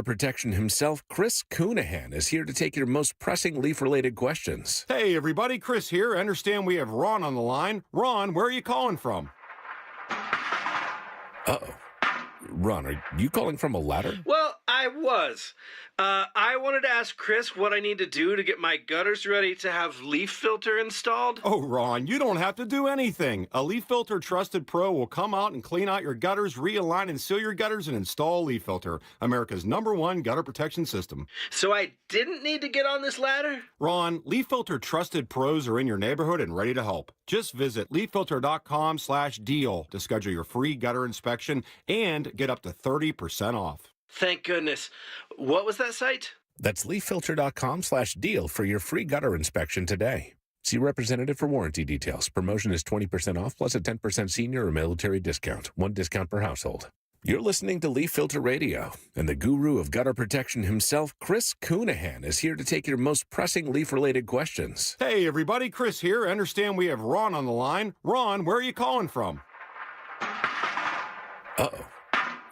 Protection himself, Chris Coonahan, is here to take your most pressing leaf-related questions. Hey, everybody, Chris here. I understand we have Ron on the line. Ron, where are you calling from? Uh-oh. Ron, are you calling from a ladder? Well, I was. I wanted to ask Chris what I need to do to get my gutters ready to have leaf filter installed. Oh, Ron, you don't have to do anything. A Leaf Filter Trusted Pro will come out and clean out your gutters, realign and seal your gutters, and install Leaf Filter, America's #1 gutter protection system. So I didn't need to get on this ladder? Ron, Leaf Filter Trusted Pros are in your neighborhood and ready to help. Just visit leaffilter.com/deal to schedule your free gutter inspection and get up to 30% off. Thank goodness. What was that site? That's leaffilter.com/deal for your free gutter inspection today. See representative for warranty details. Promotion is 20% off plus a 10% senior or military discount. One discount per household. You're listening to Leaf Filter Radio, and the guru of gutter protection himself, Chris Coonahan, is here to take your most pressing leaf-related questions. Hey, everybody, Chris here. I understand we have Ron on the line. Ron, where are you calling from? Uh-oh.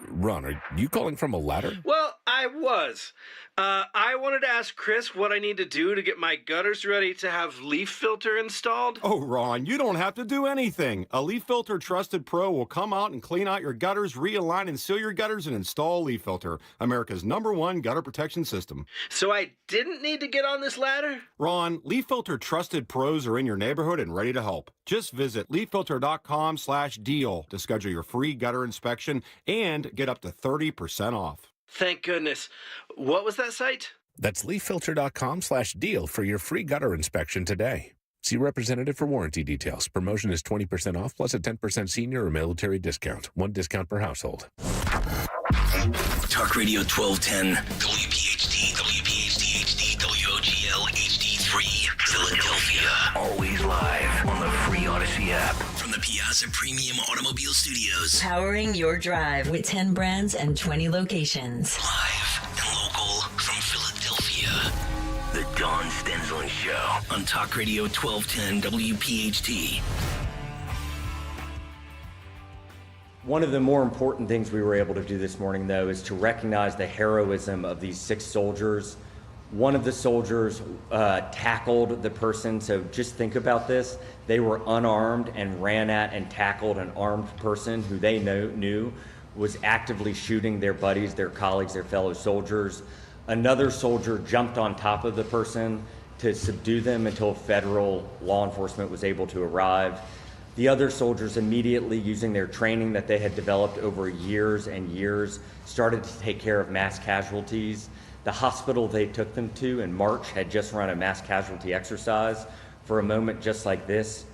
Ron, are you calling from a ladder? Well, I was. I wanted to ask Chris what I need to do to get my gutters ready to have leaf filter installed. Oh, Ron, you don't have to do anything. A Leaf Filter Trusted Pro will come out and clean out your gutters, realign and seal your gutters, and install Leaf Filter, America's #1 gutter protection system. So I didn't need to get on this ladder? Ron, Leaf Filter Trusted Pros are in your neighborhood and ready to help. Just visit leaffilter.com/deal to schedule your free gutter inspection and get up to 30% off. Thank goodness. What was that site? That's leaffilter.com/deal for your free gutter inspection today. See representative for warranty details. Promotion is 20% off plus a 10% senior or military discount. One discount per household. Talk Radio 1210, WPHT, WPHT HD, WOGL HD3, Philadelphia. Always live on the free Odyssey app. From the Piazza Premium Automobile Studios. Powering your drive with 10 brands and 20 locations. Live and local from Philadelphia. The Dawn Stensland Show on Talk Radio 1210 WPHT. One of the more important things we were able to do this morning, though, is to recognize the heroism of these 6 soldiers. One of the soldiers tackled the person, so just think about this. They were unarmed and ran at and tackled an armed person who they knew was actively shooting their buddies, their colleagues, their fellow soldiers. Another soldier jumped on top of the person to subdue them until federal law enforcement was able to arrive. The other soldiers immediately, using their training that they had developed over years and years, started to take care of mass casualties. The hospital they took them to in March had just run a mass casualty exercise for a moment just like this.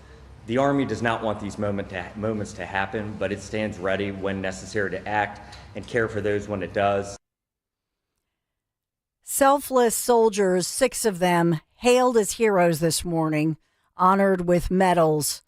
The Army does not want these moments to happen, but it stands ready when necessary to act and care for those when it does. Selfless soldiers, 6 of them, hailed as heroes this morning, honored with medals.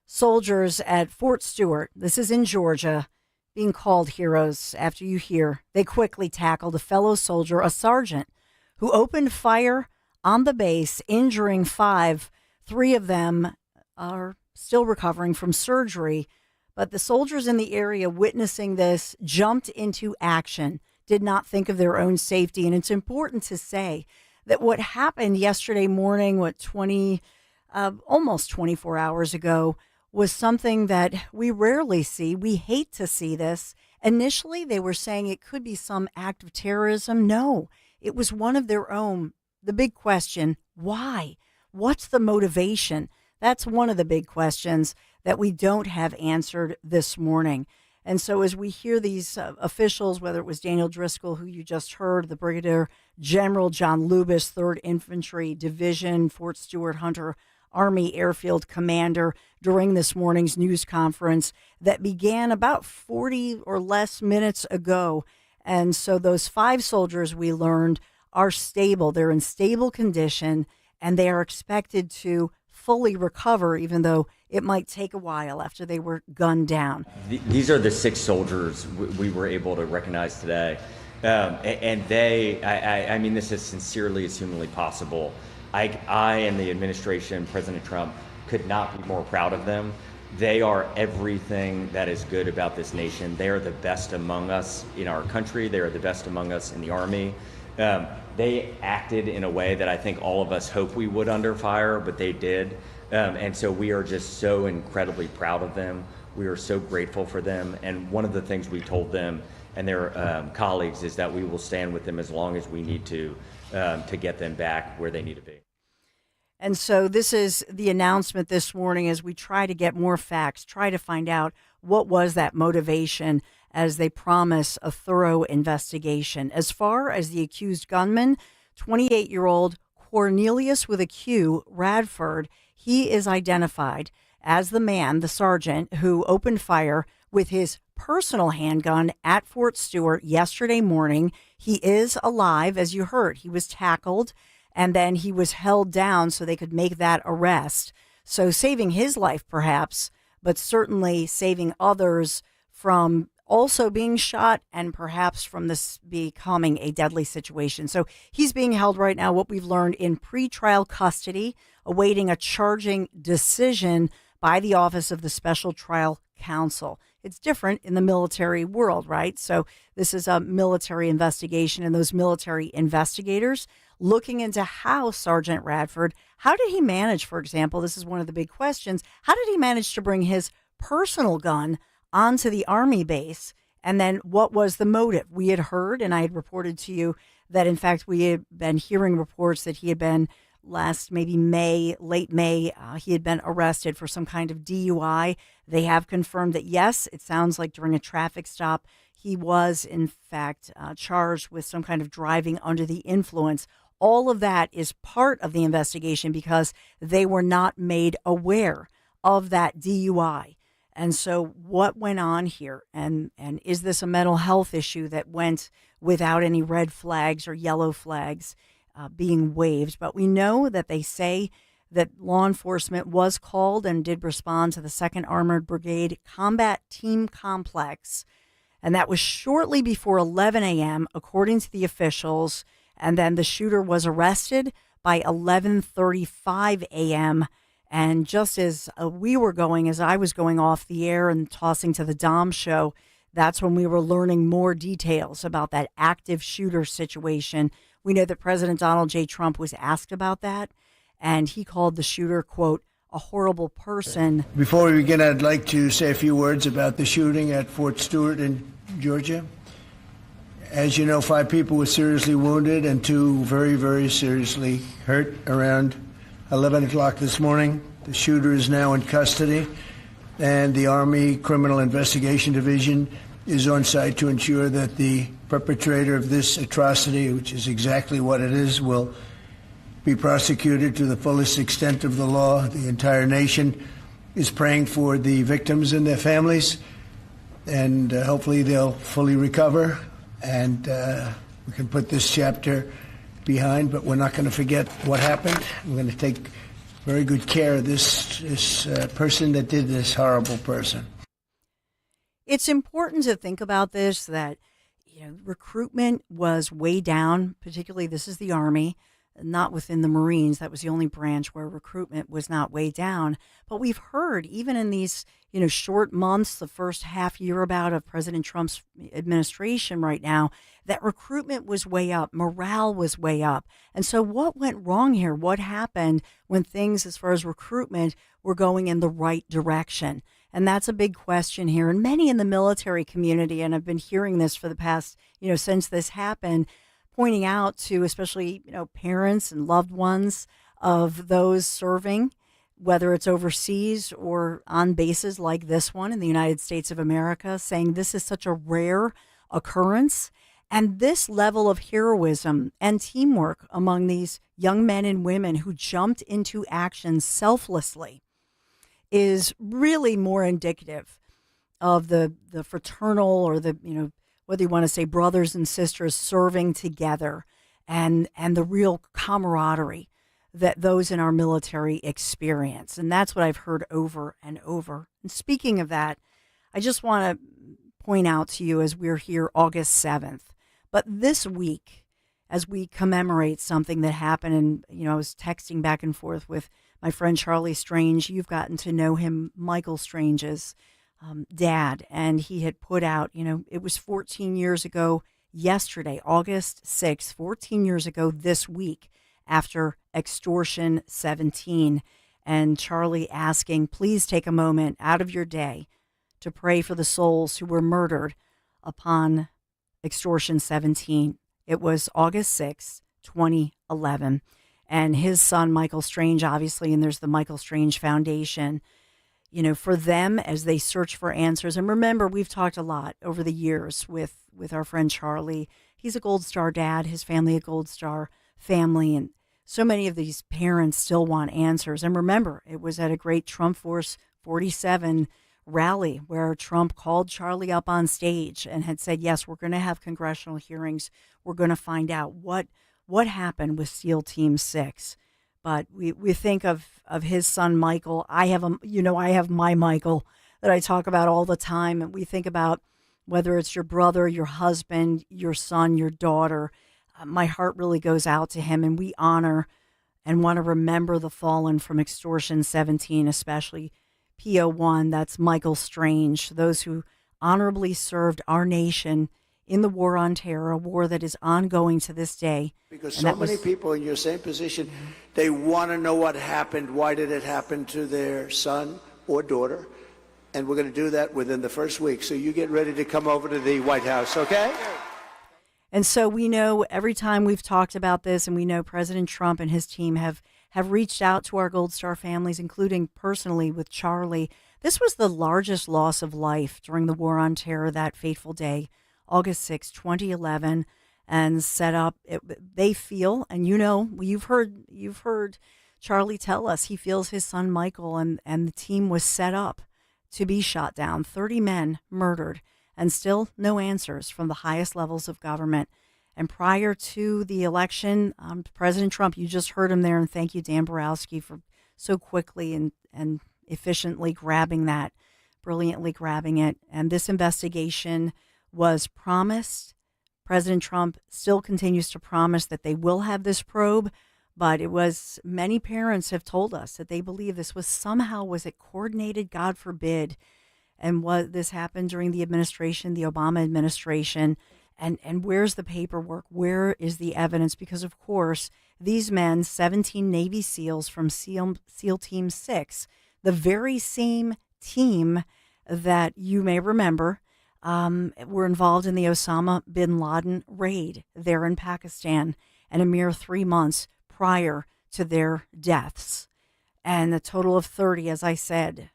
Soldiers at Fort Stewart, this is in Georgia, being called heroes after you hear they quickly tackled a fellow soldier, a sergeant, who opened fire on the base, injuring 5. 3 of them are still recovering from surgery. But the soldiers in the area witnessing this jumped into action, did not think of their own safety. And it's important to say that what happened yesterday morning, almost 24 hours ago, was something that we rarely see. We hate to see this. Initially, they were saying it could be some act of terrorism. No, it was one of their own. The big question, why? What's the motivation? That's one of the big questions that we don't have answered this morning. And so as we hear these officials, whether it was Daniel Driscoll, who you just heard, the Brigadier General John Lubis, 3rd Infantry Division, Fort Stewart Hunter Army Airfield Commander, during this morning's news conference that began about 40 or less minutes ago. And so those 5 soldiers, we learned, are stable. They're in stable condition, and they are expected to fully recover, even though it might take a while after they were gunned down. These are the 6 soldiers we were able to recognize today. And they, I mean this as sincerely as humanly possible. I and the administration, President Trump, could not be more proud of them. They are everything that is good about this nation. They are the best among us in our country. They are the best among us in the Army. They acted in a way that I think all of us hope we would under fire, but they did. And so we are just so incredibly proud of them. We are so grateful for them. And one of the things we told them and their colleagues is that we will stand with them as long as we need to get them back where they need to be. And so this is the announcement this morning as we try to get more facts, try to find out what was that motivation as they promise a thorough investigation. As far as the accused gunman, 28-year-old Cornelius with a Q, Radford, he is identified as the man, the sergeant, who opened fire with his personal handgun at Fort Stewart yesterday morning. He is alive, as you heard. He was tackled, and then he was held down so they could make that arrest. So saving his life, perhaps, but certainly saving others from also being shot and perhaps from this becoming a deadly situation. So he's being held right now, what we've learned, in pretrial custody, awaiting a charging decision by the Office of the Special Trial Counsel. It's different in the military world, right? So this is a military investigation, and those military investigators looking into how Sergeant Radford, how did he manage, for example, this is one of the big questions, how did he manage to bring his personal gun onto the Army base? And then what was the motive? We had heard, and I had reported to you that, in fact, we had been hearing reports that he had been late May, he had been arrested for some kind of DUI. They have confirmed that, yes, it sounds like during a traffic stop, he was, in fact, charged with some kind of driving under the influence. All of that is part of the investigation because they were not made aware of that DUI. And so what went on here? And is this a mental health issue that went without any red flags or yellow flags being waved? But we know that they say that law enforcement was called and did respond to the 2nd Armored Brigade Combat Team Complex. And that was shortly before 11 a.m., according to the officials. And then the shooter was arrested by 11:35 a.m. And just as as I was going off the air and tossing to the Dom show, that's when we were learning more details about that active shooter situation. We know that President Donald J. Trump was asked about that, and he called the shooter, quote, a horrible person. Before we begin, I'd like to say a few words about the shooting at Fort Stewart in Georgia. As you know, 5 people were seriously wounded and 2 very, very seriously hurt around 11 o'clock this morning. The shooter is now in custody, and the Army Criminal Investigation Division is on site to ensure that the perpetrator of this atrocity, which is exactly what it is, will be prosecuted to the fullest extent of the law. The entire nation is praying for the victims and their families, and hopefully they'll fully recover, and we can put this chapter behind, but we're not going to forget what happened. We're going to take very good care of this person that did this, horrible person. It's important to think about this, that recruitment was way down, particularly this is the Army, not within the Marines. That was the only branch where recruitment was not way down. But we've heard, even in these short months, the first half year about of President Trump's administration right now, that recruitment was way up, morale was way up. And so what went wrong here? What happened when things as far as recruitment were going in the right direction? And that's a big question here. And many in the military community, and I've been hearing this for the past, since this happened, pointing out to especially, parents and loved ones of those serving, whether it's overseas or on bases like this one in the United States of America, saying this is such a rare occurrence. And this level of heroism and teamwork among these young men and women who jumped into action selflessly is really more indicative of the fraternal, or the, whether you want to say brothers and sisters serving together, and the real camaraderie that those in our military experience. And that's what I've heard over and over. And speaking of that, I just want to point out to you, as we're here August 7th, but this week, as we commemorate something that happened, and I was texting back and forth with my friend Charlie Strange. You've gotten to know him, Michael Strange's dad, and he had put out, it was 14 years ago yesterday, August 6th, 14 years ago this week after Extortion 17. And Charlie asking, please take a moment out of your day to pray for the souls who were murdered upon Extortion 17. It was August 6th, 2011. And his son, Michael Strange, obviously, and there's the Michael Strange Foundation, for them as they search for answers. And remember, we've talked a lot over the years with our friend Charlie. He's a Gold Star dad, his family a Gold Star family, and so many of these parents still want answers. And remember, it was at a great Trump Force 47 rally where Trump called Charlie up on stage and had said, yes, we're going to have congressional hearings. We're going to find out what happened with SEAL Team 6. But we think of his son, Michael. I have my Michael that I talk about all the time. And we think about whether it's your brother, your husband, your son, your daughter. My heart really goes out to him, and we honor and want to remember the fallen from Extortion 17, especially PO1, that's Michael Strange, those who honorably served our nation in the war on terror, a war that is ongoing to this day. Because so many people in your same position, they want to know what happened, why did it happen to their son or daughter, and we're going to do that within the first week. So you get ready to come over to the White House, okay? And so we know every time we've talked about this, and we know President Trump and his team have reached out to our Gold Star families, including personally with Charlie. This was the largest loss of life during the war on terror that fateful day, August 6, 2011, and set up. They feel, and you've heard Charlie tell us he feels his son Michael and the team was set up to be shot down. 30 men murdered. And still no answers from the highest levels of government. And prior to the election, President Trump, you just heard him there, and thank you, Dan Borowski, for so quickly and efficiently brilliantly grabbing it. And this investigation was promised. President Trump still continues to promise that they will have this probe, but many parents have told us that they believe this was it coordinated, God forbid, and what this happened during the administration, the Obama administration, and where's the paperwork? Where is the evidence? Because, of course, these men, 17 Navy SEALs from SEAL Team 6, the very same team that you may remember were involved in the Osama bin Laden raid there in Pakistan, and a mere 3 months prior to their deaths. And a total of 30, as I said,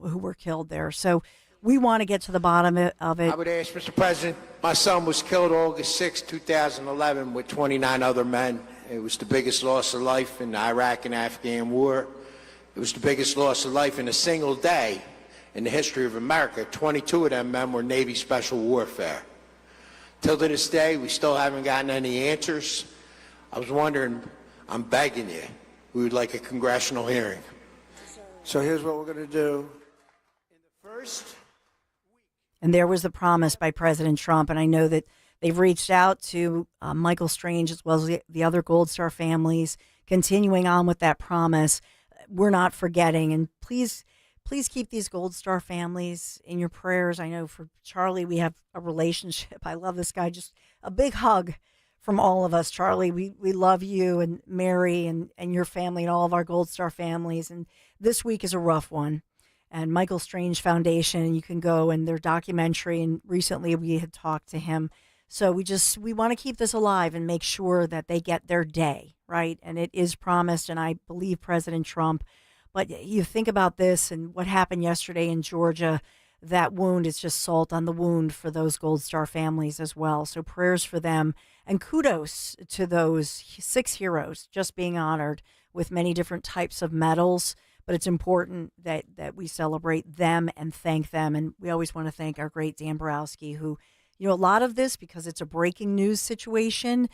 who were killed there. So we want to get to the bottom of it. I would ask, Mr. President, my son was killed August 6, 2011 with 29 other men. It was the biggest loss of life in the Iraq and Afghan war. It was the biggest loss of life in a single day in the history of America. 22 of them men were Navy Special Warfare. Till to this day, we still haven't gotten any answers. I was wondering, I'm begging you, we would like a congressional hearing. So here's what we're going to do. In the first And there was the promise by President Trump, and I know that they've reached out to Michael Strange as well as the other Gold Star families, continuing on with that promise. We're not forgetting, and please keep these Gold Star families in your prayers. I know for Charlie, we have a relationship. I love this guy. Just a big hug from all of us, Charlie. We love you and Mary and your family and all of our Gold Star families. And this week is a rough one. And Michael Strange Foundation, you can go and their documentary. And recently we had talked to him. So we want to keep this alive and make sure that they get their day, right? And it is promised. And I believe President Trump. But you think about this and what happened yesterday in Georgia, that wound is just salt on the wound for those Gold Star families as well. So prayers for them, and kudos to those 6 heroes just being honored with many different types of medals. But it's important that we celebrate them and thank them. And we always want to thank our great Dan Borowski, who, a lot of this, because it's a breaking news situation,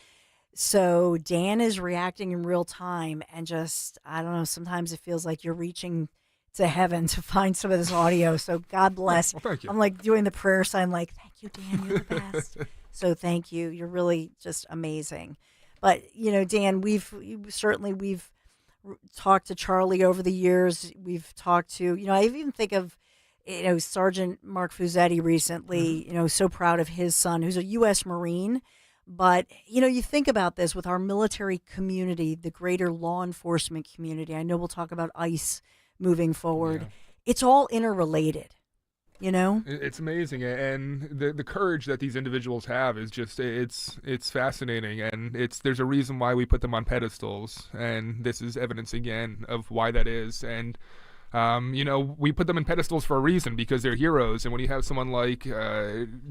so Dan is reacting in real time, and just, I don't know, sometimes it feels like you're reaching to heaven to find some of this audio. So God bless. Well, thank you. I'm like doing the prayer sign, like, thank you, Dan, you're the best. So thank you. You're really just amazing. But, Dan, we've talked to Charlie over the years. We've talked to, I even think of, Sergeant Mark Fuzzetti recently, so proud of his son, who's a U.S. Marine. But, you think about this with our military community, the greater law enforcement community. I know we'll talk about ICE moving forward. Yeah. It's all interrelated, It's amazing. And the courage that these individuals have is just, it's fascinating. And there's a reason why we put them on pedestals. And this is evidence again of why that is. And we put them in pedestals for a reason, because they're heroes. And when you have someone like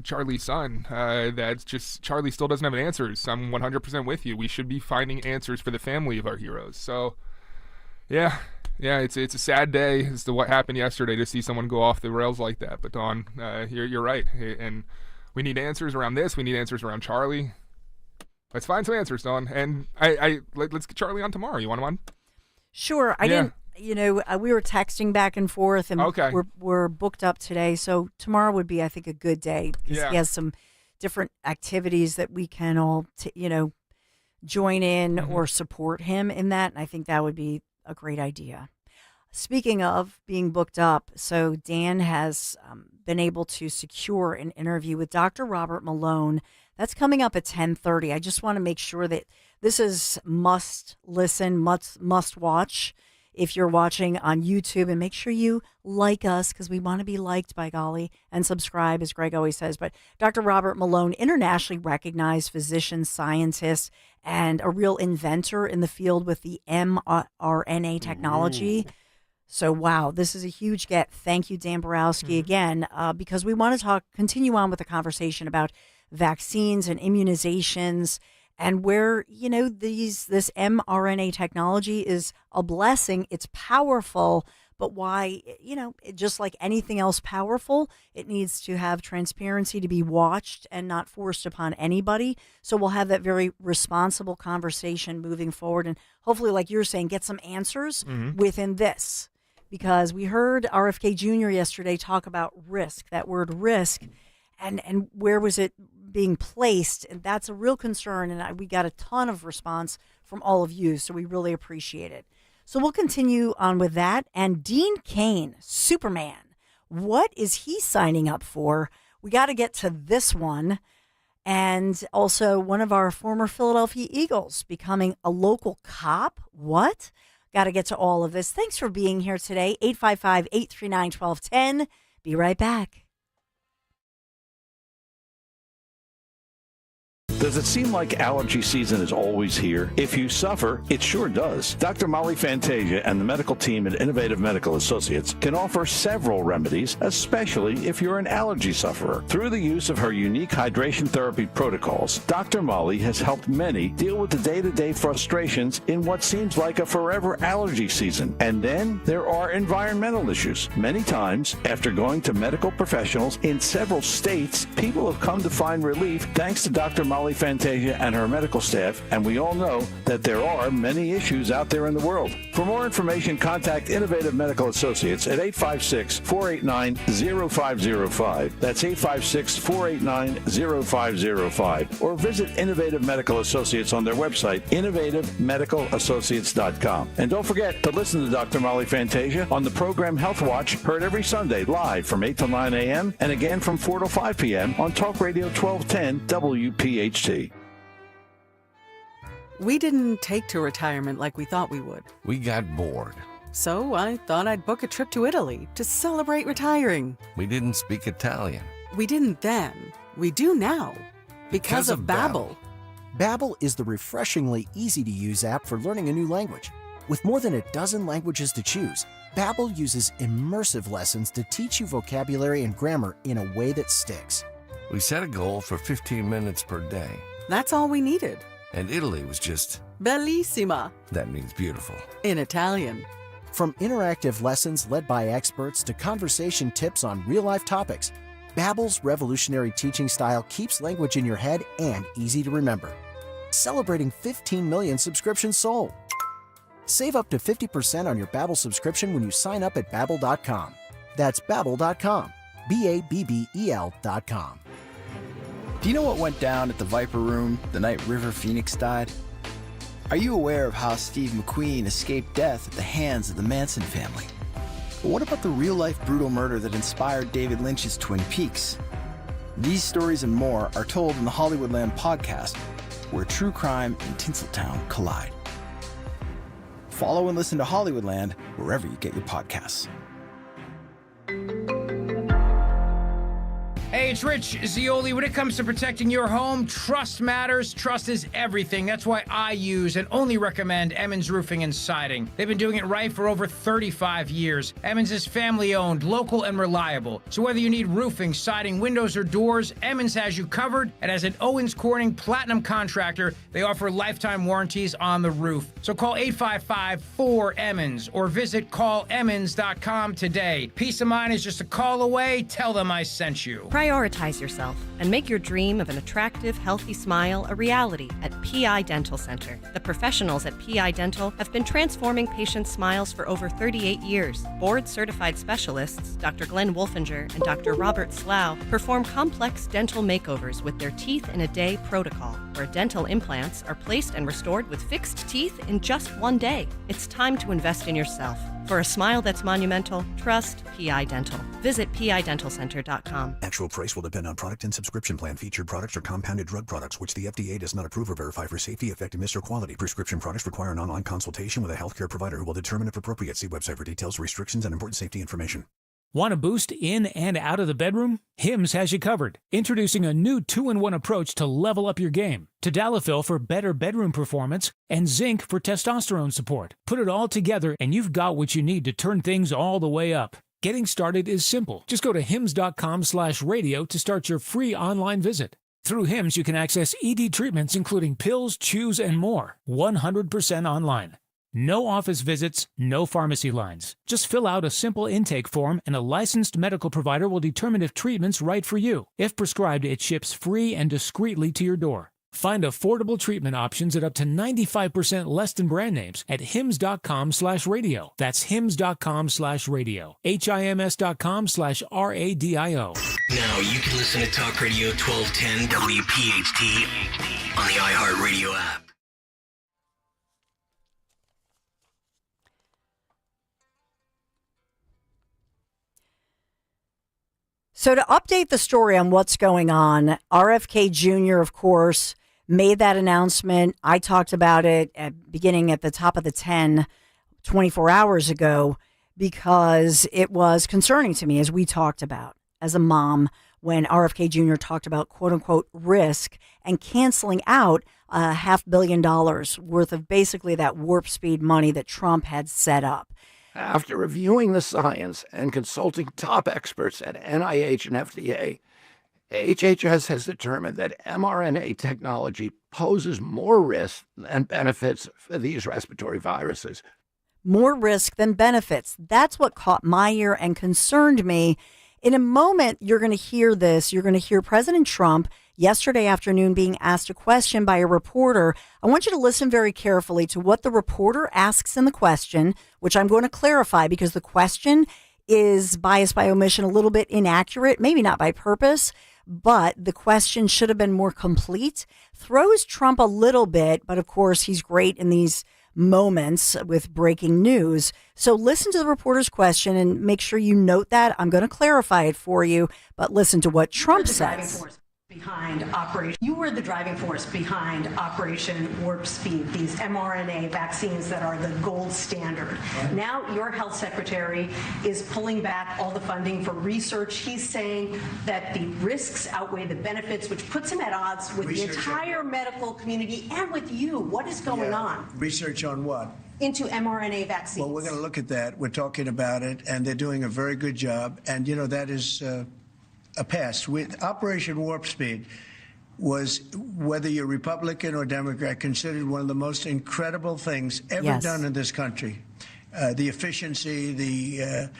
Charlie's son, that's just, Charlie still doesn't have answers. I'm 100% with you. We should be finding answers for the family of our heroes. So, yeah, it's a sad day as to what happened yesterday to see someone go off the rails like that. But Dawn, you're right. And we need answers around this. We need answers around Charlie. Let's find some answers, Dawn. And let's get Charlie on tomorrow. You want him on? Sure. I didn't. We were texting back and forth, and okay. we're booked up today. So tomorrow would be, I think, a good day, because he has some different activities that we can all, join in or support him in that. And I think that would be a great idea. Speaking of being booked up, so Dan has been able to secure an interview with Dr. Robert Malone. That's coming up at 10:30. I just want to make sure that this is must listen, must watch. If you're watching on YouTube, and make sure you like us, because we want to be liked, by golly, and subscribe, as Greg always says. But Dr. Robert Malone, internationally recognized physician, scientist, and a real inventor in the field with the mRNA technology. Ooh. So, wow, this is a huge get. Thank you, Dan Borowski, again, because we want to continue on with the conversation about vaccines and immunizations, and where, this mRNA technology is a blessing. It's powerful, but why, just like anything else powerful, it needs to have transparency to be watched and not forced upon anybody. So we'll have that very responsible conversation moving forward. And hopefully, like you're saying, get some answers within this. Because we heard RFK Jr. yesterday talk about risk, that word risk, and where was it being placed, and that's a real concern, and we got a ton of response from all of you, so we really appreciate it. So we'll continue on with that. And Dean Cain, Superman, what is he signing up for? We got to get to this one. And also one of our former Philadelphia Eagles becoming a local cop. What? Got to get to all of this. Thanks for being here today. 855-839-1210. Be right back. Does it seem like allergy season is always here? If you suffer, it sure does. Dr. Molly Fantasia and the medical team at Innovative Medical Associates can offer several remedies, especially if you're an allergy sufferer. Through the use of her unique hydration therapy protocols, Dr. Molly has helped many deal with the day-to-day frustrations in what seems like a forever allergy season. And then there are environmental issues. Many times, after going to medical professionals in several states, people have come to find relief thanks to Dr. Molly Fantasia and her medical staff, and we all know that there are many issues out there in the world. For more information, contact Innovative Medical Associates at 856-489-0505. That's 856-489-0505. Or visit Innovative Medical Associates on their website, innovativemedicalassociates.com. And don't forget to listen to Dr. Molly Fantasia on the program Health Watch, heard every Sunday live from 8 to 9 a.m. and again from 4 to 5 p.m. on Talk Radio 1210 WPHT. We didn't take to retirement like we thought we would. We got bored. So I thought I'd book a trip to Italy to celebrate retiring. We didn't speak Italian. We didn't then. We do now. Because of Babbel. Babbel is the refreshingly easy-to-use app for learning a new language. With more than a dozen languages to choose, Babbel uses immersive lessons to teach you vocabulary and grammar in a way that sticks. We set a goal for 15 minutes per day. That's all we needed. And Italy was just... bellissima. That means beautiful. In Italian. From interactive lessons led by experts to conversation tips on real-life topics, Babbel's revolutionary teaching style keeps language in your head and easy to remember. Celebrating 15 million subscriptions sold. Save up to 50% on your Babbel subscription when you sign up at Babbel.com. That's Babbel.com. Babbel.com. Do you know what went down at the Viper Room the night River Phoenix died? Are you aware of how Steve McQueen escaped death at the hands of the Manson family? But what about the real-life brutal murder that inspired David Lynch's Twin Peaks? These stories and more are told in the Hollywoodland podcast, where true crime and Tinseltown collide. Follow and listen to Hollywoodland wherever you get your podcasts. Hey, it's Rich Zioli. When it comes to protecting your home, trust matters. Trust is everything. That's why I use and only recommend Emmons Roofing and Siding. They've been doing it right for over 35 years. Emmons is family-owned, local, and reliable. So whether you need roofing, siding, windows, or doors, Emmons has you covered. And as an Owens Corning Platinum contractor, they offer lifetime warranties on the roof. So call 855-4-EMMONS or visit callemmons.com today. Peace of mind is just a call away. Tell them I sent you. Prioritize yourself and make your dream of an attractive, healthy smile a reality at PI Dental Center. The professionals at PI Dental have been transforming patients' smiles for over 38 years. Board-certified specialists, Dr. Glenn Wolfinger and Dr. Robert Slough, perform complex dental makeovers with their teeth-in-a-day protocol, where dental implants are placed and restored with fixed teeth in just one day. It's time to invest in yourself. For a smile that's monumental, trust PI Dental. Visit PIDentalCenter.com. Actual price will depend on product and subscription plan. Featured products are compounded drug products, which the FDA does not approve or verify for safety, effectiveness, or quality. Prescription products require an online consultation with a healthcare provider who will determine if appropriate. See website for details, restrictions, and important safety information. Want a boost in and out of the bedroom? Hims has you covered. Introducing a new 2-in-1 approach to level up your game. Tadalafil for better bedroom performance and zinc for testosterone support. Put it all together and you've got what you need to turn things all the way up. Getting started is simple. Just go to hims.com/radio to start your free online visit. Through Hims, you can access ED treatments including pills, chews, and more. 100% online. No office visits, no pharmacy lines. Just fill out a simple intake form and a licensed medical provider will determine if treatment's right for you. If prescribed, it ships free and discreetly to your door. Find affordable treatment options at up to 95% less than brand names at hims.com/radio. That's hims.com/radio. HIMS.com/RADIO. Now you can listen to Talk Radio 1210 WPHT on the iHeartRadio app. So to update the story on what's going on, RFK Jr., of course, made that announcement. I talked about it beginning at the top of the 10 24 hours ago because it was concerning to me, as we talked about as a mom, when RFK Jr. talked about quote unquote risk and canceling out $500 million worth of basically that warp speed money that Trump had set up. After reviewing the science and consulting top experts at NIH and FDA, HHS has determined that mRNA technology poses more risk than benefits for these respiratory viruses. More risk than benefits. That's what caught my ear and concerned me. In a moment, you're going to hear this. You're going to hear President Trump yesterday afternoon being asked a question by a reporter. I want you to listen very carefully to what the reporter asks in the question, which I'm going to clarify because the question is biased by omission, a little bit inaccurate, maybe not by purpose, but the question should have been more complete. Throws Trump a little bit, but of course he's great in these moments with breaking news. So listen to the reporter's question and make sure you note that. I'm going to clarify it for you, but listen to what Trump says. Behind Operation, you were the driving force behind Operation Warp Speed, these mRNA vaccines that are the gold standard. Right. Now your health secretary is pulling back all the funding for research. He's saying that the risks outweigh the benefits, which puts him at odds with the entire medical community and with you. What is going on? Research on what? Into mRNA vaccines. Well, we're going to look at that. We're talking about it, and they're doing a very good job. And, you know, that is a pass. With Operation Warp Speed was, whether you're Republican or Democrat, considered one of the most incredible things ever done in this country. The efficiency, the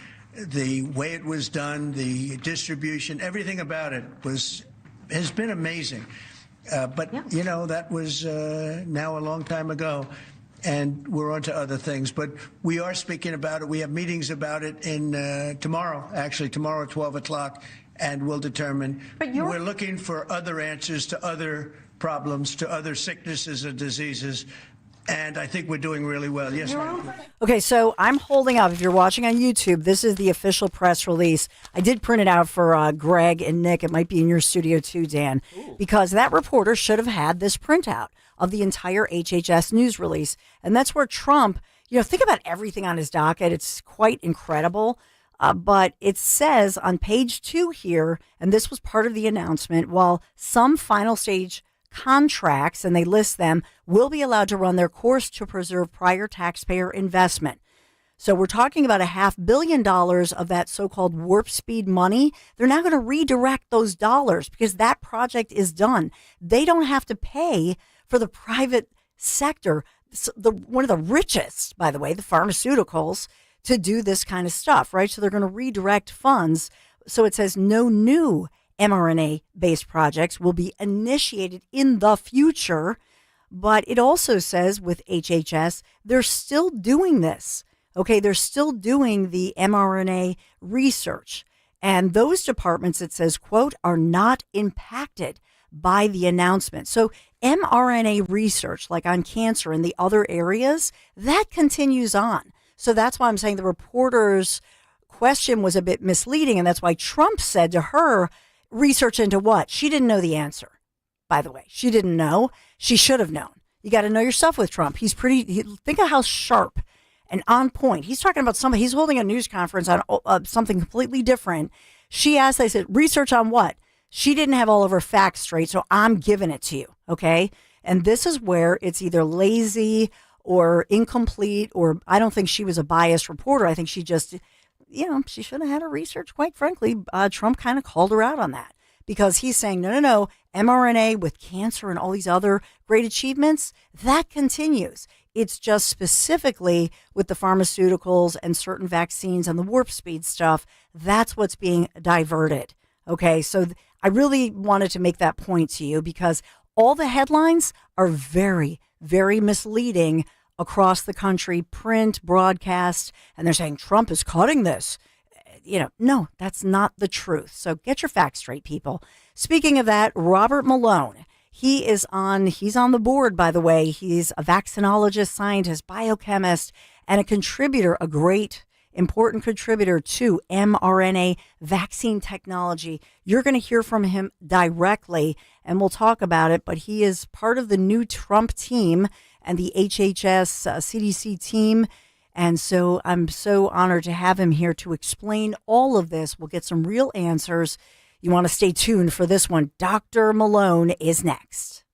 way it was done, the distribution, everything about it has been amazing. But, you know, that was now a long time ago. And we're on to other things. But we are speaking about it. We have meetings about it in tomorrow at 12 o'clock. And we'll determine. We're looking for other answers to other problems, to other sicknesses and diseases. And I think we're doing really well. Yes, ma'am. Okay, so I'm holding up. If you're watching on YouTube, this is the official press release. I did print it out for Greg and Nick. It might be in your studio too, Dan, because that reporter should have had this printout of the entire HHS news release. And that's where Trump, think about everything on his docket. It's quite incredible. But it says on page 2 here, and this was part of the announcement, while some final stage contracts, and they list them, will be allowed to run their course to preserve prior taxpayer investment. So we're talking about $500 million of that so-called warp speed money. They're now going to redirect those dollars because that project is done. They don't have to pay for the private sector, one of the richest, by the way, the pharmaceuticals, to do this kind of stuff, right? So they're going to redirect funds. So it says no new mRNA-based projects will be initiated in the future. But it also says with HHS, they're still doing this. Okay, they're still doing the mRNA research. And those departments, it says, quote, are not impacted by the announcement. So mRNA research, like on cancer and the other areas, that continues on. So that's why I'm saying the reporter's question was a bit misleading. And that's why Trump said to her, research into what? She didn't know the answer, by the way. She didn't know. She should have known. You got to know your stuff with Trump. Think of how sharp and on point. He's talking about he's holding a news conference on something completely different. She asked, I said, research on what? She didn't have all of her facts straight, so I'm giving it to you, okay? And this is where it's either lazy or incomplete, or I don't think she was a biased reporter. I think she just, she should have had her research, quite frankly. Trump kind of called her out on that because he's saying, no, mRNA with cancer and all these other great achievements, that continues. It's just specifically with the pharmaceuticals and certain vaccines and the warp speed stuff, that's what's being diverted. Okay, so I really wanted to make that point to you because all the headlines are very, very misleading across the country, print, broadcast, and they're saying Trump is cutting this. No, that's not the truth. So get your facts straight, people. Speaking of that, Robert Malone, he's on the board, by the way. He's a vaccinologist, scientist, biochemist, and a contributor, a great important contributor to mRNA vaccine technology. You're going to hear from him directly, and we'll talk about it, but he is part of the new Trump team and the HHS CDC team, and so I'm so honored to have him here to explain all of this. We'll get some real answers. You want to stay tuned for this one. Dr. Malone is next.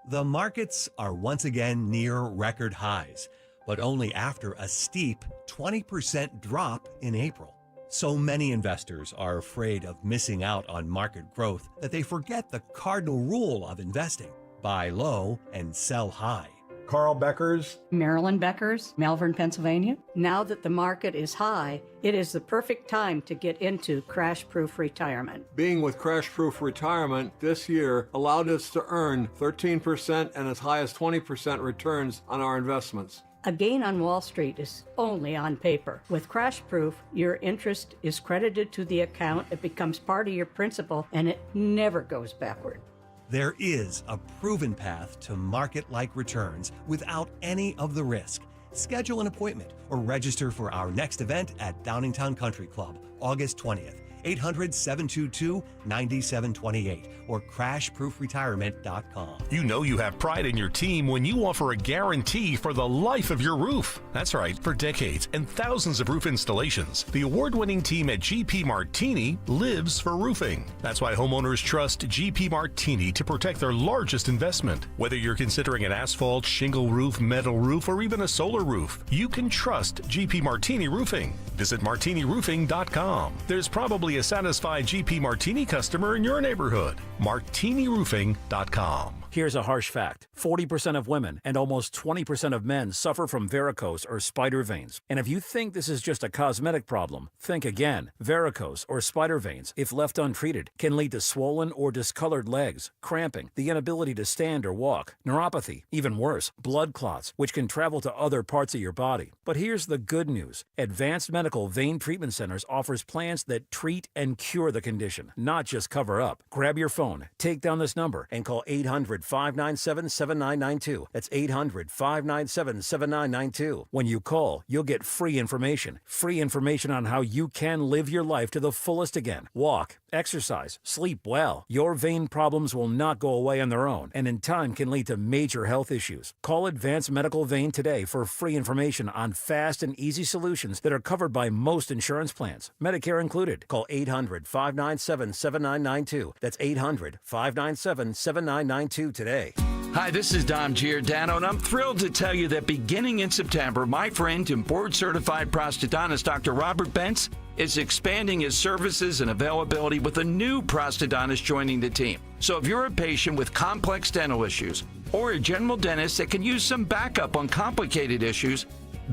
The markets are once again near record highs, but only after a steep 20% drop in April. So many investors are afraid of missing out on market growth that they forget the cardinal rule of investing: buy low and sell high. Carl Beckers. Marilyn Beckers, Malvern, Pennsylvania. Now that the market is high, it is the perfect time to get into crash-proof retirement. Being with Crash-Proof Retirement this year allowed us to earn 13% and as high as 20% returns on our investments. A gain on Wall Street is only on paper. With Crash-Proof, your interest is credited to the account, it becomes part of your principal, and it never goes backward. There is a proven path to market-like returns without any of the risk. Schedule an appointment or register for our next event at Downingtown Country Club, August 20th. 800-722-9728 or crashproofretirement.com. You know you have pride in your team when you offer a guarantee for the life of your roof. That's right. For decades and thousands of roof installations, the award-winning team at GP Martini lives for roofing. That's why homeowners trust GP Martini to protect their largest investment. Whether you're considering an asphalt, shingle roof, metal roof, or even a solar roof, you can trust GP Martini Roofing. Visit martiniroofing.com. There's probably a satisfied GP Martini customer in your neighborhood. martiniroofing.com. Here's a harsh fact. 40% of women and almost 20% of men suffer from varicose or spider veins. And if you think this is just a cosmetic problem, think again. Varicose or spider veins, if left untreated, can lead to swollen or discolored legs, cramping, the inability to stand or walk, neuropathy, even worse, blood clots, which can travel to other parts of your body. But here's the good news. Advanced Medical Vein Treatment Centers offers plans that treat treat and cure the condition, not just cover up. Grab your phone, take down this number, and call 800-597-7992. That's 800-597-7992. When you call, you'll get free information. Free information on how you can live your life to the fullest again. Walk, exercise, sleep well. Your vein problems will not go away on their own, and in time can lead to major health issues. Call Advanced Medical Vein today for free information on fast and easy solutions that are covered by most insurance plans, Medicare included. Call 800-597-7992. That's 800-597-7992 today. Hi, this is Dom Giordano, and I'm thrilled to tell you that beginning in September, my friend and board-certified prosthodontist, Dr. Robert Bentz, is expanding his services and availability with a new prosthodontist joining the team. So if you're a patient with complex dental issues or a general dentist that can use some backup on complicated issues,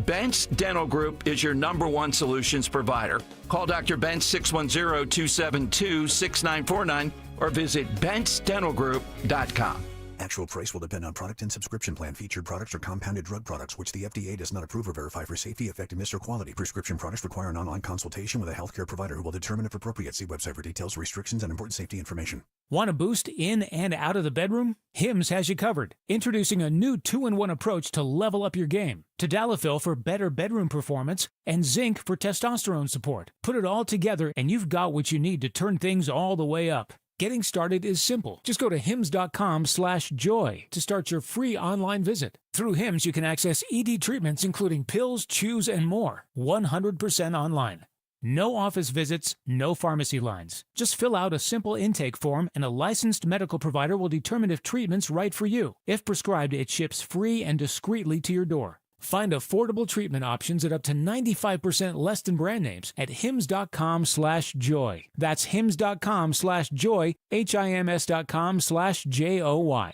Bentz Dental Group is your #1 solutions provider. Call Dr. Bentz 610-272-6949 or visit BentzDentalGroup.com. Actual price will depend on product and subscription plan. Featured products are compounded drug products, which the FDA does not approve or verify for safety, effectiveness, or quality. Prescription products require an online consultation with a healthcare provider who will determine if appropriate. See website for details, restrictions, and important safety information. Want a boost in and out of the bedroom? Hims has you covered. Introducing a new 2-in-1 approach to level up your game. Tadalafil for better bedroom performance and zinc for testosterone support. Put it all together and you've got what you need to turn things all the way up. Getting started is simple. Just go to hims.com/joy to start your free online visit. Through Hims, you can access ED treatments including pills, chews, and more. 100% online. No office visits, no pharmacy lines. Just fill out a simple intake form and a licensed medical provider will determine if treatment's right for you. If prescribed, it ships free and discreetly to your door. Find affordable treatment options at up to 95% less than brand names at hims.com/joy. That's hims.com/joy, HIMS.com/JOY.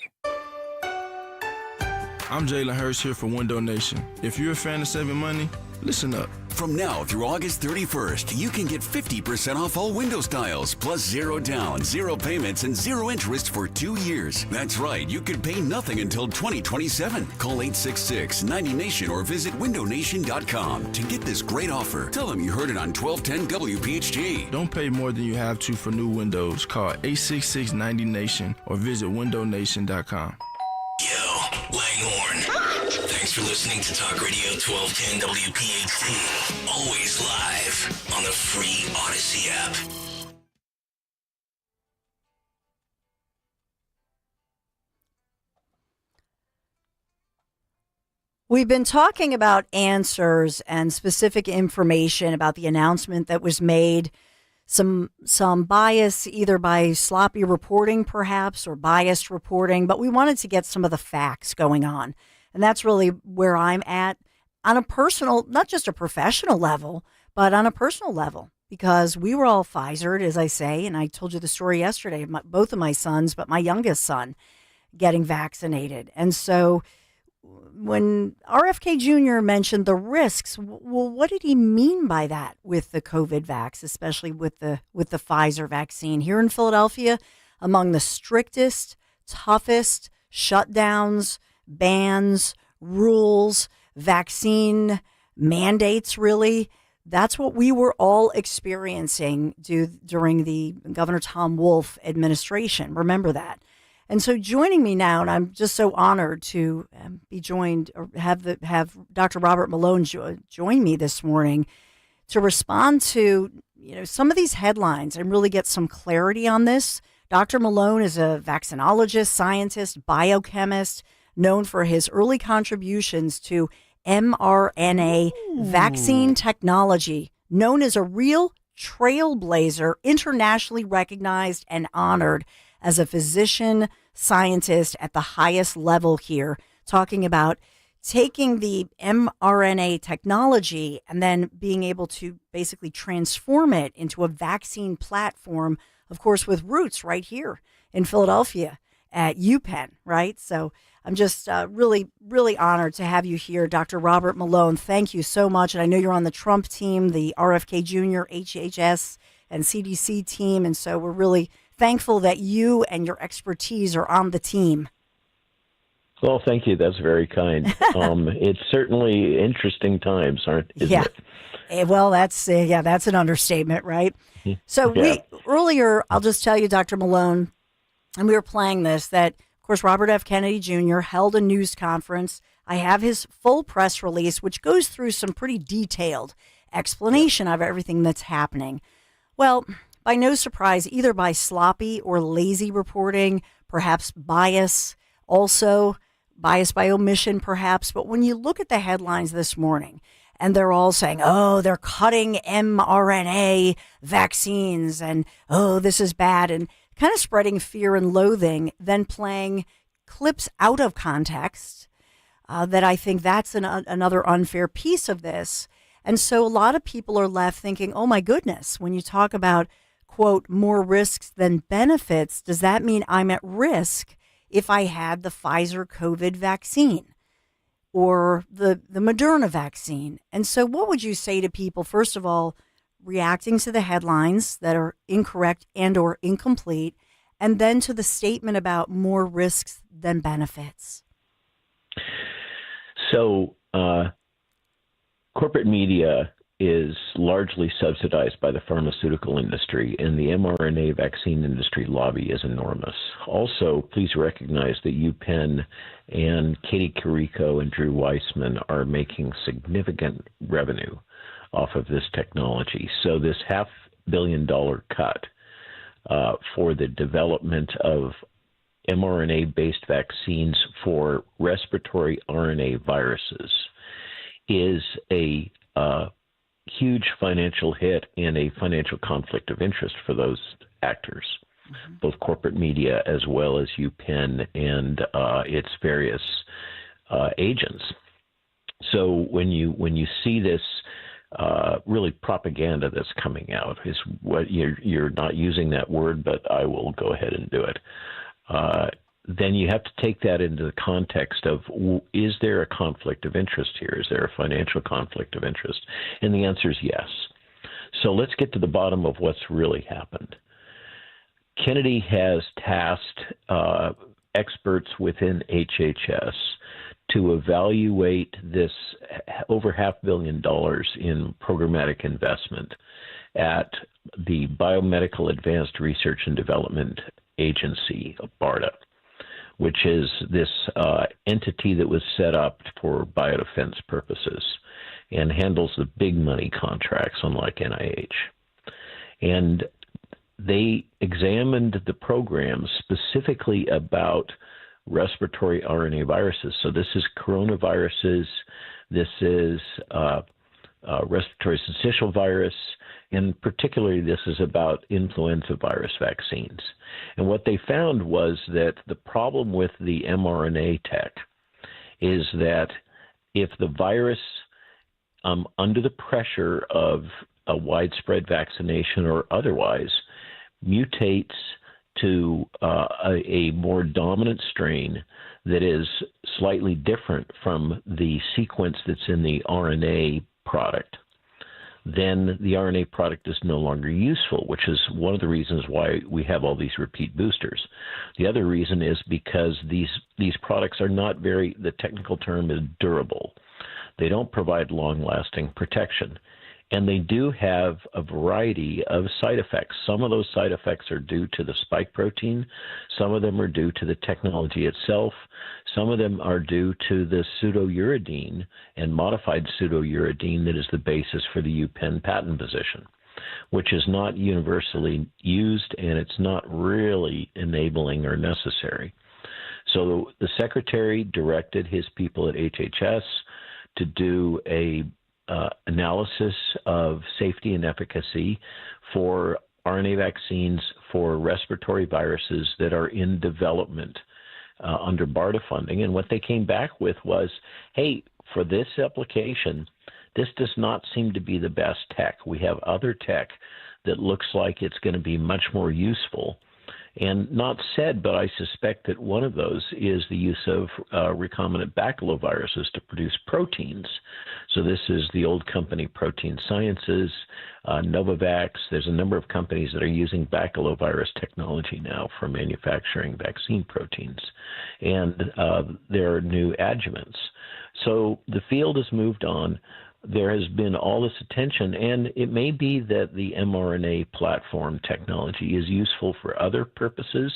I'm Jalen Hurst here for Window Nation. If you're a fan of saving money, listen up. From now through August 31st, you can get 50% off all window styles, plus 0 down, 0 payments, and 0 interest for 2 years. That's right, you could pay nothing until 2027. Call 866-90NATION or visit windownation.com to get this great offer. Tell them you heard it on 1210 WPHT. Don't pay more than you have to for new windows. Call 866-90NATION or visit windownation.com. Yo, Langhorne. Thanks for listening to Talk Radio 1210 WPHT. Always live on the free Odyssey app. We've been talking about answers and specific information about the announcement that was made. Some bias, either by sloppy reporting perhaps or biased reporting, but we wanted to get some of the facts going on. And that's really where I'm at on a personal, not just a professional level, but on a personal level, because we were all Pfizered, as I say, and I told you the story yesterday, both of my sons, but my youngest son getting vaccinated. And so when RFK Jr. mentioned the risks, well, what did he mean by that with the COVID vax, especially with the Pfizer vaccine? Here in Philadelphia, among the strictest, toughest shutdowns, bans, rules, vaccine mandates, really, that's what we were all experiencing during the Governor Tom Wolf administration. Remember that. And so joining me now, and I'm just so honored to be joined, or have Dr. Robert Malone join me this morning to respond to some of these headlines and really get some clarity on this. Dr. Malone is a vaccinologist, scientist, biochemist, known for his early contributions to mRNA vaccine technology, known as a real trailblazer, internationally recognized and honored as a physician scientist at the highest level here, talking about taking the mRNA technology and then being able to basically transform it into a vaccine platform, of course, with roots right here in Philadelphia at UPenn, right? So I'm just really, really honored to have you here, Dr. Robert Malone. Thank you so much. And I know you're on the Trump team, the RFK Jr., HHS, and CDC team. And so we're really thankful that you and your expertise are on the team. Well, thank you. That's very kind. It's certainly interesting times, isn't it? Well, that's an understatement, right? So earlier, I'll just tell you, Dr. Malone, and we were playing this, that, of course, Robert F. Kennedy Jr. held a news conference. I have his full press release, which goes through some pretty detailed explanation of everything that's happening. Well, by no surprise, either by sloppy or lazy reporting, perhaps bias, also bias by omission, perhaps. But when you look at the headlines this morning, and they're all saying, oh, they're cutting mRNA vaccines, and oh, this is bad, and kind of spreading fear and loathing, then playing clips out of context, that I think that's another unfair piece of this. And so a lot of people are left thinking, oh my goodness, when you talk about, quote, more risks than benefits, does that mean I'm at risk if I had the Pfizer COVID vaccine or the Moderna vaccine? And so what would you say to people, first of all, reacting to the headlines that are incorrect and or incomplete, and then to the statement about more risks than benefits? So corporate media is largely subsidized by the pharmaceutical industry, and the mRNA vaccine industry lobby is enormous. Also, please recognize that UPenn and Katie Carrico and Drew Weissman are making significant revenue off of this technology. So this $500 million cut for the development of mRNA-based vaccines for respiratory RNA viruses is a huge financial hit and a financial conflict of interest for those actors, both corporate media as well as UPenn and its various agents. So when you see this really propaganda that's coming out, is what you're not using that word, but I will go ahead and do it. Then you have to take that into the context of, is there a conflict of interest here? Is there a financial conflict of interest? And the answer is yes. So let's get to the bottom of what's really happened. Kennedy has tasked experts within HHS to evaluate this over $500 million in programmatic investment at the Biomedical Advanced Research and Development Agency, BARDA, which is this entity that was set up for biodefense purposes and handles the big money contracts, unlike NIH. And they examined the program specifically about respiratory RNA viruses. So this is coronaviruses, this is respiratory syncytial virus, and particularly this is about influenza virus vaccines. And what they found was that the problem with the mRNA tech is that if the virus, under the pressure of a widespread vaccination or otherwise, mutates to a more dominant strain that is slightly different from the sequence that's in the RNA product, then the RNA product is no longer useful, which is one of the reasons why we have all these repeat boosters. The other reason is because these products are not very, the technical term is durable. They don't provide long-lasting protection. And they do have a variety of side effects. Some of those side effects are due to the spike protein. Some of them are due to the technology itself. Some of them are due to the pseudouridine and modified pseudouridine that is the basis for the UPenn patent position, which is not universally used, and it's not really enabling or necessary. So the secretary directed his people at HHS to do a analysis of safety and efficacy for RNA vaccines for respiratory viruses that are in development under BARDA funding. And what they came back with was, hey, for this application, this does not seem to be the best tech. We have other tech that looks like it's going to be much more useful. And not said, but I suspect that one of those is the use of recombinant baculoviruses to produce proteins. So this is the old company Protein Sciences, Novavax. There's a number of companies that are using baculovirus technology now for manufacturing vaccine proteins. And there are new adjuvants. So the field has moved on. There has been all this attention, and it may be that the mRNA platform technology is useful for other purposes,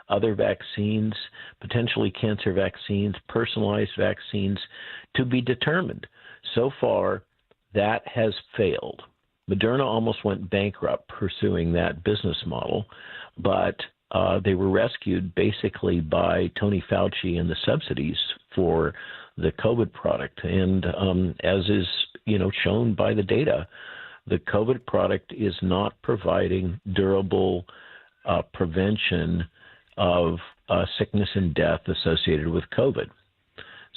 other vaccines, potentially cancer vaccines, personalized vaccines, to be determined. So far, that has failed. Moderna almost went bankrupt pursuing that business model, but they were rescued basically by Tony Fauci and the subsidies for the COVID product. And as is shown by the data, the COVID product is not providing durable prevention of sickness and death associated with COVID.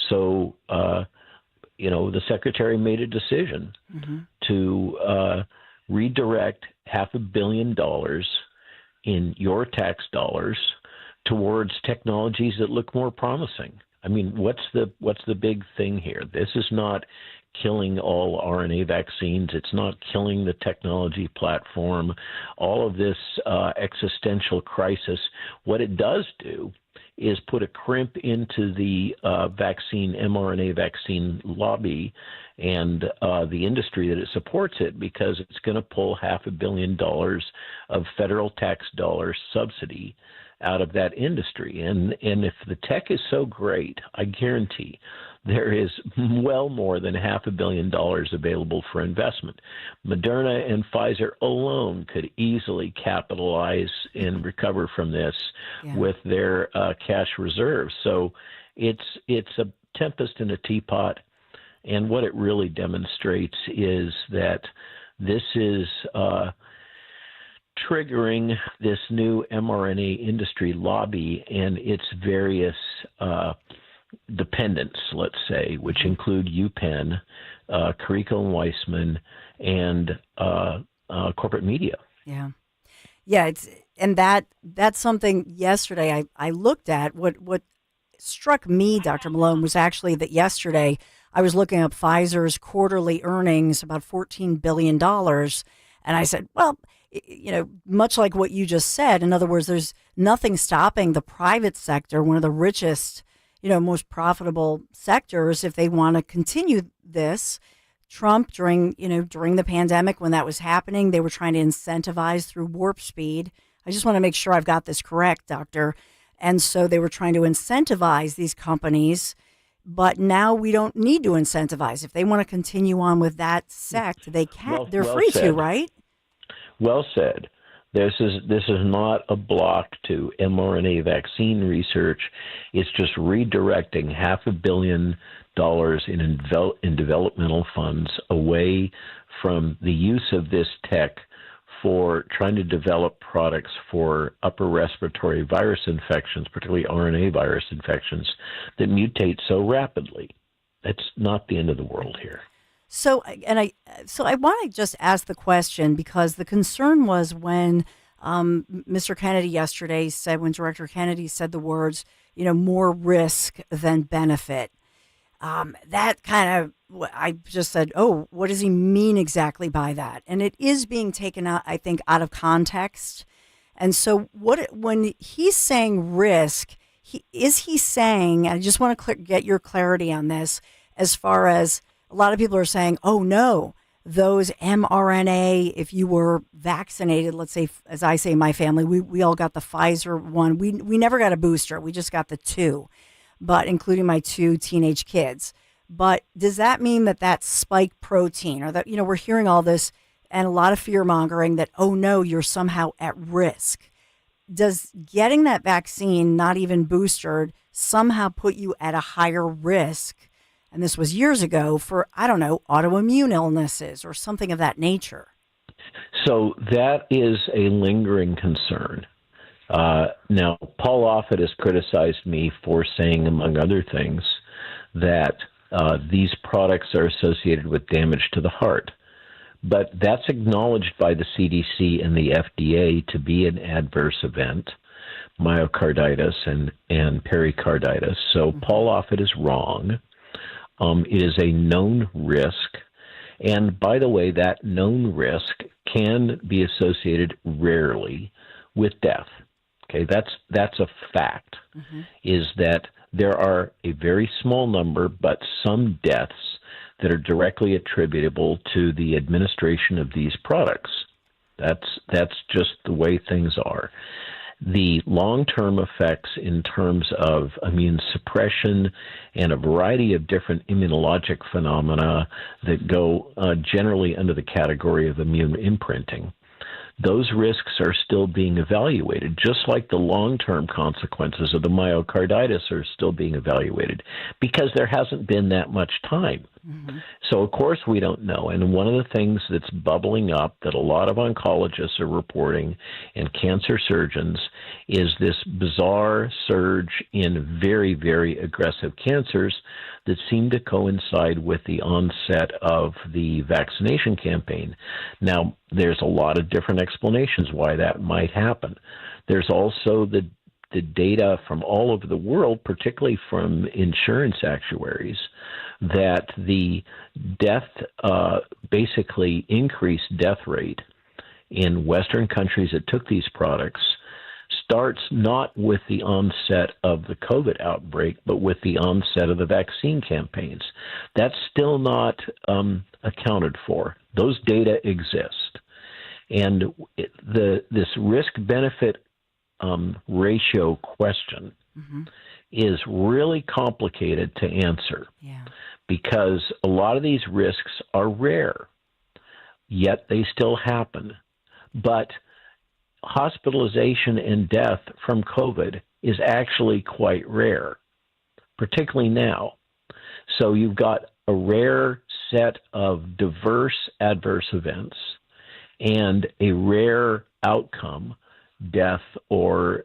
So, the secretary made a decision to redirect $500 million in your tax dollars towards technologies that look more promising. I mean, what's the big thing here? This is not killing all RNA vaccines. It's not killing the technology platform. All of this existential crisis, what it does do is put a crimp into the mRNA vaccine lobby and the industry that it supports it, because it's going to pull $500 million of federal tax dollars subsidy out of that industry. And if the tech is so great, I guarantee there is well more than $500 million available for investment. Moderna and Pfizer alone could easily capitalize and recover from this with their cash reserves. So it's a tempest in a teapot. And what it really demonstrates is that this is triggering this new mRNA industry lobby and its various dependents, let's say, which include UPenn, Carrico and Weissman, and corporate media. Yeah. That's something yesterday I looked at. What struck me, Dr. Malone, was actually that yesterday I was looking up Pfizer's quarterly earnings, about $14 billion. And I said, well, much like what you just said, in other words, there's nothing stopping the private sector, one of the richest, most profitable sectors, if they want to continue this. Trump, during the pandemic, when that was happening, they were trying to incentivize through warp speed. I just want to make sure I've got this correct, Doctor. And so they were trying to incentivize these companies, but now we don't need to incentivize. If they want to continue on with that sect, they can. They're free to, right? Well said. This is not a block to mRNA vaccine research. It's just redirecting $500 million in developmental funds away from the use of this tech for trying to develop products for upper respiratory virus infections, particularly RNA virus infections, that mutate so rapidly. That's not the end of the world here. So I want to just ask the question, because the concern was when Mr. Kennedy yesterday said, when Director Kennedy said the words, more risk than benefit. That kind of, I just said, oh, what does he mean exactly by that? And it is being taken out, I think, out of context. And so when he's saying risk, is he saying, I just want to get your clarity on this, as far as a lot of people are saying, oh, no, those mRNA, if you were vaccinated, let's say, as I say, my family, we all got the Pfizer one. We never got a booster. We just got the 2, but including my 2 teenage kids. But does that mean that spike protein, or that, we're hearing all this and a lot of fear mongering that, oh, no, you're somehow at risk. Does getting that vaccine, not even boosted, somehow put you at a higher risk? And this was years ago, for, I don't know, autoimmune illnesses or something of that nature. So that is a lingering concern. Now, Paul Offit has criticized me for saying, among other things, that these products are associated with damage to the heart. But that's acknowledged by the CDC and the FDA to be an adverse event. myocarditis and pericarditis. So Paul Offit is wrong. It is a known risk. And by the way, that known risk can be associated rarely with death. Okay, that's a fact, is that there are a very small number, but some deaths that are directly attributable to the administration of these products. That's just the way things are. The long-term effects in terms of immune suppression and a variety of different immunologic phenomena that go generally under the category of immune imprinting, those risks are still being evaluated, just like the long-term consequences of the myocarditis are still being evaluated, because there hasn't been that much time. So, of course, we don't know. And one of the things that's bubbling up that a lot of oncologists are reporting and cancer surgeons is this bizarre surge in very, very aggressive cancers that seem to coincide with the onset of the vaccination campaign. Now, there's a lot of different explanations why that might happen. There's also the data from all over the world, particularly from insurance actuaries, that the basically increased death rate in Western countries that took these products starts not with the onset of the COVID outbreak, but with the onset of the vaccine campaigns. That's still not accounted for. Those data exist. And this risk-benefit ratio question is really complicated to answer because a lot of these risks are rare, yet they still happen. But hospitalization and death from COVID is actually quite rare, particularly now. So you've got a rare set of diverse adverse events and a rare outcome, death or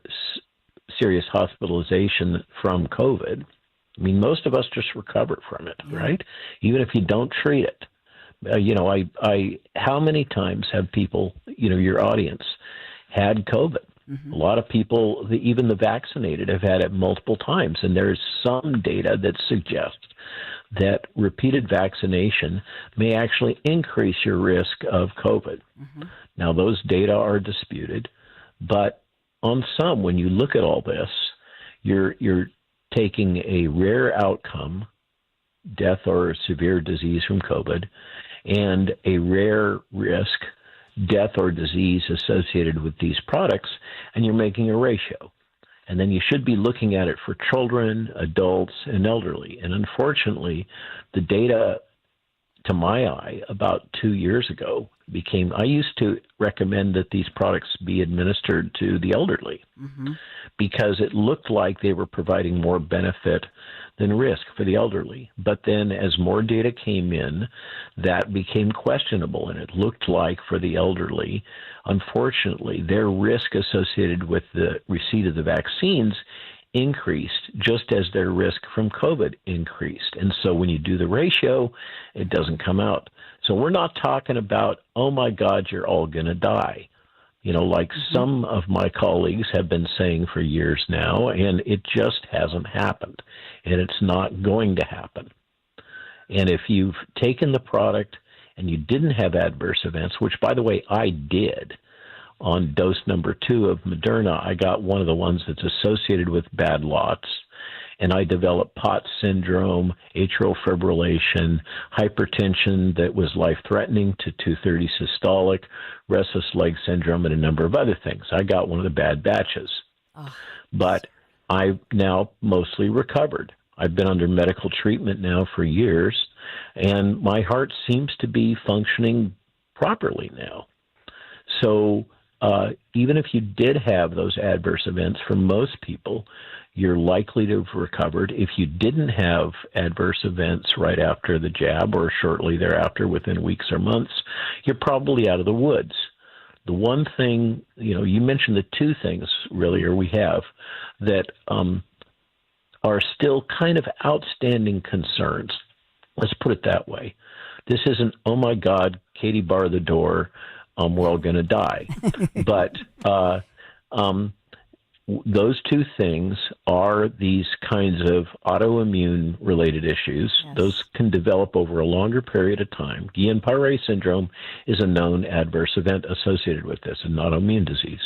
serious hospitalization from COVID. I mean, most of us just recover from it, right? Even if you don't treat it. How many times have people, your audience, had COVID? A lot of people, even the vaccinated, have had it multiple times. And there's some data that suggests that repeated vaccination may actually increase your risk of COVID. Now, those data are disputed. But on some, when you look at all this, you're taking a rare outcome, death or severe disease from COVID, and a rare risk, death or disease associated with these products, and you're making a ratio. And then you should be looking at it for children, adults, and elderly. And unfortunately, the data, to my eye, about 2 years ago, I used to recommend that these products be administered to the elderly because it looked like they were providing more benefit than risk for the elderly. But then as more data came in, that became questionable, and it looked like for the elderly, unfortunately, their risk associated with the receipt of the vaccines increased just as their risk from COVID increased. And so when you do the ratio, it doesn't come out. So we're not talking about, oh my God, you're all going to die. Like some of my colleagues have been saying for years now, and it just hasn't happened, and it's not going to happen. And if you've taken the product and you didn't have adverse events, which, by the way, I did, on dose number 2 of Moderna, I got one of the ones that's associated with bad lots, and I developed POTS syndrome, atrial fibrillation, hypertension that was life-threatening to 230 systolic, restless leg syndrome, and a number of other things. I got one of the bad batches. But I've now mostly recovered. I've been under medical treatment now for years, and my heart seems to be functioning properly now. So even if you did have those adverse events, for most people, you're likely to have recovered. If you didn't have adverse events right after the jab or shortly thereafter within weeks or months, you're probably out of the woods. The one thing, you mentioned the two things really, or we have, that are still kind of outstanding concerns. Let's put it that way. This isn't, oh my God, Katie, bar the door, we're all going to die. But those two things are these kinds of autoimmune related issues. Yes. Those can develop over a longer period of time. Guillain-Barré syndrome is a known adverse event associated with this, an autoimmune disease.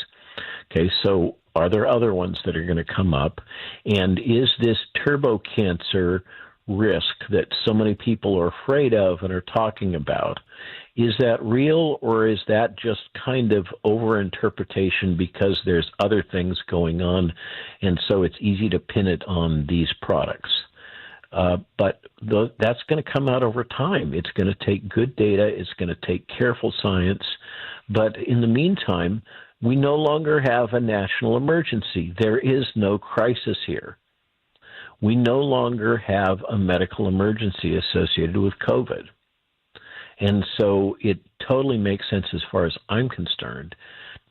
Okay, so are there other ones that are going to come up? And is this turbo cancer risk that so many people are afraid of and are talking about, is that real, or is that just kind of overinterpretation because there's other things going on, and so it's easy to pin it on these products? But that's going to come out over time. It's going to take good data. It's going to take careful science. But in the meantime, we no longer have a national emergency. There is no crisis here. We no longer have a medical emergency associated with COVID. And so it totally makes sense, as far as I'm concerned,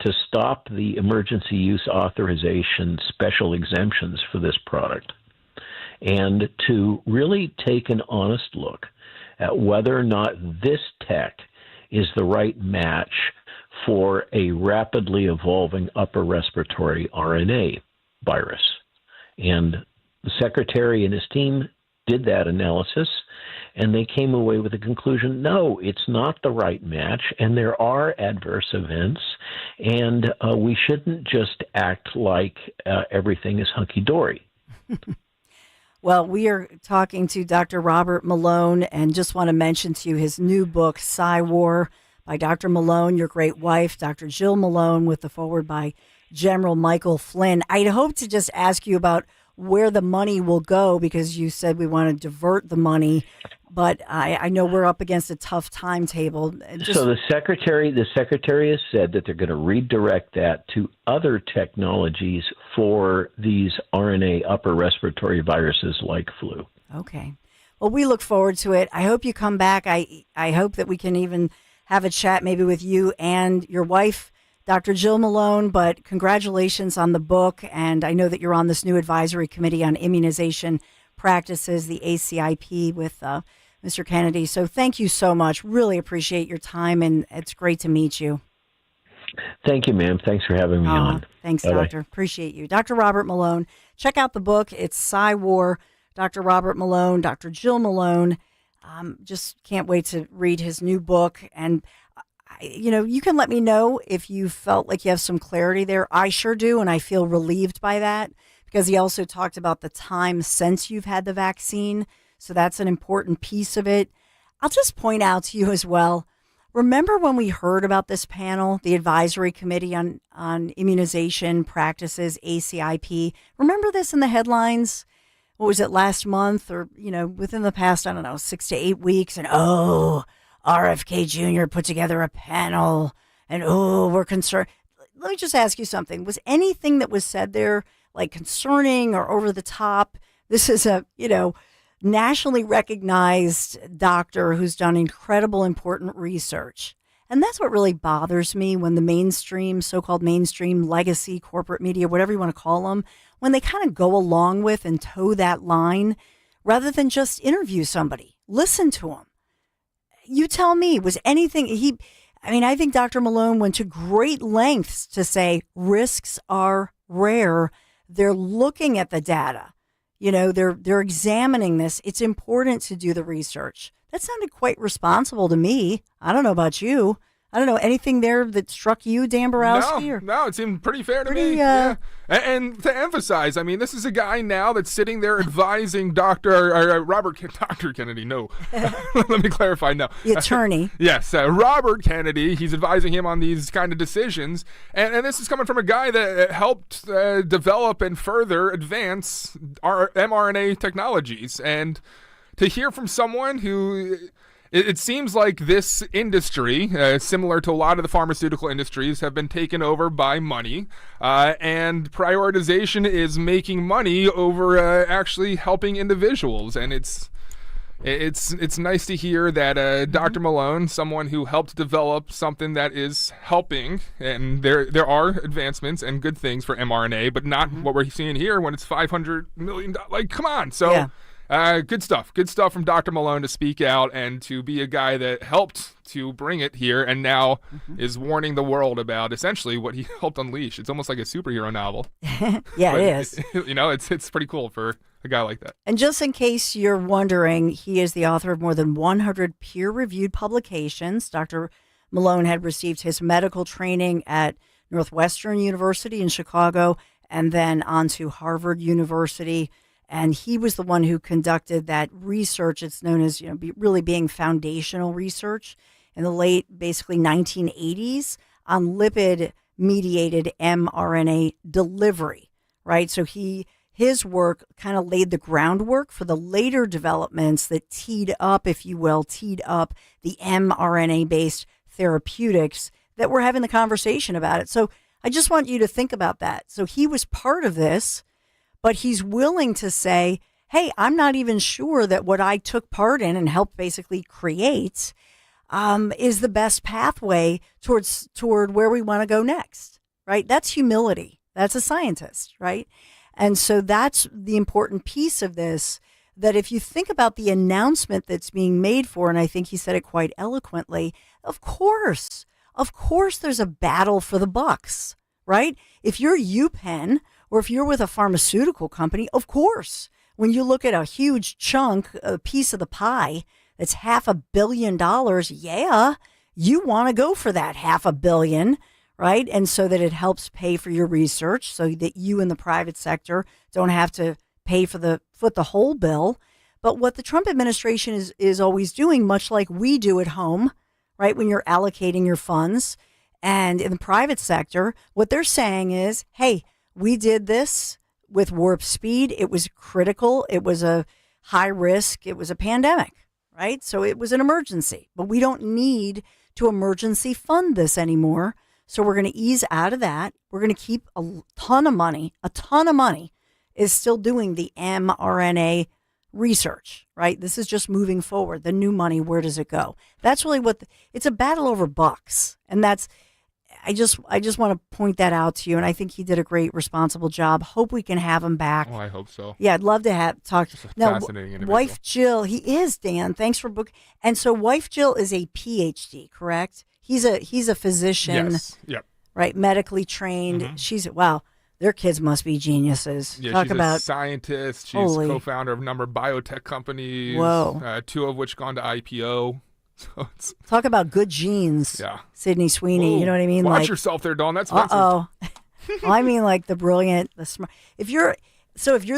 to stop the emergency use authorization special exemptions for this product and to really take an honest look at whether or not this tech is the right match for a rapidly evolving upper respiratory RNA virus. And the secretary and his team did that analysis, and they came away with the conclusion, no, it's not the right match, and there are adverse events, and we shouldn't just act like everything is hunky-dory. Well, we are talking to Dr. Robert Malone, and just want to mention to you his new book, War, by Dr. Malone, your great wife, Dr. Jill Malone, with the foreword by General Michael Flynn. I'd hope to just ask you about where the money will go, because you said we want to divert the money, but I know we're up against a tough timetable. So the secretary has said that they're going to redirect that to other technologies for these RNA upper respiratory viruses like flu. Okay. Well, we look forward to it. I hope you come back. I hope that we can even have a chat maybe with you and your wife, Dr. Jill Malone, but congratulations on the book. And I know that you're on this new advisory committee on immunization practices, the ACIP, with Mr. Kennedy. So thank you so much. Really appreciate your time, and it's great to meet you. Thank you, ma'am. Thanks for having me on. Thanks, Bye-bye. Doctor. Appreciate you. Dr. Robert Malone. Check out the book. It's War, Dr. Robert Malone, Dr. Jill Malone. Just can't wait to read his new book. And you can let me know if you felt like you have some clarity there. I sure do, and I feel relieved by that, because he also talked about the time since you've had the vaccine, so that's an important piece of it. I'll just point out to you as well, remember when we heard about this panel, the Advisory Committee on Immunization Practices, ACIP? Remember this in the headlines? What was it, last month, or, within the past, 6 to 8 weeks, and RFK Jr. put together a panel, and we're concerned. Let me just ask you something. Was anything that was said there like concerning or over the top? This is a, nationally recognized doctor who's done incredible, important research. And that's what really bothers me when the mainstream, so-called mainstream legacy corporate media, whatever you want to call them, when they kind of go along with and toe that line rather than just interview somebody, listen to them. You tell me, was anything I think Dr. Malone went to great lengths to say risks are rare. They're looking at the data. They're examining this. It's important to do the research. That sounded quite responsible to me. I don't know about you. I don't know, anything there that struck you, Dan Borowski? No, it seemed pretty fair to me. Yeah. And to emphasize, this is a guy now that's sitting there advising Dr. Kennedy. No, let me clarify. No, the attorney. Yes, Robert Kennedy. He's advising him on these kind of decisions, and this is coming from a guy that helped develop and further advance our mRNA technologies, and to hear from someone who. It seems like this industry, similar to a lot of the pharmaceutical industries, have been taken over by money, and prioritization is making money over actually helping individuals. And it's nice to hear that Dr. Malone, someone who helped develop something that is helping, and there are advancements and good things for mRNA, but not what we're seeing here when it's $500 million. Like, come on. So. Yeah. Good stuff. Good stuff from Dr. Malone to speak out and to be a guy that helped to bring it here and now is warning the world about essentially what he helped unleash. It's almost like a superhero novel. Yeah, it is. It's pretty cool for a guy like that. And just in case you're wondering, he is the author of more than 100 peer-reviewed publications. Dr. Malone had received his medical training at Northwestern University in Chicago and then on to Harvard University. And he was the one who conducted that research. It's known as, really being foundational research in the late, basically 1980s on lipid-mediated mRNA delivery, right? So his work kind of laid the groundwork for the later developments that teed up the mRNA-based therapeutics that we're having the conversation about it. So I just want you to think about that. So he was part of this, but he's willing to say, hey, I'm not even sure that what I took part in and helped basically create is the best pathway toward where we want to go next, right? That's humility. That's a scientist, right? And so that's the important piece of this, that if you think about the announcement that's being made for, and I think he said it quite eloquently, of course there's a battle for the bucks, right? If you're UPenn or if you're with a pharmaceutical company, of course, when you look at a huge chunk, a piece of the pie that's $500 million, yeah, you want to go for that $500 million, right? And so that it helps pay for your research so that you in the private sector don't have to pay for the whole bill. But what the Trump administration is always doing, much like we do at home, right, when you're allocating your funds, and in the private sector, what they're saying is, hey, we did this with warp speed. It was critical. It was a high risk. It was a pandemic, right? So it was an emergency, but we don't need to emergency fund this anymore. So we're going to ease out of that. We're going to keep a ton of money is still doing the mRNA research, right? This is just moving forward. The new money, where does it go? That's really it's a battle over bucks. And I just want to point that out to you. And I think he did a great, responsible job. Hope we can have him back. Oh, I hope so. Yeah, I'd love to talk. Now, fascinating individual. Wife Jill, he is, Dan. Thanks for book. And so wife Jill is a PhD, correct? He's a physician. Yes. Yep. Right, medically trained. Mm-hmm. Wow. Their kids must be geniuses. Yeah, she's a scientist. She's co-founder of a number of biotech companies. Whoa. 2 of which gone to IPO. So talk about good genes. Yeah. Sydney Sweeney. Ooh, you know what I mean? Watch yourself there, Dawn. That's expensive. Well, I mean, like the brilliant, the smart. If you're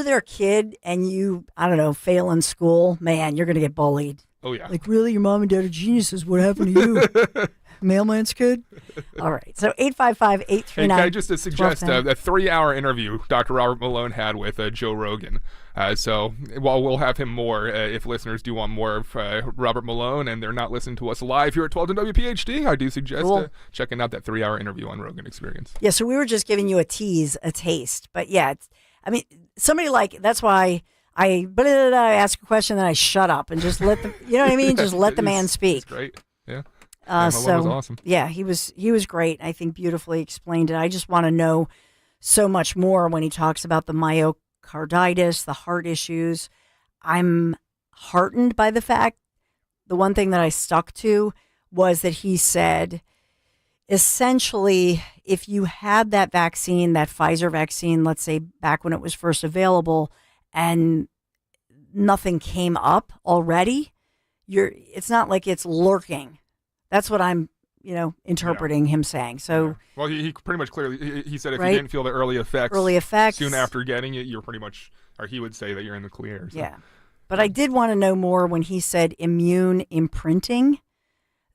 their kid and you, I don't know, fail in school, man, you're going to get bullied. Oh, yeah. Like, really? Your mom and dad are geniuses. What happened to you? Mailman's kid? All right. So 855-839. Can I just suggest a 3-hour interview Dr. Robert Malone had with Joe Rogan. So while we'll have him more, if listeners do want more of Robert Malone and they're not listening to us live here at 1210 WPHT, I do suggest checking out that 3-hour interview on Rogan Experience. Yeah, so we were just giving you a taste. But yeah, somebody that's why I ask a question, then I shut up and just let you know what I mean? Just let the man speak. That's great. Yeah. So was awesome. Yeah, he was great. I think beautifully explained it. I just want to know so much more when he talks about the myocarditis, the heart issues. I'm heartened by the fact, the one thing that I stuck to was that he said, essentially, if you had that vaccine, that Pfizer vaccine, let's say back when it was first available, and nothing came up already, it's not like it's lurking. That's what I'm, interpreting him saying. So, well, he pretty much clearly he said if you didn't feel the early effects soon after getting it, you're pretty much, or he would say that you're in the clear. So. Yeah, but I did want to know more when he said immune imprinting.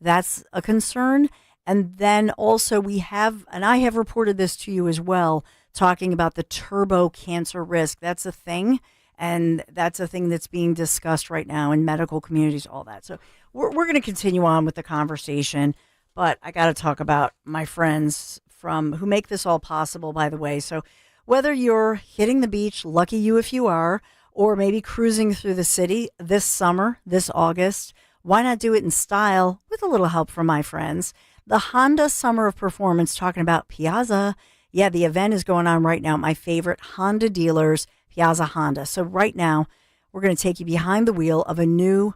That's a concern, and then also I have reported this to you as well, talking about the turbo cancer risk. That's a thing. And that's a thing that's being discussed right now in medical communities, all that. So we're going to continue on with the conversation, but I got to talk about my friends who make this all possible, by the way. So whether you're hitting the beach, lucky you if you are, or maybe cruising through the city this summer, this August, why not do it in style with a little help from my friends? The Honda Summer of Performance, talking about Piazza. Yeah, the event is going on right now. My favorite Honda dealers, Piazza Honda. So right now, We're going to take you behind the wheel of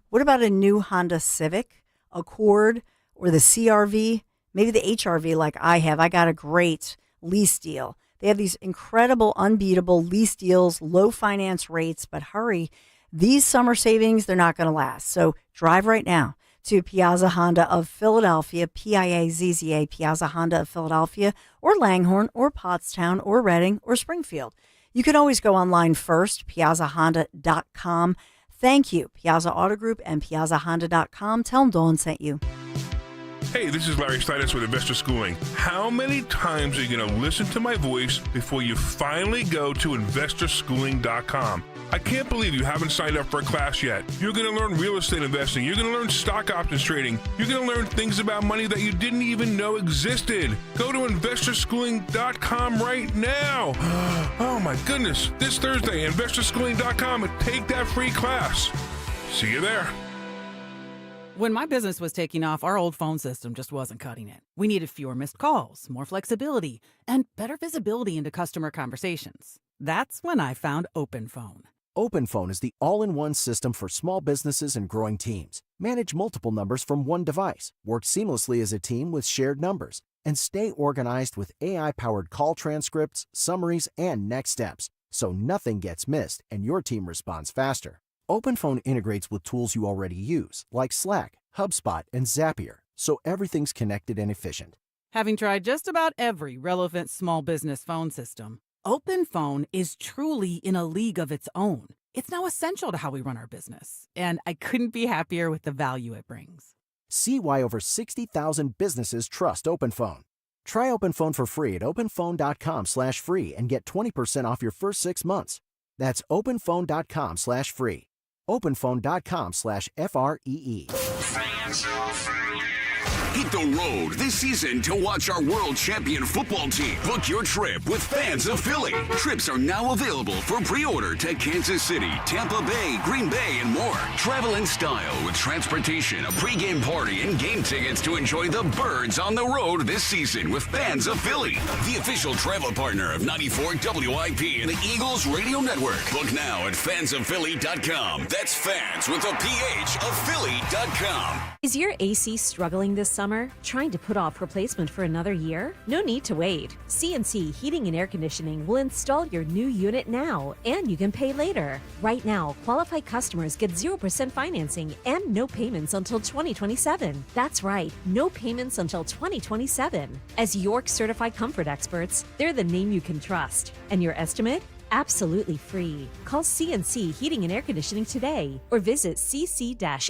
what about a new Honda Civic, Accord, or the CRV, maybe the HRV like I have. I got a great lease deal. They have these incredible, unbeatable lease deals, low finance rates, but hurry. These summer savings, they're not going to last. So drive right now to Piazza Honda of Philadelphia, Piazza, Piazza Honda of Philadelphia, or Langhorne, or Pottstown, or Reading, or Springfield. You can always go online first, piazzahonda.com. Thank you, Piazza Auto Group and piazzahonda.com. Tell them Dawn sent you. Hey, this is Larry Stitus with Investor Schooling. How many times are you going to listen to my voice before you finally go to investorschooling.com? I can't believe you haven't signed up for a class yet. You're going to learn real estate investing. You're going to learn stock options trading. You're going to learn things about money that you didn't even know existed. Go to investorschooling.com right now. Oh my goodness. This Thursday, investorschooling.com, and take that free class. See you there. When my business was taking off, our old phone system just wasn't cutting it. We needed fewer missed calls, more flexibility, and better visibility into customer conversations. That's when I found OpenPhone. OpenPhone is the all-in-one system for small businesses and growing teams. Manage multiple numbers from one device, work seamlessly as a team with shared numbers, and stay organized with AI-powered call transcripts, summaries, and next steps, so nothing gets missed and your team responds faster. OpenPhone integrates with tools you already use, like Slack, HubSpot, and Zapier, so everything's connected and efficient. Having tried just about every relevant small business phone system, OpenPhone is truly in a league of its own. It's now essential to how we run our business, and I couldn't be happier with the value it brings. See why over 60,000 businesses trust OpenPhone. Try OpenPhone for free at openphone.com/free and get 20% off your first 6 months. That's openphone.com/free. openphone.com/FREE. Hit the road this season to watch our world champion football team. Book your trip with Fans of Philly. Trips are now available for pre-order to Kansas City, Tampa Bay, Green Bay, and more. Travel in style with transportation, a pregame party, and game tickets to enjoy the Birds on the road this season with Fans of Philly, the official travel partner of 94 WIP and the Eagles Radio Network. Book now at fansofphilly.com. That's fans with a PH of Philly.com. Is your AC struggling this summer? Trying to put off replacement for another year? No need to wait. CNC Heating and Air Conditioning will install your new unit now, and you can pay later. Right now, qualified customers get 0% financing and no payments until 2027. That's right, no payments until 2027. As York certified comfort experts, they're the name you can trust. And your estimate? Absolutely free. Call CNC Heating and Air Conditioning today or visit cc-hvac.com.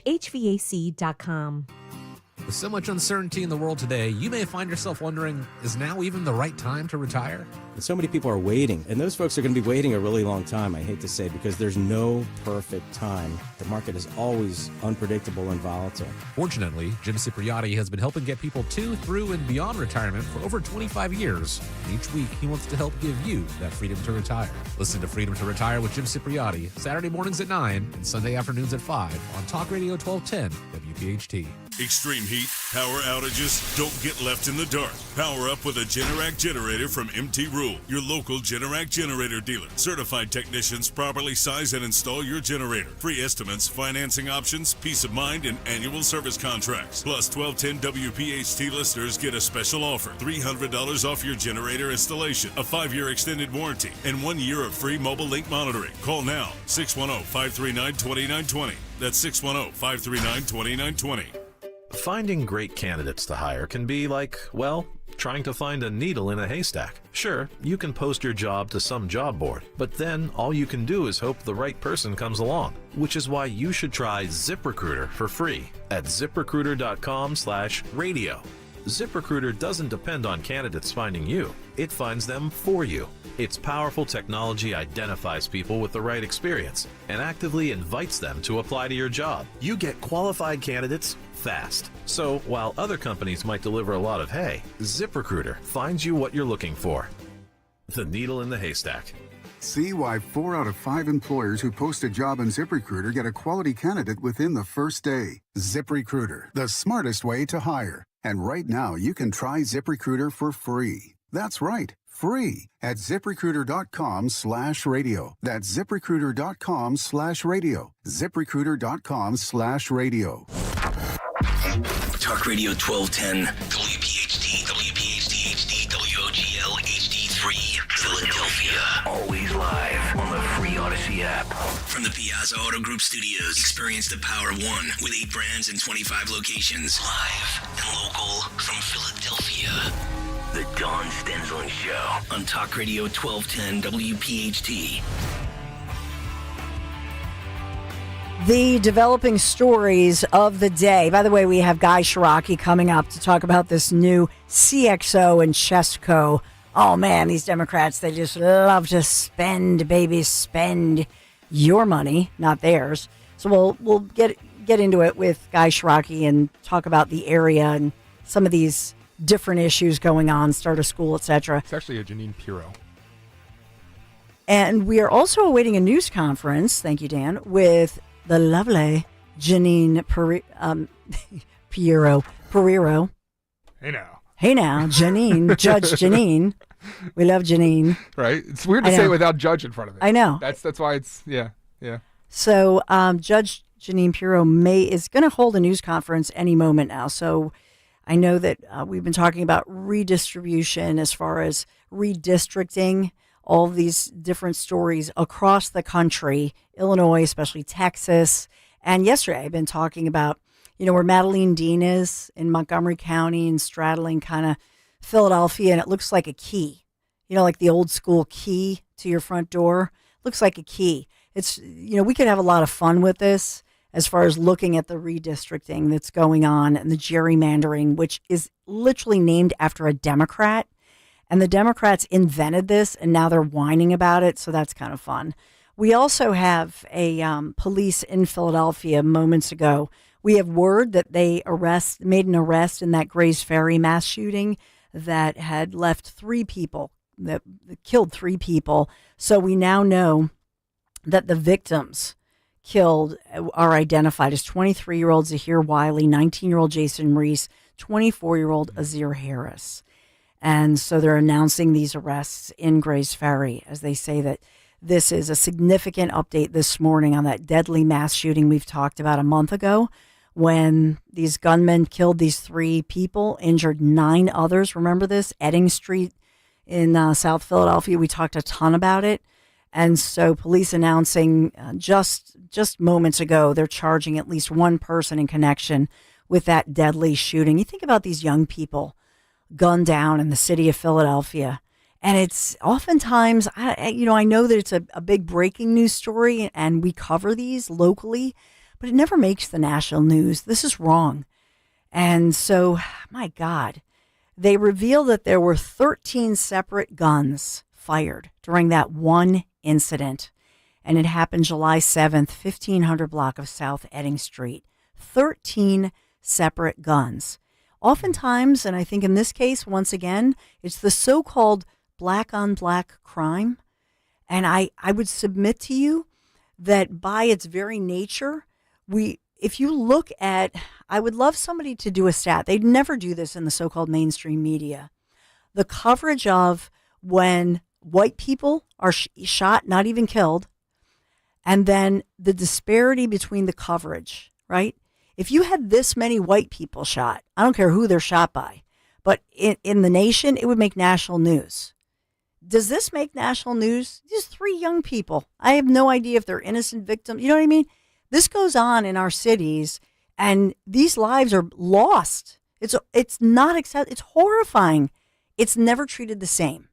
With so much uncertainty in the world today, you may find yourself wondering, is now even the right time to retire? So many people are waiting, and those folks are going to be waiting a really long time, I hate to say, because there's no perfect time. The market is always unpredictable and volatile. Fortunately, Jim Cipriotti has been helping get people to, through, and beyond retirement for over 25 years. And each week, he wants to help give you that freedom to retire. Listen to Freedom to Retire with Jim Cipriotti, Saturday mornings at 9 and Sunday afternoons at 5 on Talk Radio 1210 WPHT. Extreme heat, power outages, don't get left in the dark. Power up with a Generac generator from MT Rule, your local Generac generator dealer. Certified technicians properly size and install your generator. Free estimates, financing options, peace of mind, and annual service contracts. Plus, 1210 WPHT listeners get a special offer. $300 off your generator installation, a 5-year extended warranty, and 1 year of free mobile link monitoring. Call now, 610-539-2920. That's 610-539-2920. Finding great candidates to hire can be like, well, trying to find a needle in a haystack. Sure, you can post your job to some job board, but then all you can do is hope the right person comes along, which is why you should try ZipRecruiter for free at ziprecruiter.com/radio. ZipRecruiter doesn't depend on candidates finding you. It finds them for you. Its powerful technology identifies people with the right experience and actively invites them to apply to your job. You get qualified candidates fast. So while other companies might deliver a lot of hay, ZipRecruiter finds you what you're looking for. The needle in the haystack. See why 4 out of 5 employers who post a job on ZipRecruiter get a quality candidate within the first day. ZipRecruiter, the smartest way to hire. And right now, you can try ZipRecruiter for free. That's right, free at ZipRecruiter.com/radio. That's ZipRecruiter.com/radio. ZipRecruiter.com/radio. Talk Radio 1210, WPHT, WPHT-HD, WOGL HD3, Philadelphia. Always live on the free Odyssey app. From the Piazza Auto Group Studios, experience the power of one with 8 brands and 25 locations. Live and local from Philadelphia. The Dawn Stensland Show on Talk Radio 1210 WPHT. The developing stories of the day. By the way, we have Guy Shiraki coming up to talk about this new CXO and Chesco. Oh man, these Democrats, they just love to spend, baby, spend your money, not theirs. So we'll get into it with Guy Shiraki and talk about the area and some of these different issues going on, start a school, etc. It's actually a Janine Pirro. And we are also awaiting a news conference, thank you, Dan, with the lovely Janine Pereiro. Hey now, Janine, Judge Janine. We love Janine. Right? It's weird to say it without judge in front of it. I know. That's why it's, yeah. So Judge Janine Pirro is going to hold a news conference any moment now. So I know that we've been talking about redistribution as far as redistricting, all of these different stories across the country, Illinois, especially Texas. And yesterday I've been talking about, where Madeline Dean is in Montgomery County and straddling kind of Philadelphia, and it looks like a key, like the old school key to your front door. Looks like a key. It's, we could have a lot of fun with this as far as looking at the redistricting that's going on and the gerrymandering, which is literally named after a Democrat. And the Democrats invented this, and now they're whining about it, so that's kind of fun. We also have a police in Philadelphia moments ago. We have word that they made an arrest in that Grays Ferry mass shooting that had left 3 people, that killed 3 people. So we now know that the victims killed are identified as 23-year-old Zahir Wiley, 19-year-old Jason Reese, 24-year-old Azir Harris. And so they're announcing these arrests in Grays Ferry as they say that this is a significant update this morning on that deadly mass shooting we've talked about a month ago when these gunmen killed these 3 people, injured 9 others. Remember this? Edding Street in South Philadelphia. We talked a ton about it. And so police announcing just moments ago, they're charging at least 1 person in connection with that deadly shooting. You think about these young people gunned down in the city of Philadelphia. And it's oftentimes, I know that it's a big breaking news story and we cover these locally, but it never makes the national news. This is wrong. And so, my God, they reveal that there were 13 separate guns fired during that one incident. And it happened July 7th, 1500 block of South Edding Street. 13 separate guns. Oftentimes, and I think in this case, once again, it's the so-called black on black crime. And I would submit to you that by its very nature, if you look at, I would love somebody to do a stat. They'd never do this in the so-called mainstream media. The coverage of when white people are shot, not even killed, and then the disparity between the coverage, right? If you had this many white people shot, I don't care who they're shot by, but in the nation, it would make national news. Does this make national news? These 3 young people. I have no idea if they're innocent victims. You know what I mean? This goes on in our cities, and these lives are lost. It's not acceptable. It's horrifying. It's never treated the same.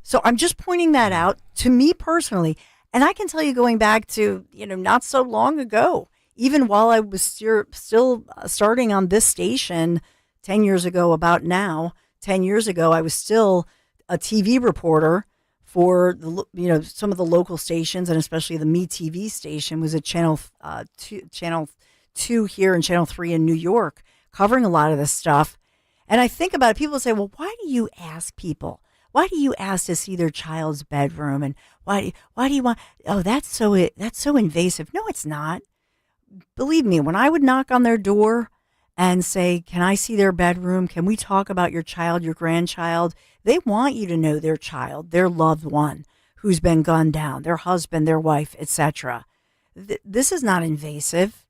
So I'm just pointing that out to me personally. And I can tell you going back to, not so long ago, even while I was still starting on this station 10 years ago, about now, 10 years ago, I was still a TV reporter for some of the local stations, and especially the Me TV station was at Channel 2 here and Channel 3 in New York, covering a lot of this stuff. And I think about it, people say, well, why do you ask people? Why do you ask to see their child's bedroom? And why do you want, that's so invasive. No, it's not. Believe me, when I would knock on their door and say, can I see their bedroom? Can we talk about your child, your grandchild? They want you to know their child, their loved one who's been gunned down, their husband, their wife, etc. This is not invasive,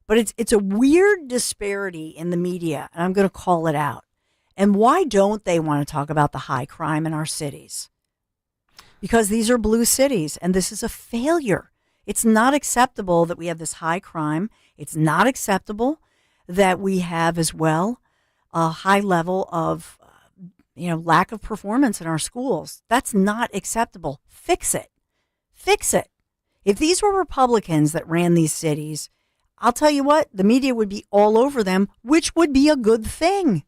but it's a weird disparity in the media, and I'm going to call it out. And why don't they want to talk about the high crime in our cities? Because these are blue cities, and this is a failure. It's not acceptable that we have this high crime. It's not acceptable that we have as well a high level of lack of performance in our schools. That's not acceptable. Fix it. Fix it. If these were Republicans that ran these cities, I'll tell you what, the media would be all over them, which would be a good thing.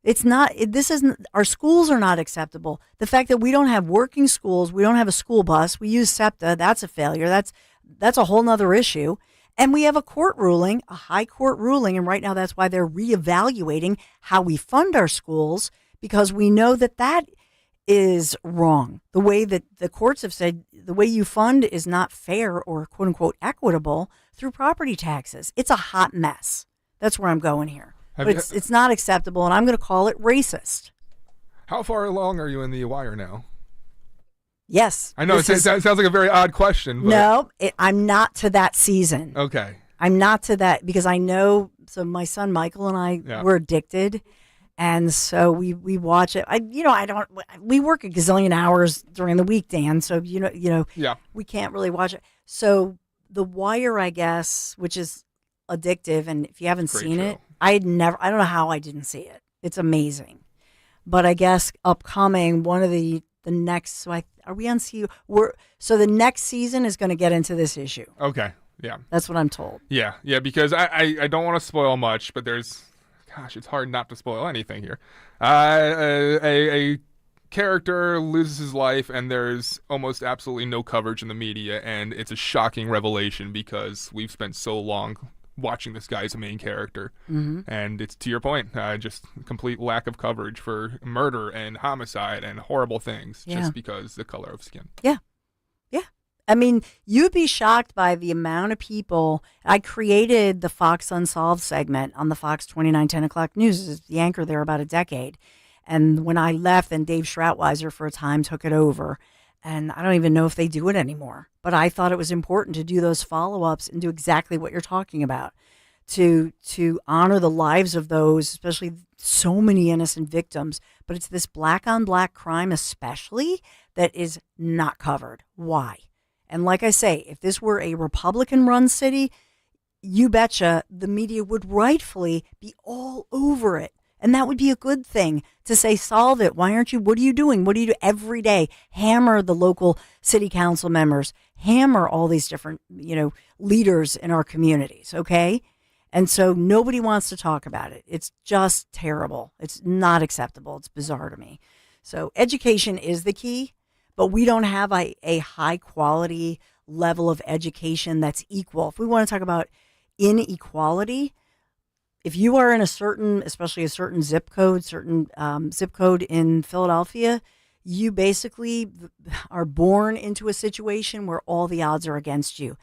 Our schools are not acceptable. The fact that we don't have working schools, we don't have a school bus, we use SEPTA, that's a failure. That's a whole nother issue. And we have a court ruling, a high court ruling, and right now that's why they're reevaluating how we fund our schools, because we know that is wrong. The way that the courts have said the way you fund is not fair or quote unquote equitable through property taxes. It's a hot mess. That's where I'm going here. But it's not acceptable, and I'm going to call it racist. How far along are you in the wire now? Yes. I know it sounds like a very odd question. But... No, I'm not to that season. Okay. I'm not to that because I know. So my son Michael and I were addicted, and so we watch it. We work a gazillion hours during the week, Dan. So we can't really watch it. So The Wire, I guess, which is addictive, and if you haven't seen it, I don't know how I didn't see it. It's amazing. But I guess upcoming one of the next. So are we on CU? So the next season is going to get into this issue. Okay. Yeah. That's what I'm told. Yeah. Because I don't want to spoil much, but it's hard not to spoil anything here. A character loses his life, and there's almost absolutely no coverage in the media, and it's a shocking revelation because we've spent so long watching this guy as a main character. Mm-hmm. And it's to your point, just complete lack of coverage for murder and homicide and horrible things just because the color of skin. Yeah. Yeah. I mean, you'd be shocked by the amount of people. I created the Fox Unsolved segment on the Fox 29 10 o'clock news as the anchor there about a decade. And when I left, then Dave Schrautweiser for a time took it over. And I don't even know if they do it anymore. But I thought it was important to do those follow-ups and do exactly what you're talking about, to honor the lives of those, especially so many innocent victims. But it's this black-on-black crime especially that is not covered. Why? And like I say, if this were a Republican-run city, you betcha the media would rightfully be all over it. And that would be a good thing to say, solve it. Why aren't you? What are you doing? What do you do every day? Hammer the local city council members, hammer all these different, leaders in our communities. Okay. And so nobody wants to talk about it. It's just terrible. It's not acceptable. It's bizarre to me. So education is the key, but we don't have a high quality level of education that's equal. If we want to talk about inequality, if you are in especially a certain zip code in Philadelphia, you basically are born into a situation where all the odds are against you.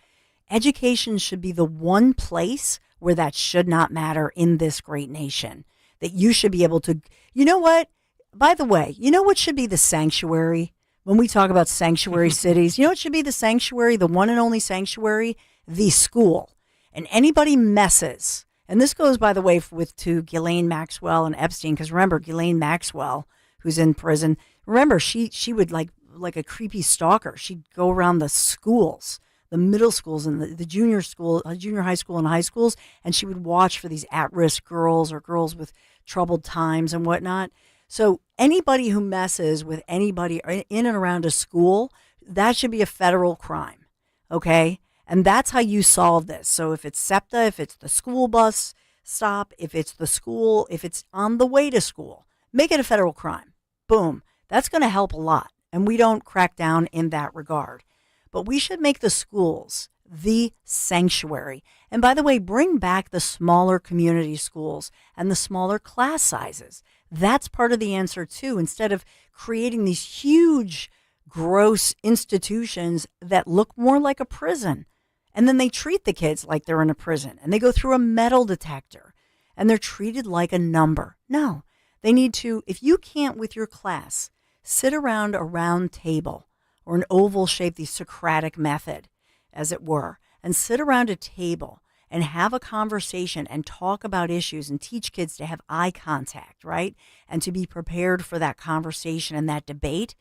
Education should be the one place where that should not matter in this great nation. That you should be able to, you know what? By the way, you know what should be the sanctuary? When we talk about sanctuary cities, you know what should be the sanctuary, the one and only sanctuary? The school. And anybody messes. And this goes, by the way, to Ghislaine Maxwell and Epstein, because remember, Ghislaine Maxwell, who's in prison, remember, she would, like a creepy stalker, she'd go around the schools, the middle schools and the junior high school and high schools, and she would watch for these at-risk girls or girls with troubled times and whatnot. So anybody who messes with anybody in and around a school, that should be a federal crime, okay? And that's how you solve this. So if it's SEPTA, if it's the school bus stop, if it's the school, if it's on the way to school, make it a federal crime. Boom. That's going to help a lot. And we don't crack down in that regard. But we should make the schools the sanctuary. And by the way, bring back the smaller community schools and the smaller class sizes. That's part of the answer too, instead of creating these huge, gross institutions that look more like a prison. And then they treat the kids like they're in a prison, and they go through a metal detector, and they're treated like a number. No, they need to, if you can't with your class, sit around a round table or an oval shape, the Socratic method, as it were, and sit around a table and have a conversation and talk about issues and teach kids to have eye contact, right? And to be prepared for that conversation and that debate.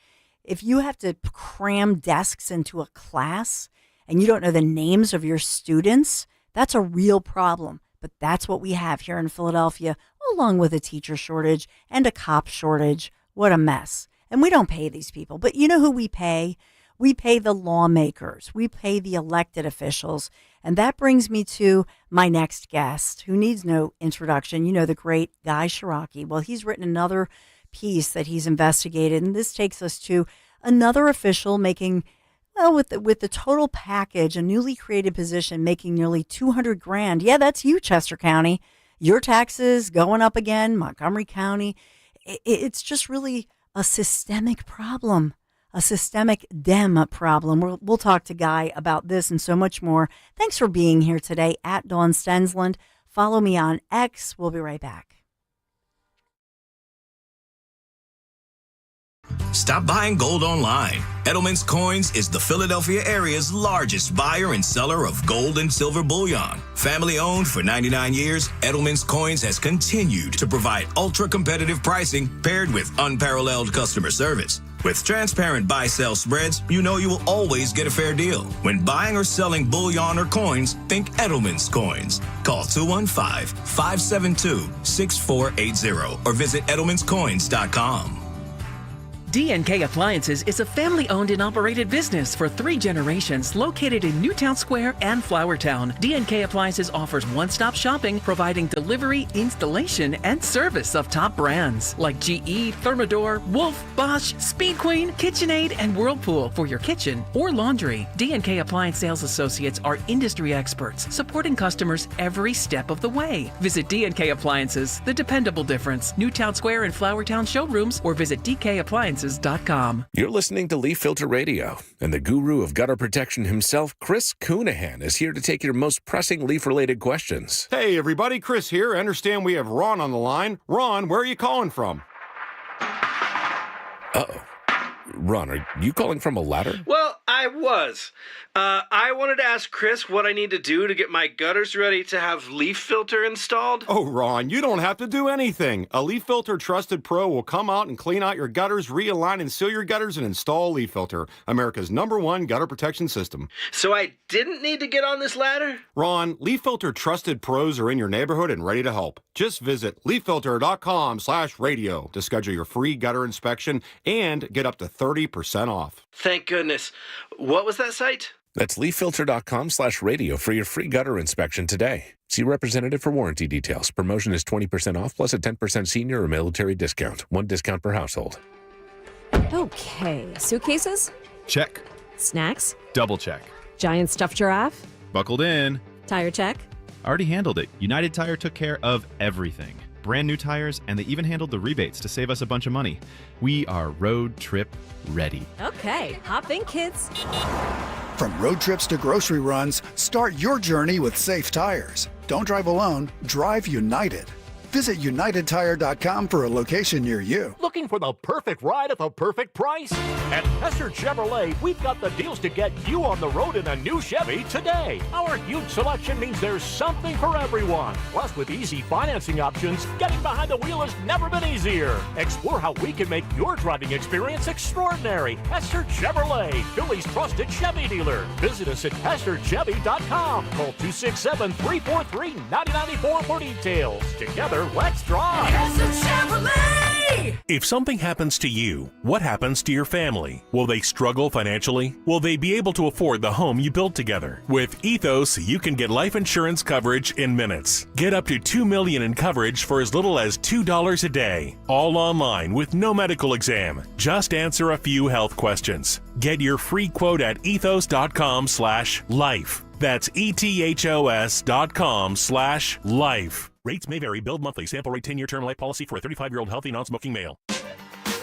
If you have to cram desks into a class and you don't know the names of your students, that's a real problem. But that's what we have here in Philadelphia, along with a teacher shortage and a cop shortage. What a mess. And we don't pay these people. But you know who we pay? We pay the lawmakers. We pay the elected officials. And that brings me to my next guest, who needs no introduction. You know, the great Guy Shiraki. Well, he's written another piece that he's investigated. And this takes us to another official making, well, with the total package, a newly created position making nearly $200,000. Yeah, that's you, Chester County. Your taxes going up again, Montgomery County. It's just really a systemic problem, a systemic Dem problem. We'll talk to Guy about this and so much more. Thanks for being here today at Dawn Stensland. Follow me on X. We'll be right back. Stop buying gold online. Edelman's Coins is the Philadelphia area's largest buyer and seller of gold and silver bullion. Family owned for 99 years, Edelman's Coins has continued to provide ultra-competitive pricing paired with unparalleled customer service. With transparent buy-sell spreads, you know you will always get a fair deal. When buying or selling bullion or coins, think Edelman's Coins. Call 215-572-6480 or visit edelmanscoins.com. D&K Appliances is a family-owned and operated business for 3 generations located in Newtown Square and Flowertown. D&K Appliances offers one-stop shopping, providing delivery, installation, and service of top brands like GE, Thermador, Wolf, Bosch, Speed Queen, KitchenAid, and Whirlpool for your kitchen or laundry. D&K Appliance sales associates are industry experts, supporting customers every step of the way. Visit D&K Appliances, the dependable difference. Newtown Square and Flowertown showrooms, or visit DKAppliances.com. You're listening to Leaf Filter Radio, and the guru of gutter protection himself, Chris Coonahan, is here to take your most pressing leaf-related questions. Hey, everybody, Chris here. I understand we have Ron on the line. Ron, where are you calling from? Uh-oh. Ron, are you calling from a ladder? Well, I was. I wanted to ask Chris what I need to do to get my gutters ready to have leaf filter installed. Oh, Ron, you don't have to do anything. A Leaf Filter Trusted Pro will come out and clean out your gutters, realign and seal your gutters, and install Leaf Filter, America's #1 gutter protection system. So I didn't need to get on this ladder? Ron, Leaf Filter Trusted Pros are in your neighborhood and ready to help. Just visit leaffilter.com/radio to schedule your free gutter inspection and get up to 30% off. Thank goodness. What was that site? That's leaffilter.com/radio for your free gutter inspection today. See representative for warranty details. Promotion is 20% off plus a 10% senior or military discount. 1 discount per household. Okay, suitcases? Check. Snacks? Double check. Giant stuffed giraffe? Buckled in. Tire check? Already handled it. United Tire took care of everything. Brand new tires, and they even handled the rebates to save us a bunch of money. We are road trip ready. Okay, hop in, kids. From road trips to grocery runs, start your journey with Safe Tires. Don't drive alone, drive United. Visit UnitedTire.com for a location near you. Looking for the perfect ride at the perfect price? At Hester Chevrolet, we've got the deals to get you on the road in a new Chevy today. Our huge selection means there's something for everyone. Plus, with easy financing options, getting behind the wheel has never been easier. Explore how we can make your driving experience extraordinary. Hester Chevrolet, Philly's trusted Chevy dealer. Visit us at HesterChevy.com. Call 267-343-9094 for details. Together, let's drive. If something happens to you, what happens to your family? Will they struggle financially? Will they be able to afford the home you built together? With Ethos, you can get life insurance coverage in minutes. Get up to $2 million in coverage for as little as $2 a day. All online with no medical exam. Just answer a few health questions. Get your free quote at ethos.com/life. That's ethos.com/life. Rates may vary. Billed monthly. Sample rate 10-year term life policy for a 35-year-old healthy non-smoking male.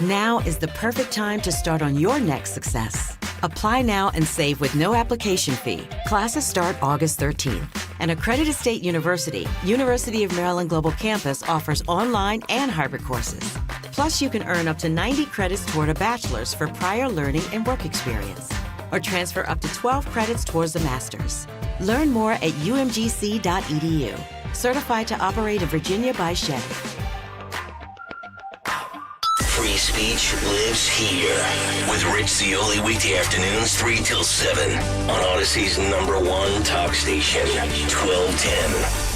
Now is the perfect time to start on your next success. Apply now and save with no application fee. Classes start August 13th. An accredited state university, University of Maryland Global Campus offers online and hybrid courses. Plus, you can earn up to 90 credits toward a bachelor's for prior learning and work experience, or transfer up to 12 credits towards a master's. Learn more at umgc.edu. Certified to operate in Virginia by Chevy. Free speech lives here with Rich Zioli weekday afternoons 3 till 7 on Odyssey's #1 talk station, 1210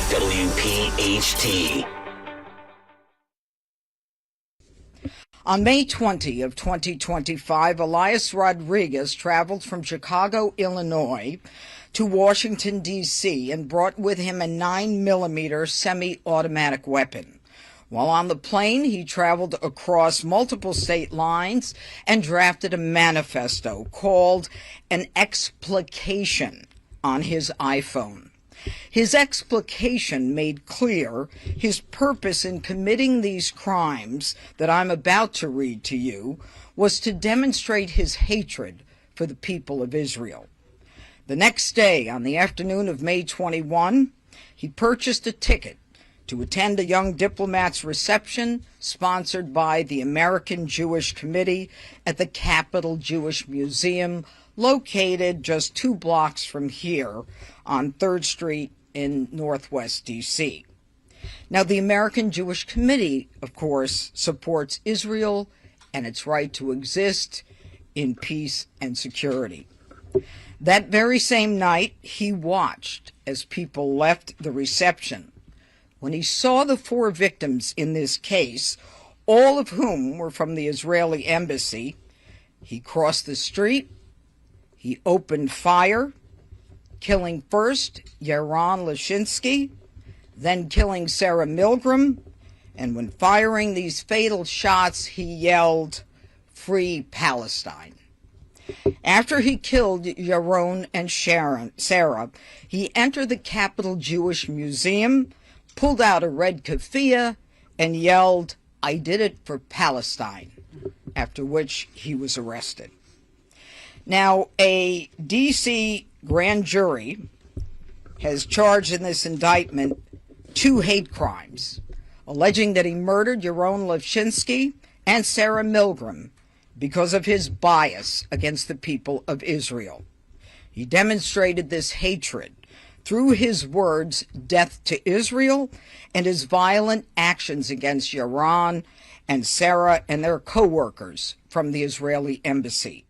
WPHT. On May 20 of 2025, Elias Rodriguez traveled from Chicago, Illinois, to Washington, D.C., and brought with him a 9mm semi-automatic weapon. While on the plane, he traveled across multiple state lines and drafted a manifesto called an explication on his iPhone. His explication made clear his purpose in committing these crimes that I'm about to read to you was to demonstrate his hatred for the people of Israel. The next day, on the afternoon of May 21, he purchased a ticket to attend a young diplomat's reception sponsored by the American Jewish Committee at the Capitol Jewish Museum, located just 2 blocks from here on 3rd Street in Northwest D.C. Now, the American Jewish Committee, of course, supports Israel and its right to exist in peace and security. That very same night, he watched as people left the reception. When he saw the 4 victims in this case, all of whom were from the Israeli embassy, he crossed the street, he opened fire, killing first Yaron Lashinsky, then killing Sarah Milgram, and when firing these fatal shots, he yelled, "Free Palestine." After he killed Yaron and Sarah, he entered the Capitol Jewish Museum, pulled out a red keffiyeh, and yelled, "I did it for Palestine," after which he was arrested. Now, a D.C. grand jury has charged in this indictment 2 hate crimes, alleging that he murdered Yaron Lashinsky and Sarah Milgram because of his bias against the people of Israel. He demonstrated this hatred through his words, "Death to Israel," and his violent actions against Yaron and Sarah and their co-workers from the Israeli embassy.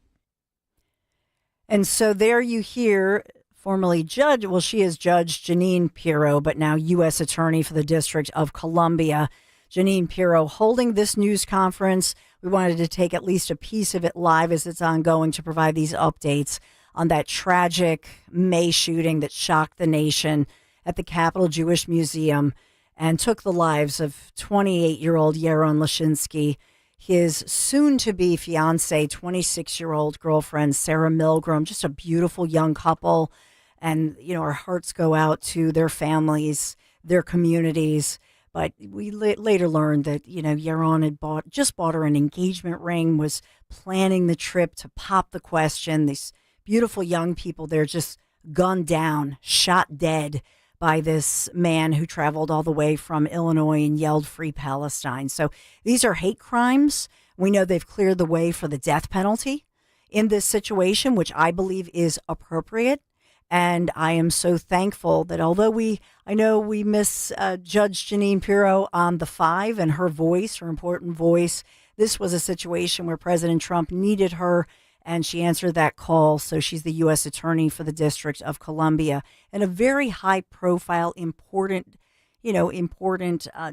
And so there you hear formerly Judge, well, she is Judge Jeanine Pirro, but now U.S. Attorney for the District of Columbia. Jeanine Pirro holding this news conference. We wanted to take at least a piece of it live as it's ongoing to provide these updates on that tragic May shooting that shocked the nation at the Capitol Jewish Museum and took the lives of 28-year-old Yaron Lashinsky, his soon-to-be fiancée, 26-year-old girlfriend, Sarah Milgram, just a beautiful young couple. And, you know, our hearts go out to their families, their communities. But we later learned that, you know, Yaron had just bought her an engagement ring, was planning the trip to pop the question. These beautiful young people, they're just gunned down, shot dead by this man who traveled all the way from Illinois and yelled "Free Palestine." So these are hate crimes. We know they've cleared the way for the death penalty in this situation, which I believe is appropriate. And I am so thankful that although I know we miss Judge Jeanine Pirro on the 5 and her voice, her important voice, this was a situation where President Trump needed her, and she answered that call. So she's the U.S. Attorney for the District of Columbia, and a very high-profile, important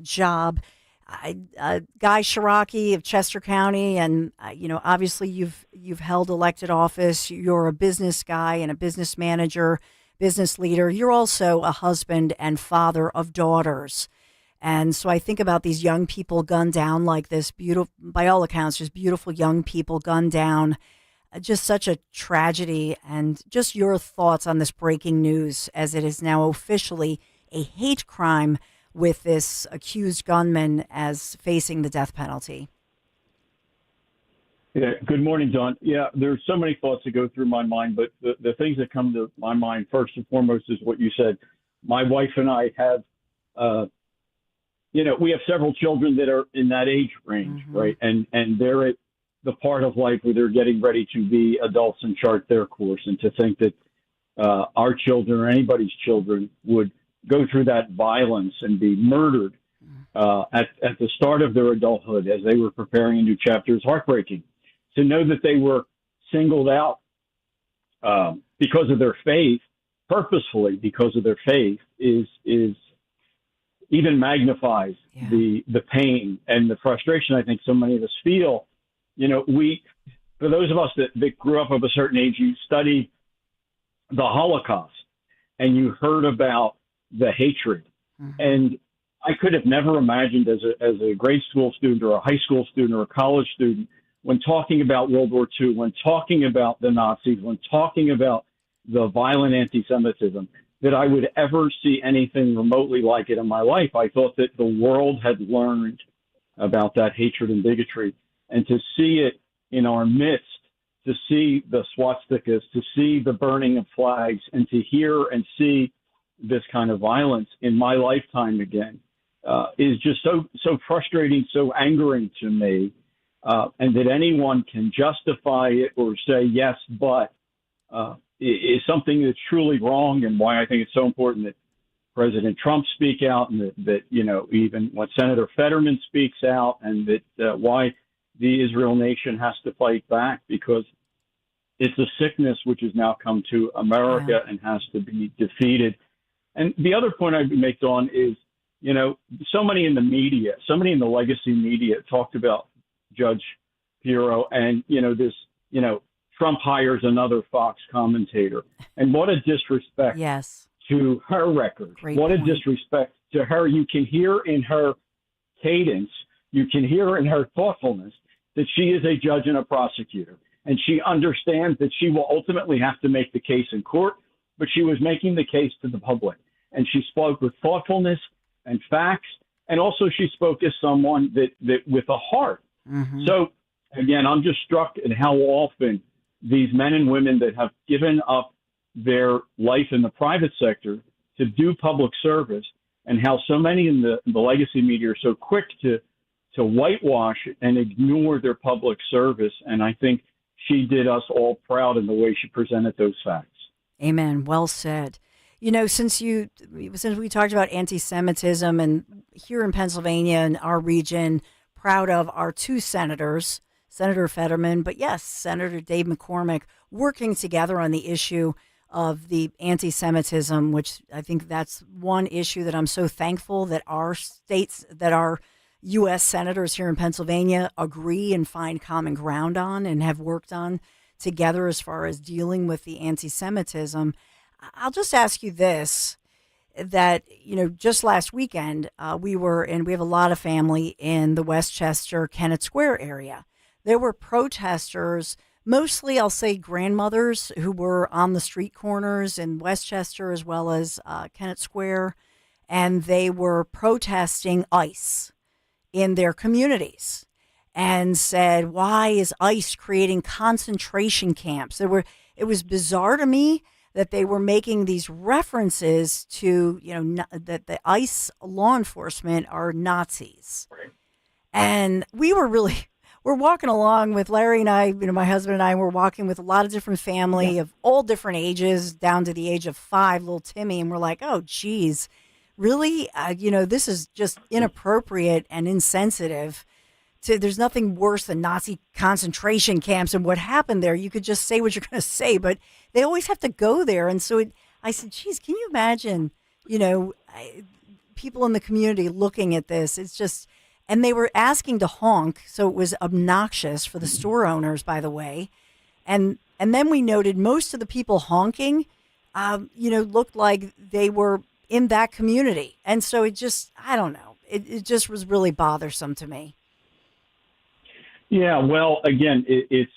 job. Guy Shiraki of Chester County, and obviously you've held elected office. You're a business guy and a business manager, business leader. You're also a husband and father of daughters. And so I think about these young people gunned down like this, beautiful, by all accounts, just beautiful young people gunned down. Just such a tragedy. And just your thoughts on this breaking news, as it is now officially a hate crime with this accused gunman as facing the death penalty. Yeah, good morning, John. Yeah, there's so many thoughts that go through my mind, but the things that come to my mind first and foremost is what you said. My wife and I have, we have several children that are in that age range, right? And they're at the part of life where they're getting ready to be adults and chart their course. And to think that our children or anybody's children would go through that violence and be murdered at the start of their adulthood as they were preparing a new chapter is heartbreaking. To know that they were singled out because of their faith, purposefully because of their faith, is even magnifies the pain and the frustration I think so many of us feel. For those of us that grew up of a certain age, you studied the Holocaust and you heard about the hatred. And I could have never imagined as a grade school student or a high school student or a college student, when talking about World War II, when talking about the Nazis, when talking about the violent anti-Semitism, that I would ever see anything remotely like it in my life. I thought that the world had learned about that hatred and bigotry. And to see it in our midst, to see the swastikas, to see the burning of flags, and to hear and see this kind of violence in my lifetime again is just so frustrating, so angering to me. And that anyone can justify it or say yes, but is something that's truly wrong, and why I think it's so important that President Trump speak out, and that even when Senator Fetterman speaks out, and that why the Israel nation has to fight back, because it's a sickness which has now come to America and has to be defeated. And the other point I'd make, Dawn, is so many in the media, so many in the legacy media talked about Judge Pirro and, Trump hires another Fox commentator. And what a disrespect to her record. What a disrespect to her. You can hear in her cadence, you can hear in her thoughtfulness that she is a judge and a prosecutor. And she understands that she will ultimately have to make the case in court, but she was making the case to the public. And she spoke with thoughtfulness and facts. And also she spoke as someone that with a heart. So, again, I'm just struck at how often these men and women that have given up their life in the private sector to do public service, and how so many in the legacy media are so quick to whitewash and ignore their public service. And I think she did us all proud in the way she presented those facts. Amen. Well said. Since we talked about anti-Semitism, and here in Pennsylvania and our region, proud of our two senators, Senator Fetterman, but yes, Senator Dave McCormick, working together on the issue of the anti-Semitism, which I think that's one issue that I'm so thankful that our states, that our U.S. senators here in Pennsylvania agree and find common ground on and have worked on together as far as dealing with the anti-Semitism. I'll just ask you this, that, just last weekend, we have a lot of family in the Westchester, Kennett Square area. There were protesters, mostly, I'll say, grandmothers who were on the street corners in Westchester as well as Kennett Square, and they were protesting ICE in their communities and said, why is ICE creating concentration camps? It was bizarre to me that they were making these references to, that the ICE law enforcement are Nazis. And we're walking along with Larry and I, my husband and I, we're walking with a lot of different family of all different ages, down to the age of 5, little Timmy. And we're like, oh, geez, really? This is just inappropriate and insensitive. There's nothing worse than Nazi concentration camps and what happened there. You could just say what you're going to say, but they always have to go there. And so I said, geez, can you imagine, people in the community looking at this? It's just, and they were asking to honk. So it was obnoxious for the store owners, by the way. And then we noted most of the people honking, looked like they were in that community. And so it just, I don't know, it just was really bothersome to me. Yeah, well, again, it's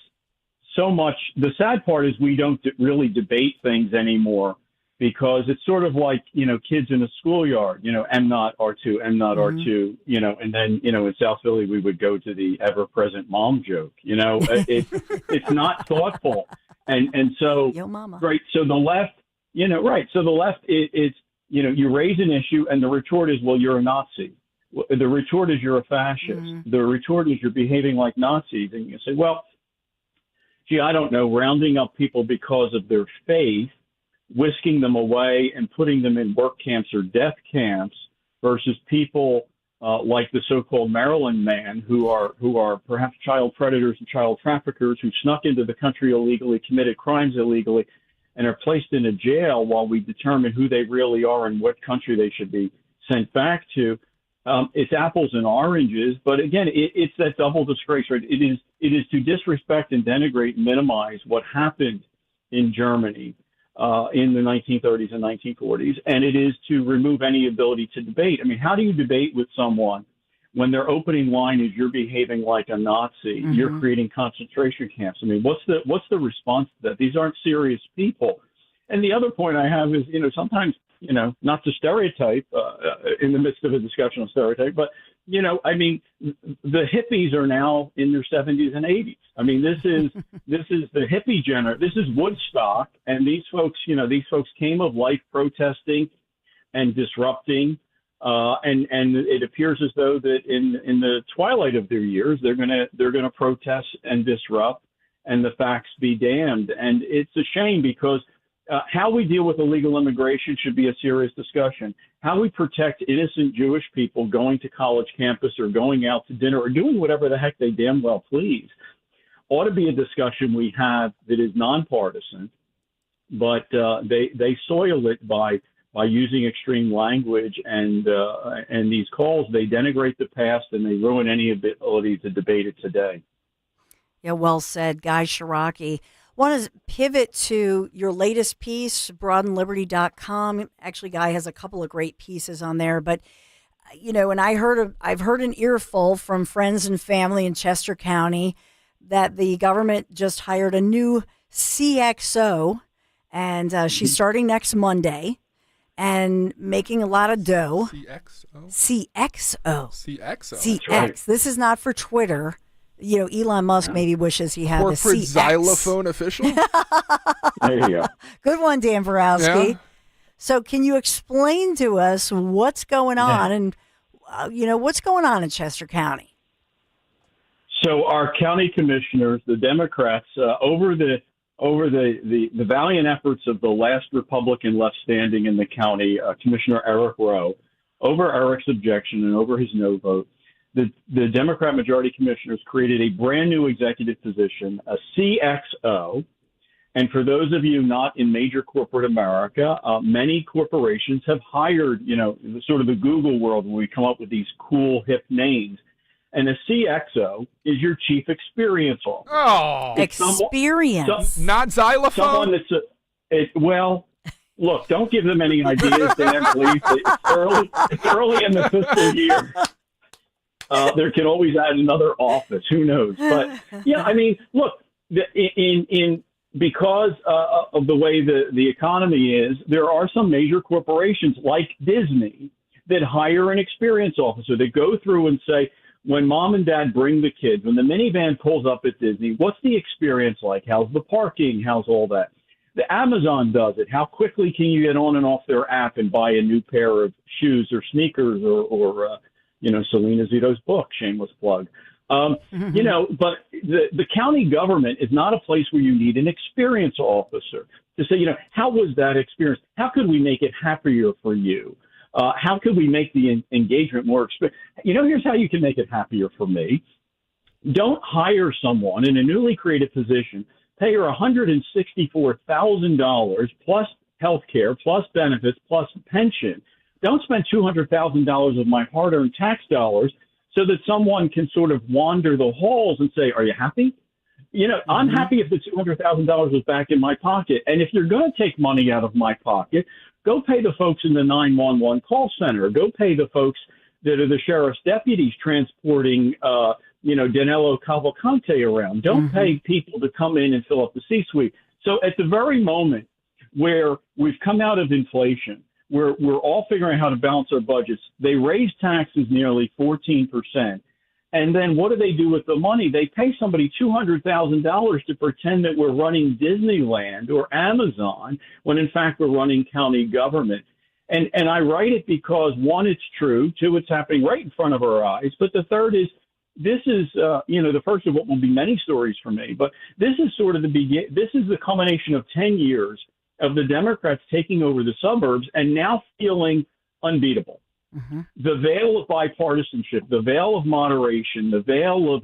so much. The sad part is we don't really debate things anymore because it's sort of like, kids in a schoolyard, M naught R2, M naught R2, and then, in South Philly, we would go to the ever-present mom joke, it's not thoughtful. And so, Yo, mama. right. So the left, right. So the left, it's, you raise an issue and the retort is, well, you're a Nazi. The retort is you're a fascist. The retort is you're behaving like Nazis. And you say, well, gee, I don't know, rounding up people because of their faith, whisking them away and putting them in work camps or death camps versus people like the so-called Maryland man who are perhaps child predators and child traffickers who snuck into the country illegally, committed crimes illegally, and are placed in a jail while we determine who they really are and what country they should be sent back to. It's apples and oranges, but again, it's that double disgrace, right? It is to disrespect and denigrate and minimize what happened in Germany in the 1930s and 1940s, and it is to remove any ability to debate. I mean, how do you debate with someone when their opening line is "you're behaving like a Nazi, you're creating concentration camps"? I mean, what's the response to that? These aren't serious people. And the other point I have is, sometimes, not to stereotype in the midst of a discussion of stereotype, but, I mean, the hippies are now in their 70s and 80s. I mean, this is the hippie this is Woodstock. And these folks came of life protesting and disrupting. And it appears as though that in the twilight of their years, they're going to protest and disrupt, and the facts be damned. And it's a shame because how we deal with illegal immigration should be a serious discussion. How we protect innocent Jewish people going to college campus or going out to dinner or doing whatever the heck they damn well please ought to be a discussion we have that is nonpartisan, but they soil it by using extreme language and these calls. They denigrate the past and they ruin any ability to debate it today. Yeah, well said, Guy Shiraki. Want to pivot to your latest piece, broadenliberty.com. Actually, Guy has a couple of great pieces on there, but and I've heard an earful from friends and family in Chester County that the government just hired a new CXO, and she's starting next Monday and making a lot of dough. CXO. CX. Right. This is not for Twitter. Elon Musk maybe wishes he had the corporate CX. xylophone official. There you go. Good one, Dan Borowski. Yeah. So can you explain to us what's going on and, what's going on in Chester County? So our county commissioners, the Democrats, over the valiant efforts of the last Republican left standing in the county, Commissioner Eric Rowe, over Eric's objection and over his no vote, the Democrat majority commissioners created a brand new executive position, a CXO. And for those of you not in major corporate America, many corporations have hired, sort of the Google world where we come up with these cool, hip names. And a CXO is your chief experience officer. Oh, experience. Not xylophone? Someone that's look, don't give them any ideas, Dan, please. It's early in the fiscal year. There can always add another office. Who knows? But yeah, I mean, look, because of the way the economy is, there are some major corporations like Disney that hire an experience officer. They go through and say, when mom and dad bring the kids, when the minivan pulls up at Disney, what's the experience like? How's the parking? How's all that? The Amazon does it. How quickly can you get on and off their app and buy a new pair of shoes or sneakers or Selena Zito's book, shameless plug. But the county government is not a place where you need an experience officer to say, how was that experience? How could we make it happier for you? How could we make the engagement more experience? Here's how you can make it happier for me. Don't hire someone in a newly created position, pay her $164,000 plus health care, plus benefits, plus pension. Don't spend $200,000 of my hard-earned tax dollars so that someone can sort of wander the halls and say, are you happy? I'm happy if the $200,000 was back in my pocket. And if you're going to take money out of my pocket, go pay the folks in the 911 call center. Go pay the folks that are the sheriff's deputies transporting, Danilo Cavalcante around. Don't pay people to come in and fill up the C-suite. So at the very moment where we've come out of inflation, where we're all figuring out how to balance our budgets. They raise taxes nearly 14%. And then what do they do with the money? They pay somebody $200,000 to pretend that we're running Disneyland or Amazon when, in fact, we're running county government. And I write it because, one, it's true. Two, it's happening right in front of our eyes. But the third is, this is, the first of what will be many stories for me. But this is sort of this is the culmination of 10 years of the Democrats taking over the suburbs and now feeling unbeatable. Mm-hmm. The veil of bipartisanship, the veil of moderation, the veil of,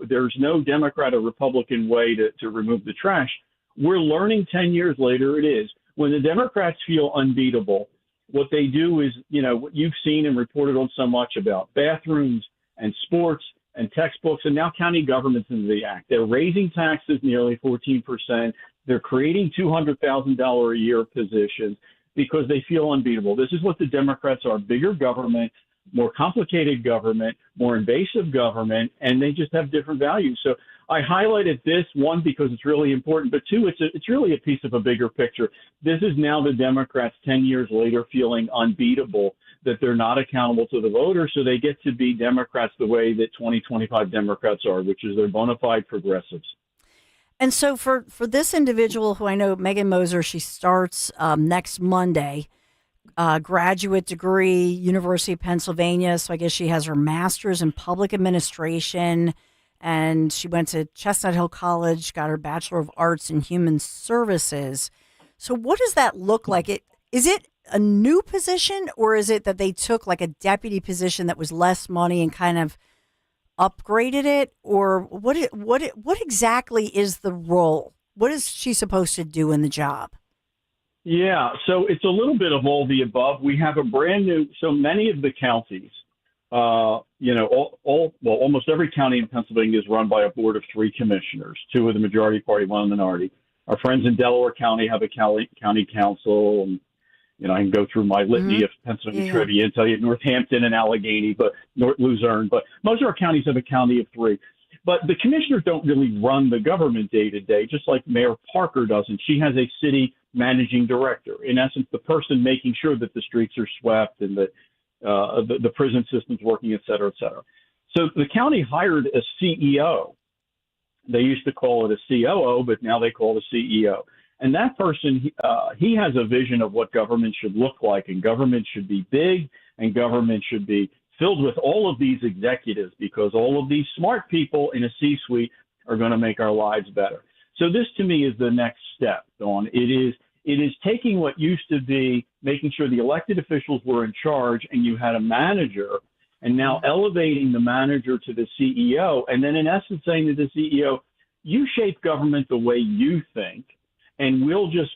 there's no Democrat or Republican way to remove the trash. We're learning 10 years later it is. When the Democrats feel unbeatable, what they do is, what you've seen and reported on so much about bathrooms and sports and textbooks, and now county government's into the act. They're raising taxes nearly 14%. They're creating $200,000 a year positions because they feel unbeatable. This is what the Democrats are: bigger government, more complicated government, more invasive government, and they just have different values. So I highlighted this, one, because it's really important, but two, it's really a piece of a bigger picture. This is now the Democrats 10 years later feeling unbeatable, that they're not accountable to the voters, so they get to be Democrats the way that 2025 Democrats are, which is they're bona fide progressives. And so for this individual who I know, Megan Moser, she starts next Monday, graduate degree, University of Pennsylvania. So I guess she has her master's in public administration, and she went to Chestnut Hill College, got her Bachelor of Arts in Human Services. So what does that look like? Is it a new position, or is it that they took like a deputy position that was less money and kind of upgraded it, or what exactly is the role? What is she supposed to do in the job? Yeah, so it's a little bit of all the above. We have a brand new, so many of the counties, almost every county in Pennsylvania is run by a board of 3 commissioners, 2 of the majority party, 1 minority. Our friends in Delaware County have a county council, and I can go through my litany of Pennsylvania trivia and tell you Northampton and Allegheny, but Luzerne. But most of our counties have a county of 3. But the commissioners don't really run the government day to day, just like Mayor Parker doesn't. She has a city managing director, in essence, the person making sure that the streets are swept and that the prison system's working, et cetera, et cetera. So the county hired a CEO. They used to call it a COO, but now they call it a CEO. And that person, he has a vision of what government should look like, and government should be big, and government should be filled with all of these executives, because all of these smart people in a C-suite are going to make our lives better. So this, to me, is the next step, Dawn. It is taking what used to be making sure the elected officials were in charge and you had a manager, and now elevating the manager to the CEO, and then in essence saying to the CEO, you shape government the way you think, and we'll just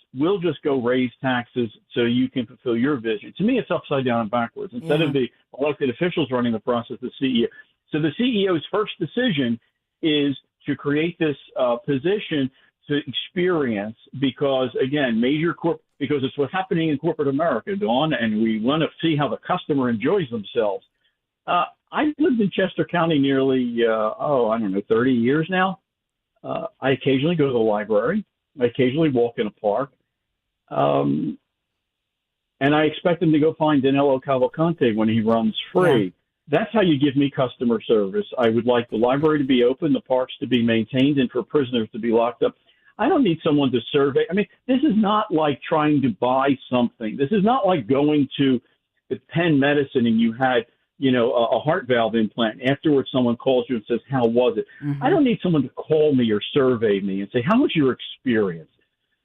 go raise taxes so you can fulfill your vision. To me, it's upside down and backwards. Instead of the elected officials running the process, the CEO. So the CEO's first decision is to create this position to experience, because, again, because it's what's happening in corporate America, Dawn, and we want to see how the customer enjoys themselves. I've lived in Chester County nearly, 30 years now. I occasionally go to the library. I occasionally walk in a park. And I expect him to go find Danilo Cavalcante when he runs free. Yeah. That's how you give me customer service. I would like the library to be open, the parks to be maintained, and for prisoners to be locked up. I don't need someone to survey. I mean, this is not like trying to buy something. This is not like going to Penn Medicine and you had, a heart valve implant. Afterwards, someone calls you and says, how was it? Mm-hmm. I don't need someone to call me or survey me and say, how was your experience?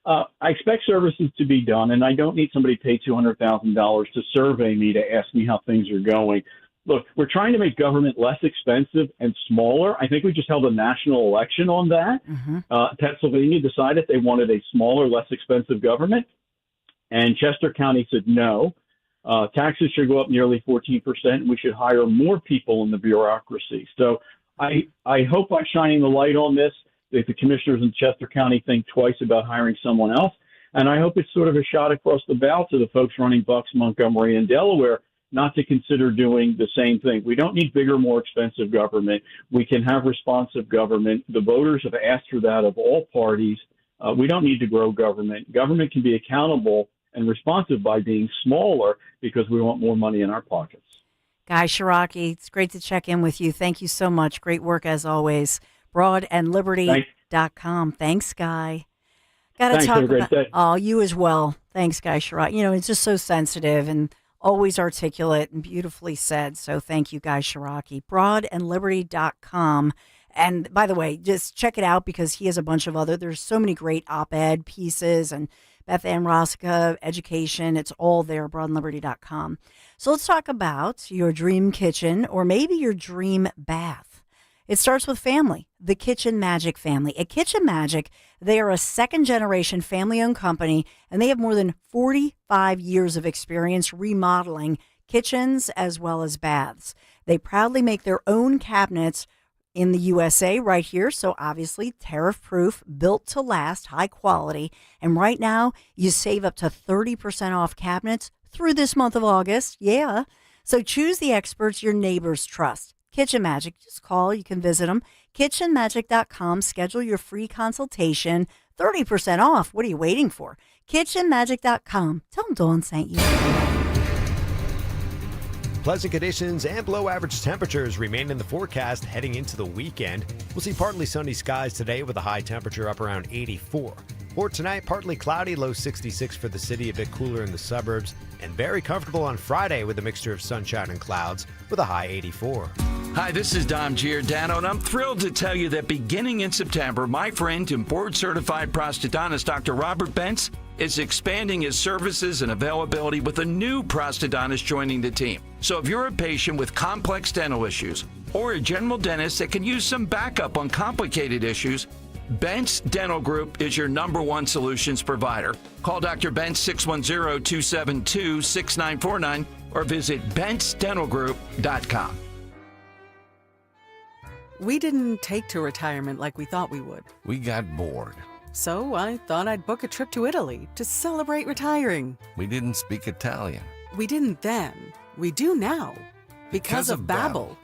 I expect services to be done, and I don't need somebody to pay $200,000 to survey me to ask me how things are going. Look, we're trying to make government less expensive and smaller. I think we just held a national election on that. Mm-hmm. Pennsylvania decided they wanted a smaller, less expensive government, and Chester County said no. Taxes should go up nearly 14%, and we should hire more people in the bureaucracy. So I hope by shining the light on this, that the commissioners in Chester County think twice about hiring someone else. And I hope it's sort of a shot across the bow to the folks running Bucks, Montgomery, and Delaware not to consider doing the same thing. We don't need bigger, more expensive government. We can have responsive government. The voters have asked for that of all parties. We don't need to grow government. Government can be accountable and responsive by being smaller because we want more money in our pockets. Guy Shiraki, it's great to check in with you. Thank you so much. Great work as always. Broadandliberty.com. Thanks, Guy. Thanks, have a great day. Oh, you as well. Thanks, Guy Shiraki. It's just so sensitive and always articulate and beautifully said. So thank you, Guy Shiraki. Broadandliberty.com. And by the way, just check it out because he has a bunch of there's so many great op-ed pieces and Beth Ann Rosica, education. It's all there, broadandliberty.com. So let's talk about your dream kitchen or maybe your dream bath. It starts with family, the Kitchen Magic family. At Kitchen Magic, they are a second-generation family-owned company, and they have more than 45 years of experience remodeling kitchens as well as baths. They proudly make their own cabinets in the USA right here, so obviously tariff-proof, built to last, high quality. And right now, you save up to 30% off cabinets through this month of August. Yeah. So choose the experts your neighbors trust. Kitchen Magic, just call, you can visit them. kitchenmagic.com, schedule your free consultation, 30% off. What are you waiting for? kitchenmagic.com. Tell them Dawn sent you. Pleasant conditions and below average temperatures remain in the forecast heading into the weekend. We'll see partly sunny skies today with a high temperature up around 84. For tonight, partly cloudy, low 66 for the city, a bit cooler in the suburbs, and very comfortable on Friday with a mixture of sunshine and clouds with a high 84. Hi, this is Dom Giordano, and I'm thrilled to tell you that beginning in September, my friend and board-certified prosthodontist Dr. Robert Bentz is expanding his services and availability with a new prosthodontist joining the team. So if you're a patient with complex dental issues or a general dentist that can use some backup on complicated issues, Bentz Dental Group is your #1 solutions provider. Call Dr. Bentz 610-272-6949 or visit bentzdentalgroup.com. We didn't take to retirement like we thought we would. We got bored. So I thought I'd book a trip to Italy to celebrate retiring. We didn't speak Italian. We didn't then. We do now. Because of Babbel.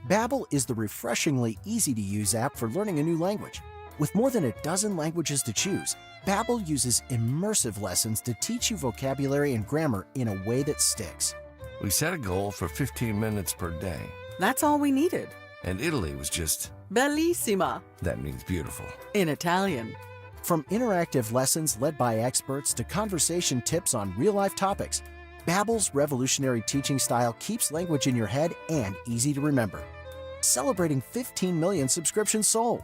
Babbel is the refreshingly easy-to-use app for learning a new language. With more than a dozen languages to choose, Babbel uses immersive lessons to teach you vocabulary and grammar in a way that sticks. We set a goal for 15 minutes per day. That's all we needed. And Italy was just... Bellissima. That means beautiful. In Italian. From interactive lessons led by experts to conversation tips on real-life topics, Babbel's revolutionary teaching style keeps language in your head and easy to remember. Celebrating 15 million subscriptions sold.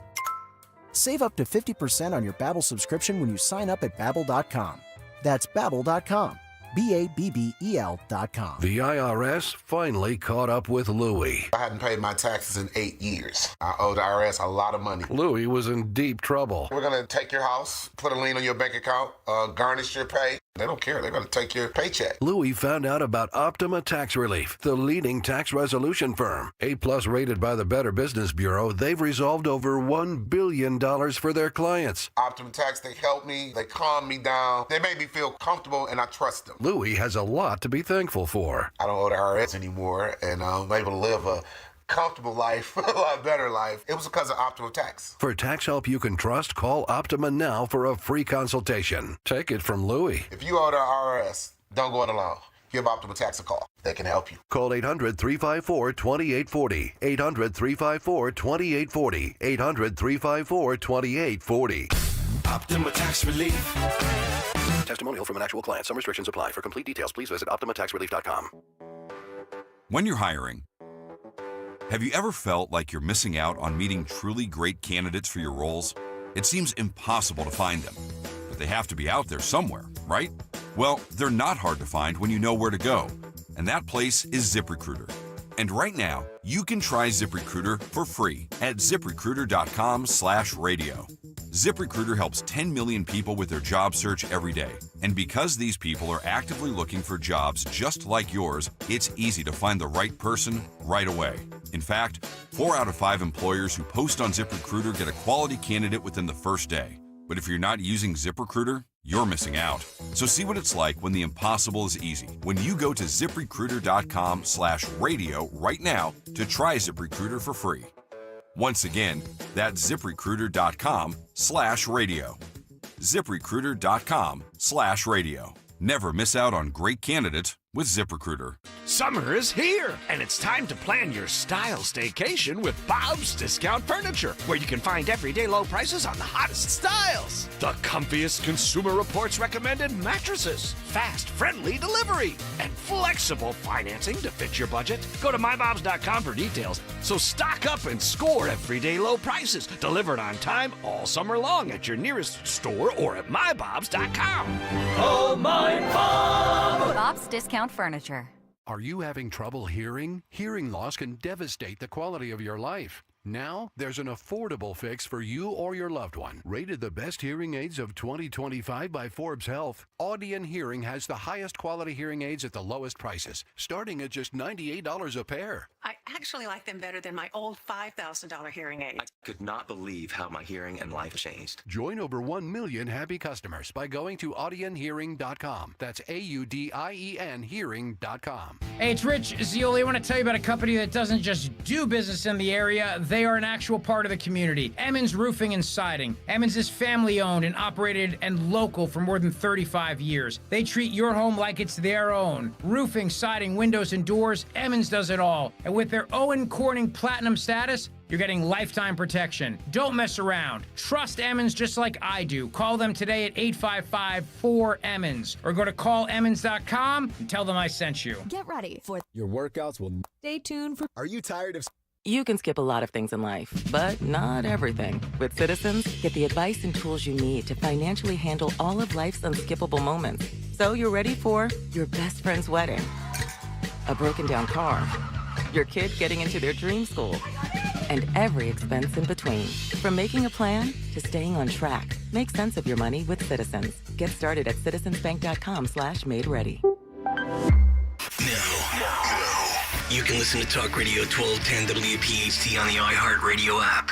Save up to 50% on your Babbel subscription when you sign up at Babbel.com. That's Babbel.com. Babbel.com. The IRS finally caught up with Louie. I hadn't paid my taxes in 8 years. I owe the IRS a lot of money. Louie was in deep trouble. We're going to take your house, put a lien on your bank account, garnish your pay. They don't care. They're going to take your paycheck. Louie found out about Optima Tax Relief, the leading tax resolution firm. A+ rated by the Better Business Bureau, they've resolved over $1 billion for their clients. Optima Tax, they helped me. They calmed me down. They made me feel comfortable, and I trust them. Louie has a lot to be thankful for. I don't owe the IRS anymore, and I'm able to live a comfortable life, a lot better life. It was because of Optima Tax. For tax help you can trust, call Optima now for a free consultation. Take it from Louie. If you owe the IRS, don't go it alone. Give Optima Tax a call. They can help you. Call 800-354-2840. 800-354-2840. 800-354-2840. Optima Tax Relief. Testimonial from an actual client. Some restrictions apply. For complete details, please visit OptimaTaxRelief.com. When you're hiring, have you ever felt like you're missing out on meeting truly great candidates for your roles? It seems impossible to find them, but they have to be out there somewhere, right? Well, they're not hard to find when you know where to go, and that place is ZipRecruiter. And right now, you can try ZipRecruiter for free at ZipRecruiter.com/radio. ZipRecruiter helps 10 million people with their job search every day. And because these people are actively looking for jobs just like yours, it's easy to find the right person right away. In fact, 4 out of 5 employers who post on ZipRecruiter get a quality candidate within the first day. But if you're not using ZipRecruiter, you're missing out. So see what it's like when the impossible is easy. When you go to ZipRecruiter.com/radio right now to try ZipRecruiter for free. Once again, that's ZipRecruiter.com/radio. ZipRecruiter.com/radio. Never miss out on great candidates with ZipRecruiter. Summer is here, and it's time to plan your style staycation with Bob's Discount Furniture, where you can find everyday low prices on the hottest styles. The comfiest Consumer Reports recommended mattresses, fast, friendly delivery, and flexible financing to fit your budget. Go to mybobs.com for details. So stock up and score everyday low prices, delivered on time all summer long at your nearest store or at mybobs.com. Oh, my Bob! Bob's Discount Furniture. Are you having trouble hearing? Hearing loss can devastate the quality of your life. Now, there's an affordable fix for you or your loved one. Rated the best hearing aids of 2025 by Forbes Health, Audion Hearing has the highest quality hearing aids at the lowest prices, starting at just $98 a pair. I actually like them better than my old $5,000 hearing aid. I could not believe how my hearing and life changed. Join over 1 million happy customers by going to audionhearing.com. That's AUDIEN hearing.com. Hey, it's Rich Zioli. I want to tell you about a company that doesn't just do business in the area. They are an actual part of the community. Emmons Roofing and Siding. Emmons is family-owned and operated and local for more than 35 years. They treat your home like it's their own. Roofing, siding, windows, and doors, Emmons does it all. And with their Owen Corning Platinum status, you're getting lifetime protection. Don't mess around. Trust Emmons just like I do. Call them today at 855-4-EMMONS or go to callemmons.com and tell them I sent you. Get ready for your workouts will... Stay tuned for... Are you tired of... You can skip a lot of things in life, but not everything. With Citizens, get the advice and tools you need to financially handle all of life's unskippable moments. So you're ready for your best friend's wedding, a broken down car, your kid getting into their dream school, and every expense in between. From making a plan to staying on track, make sense of your money with Citizens. Get started at citizensbank.com/made-ready. You can listen to Talk Radio 1210 WPHT on the iHeartRadio app.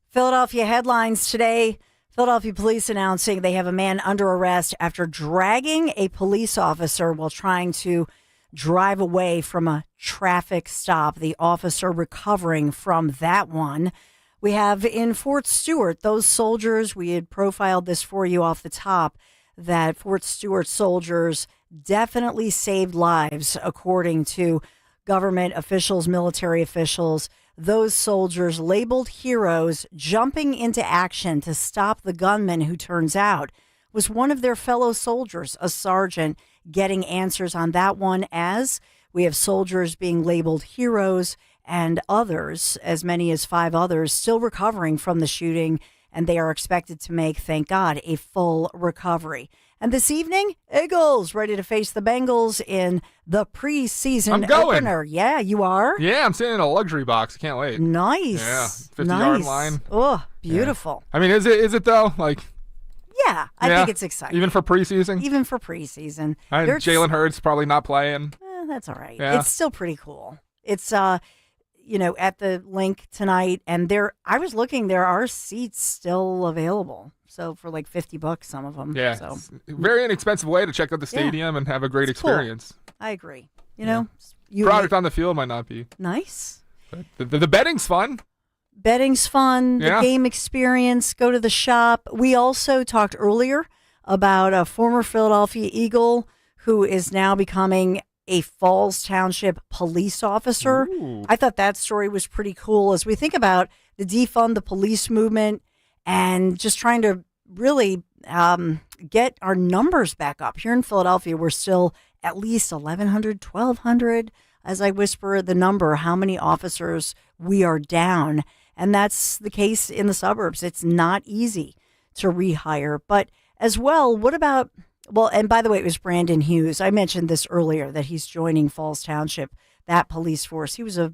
Philadelphia headlines today. Philadelphia police announcing they have a man under arrest after dragging a police officer while trying to drive away from a traffic stop. The officer recovering from that one. We have in Fort Stewart, those soldiers, we had profiled this for you off the top, that Fort Stewart soldiers definitely saved lives, according to government officials, military officials. Those soldiers, labeled heroes, jumping into action to stop the gunman who turns out was one of their fellow soldiers, a sergeant, getting answers on that one, as we have soldiers being labeled heroes and others, as many as 5 others, still recovering from the shooting. And they are expected to make, thank God, a full recovery. And this evening, Eagles ready to face the Bengals in the preseason opener. Yeah, you are? Yeah, I'm sitting in a luxury box. I can't wait. Nice. Yeah, 50-yard line. Oh, beautiful. Yeah. I mean, is it though? Like, yeah, I think it's exciting. Even for preseason? Even for preseason. Jalen Hurts probably not playing. That's all right. Yeah. It's still pretty cool. It's at the link tonight, and I was looking, there are seats still available. So for like $50, some of them. Yeah. So very inexpensive way to check out the stadium and have a great experience. Cool. I agree. You know, product on the field might not be nice. But the betting's fun. Betting's fun. The game experience. Go to the shop. We also talked earlier about a former Philadelphia Eagle who is now becoming a Falls Township police officer. Ooh. I thought that story was pretty cool as we think about the defund the police movement and just trying to really get our numbers back up. Here in Philadelphia, we're still at least 1,100, 1,200, as I whisper the number, how many officers we are down. And that's the case in the suburbs. It's not easy to rehire. But as well, what about... Well, and by the way, it was Brandon Hughes. I mentioned this earlier, that he's joining Falls Township, that police force. He was a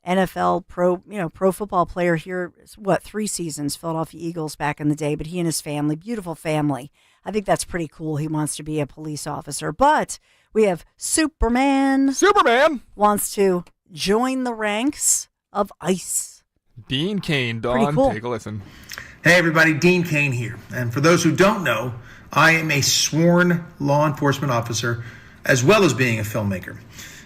NFL pro football player here, 3 seasons, Philadelphia Eagles back in the day, but he and his family, beautiful family. I think that's pretty cool. He wants to be a police officer. But we have Superman. Superman wants to join the ranks of ICE. Dean Cain, Dawn, cool. Take a listen. Hey everybody, Dean Cain here. And for those who don't know, I am a sworn law enforcement officer as well as being a filmmaker.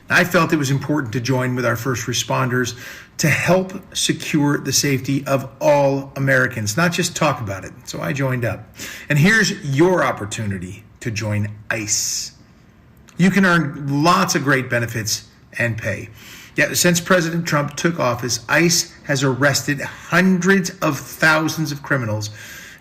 I felt it was important to join with our first responders to help secure the safety of all Americans, not just talk about it. So I joined up. And here's your opportunity to join ICE. You can earn lots of great benefits and pay. Yet since President Trump took office, ICE has arrested hundreds of thousands of criminals,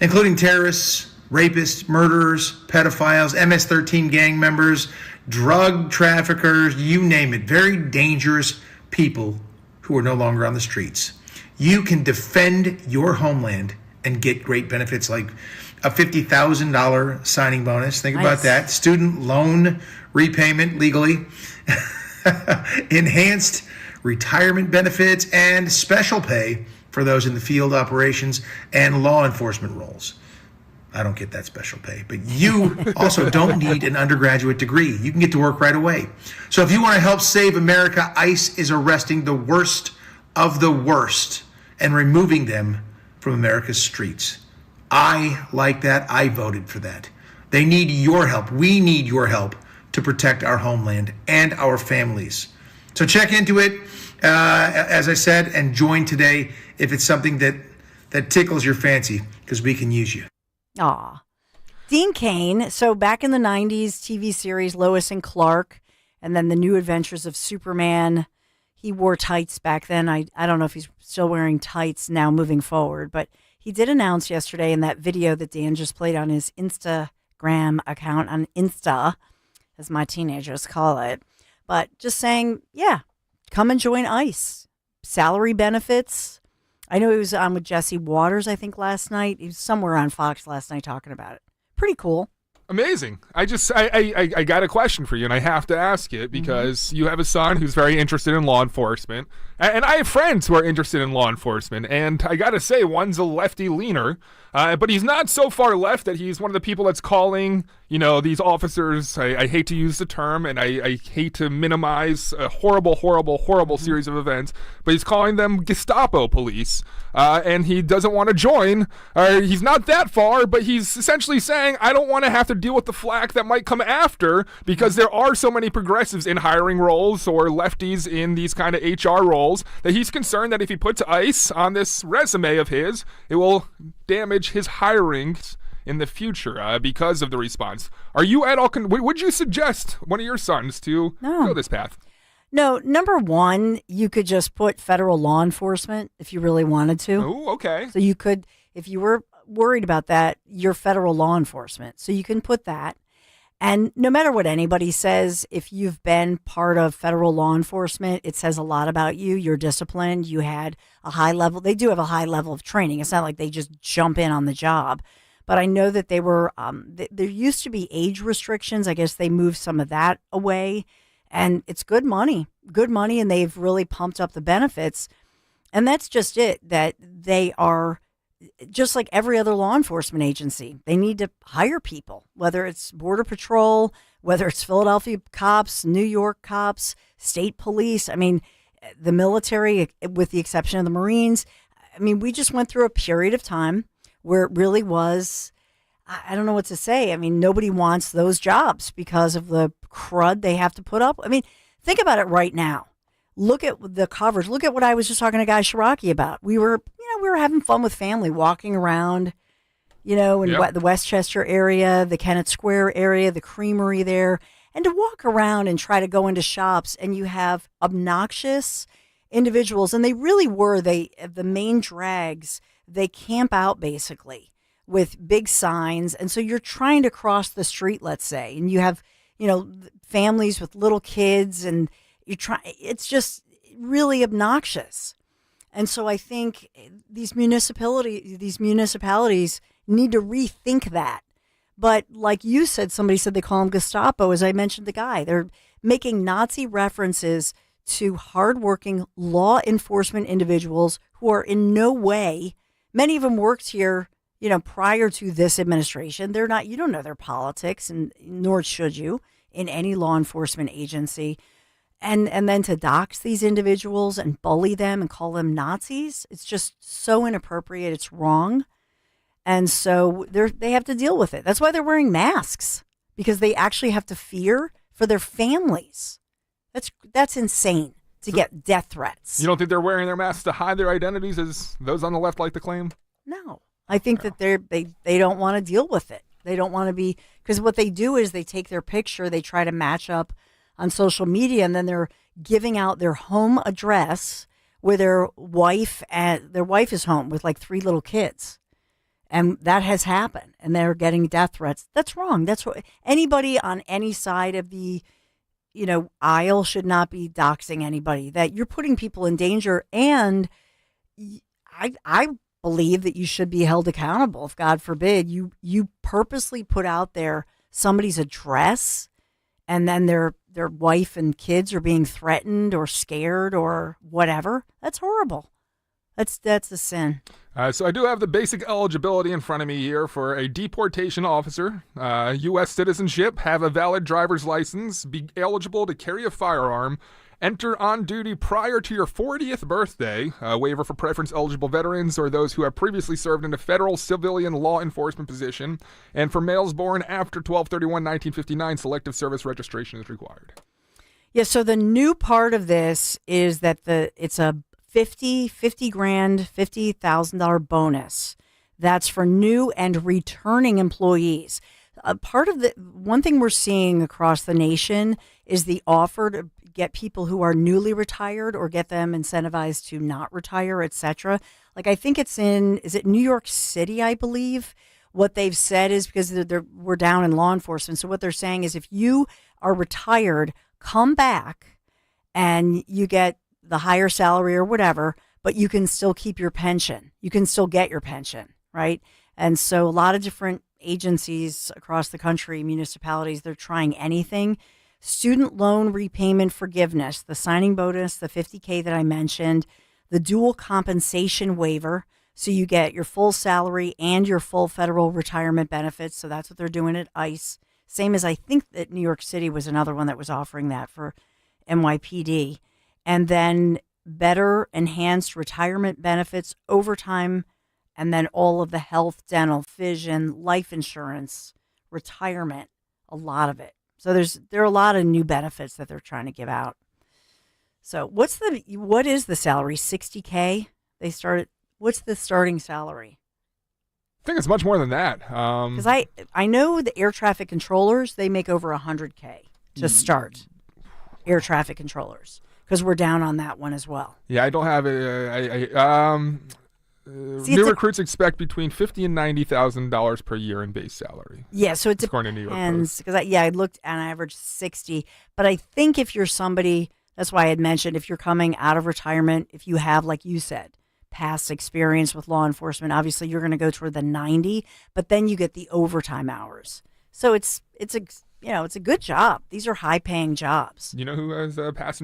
including terrorists, rapists, murderers, pedophiles, MS-13 gang members, drug traffickers, you name it. Very dangerous people who are no longer on the streets. You can defend your homeland and get great benefits like a $50,000 signing bonus. Think about that. Student loan repayment legally. Enhanced retirement benefits and special pay for those in the field operations and law enforcement roles. I don't get that special pay, but you also don't need an undergraduate degree. You can get to work right away. So if you want to help save America, ICE is arresting the worst of the worst and removing them from America's streets. I like that. I voted for that. They need your help. We need your help to protect our homeland and our families. So check into it, as I said, and join today if it's something that tickles your fancy, because we can use you. Aw. Dean Cain. So back in the 90s, TV series Lois and Clark, and then the New Adventures of Superman. He wore tights back then. I don't know if he's still wearing tights now moving forward, but he did announce yesterday in that video that Dan just played on his Instagram account, on Insta, as my teenagers call it, but just saying, yeah, come and join ICE. Salary benefits. I know he was on with Jesse Waters, I think, last night. He was somewhere on Fox last night talking about it. Pretty cool. Amazing. I got a question for you, and I have to ask it because you have a son who's very interested in law enforcement, and I have friends who are interested in law enforcement, and I got to say, one's a lefty leaner, but he's not so far left that he's one of the people that's calling, these officers, I hate to use the term, and I hate to minimize a horrible series of events, but he's calling them Gestapo police, and he doesn't want to join. He's not that far, but he's essentially saying, I don't want to have to deal with the flack that might come after, because there are so many progressives in hiring roles or lefties in these kind of HR roles that he's concerned that if he puts ICE on this resume of his, it will damage his hirings in the future because of the response. Are you at all would you suggest one of your sons to go this path? No, number one, you could just put federal law enforcement if you really wanted to. Oh, okay. So you could, if you were worried about that, you're federal law enforcement. So you can put that. And no matter what anybody says, if you've been part of federal law enforcement, it says a lot about you. You're disciplined. You had a high level. They do have a high level of training. It's not like they just jump in on the job. But I know that they were, there used to be age restrictions. I guess they moved some of that away. And it's good money, and they've really pumped up the benefits. And that's just it, that they are just like every other law enforcement agency. They need to hire people, whether it's Border Patrol, whether it's Philadelphia cops, New York cops, state police. I mean, the military, with the exception of the Marines. I mean, we just went through a period of time where it really was, I don't know what to say. I mean, nobody wants those jobs because of the crud they have to put up. I mean, think about it right now. Look at the coverage. Look at what I was just talking to Guy Shiraki about. We were having fun with family, walking around, in the Westchester area, the Kennett Square area, the Creamery there, and to walk around and try to go into shops, and you have obnoxious individuals, and they really were, the main drags, they camp out basically with big signs, and so you're trying to cross the street, let's say, and you have, families with little kids, and it's just really obnoxious. And so I think these municipalities need to rethink that. But like you said, somebody said they call them Gestapo, as I mentioned the guy. They're making Nazi references to hardworking law enforcement individuals who are in no way, many of them worked here, prior to this administration. They're not, you don't know their politics, and nor should you in any law enforcement agency. And then to dox these individuals and bully them and call them Nazis, it's just so inappropriate. It's wrong. And so they have to deal with it. That's why they're wearing masks, because they actually have to fear for their families. That's insane. to get death threats. You don't think they're wearing their masks to hide their identities, as those on the left like to claim? No. I think that they don't want to deal with it. They don't want to be, because what they do is they take their picture, they try to match up on social media, and then they're giving out their home address where their wife is home with like 3 little kids. And that has happened, and they're getting death threats. That's wrong. That's what anybody on any side of the, aisle should not be doxing anybody. That you're putting people in danger, and I believe that you should be held accountable. If God forbid you purposely put out there somebody's address, and then their wife and kids are being threatened or scared or whatever. That's horrible. That's a sin. So I do have the basic eligibility in front of me here for a deportation officer, U.S. citizenship, have a valid driver's license, be eligible to carry a firearm, enter on duty prior to your 40th birthday, a waiver for preference eligible veterans or those who have previously served in a federal civilian law enforcement position, and for males born after 12/31/1959, selective service registration is required. Yeah, so the new part of this is that it's a $50,000 bonus. That's for new and returning employees. Part of the one thing we're seeing across the nation is the offer to get people who are newly retired or get them incentivized to not retire, etc. Like I think is it New York City, I believe. What they've said is because we're down in law enforcement. So what they're saying is if you are retired, come back and you get the higher salary or whatever, but you can still keep your pension. You can still get your pension, right? And so a lot of different agencies across the country, municipalities, they're trying anything. Student loan repayment forgiveness, the signing bonus, the $50K that I mentioned, the dual compensation waiver. So you get your full salary and your full federal retirement benefits. So that's what they're doing at ICE. Same as I think that New York City was another one that was offering that for NYPD. And then better enhanced retirement benefits, overtime, and then all of the health, dental, vision, life insurance, retirement, a lot of it. So there are a lot of new benefits that they're trying to give out. So what is the salary? $60K? What's the starting salary? I think it's much more than that. Because I know the air traffic controllers, they make over $100K to start. Air traffic controllers. Because we're down on that one as well. Yeah, I don't have it. New recruits expect between $50,000 and $90,000 per year in base salary. Yeah, so it depends. Because I looked and I averaged 60. But I think if you're somebody, that's why I had mentioned, if you're coming out of retirement, if you have, like you said, past experience with law enforcement, obviously you're going to go toward the 90. But then you get the overtime hours. So it's a good job. These are high-paying jobs. You know who has past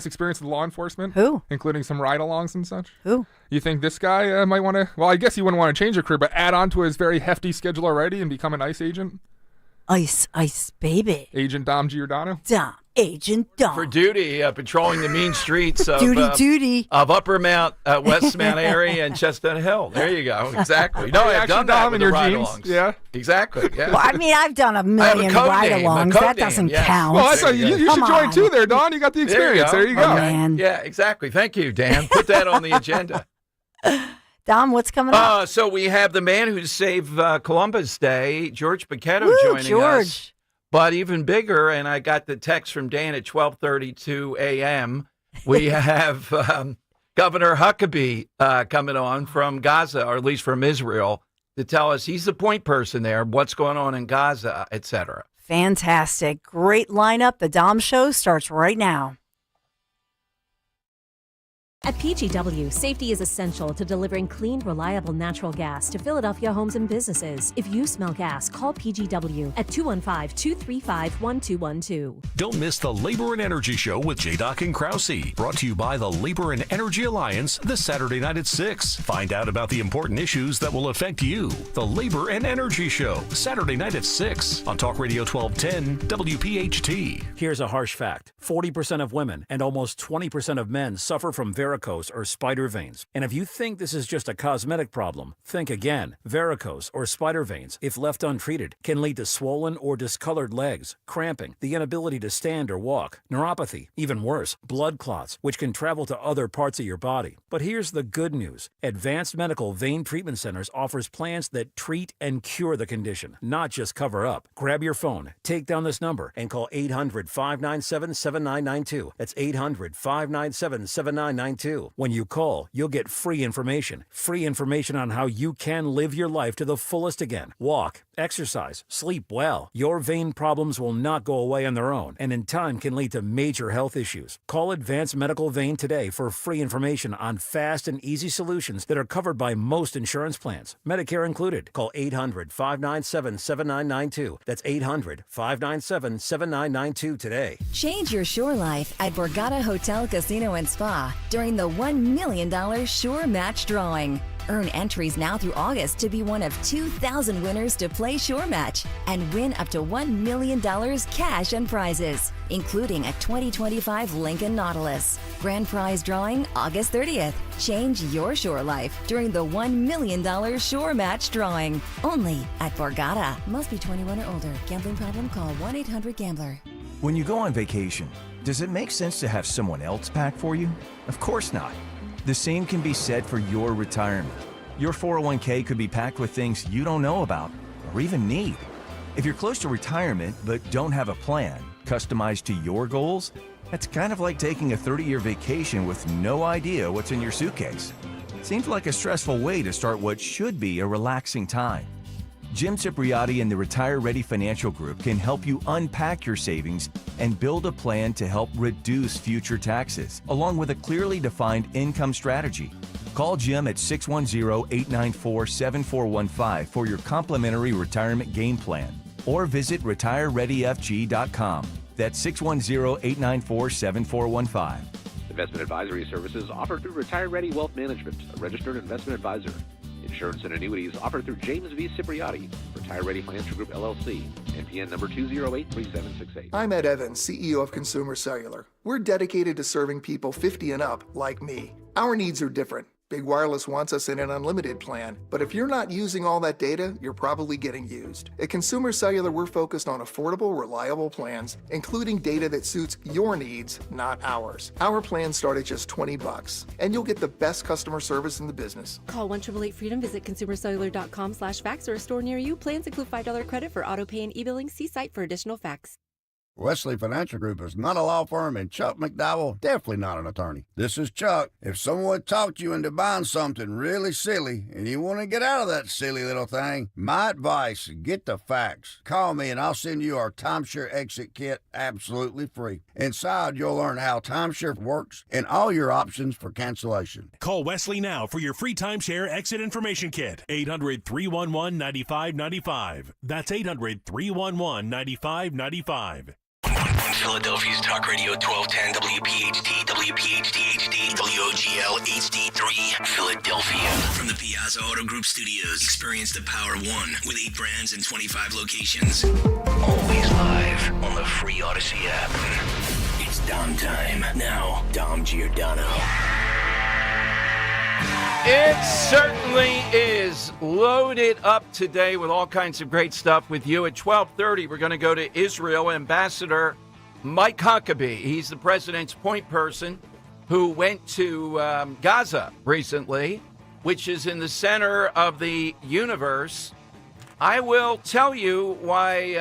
experience with law enforcement? Who? Including some ride-alongs and such? Who? You think this guy might want to, well, I guess he wouldn't want to change a career, but add on to his very hefty schedule already and become an ICE agent? ICE, baby. Agent Dom Giordano? Agent Dom. For duty, patrolling the mean streets of duty. Of Upper Mount, West Mount area and Chestnut Hill. There you go. Exactly. No, I've done that with the ride-alongs. Yeah. Exactly. Yeah. Well, I mean, I've done a million ride-alongs. That doesn't count. Well, you should join too there, Don. You got the experience. There you go. Man. Yeah, exactly. Thank you, Dan. Put that on the agenda. Dom, what's coming up? So we have the man who saved Columbus Day, George Paquetto, joining us. But even bigger, and I got the text from Dan at 12:32 a.m., we have Governor Huckabee coming on from Gaza, or at least from Israel, to tell us he's the point person there, what's going on in Gaza, et cetera. Fantastic. Great lineup. The Dom Show starts right now. At PGW, safety is essential to delivering clean, reliable natural gas to Philadelphia homes and businesses. If you smell gas, call PGW at 215-235-1212. Don't miss the Labor and Energy Show with J-Doc and Krause. Brought to you by the Labor and Energy Alliance this Saturday night at 6. Find out about the important issues that will affect you. The Labor and Energy Show, Saturday night at 6 on Talk Radio 1210 WPHT. Here's a harsh fact. 40% of women and almost 20% of men suffer from varicose varicose or spider veins. And if you think this is just a cosmetic problem, think again. Varicose or spider veins, if left untreated, can lead to swollen or discolored legs, cramping, the inability to stand or walk, neuropathy, even worse, blood clots, which can travel to other parts of your body. But here's the good news. Advanced Medical Vein Treatment Centers offers plans that treat and cure the condition, not just cover up. Grab your phone, take down this number, and call 800-597-7992. That's 800-597-7992. When you call, you'll get free information on how you can live your life to the fullest again. Walk, exercise, sleep well. Your vein problems will not go away on their own, and in time can lead to major health issues. Call Advanced Medical Vein today for free information on fast and easy solutions that are covered by most insurance plans, Medicare included. Call 800-597-7992. That's 800-597-7992 today. Change your shore life at Borgata Hotel, Casino and Spa during the $1 million Shore Match drawing. Earn entries now through August to be one of 2,000 winners to play Shore Match and win up to $1 million cash and prizes, including a 2025 Lincoln Nautilus. Grand prize drawing August 30th. Change your shore life during the $1 million Shore Match drawing. Only at Borgata. Must be 21 or older. Gambling problem? Call 1-800-GAMBLER. When you go on vacation, does it make sense to have someone else pack for you? Of course not. The same can be said for your retirement. Your 401k could be packed with things you don't know about or even need. If you're close to retirement but don't have a plan customized to your goals, that's kind of like taking a 30-year vacation with no idea what's in your suitcase. Seems like a stressful way to start what should be a relaxing time. Jim Cipriotti and the Retire Ready Financial Group can help you unpack your savings and build a plan to help reduce future taxes, along with a clearly defined income strategy. Call Jim at 610-894-7415 for your complimentary retirement game plan, or visit retirereadyfg.com. That's 610-894-7415. Investment advisory services offered through Retire Ready Wealth Management, a registered investment advisor. Insurance and annuities offered through James V. Cipriotti, Retire Ready Financial Group, LLC, NPN number 2083768. I'm Ed Evans, CEO of Consumer Cellular. We're dedicated to serving people 50 and up, like me. Our needs are different. Big Wireless wants us in an unlimited plan, but if you're not using all that data, you're probably getting used. At Consumer Cellular, we're focused on affordable, reliable plans, including data that suits your needs, not ours. Our plans start at just $20, and you'll get the best customer service in the business. Call 1-888-FREEDOM, visit consumercellular.com/facts or a store near you. Plans include $5 credit for auto pay and e-billing. See site for additional facts. Wesley Financial Group is not a law firm, and Chuck McDowell definitely not an attorney. This is Chuck. If someone talked you into buying something really silly and you want to get out of that silly little thing, my advice, get the facts. Call me and I'll send you our timeshare exit kit absolutely free. Inside, you'll learn how timeshare works and all your options for cancellation. Call Wesley now for your free timeshare exit information kit. 800-311-9595. That's 800-311-9595. Philadelphia's Talk Radio 1210 WPHT, WPHT HD, WOGL HD3, Philadelphia. From the Piazza Auto Group Studios, experience the power of one with 8 brands and 25 locations. Always live on the free Odyssey app. It's Dom time. Now, Dom Giordano. It certainly is loaded up today with all kinds of great stuff with you. At 12:30, we're going to go to Israel. Ambassador Mike Huckabee, he's the president's point person who went to Gaza recently, which is in the center of the universe. I will tell you why,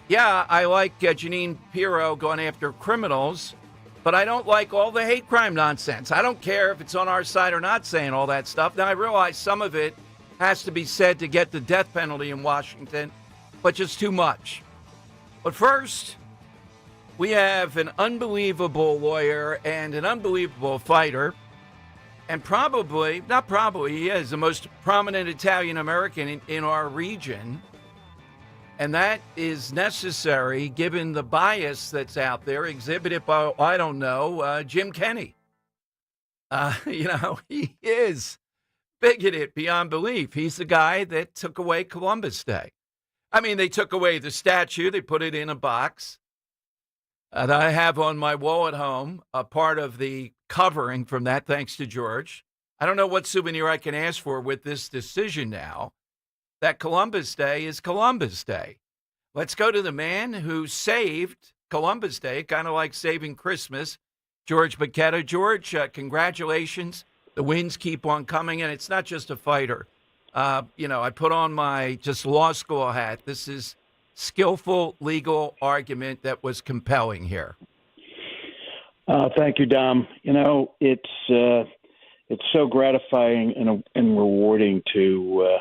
I like Jeanine Pirro going after criminals, but I don't like all the hate crime nonsense. I don't care if it's on our side or not saying all that stuff. Now, I realize some of it has to be said to get the death penalty in Washington, but just too much. But first, we have an unbelievable lawyer and an unbelievable fighter, and he is the most prominent Italian-American in our region. And that is necessary given the bias that's out there exhibited by, Jim Kenney. He is bigoted beyond belief. He's the guy that took away Columbus Day. I mean, they took away the statue. They put it in a box that I have on my wall at home, a part of the recovering from that, thanks to George. I don't know what souvenir I can ask for with this decision now that Columbus Day is Columbus Day. Let's go to the man who saved Columbus Day, kind of like saving Christmas, George Bacchetta. George, congratulations. The wins keep on coming, and it's not just a fighter. I put on my just law school hat. This is skillful legal argument that was compelling here. Thank you, Dom. It's so gratifying and rewarding to,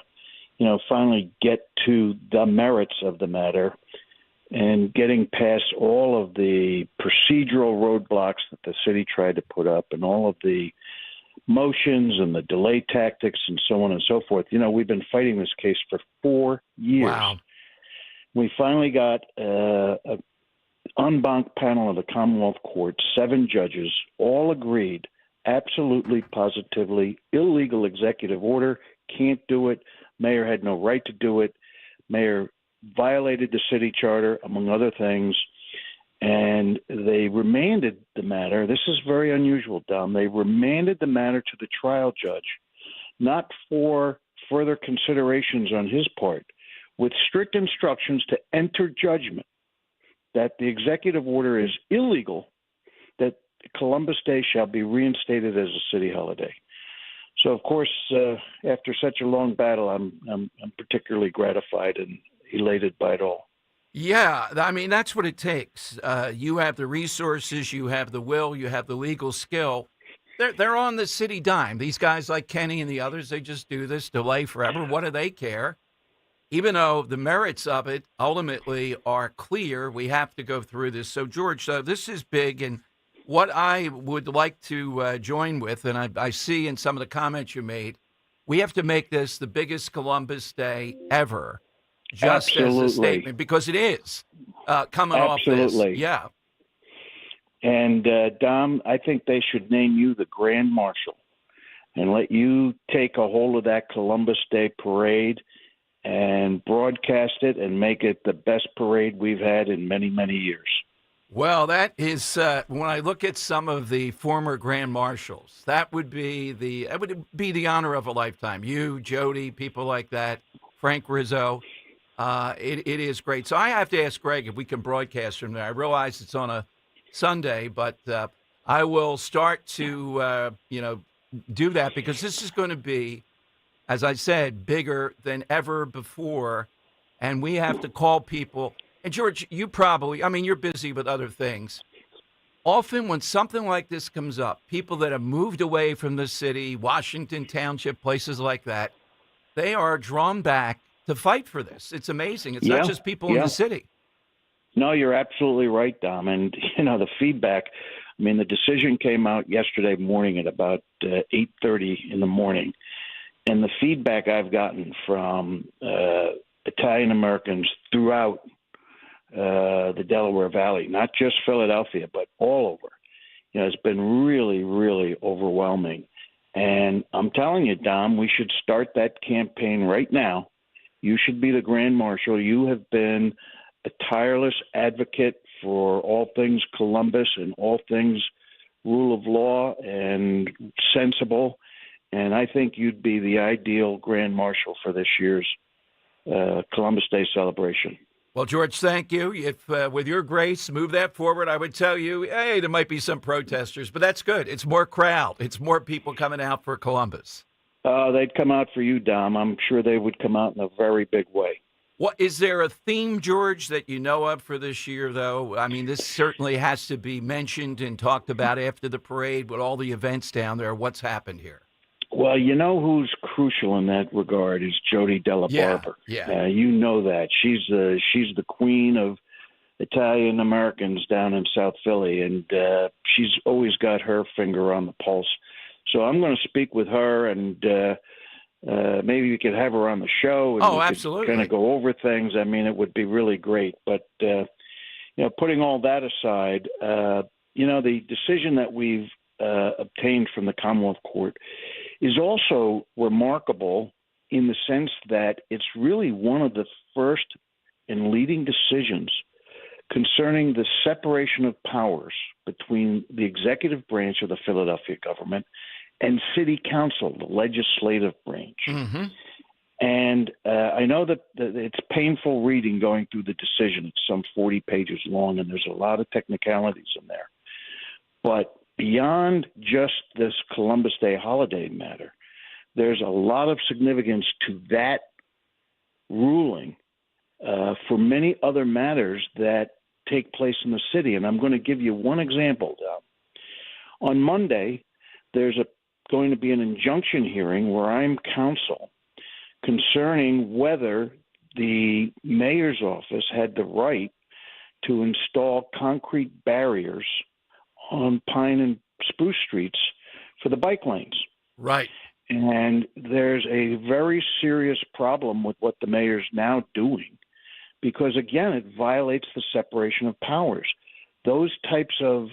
finally get to the merits of the matter and getting past all of the procedural roadblocks that the city tried to put up and all of the motions and the delay tactics and so on and so forth. We've been fighting this case for 4 years. Wow. We finally got an en banc panel of the Commonwealth Court, 7 judges, all agreed, absolutely, positively, illegal executive order, can't do it. Mayor had no right to do it. Mayor violated the city charter, among other things. And they remanded the matter. This is very unusual, Dom. They remanded the matter to the trial judge, not for further considerations on his part, with strict instructions to enter judgment that the executive order is illegal, that Columbus Day shall be reinstated as a city holiday. So, of course, after such a long battle, I'm particularly gratified and elated by it all. Yeah, I mean, that's what it takes. You have the resources, you have the will, you have the legal skill. They're on the city dime. These guys like Kenny and the others, they just do this, delay forever. What do they care? Even though the merits of it ultimately are clear, we have to go through this. So, George, this is big. And what I would like to join with, and I see in some of the comments you made, we have to make this the biggest Columbus Day ever. Just Absolutely. As a statement, because it is coming Absolutely. off this. Yeah. And, Dom, I think they should name you the Grand Marshal and let you take a hold of that Columbus Day parade and broadcast it and make it the best parade we've had in many, many years. Well, that is, when I look at some of the former Grand Marshals, that would be the honor of a lifetime. You, Jody, people like that, Frank Rizzo. It is great. So I have to ask Greg if we can broadcast from there. I realize it's on a Sunday, but I will start to, do that because this is going to be, as I said, bigger than ever before. And we have to call people. And George, you probably, you're busy with other things. Often when something like this comes up, people that have moved away from the city, Washington Township, places like that, they are drawn back to fight for this. It's amazing. It's not just people in the city. No, you're absolutely right, Dom. And, the feedback, the decision came out yesterday morning at about 8:30 in the morning. And the feedback I've gotten from Italian Americans throughout the Delaware Valley, not just Philadelphia, but all over, has been really, really overwhelming. And I'm telling you, Dom, we should start that campaign right now. You should be the Grand Marshal. You have been a tireless advocate for all things Columbus and all things rule of law and sensible. And I think you'd be the ideal Grand Marshal for this year's Columbus Day celebration. Well, George, thank you. If with your grace, move that forward, I would tell you, hey, there might be some protesters, but that's good. It's more crowd. It's more people coming out for Columbus. They'd come out for you, Dom. I'm sure they would come out in a very big way. What is there a theme, George, that you know of for this year, though? This certainly has to be mentioned and talked about after the parade with all the events down there. What's happened here? Well, who's crucial in that regard is Jody Della Barber. Yeah. You know that. She's the queen of Italian Americans down in South Philly, and she's always got her finger on the pulse. So I'm going to speak with her, and maybe we could have her on the show. And absolutely. Kind of go over things. It would be really great. But putting all that aside, the decision that we've obtained from the Commonwealth Court is also remarkable in the sense that it's really one of the first and leading decisions concerning the separation of powers between the executive branch of the Philadelphia government and city council, the legislative branch. Mm-hmm. And I know that it's painful reading going through the decision. It's some 40 pages long, and there's a lot of technicalities in there. But beyond just this Columbus Day holiday matter, there's a lot of significance to that ruling for many other matters that take place in the city. And I'm going to give you one example. On Monday, there's going to be an injunction hearing where I'm counsel concerning whether the mayor's office had the right to install concrete barriers on Pine and Spruce Streets for the bike lanes. Right. And there's a very serious problem with what the mayor's now doing because, again, it violates the separation of powers. Those types of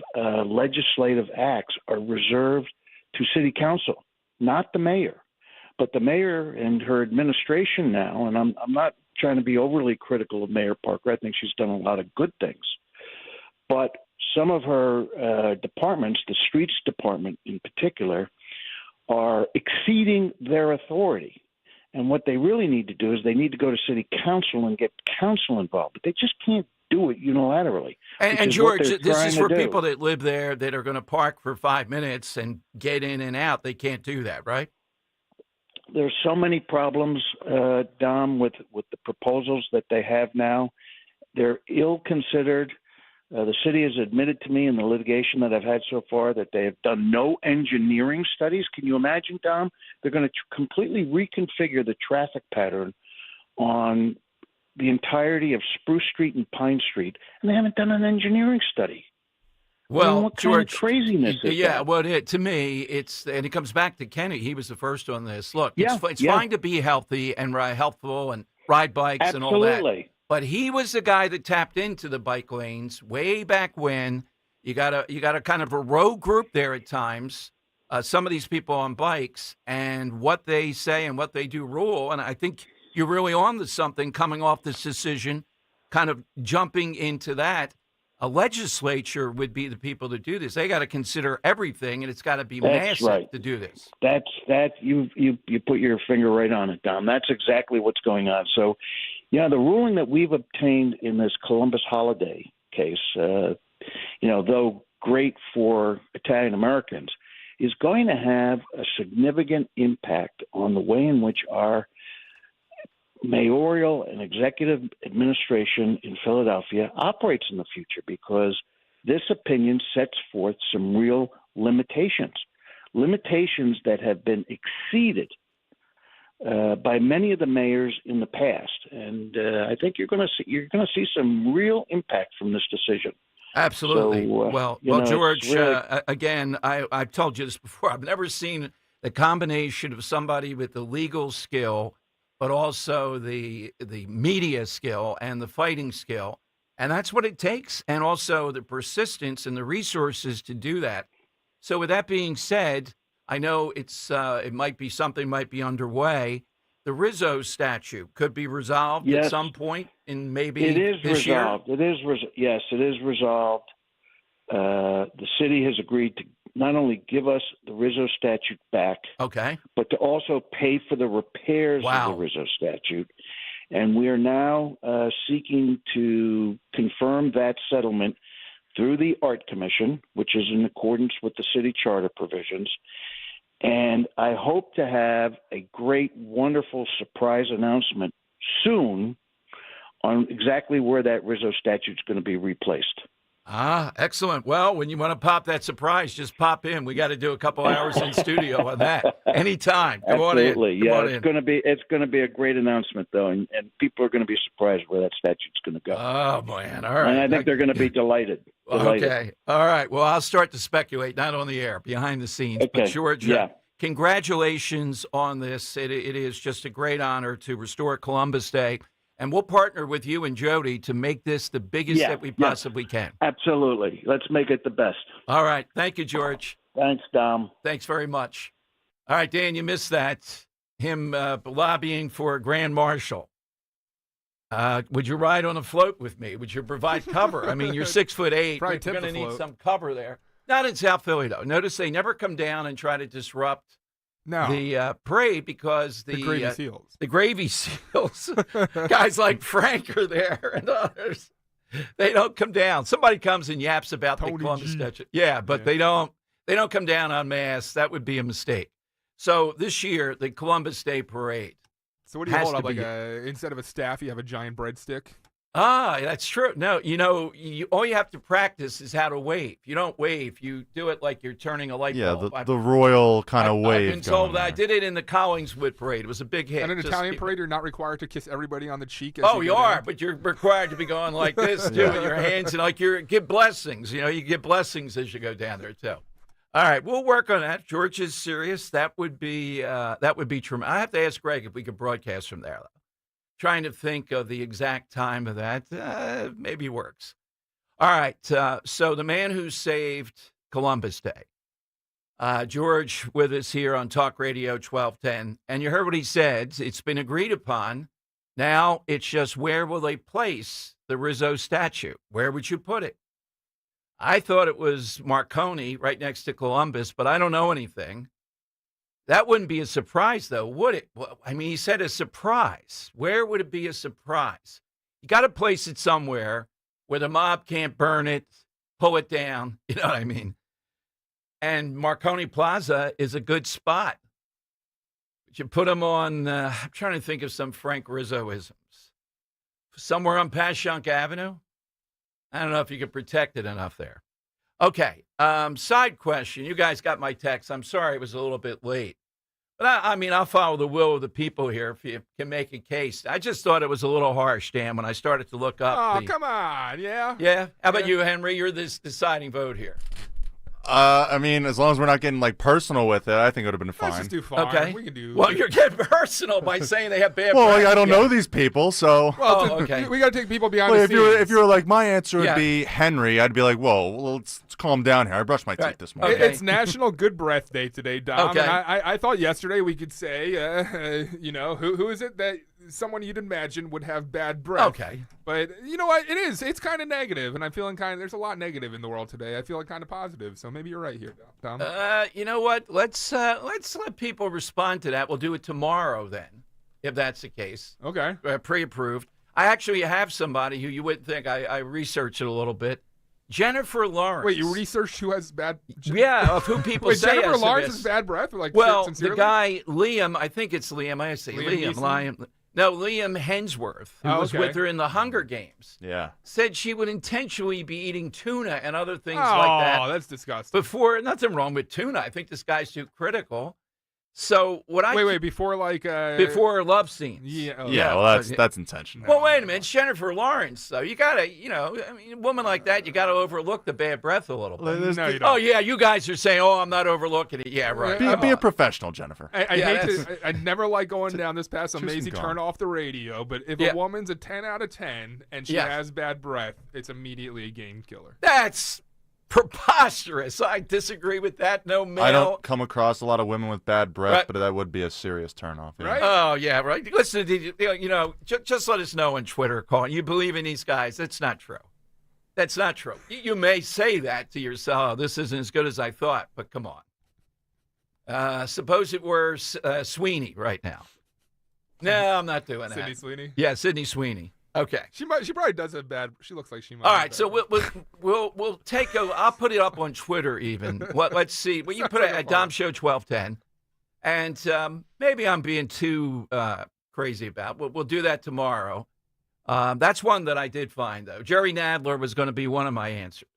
legislative acts are reserved to city council, not the mayor. But the mayor and her administration now, and I'm not trying to be overly critical of Mayor Parker. I think she's done a lot of good things. But some of her departments, the streets department in particular, are exceeding their authority. And what they really need to do is they need to go to city council and get council involved. But they just can't do it unilaterally. And George, this is for people that live there that are going to park for 5 minutes and get in and out. They can't do that, right? There's so many problems, Dom, with the proposals that they have now. They're ill-considered. The city has admitted to me in the litigation that I've had so far that they have done no engineering studies. Can you imagine, Dom? They're going to completely reconfigure the traffic pattern on the entirety of Spruce Street and Pine Street, and they haven't done an engineering study. Well, what George, kind of craziness is that? Well, to me, and it comes back to Kenny. He was the first on this. Look, it's yeah. fine to be healthy and healthful and ride bikes Absolutely. and all that. But he was the guy that tapped into the bike lanes way back when. You got a kind of a rogue group there at times. Some of these people on bikes and what they say and what they do rule. And I think you're really on to something coming off this decision, kind of jumping into that. A legislature would be the people to do this. They got to consider everything, and it's got to be massive to do this. You put your finger right on it, Dom. That's exactly what's going on. So, the ruling that we've obtained in this Columbus holiday case, though great for Italian Americans, is going to have a significant impact on the way in which our mayoral and executive administration in Philadelphia operates in the future, because this opinion sets forth some real limitations that have been exceeded by many of the mayors in the past, and I think you're going to see some real impact from this decision. Absolutely. So, George, really... again, I've told you this before. I've never seen the combination of somebody with the legal skill, but also the media skill and the fighting skill. And that's what it takes, and also the persistence and the resources to do that. So with that being said, I know it might be underway. The Rizzo statute could be resolved at some point in maybe this year. Yes, it is resolved. The city has agreed to not only give us the Rizzo statute back, but to also pay for the repairs of the Rizzo statute. And we are now seeking to confirm that settlement through the Art Commission, which is in accordance with the city charter provisions. And I hope to have a great, wonderful surprise announcement soon on exactly where that Rizzo statute is going to be replaced. Excellent. Well, when you want to pop that surprise, just pop in. We got to do a couple hours in studio on that. Anytime. Come Absolutely. on in. It's going to be a great announcement, though, and people are going to be surprised where that statute's going to go. Oh, man. All right. And I think they're going to be delighted. Okay. All right. Well, I'll start to speculate, not on the air, behind the scenes. Okay. But George, congratulations on this. It is just a great honor to restore Columbus Day. And we'll partner with you and Jody to make this the biggest that we possibly can. Absolutely. Let's make it the best. All right. Thank you, George. Thanks, Dom. Thanks very much. All right, Dan, you missed that. Him lobbying for a grand marshal. Would you ride on a float with me? Would you provide cover? I mean, you're 6'8". Probably You're tip going to the need float. some cover there. Not in South Philly, though. Notice they never come down and try to disrupt the parade because the Gravy Seals. The Gravy Seals, guys like Frank are there and others. They don't come down. Somebody comes and yaps about the Columbus statue. Yeah, but they don't come down en masse. That would be a mistake. So this year, the Columbus Day Parade. So what do you hold up? Like instead of a staff, you have a giant breadstick? Ah, that's true. No, all you have to practice is how to wave. You don't wave. You do it like you're turning a light bulb. Yeah, the royal kind of wave. I've been told I did it in the Collingswood Parade. It was a big hit. And an Italian parade, you're not required to kiss everybody on the cheek. You are, but you're required to be going like this, too, with your hands, and like you give blessings. You give blessings as you go down there, too. All right, we'll work on that. George is serious. That would be tremendous. I have to ask Greg if we could broadcast from there, though. Trying to think of the exact time of that. Maybe works. All right. So the man who saved Columbus Day, George, with us here on Talk Radio 1210. And you heard what he said. It's been agreed upon. Now it's just where will they place the Rizzo statue? Where would you put it? I thought it was Marconi right next to Columbus, but I don't know anything. That wouldn't be a surprise, though, would it? Well, I mean, he said a surprise. Where would it be a surprise? You got to place it somewhere where the mob can't burn it, pull it down. You know what I mean? And Marconi Plaza is a good spot. But you put them on, I'm trying to think of some Frank Rizzo-isms. Somewhere on Passyunk Avenue? I don't know if you could protect it enough there. Okay, side question. You guys got my text. I'm sorry it was a little bit late. But, I mean, I'll follow the will of the people here if you can make a case. I just thought it was a little harsh, Dan, when I started to look up. Oh, come on. Yeah? Yeah? How about you, Henry? You're this deciding vote here. I mean, as long as we're not getting, personal with it, I think it would have been fine. Let's just do fine. Okay. We can do... Well, you're getting personal by saying they have bad Well, breath. I don't know these people, so... Well, okay. We got to take people behind the scenes. If you were like, my answer would be Henry, I'd be like, whoa, let's calm down here. I brushed my teeth this morning. It's National Good Breath Day today, Dom. Okay. And I thought yesterday we could say, who is it that someone you'd imagine would have bad breath? Okay. But you know what? It is. It's kind of negative, and I'm feeling there's a lot negative in the world today. I feel like kind of positive, so maybe you're right here, Dom. You know what? Let's let people respond to that. We'll do it tomorrow then, if that's the case. Okay. Pre-approved. I actually have somebody who you wouldn't think. I researched it a little bit. Jennifer Lawrence. Wait, you researched who has bad? Yeah, of who people Wait, say Jennifer has Lawrence this. has bad breath? Well, sincerely? the guy Liam, I think it's Liam. I say Liam. Liam Hemsworth, who was with her in the Hunger Games. Yeah. Said she would intentionally be eating tuna and other things like that. Oh, that's disgusting. Nothing wrong with tuna. I think this guy's too critical. So what I wait before before love scenes. Yeah, well that's intentional. Well, wait a minute, it's Jennifer Lawrence though. You gotta, a woman like that, you gotta overlook the bad breath a little bit. No, you don't. Oh yeah, you guys are saying, I'm not overlooking it. Yeah, right. Be a professional, Jennifer. I never like going down this path, so Maisie turn off the radio. But if a woman's a 10 out of 10 and she has bad breath, it's immediately a game killer. That's preposterous. I disagree with that. No male. I don't come across a lot of women with bad breath, but that would be a serious turnoff. Yeah. Right? Oh, yeah, right. Listen, just let us know on Twitter, Colin. You believe in these guys. That's not true. That's not true. You may say that to yourself, this isn't as good as I thought, but come on. Suppose it were Sweeney right now. No, I'm not doing that. Sydney Sweeney? Yeah, Sydney Sweeney. Okay. She probably does have bad. She looks like she might. All right, so we'll take a. I'll put it up on Twitter even. Let's see. Well, you put it at Dom Show 1210, and maybe I'm being too crazy about. We'll do that tomorrow. That's one that I did find though. Jerry Nadler was going to be one of my answers.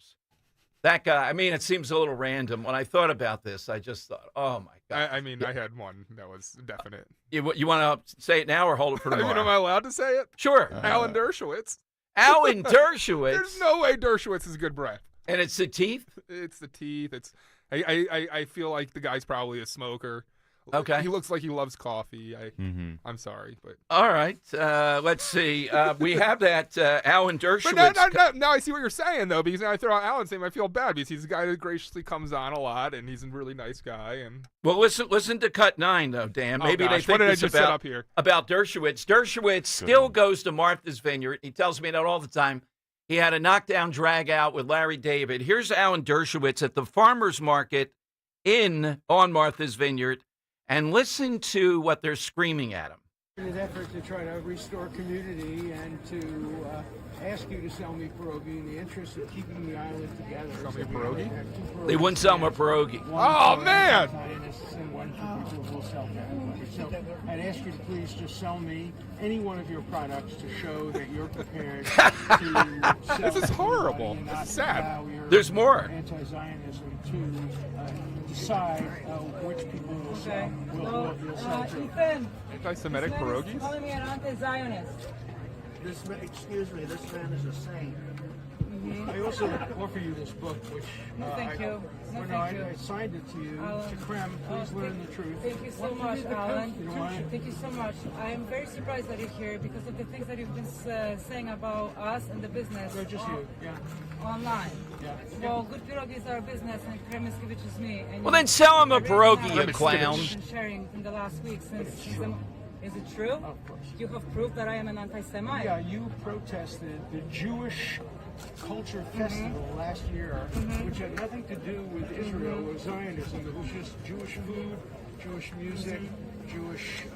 That guy. I mean, it seems a little random. When I thought about this, I just thought, oh my god. I had one that was definite. You want to say it now or hold it for tomorrow? Am I allowed to say it? Sure. Alan Dershowitz. Alan Dershowitz. There's no way Dershowitz is good breath. And it's the teeth? It's the teeth. I feel like the guy's probably a smoker. Okay. He looks like he loves coffee. I'm sorry, but all right. Let's see. We have that Alan Dershowitz. But no, I see what you're saying though, because now I throw out Alan's name, I feel bad because he's a guy that graciously comes on a lot, and he's a really nice guy. And well, listen to cut 9 though, Dan. Maybe they think this about Dershowitz. Dershowitz still goes to Martha's Vineyard. He tells me that all the time. He had a knockdown drag out with Larry David. Here's Alan Dershowitz at the farmers market on Martha's Vineyard, and listen to what they're screaming at him. In an effort to try to restore community and to ask you to sell me pierogi in the interest of keeping the island together. Sell me a pierogi? They wouldn't sell him a pierogi. Oh, man! And one for people who will sell that. So I'd ask you to please just sell me any one of your products to show that you're prepared to sell. This is horrible. This is sad. There's more. Anti-Zionism to decide which people will sell. Will sell to. Ethan, anti-Semitic pierogies? Calling me an anti-Zionist. Excuse me, this man is a saint. I also offer you this book, which thank you. I signed it to you. To Krem, please learn the truth. Thank you so much, Alan. Thank you so much. I am very surprised that you're here because of the things that you've been saying about us and the business. No, just you. Yeah. Online. Yeah. Well, good pierogi is our business, and Kremiskevich is me. And well, then sell him a pierogi, you clown. Sharing in the last week since. Is it true? Of course. You have proof that I am an anti-Semite. Yeah, you protested the Jewish Culture Festival last year, which had nothing to do with Israel or Zionism. It was just Jewish food, Jewish music, Jewish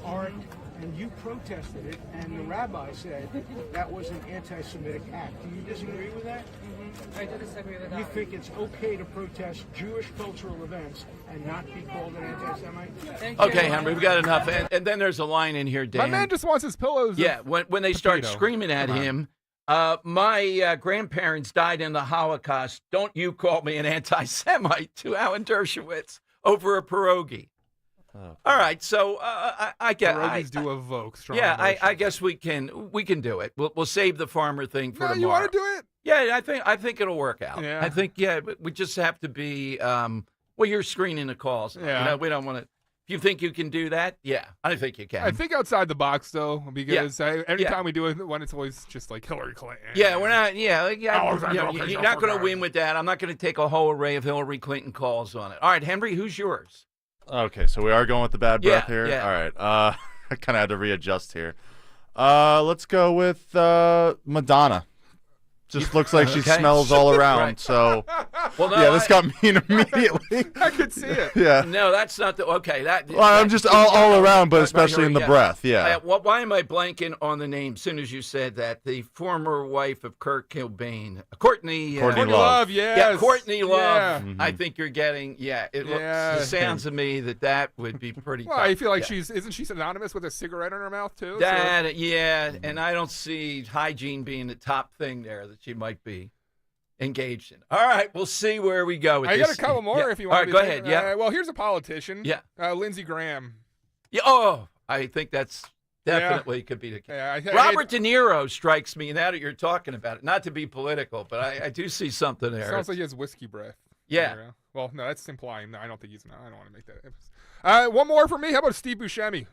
art, and you protested it, and the rabbi said that was an anti-Semitic act. Do you disagree with that? I do disagree with that. You think it's okay to protest Jewish cultural events and not be called an anti-Semite? Okay, Henry, we've got enough. And then there's a line in here, Dan. My man just wants his pillows. Yeah, when they start screaming at him, my grandparents died in the Holocaust. Don't you call me an anti-Semite, to Alan Dershowitz over a pierogi. All right, so I get. Pierogies do evoke strong. Yeah, emotions. I guess we can do it. We'll save the farmer thing for tomorrow. You want to do it? Yeah, I think it'll work out. Yeah. I think we just have to be. Well, you're screening the calls. Yeah, we don't want to. If you think you can do that, yeah, I think you can. I think outside the box though, because every time we do it, when it's always just like Hillary Clinton. Yeah, we're not. Yeah, you're not going to win with that. I'm not going to take a whole array of Hillary Clinton calls on it. All right, Henry, who's yours? Okay, so we are going with the bad breath here. Yeah. All right, I kind of had to readjust here. Let's go with Madonna. Just looks like she smells all around. Right. So, well, no, this got mean immediately. I could see it. Yeah. No, that's not the. Okay, I'm just all around, but especially in the breath. Yeah. Why am I blanking on the name? As soon as you said that, the former wife of Kurt Cobain, Courtney Love. Yes. Yeah, Courtney Love. Yeah. Mm-hmm. I think you're getting. It sounds to me that would be pretty. Well, tough. I feel like isn't she synonymous with a cigarette in her mouth too? And I don't see hygiene being the top thing there that she might be engaged in. All right, we'll see where we go with this. I got a couple more if you want. All right, go ahead. Yeah. Well, here's a politician. Yeah. Lindsey Graham. Yeah. Oh, I think that's definitely could be the case. Yeah, Robert De Niro strikes me now that you're talking about it. Not to be political, but I do see something there. Sounds like he has whiskey breath. Yeah. Well, no, that's implying. No, I don't think he's. No, I don't want to make that. One more for me. How about Steve Buscemi?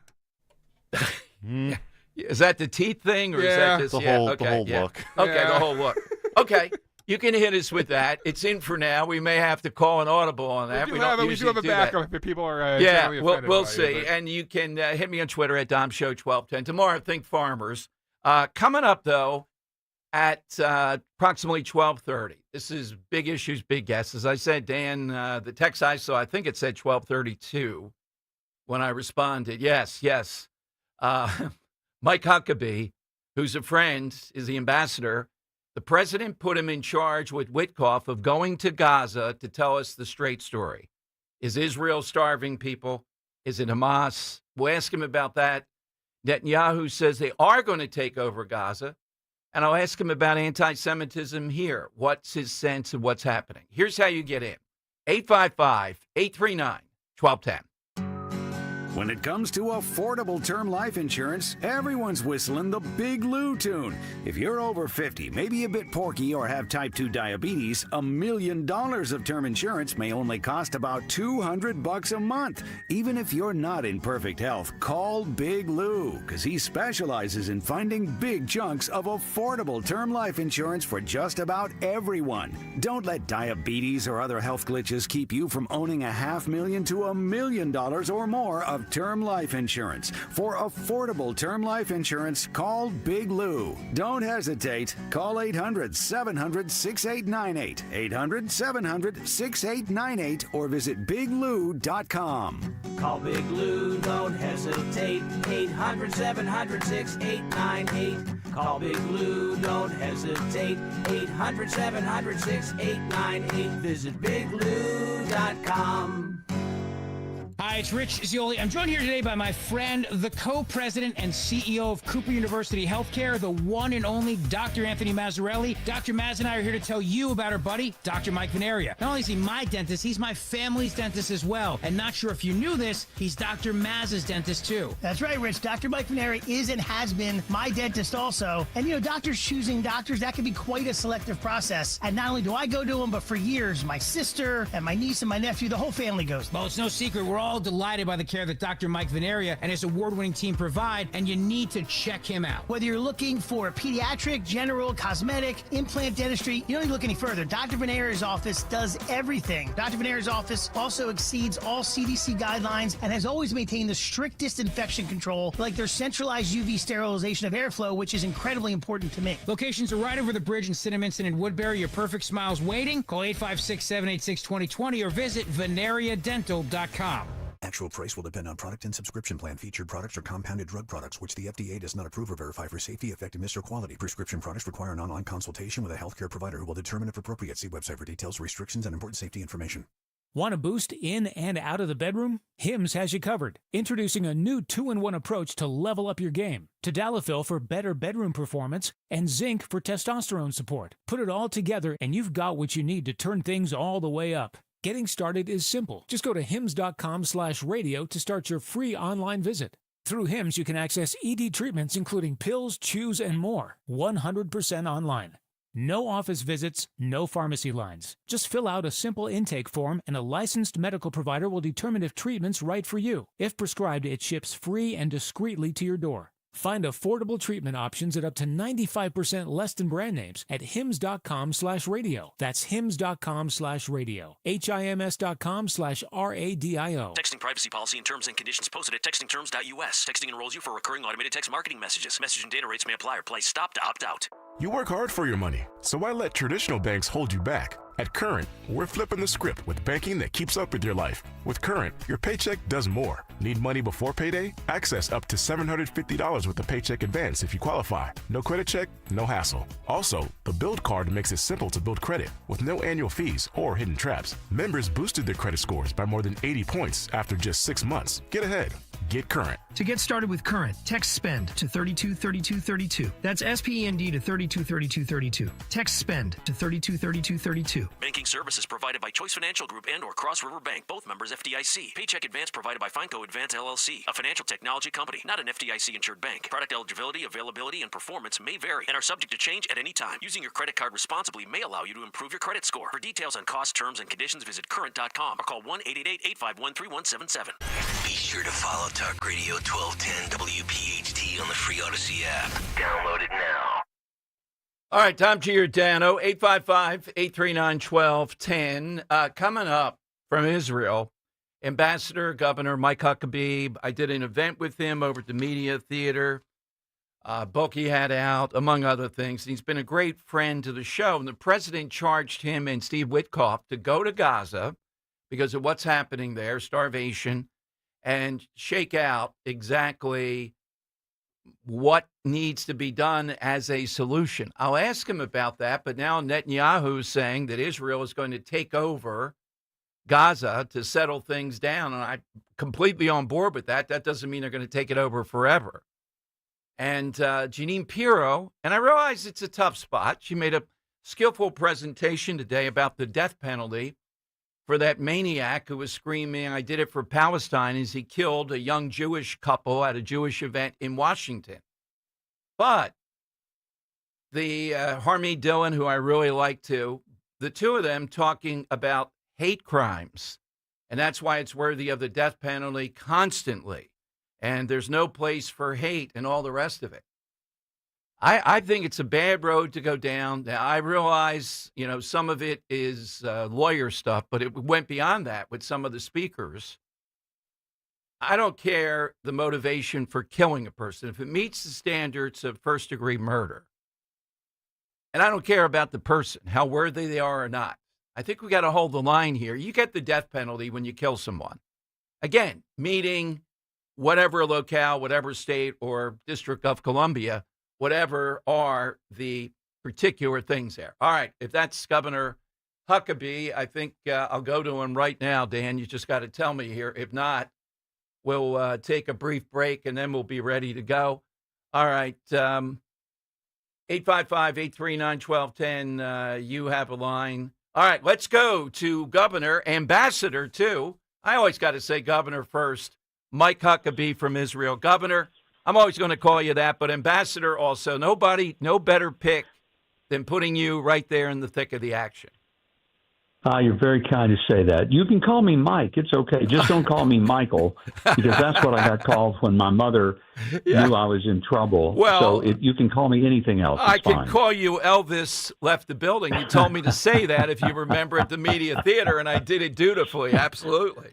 Is that the teeth thing, or is that just the whole look? Okay, the whole look. Okay, you can hit us with that. It's in for now. We may have to call an audible on that. We do have a backup if people are. We'll see. And you can hit me on Twitter at DomShow1210. Tomorrow, Think Farmers. Coming up though, at approximately 12:30. This is big issues, big guests. As I said, Dan, the text I saw, I think it said 12:32 when I responded. Yes. Mike Huckabee, who's a friend, is the ambassador. The president put him in charge with Witkoff of going to Gaza to tell us the straight story. Is Israel starving people? Is it Hamas? We'll ask him about that. Netanyahu says they are going to take over Gaza. And I'll ask him about anti-Semitism here. What's his sense of what's happening? Here's how you get in. 855-839-1210. When it comes to affordable term life insurance, everyone's whistling the Big Lou tune. If you're over 50, maybe a bit porky, or have type 2 diabetes, $1 million of term insurance may only cost about $200 a month. Even if you're not in perfect health, call Big Lou, because he specializes in finding big chunks of affordable term life insurance for just about everyone. Don't let diabetes or other health glitches keep you from owning $500,000 to $1 million or more of term life insurance. For affordable term life insurance, call Big Lou. Don't hesitate. Call 800-700-6898, 800-700-6898, or visit biglou.com. Call Big Lou, don't hesitate, 800-700-6898. Call Big Lou, don't hesitate, 800-700-6898. Visit biglou.com. Hi, it's Rich Zioli. I'm joined here today by my friend, the co-president and CEO of Cooper University Healthcare, the one and only Dr. Anthony Mazzarelli. Dr. Maz and I are here to tell you about our buddy, Dr. Mike Veneria. Not only is he my dentist, he's my family's dentist as well. And not sure if you knew this, he's Dr. Maz's dentist too. That's right, Rich. Dr. Mike Veneria is and has been my dentist also. And, doctors choosing doctors, that can be quite a selective process. And not only do I go to them, but for years, my sister and my niece and my nephew, the whole family goes. Well, it's no secret. We're all delighted by the care that Dr. Mike Veneria and his award-winning team provide, and you need to check him out. Whether you're looking for pediatric, general, cosmetic, implant dentistry, you don't need to look any further. Dr. Veneria's office does everything. Dr. Veneria's office also exceeds all CDC guidelines and has always maintained the strictest infection control, like their centralized UV sterilization of airflow, which is incredibly important to me. Locations are right over the bridge in Cinnaminson and Woodbury. Your perfect smile's waiting. Call 856-786-2020 or visit veneriadental.com. Actual price will depend on product and subscription plan. Featured products are compounded drug products, which the FDA does not approve or verify for safety, effectiveness, or quality. Prescription products require an online consultation with a healthcare provider who will determine if appropriate. See website for details, restrictions, and important safety information. Want a boost in and out of the bedroom? Hims has you covered. Introducing a new 2-in-1 approach to level up your game. Tadalafil for better bedroom performance and zinc for testosterone support. Put it all together and you've got what you need to turn things all the way up. Getting started is simple. Just go to hims.com/radio to start your free online visit. Through Hims, you can access ED treatments including pills, chews, and more. 100% online. No office visits, no pharmacy lines. Just fill out a simple intake form and a licensed medical provider will determine if treatment's right for you. If prescribed, it ships free and discreetly to your door. Find affordable treatment options at up to 95% less than brand names at hims.com/radio. That's hims.com/radio. HIMS.com/RADIO. Texting privacy policy and terms and conditions posted at textingterms.us. Texting enrolls you for recurring automated text marketing messages. Message and data rates may apply or place stop to opt out. You work hard for your money, so why let traditional banks hold you back? At Current, we're flipping the script with banking that keeps up with your life. With Current, your paycheck does more. Need money before payday? Access up to $750 with a paycheck advance if you qualify. No credit check, no hassle. Also, the Build Card makes it simple to build credit with no annual fees or hidden traps. Members boosted their credit scores by more than 80 points after just 6 months. Get ahead. Get Current. To get started with Current, text SPEND to 323232. That's SPEND to 323232. Text SPEND to 323232. Banking services provided by Choice Financial Group and or Cross River Bank, both members FDIC. Paycheck advance provided by Fineco Advance LLC, a financial technology company, not an FDIC-insured bank. Product eligibility, availability, and performance may vary and are subject to change at any time. Using your credit card responsibly may allow you to improve your credit score. For details on cost, terms, and conditions, visit current.com or call 1-888-851-3177. Be sure to follow Talk Radio 1210 WPHT on the free Odyssey app. Download it now. All right, Tom Giordano, 855-839-1210. Coming up from Israel, Ambassador Governor Mike Huckabee. I did an event with him over at the Media Theater. Book he had out, among other things. And he's been a great friend to the show. And the president charged him and Steve Witkoff to go to Gaza because of what's happening there, starvation, and shake out exactly what needs to be done as a solution. I'll ask him about that, but now Netanyahu is saying that Israel is going to take over Gaza to settle things down, and I'm completely on board with that. That doesn't mean they're going to take it over forever. And Jeanine Pirro, and I realize it's a tough spot. She made a skillful presentation today about the death penalty for that maniac who was screaming, "I did it for Palestine," as he killed a young Jewish couple at a Jewish event in Washington. But the Harmeet Dillon, who I really like too, the two of them talking about hate crimes. And that's why it's worthy of the death penalty constantly. And there's no place for hate and all the rest of it. I think it's a bad road to go down. Now, I realize, some of it is lawyer stuff, but it went beyond that with some of the speakers. I don't care the motivation for killing a person if it meets the standards of first-degree murder. And I don't care about the person, how worthy they are or not. I think we got to hold the line here. You get the death penalty when you kill someone. Again, meeting whatever locale, whatever state or District of Columbia, whatever are the particular things there. All right, if that's Governor Huckabee, I think I'll go to him right now, Dan. You just got to tell me here. If not, we'll take a brief break, and then we'll be ready to go. All right, 855-839-1210, you have a line. All right, let's go to Governor, Ambassador, too. I always got to say Governor first. Mike Huckabee from Israel. Governor, I'm always going to call you that, but Ambassador also. No better pick than putting you right there in the thick of the action. You're very kind to say that. You can call me Mike. It's okay. Just don't call me Michael, because that's what I got called when my mother knew I was in trouble. Well, so you can call me anything else. I could could call you Elvis left the building. You told me to say that, if you remember, at the Media Theater, and I did it dutifully. Absolutely.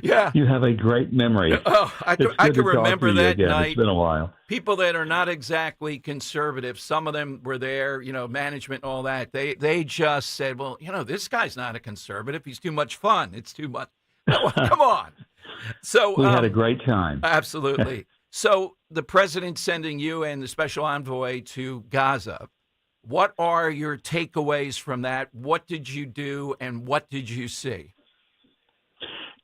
Yeah. You have a great memory. Oh, I can remember that night. It's been a while. People that are not exactly conservative, some of them were there, management and all that. They just said, well, this guy's not a conservative. He's too much fun. It's too much. No, come on. So we had a great time. Absolutely. So the president sending you and the special envoy to Gaza. What are your takeaways from that? What did you do and what did you see?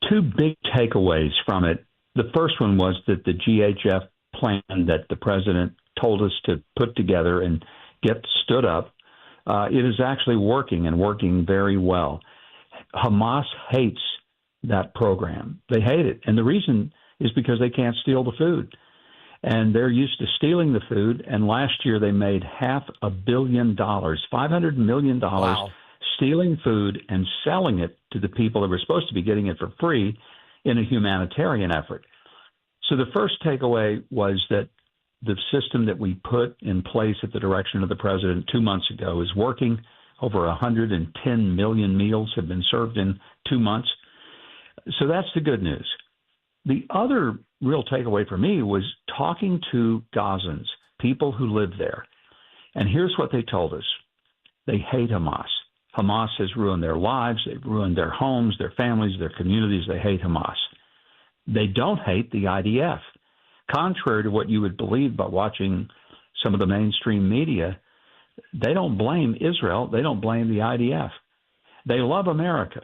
Two big takeaways from it. The first one was that the GHF plan that the president told us to put together and get stood up, it is actually working and working very well. Hamas hates that program. They hate it. And the reason is because they can't steal the food. And they're used to stealing the food. And last year they made $500 million, $500 million, stealing food and selling it to the people that were supposed to be getting it for free in a humanitarian effort. So the first takeaway was that the system that we put in place at the direction of the president 2 months ago is working. Over 110 million meals have been served in 2 months. So that's the good news. The other real takeaway for me was talking to Gazans, people who live there. And here's what they told us. They hate Hamas. Hamas has ruined their lives. They've ruined their homes, their families, their communities. They hate Hamas. They don't hate the IDF. Contrary to what you would believe by watching some of the mainstream media, they don't blame Israel. They don't blame the IDF. They love America,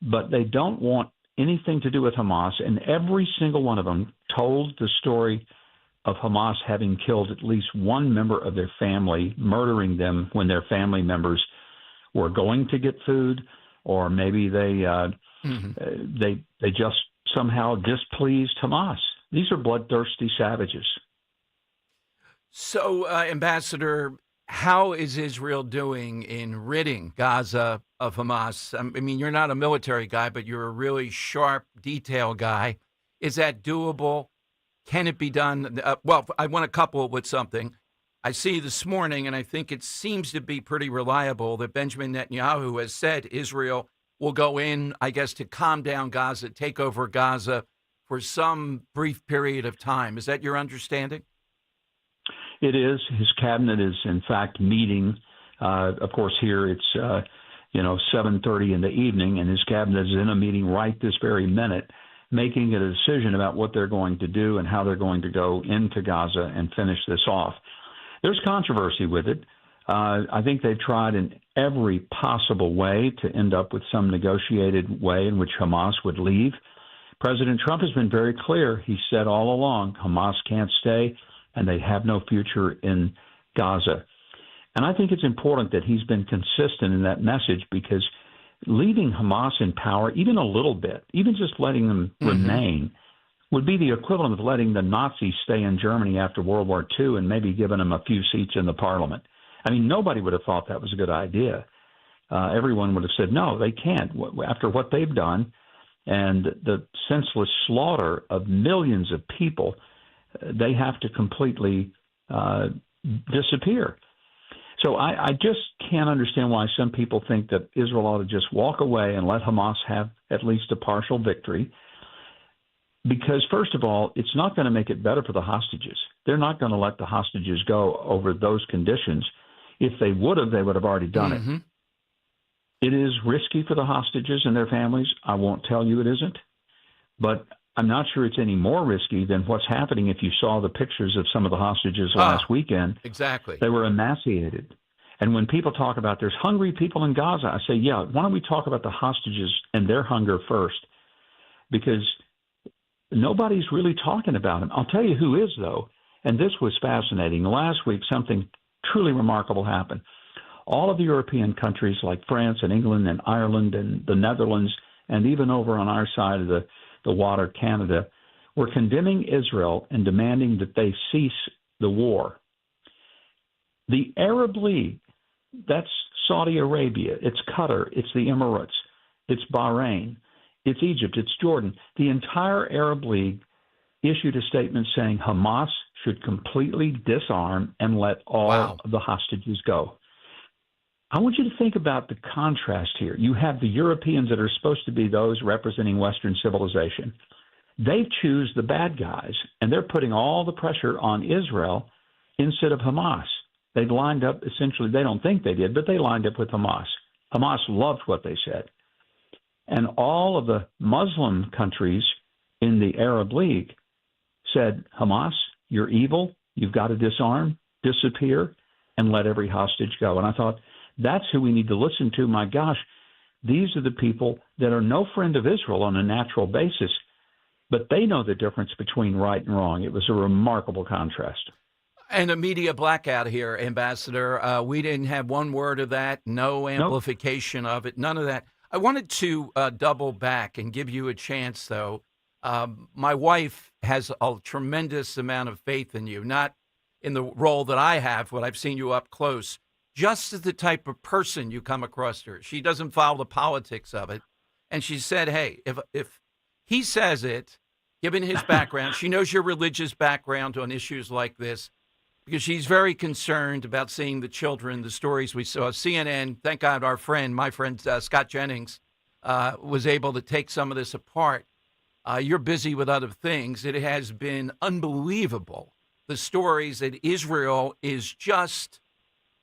but they don't want anything to do with Hamas. And every single one of them told the story of Hamas having killed at least one member of their family, murdering them when their family members were going to get food, or maybe they just somehow displeased Hamas. These are bloodthirsty savages. So, Ambassador, how is Israel doing in ridding Gaza of Hamas? I mean, you're not a military guy, but you're a really sharp detail guy. Is that doable? Can it be done? Well, I want to couple it with something. I see this morning, and I think it seems to be pretty reliable, that Benjamin Netanyahu has said Israel will go in, I guess, to calm down Gaza, take over Gaza for some brief period of time. Is that your understanding? It is. His cabinet is, in fact, meeting. Of course, here it's 7:30 in the evening, and his cabinet is in a meeting right this very minute, making a decision about what they're going to do and how they're going to go into Gaza and finish this off. There's controversy with it. I think they've tried in every possible way to end up with some negotiated way in which Hamas would leave. President Trump has been very clear. He said all along, Hamas can't stay, and they have no future in Gaza. And I think it's important that he's been consistent in that message, because leaving Hamas in power even a little bit, even just letting them remain, would be the equivalent of letting the Nazis stay in Germany after World War II and maybe giving them a few seats in the parliament. I mean, nobody would have thought that was a good idea. Everyone would have said, no, they can't. After what they've done and the senseless slaughter of millions of people, they have to completely disappear. So I just can't understand why some people think that Israel ought to just walk away and let Hamas have at least a partial victory. Because, first of all, it's not going to make it better for the hostages. They're not going to let the hostages go over those conditions. If they would have already done it. It is risky for the hostages and their families. I won't tell you it isn't. But I'm not sure it's any more risky than what's happening if you saw the pictures of some of the hostages last weekend. Exactly. They were emaciated. And when people talk about there's hungry people in Gaza, I say, yeah, why don't we talk about the hostages and their hunger first? Because nobody's really talking about them. I'll tell you who is, though, and this was fascinating. Last week, something truly remarkable happened. All of the European countries like France and England and Ireland and the Netherlands, and even over on our side of the water, Canada, were condemning Israel and demanding that they cease the war. The Arab League, that's Saudi Arabia, it's Qatar, it's the Emirates, it's Bahrain, it's Egypt, it's Jordan. The entire Arab League issued a statement saying Hamas should completely disarm and let all of the hostages go. I want you to think about the contrast here. You have the Europeans that are supposed to be those representing Western civilization. They choose the bad guys, and they're putting all the pressure on Israel instead of Hamas. They've lined up, essentially, they don't think they did, but they lined up with Hamas. Hamas loved what they said. And all of the Muslim countries in the Arab League said, Hamas, you're evil, you've got to disarm, disappear, and let every hostage go. And I thought, that's who we need to listen to. My gosh, these are the people that are no friend of Israel on a natural basis, but they know the difference between right and wrong. It was a remarkable contrast. And a media blackout here, Ambassador. We didn't have one word of that, no amplification of it, none of that. I wanted to double back and give you a chance, though. My wife has a tremendous amount of faith in you, not in the role that I have, but I've seen you up close. Just as the type of person you come across her. She doesn't follow the politics of it. And she said, hey, if he says it, given his background, she knows your religious background on issues like this, because she's very concerned about seeing the children, the stories we saw. CNN, thank God my friend Scott Jennings, was able to take some of this apart. You're busy with other things. It has been unbelievable, the stories that Israel is just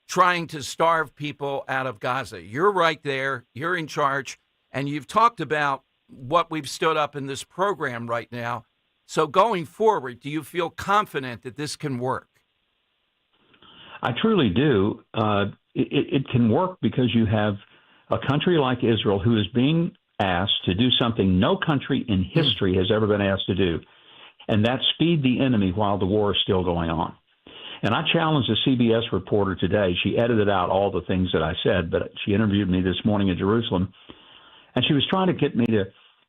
trying to starve people out of Gaza. You're right there. You're in charge. And you've talked about what we've stood up in this program right now. So going forward, do you feel confident that this can work? I truly do. It can work because you have a country like Israel who is being asked to do something no country in history has ever been asked to do, and that's feed the enemy while the war is still going on. And I challenged a CBS reporter today. She edited out all the things that I said, but she interviewed me this morning in Jerusalem, and she was trying to get me to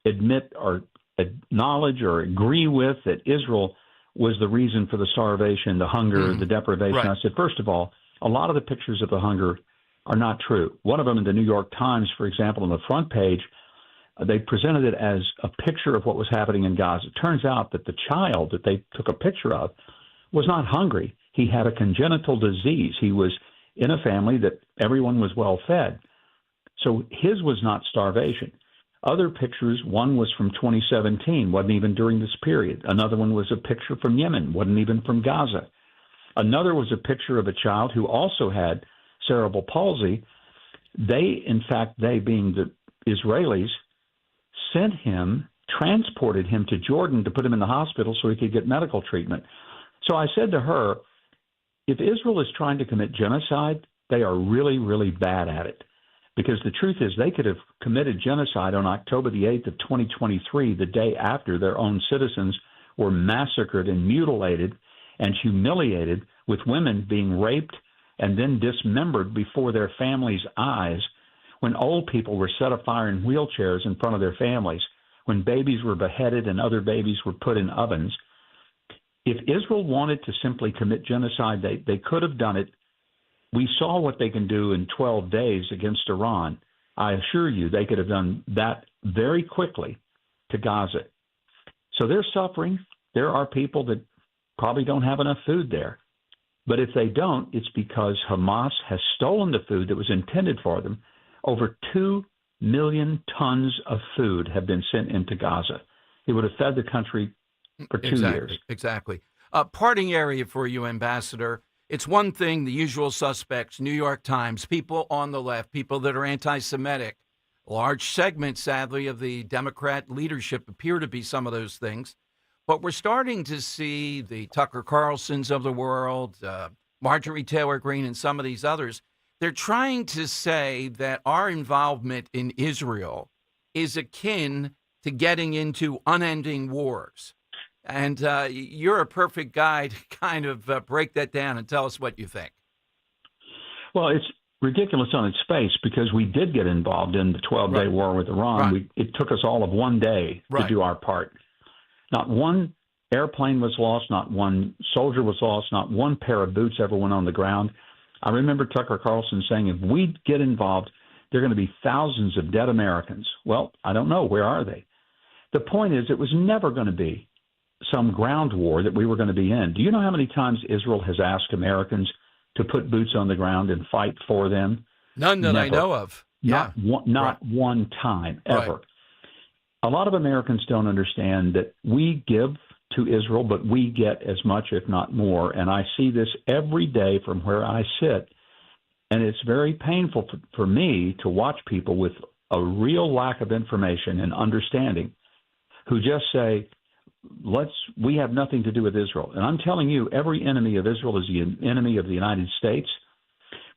admit or acknowledge or agree with that Israel was the reason for the starvation, the hunger, the deprivation. Right. I said, first of all, a lot of the pictures of the hunger are not true. One of them in the New York Times, for example, on the front page, they presented it as a picture of what was happening in Gaza. It turns out that the child that they took a picture of was not hungry. He had a congenital disease. He was in a family that everyone was well fed. So his was not starvation. Other pictures, one was from 2017, wasn't even during this period. Another one was a picture from Yemen, wasn't even from Gaza. Another was a picture of a child who also had cerebral palsy. They being the Israelis, sent him, transported him to Jordan to put him in the hospital so he could get medical treatment. So I said to her, if Israel is trying to commit genocide, they are really, really bad at it. Because the truth is they could have committed genocide on October the 8th of 2023, the day after their own citizens were massacred and mutilated and humiliated, with women being raped and then dismembered before their families' eyes, when old people were set afire in wheelchairs in front of their families, when babies were beheaded and other babies were put in ovens. If Israel wanted to simply commit genocide, they could have done it. We saw what they can do in 12 days against Iran. I assure you they could have done that very quickly to Gaza. So they're suffering. There are people that probably don't have enough food there. But if they don't, it's because Hamas has stolen the food that was intended for them. Over 2 million tons of food have been sent into Gaza. It would have fed the country for 2 years. Exactly. Parting area for you, Ambassador. It's one thing, the usual suspects, New York Times, people on the left, people that are anti-Semitic. Large segments, sadly, of the Democrat leadership appear to be some of those things. But we're starting to see the Tucker Carlsons of the world, Marjorie Taylor Greene, and some of these others. They're trying to say that our involvement in Israel is akin to getting into unending wars. And you're a perfect guy to kind of break that down and tell us what you think. Well, it's ridiculous on its face because we did get involved in the 12-day war with Iran. Right. It took us all of one day to do our part. Not one airplane was lost, not one soldier was lost, not one pair of boots ever went on the ground. I remember Tucker Carlson saying if we get involved, there are going to be thousands of dead Americans. Well, I don't know. Where are they? The point is it was never going to be some ground war that we were going to be in. Do you know how many times Israel has asked Americans to put boots on the ground and fight for them? None that I know of. Not one time, ever. Right. A lot of Americans don't understand that we give to Israel, but we get as much, if not more. And I see this every day from where I sit. And it's very painful for me to watch people with a real lack of information and understanding who just say, we have nothing to do with Israel. And I'm telling you, every enemy of Israel is the enemy of the United States.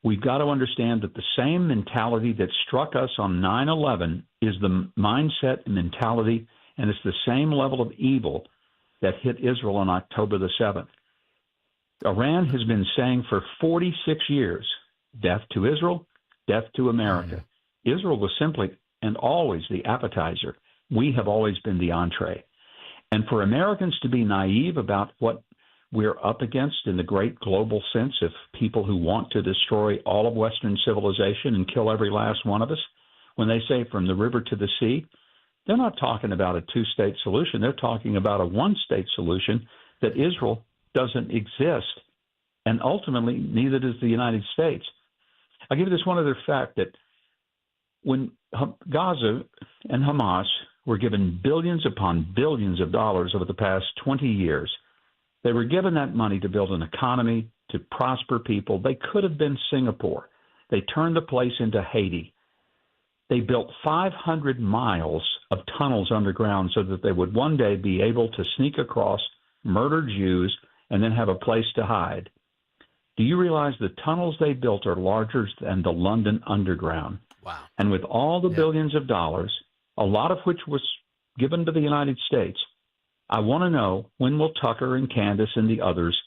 We've got to understand that the same mentality that struck us on 9/11 is the mindset and mentality, and it's the same level of evil that hit Israel on October the 7th. Iran has been saying for 46 years, death to Israel, death to America. Israel was simply and always the appetizer. We have always been the entree. And for Americans to be naive about what we're up against in the great global sense of people who want to destroy all of Western civilization and kill every last one of us, when they say from the river to the sea, they're not talking about a two-state solution. They're talking about a one-state solution that Israel doesn't exist. And ultimately, neither does the United States. I'll give you this one other fact that when Gaza and Hamas were given billions upon billions of dollars over the past 20 years, they were given that money to build an economy, to prosper people. They could have been Singapore. They turned the place into Haiti. They built 500 miles of tunnels underground so that they would one day be able to sneak across, murder Jews, and then have a place to hide. Do you realize the tunnels they built are larger than the London Underground? Wow. And with all the billions of dollars, a lot of which was given to the United States, I want to know, when will Tucker and Candace and the others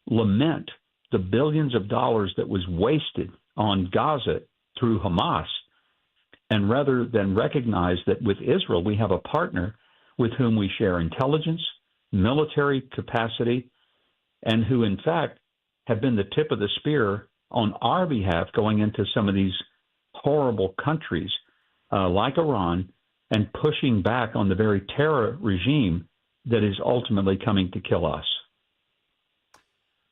lament the billions of dollars that was wasted on Gaza through Hamas, and rather than recognize that with Israel we have a partner with whom we share intelligence, military capacity, and who in fact have been the tip of the spear on our behalf going into some of these horrible countries like Iran and pushing back on the very terror regime that is ultimately coming to kill us.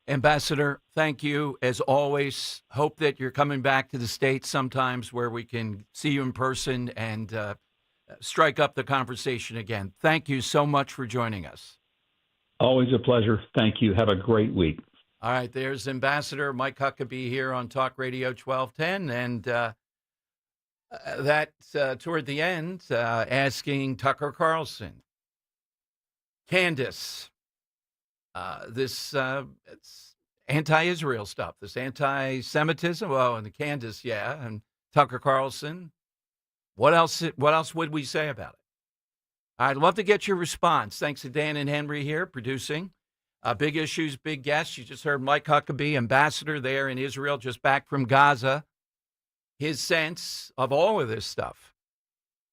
Ambassador, thank you as always. Hope that you're coming back to the States sometimes where we can see you in person and strike up the conversation again. Thank you so much for joining us. Always a pleasure. Thank you. Have a great week. All right, there's Ambassador Mike Huckabee here on Talk Radio 1210, and that toward the end, asking Tucker Carlson, Candace, this it's anti-Israel stuff, this anti-Semitism. Well, and the Candace, yeah, and Tucker Carlson. What else would we say about it? I'd love to get your response. Thanks to Dan and Henry here producing. Big issues, big guests. You just heard Mike Huckabee, ambassador there in Israel, just back from Gaza. his sense of all of this stuff.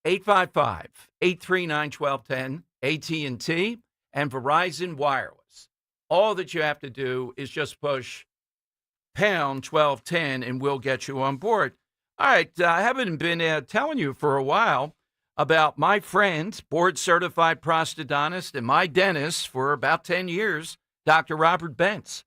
855-839-1210, AT&T, and Verizon Wireless. All that you have to do is just push pound 1210 and we'll get you on board. All right, I haven't been telling you for a while about my friend, board-certified prosthodontist and my dentist for about 10 years, Dr. Robert Bentz.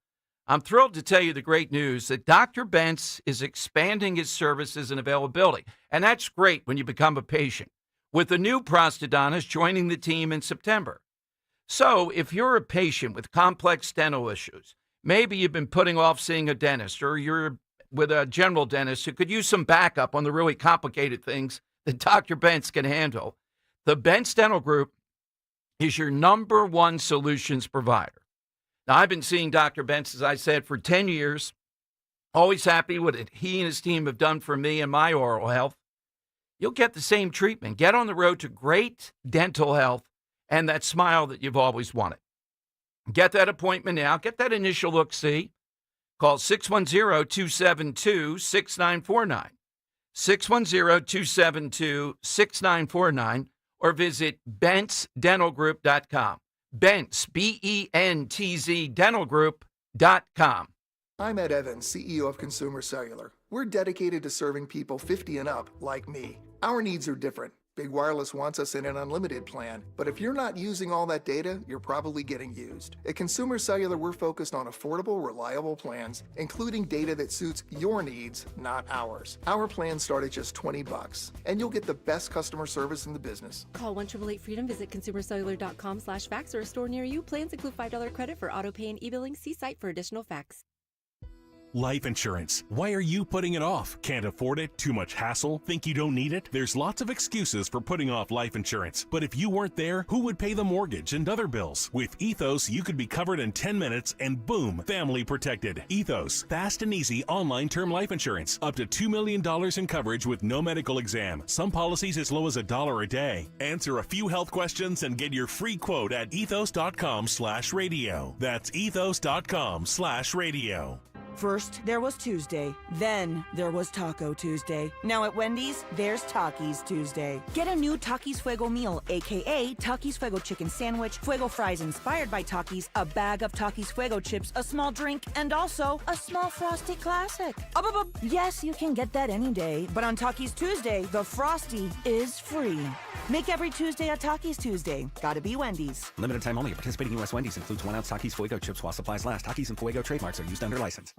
I'm thrilled to tell you the great news that Dr. Bentz is expanding his services and availability. And that's great when you become a patient, with a new prosthodontist joining the team in September. So if you're a patient with complex dental issues, maybe you've been putting off seeing a dentist, or you're with a general dentist who could use some backup on the really complicated things that Dr. Bentz can handle, the Bentz Dental Group is your number one solutions provider. Now, I've been seeing Dr. Bentz, as I said, for 10 years. Always happy with what he and his team have done for me and my oral health. You'll get the same treatment. Get on the road to great dental health and that smile that you've always wanted. Get that appointment now. Get that initial look-see. Call 610-272-6949. 610-272-6949 or visit BentzDentalGroup.com. Bentz, B-E-N-T-Z, dentalgroup.com. I'm Ed Evans, CEO of Consumer Cellular. We're dedicated to serving people 50 and up, like me. Our needs are different. Big Wireless wants us in an unlimited plan, but if you're not using all that data, you're probably getting used. At Consumer Cellular, we're focused on affordable, reliable plans, including data that suits your needs, not ours. Our plans start at just $20, and you'll get the best customer service in the business. Call 1-888-FREEDOM, visit consumercellular.com/facts or a store near you. Plans include $5 credit for auto pay and e-billing. See site for additional facts. Life insurance. Why are you putting it off? Can't afford it? Too much hassle? Think you don't need it? There's lots of excuses for putting off life insurance. But if you weren't there, who would pay the mortgage and other bills? With Ethos, you could be covered in 10 minutes and boom, family protected. Ethos, fast and easy online term life insurance. Up to $2 million in coverage with no medical exam. Some policies as low as $1 a day. Answer a few health questions and get your free quote at ethos.com/radio. That's ethos.com/radio. First, there was Tuesday. Then, there was Taco Tuesday. Now at Wendy's, there's Takis Tuesday. Get a new Takis Fuego meal, a.k.a. Takis Fuego chicken sandwich, Fuego fries inspired by Takis, a bag of Takis Fuego chips, a small drink, and also a small Frosty Classic. Yes, you can get that any day, but on Takis Tuesday, the Frosty is free. Make every Tuesday a Takis Tuesday. Gotta be Wendy's. Limited time only. Participating U.S. Wendy's includes 1 ounce Takis Fuego chips while supplies last. Takis and Fuego trademarks are used under license.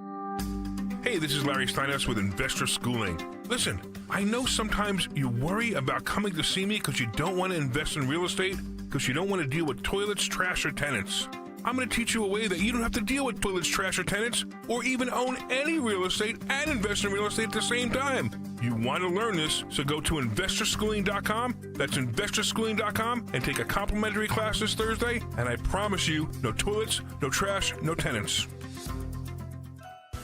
Hey, this is Larry Steinhaus with Investor Schooling. Listen, I know sometimes you worry about coming to see me because you don't want to invest in real estate, because you don't want to deal with toilets, trash, or tenants. I'm going to teach you a way that you don't have to deal with toilets, trash, or tenants, or even own any real estate and invest in real estate at the same time. You want to learn this, so go to investorschooling.com. That's investorschooling.com and take a complimentary class this Thursday, and I promise you, no toilets, no trash, no tenants.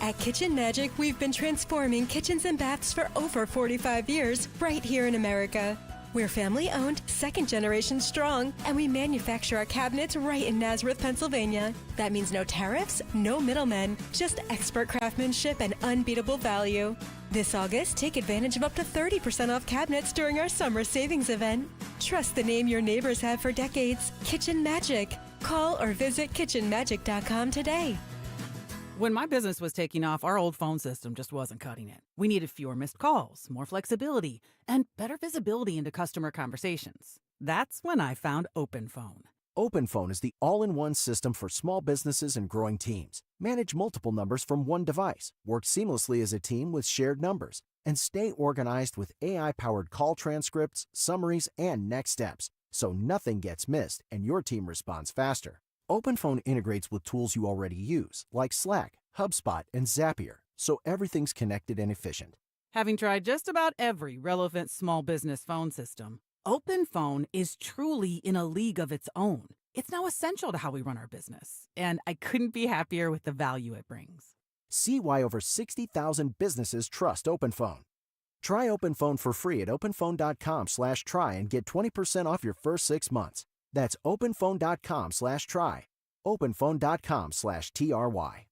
At Kitchen Magic, we've been transforming kitchens and baths for over 45 years right here in America. We're family-owned, second-generation strong, and we manufacture our cabinets right in Nazareth, Pennsylvania. That means no tariffs, no middlemen, just expert craftsmanship and unbeatable value. This August, take advantage of up to 30% off cabinets during our summer savings event. Trust the name your neighbors have for decades, Kitchen Magic. Call or visit kitchenmagic.com today. When my business was taking off, our old phone system just wasn't cutting it. We needed fewer missed calls, more flexibility, and better visibility into customer conversations. That's when I found OpenPhone. OpenPhone is the all-in-one system for small businesses and growing teams. Manage multiple numbers from one device, work seamlessly as a team with shared numbers, and stay organized with AI-powered call transcripts, summaries, and next steps, so nothing gets missed and your team responds faster. OpenPhone integrates with tools you already use, like Slack, HubSpot, and Zapier, so everything's connected and efficient. Having tried just about every relevant small business phone system, OpenPhone is truly in a league of its own. It's now essential to how we run our business, and I couldn't be happier with the value it brings. See why over 60,000 businesses trust OpenPhone. Try OpenPhone for free at openphone.com/try and get 20% off your first 6 months. That's openphone.com/try. openphone.com/try.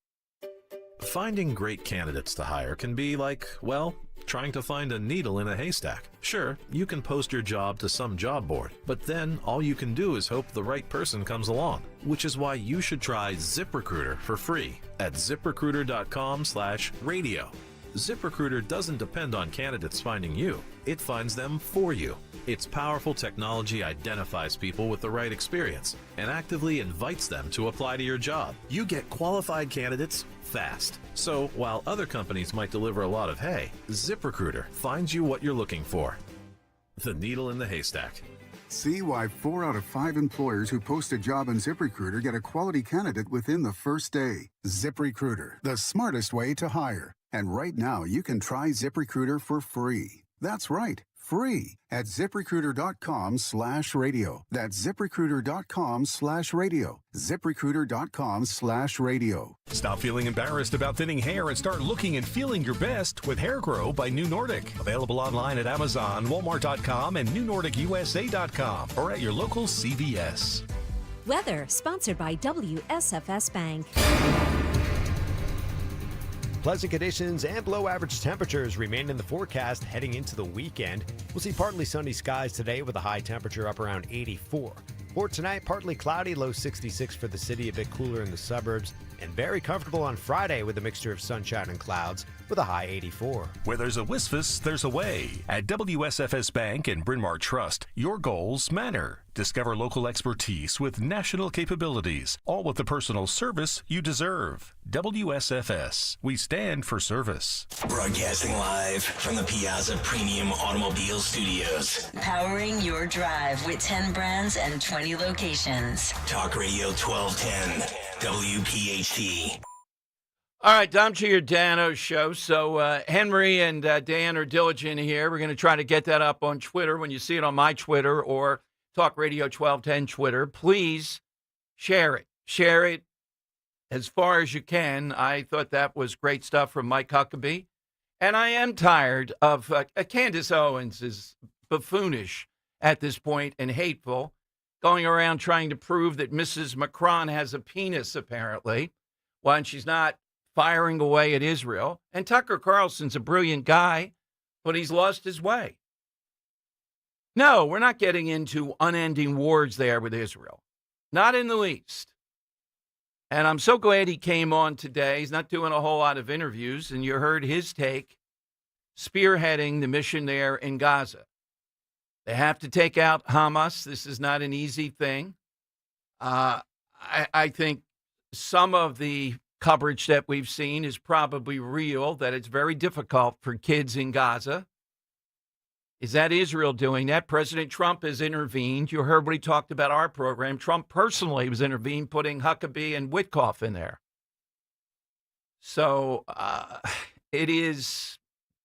Finding great candidates to hire can be like, well, trying to find a needle in a haystack. Sure, you can post your job to some job board, but then all you can do is hope the right person comes along, which is why you should try ZipRecruiter for free at ZipRecruiter.com/radio. ZipRecruiter doesn't depend on candidates finding you. It finds them for you. Its powerful technology identifies people with the right experience and actively invites them to apply to your job. You get qualified candidates fast. So while other companies might deliver a lot of hay, ZipRecruiter finds you what you're looking for. The needle in the haystack. See why 4 out of 5 employers who post a job on ZipRecruiter get a quality candidate within the first day. ZipRecruiter, the smartest way to hire. And right now, you can try ZipRecruiter for free. That's right, free at ZipRecruiter.com/radio. That's ZipRecruiter.com/radio. ZipRecruiter.com/radio. Stop feeling embarrassed about thinning hair and start looking and feeling your best with Hair Grow by New Nordic. Available online at Amazon, Walmart.com, and NewNordicUSA.com, or at your local CVS. Weather, sponsored by WSFS Bank. Pleasant conditions and below average temperatures remain in the forecast heading into the weekend. We'll see partly sunny skies today with a high temperature up around 84. For tonight, partly cloudy, low 66 for the city, a bit cooler in the suburbs, and very comfortable on Friday with a mixture of sunshine and clouds with a high 84. Where there's a Wisfus, there's a way. At WSFS Bank and Bryn Mawr Trust, your goals matter. Discover local expertise with national capabilities, all with the personal service you deserve. WSFS. We stand for service. Broadcasting live from the Piazza Premium Automobile Studios. Powering your drive with 10 brands and 20 locations. Talk Radio 1210, WPHT. All right, Dom Giordano's show. So Henry and Dan are diligent here. We're going to try to get that up on Twitter. When you see it on my Twitter or Talk Radio 1210 Twitter, please share it. Share it as far as you can. I thought that was great stuff from Mike Huckabee. And I am tired of Candace Owens is buffoonish at this point and hateful, going around trying to prove that Mrs. Macron has a penis, apparently, when she's not firing away at Israel. And Tucker Carlson's a brilliant guy, but he's lost his way. No, we're not getting into unending wars there with Israel. Not in the least. And I'm so glad he came on today. He's not doing a whole lot of interviews, and you heard his take, spearheading the mission there in Gaza. They have to take out Hamas. This is not an easy thing. I think some of the coverage that we've seen is probably real, that it's very difficult for kids in Gaza. Is that Israel doing that? President Trump has intervened. You heard what he talked about our program. Trump personally was intervened, putting Huckabee and Witkoff in there. So it is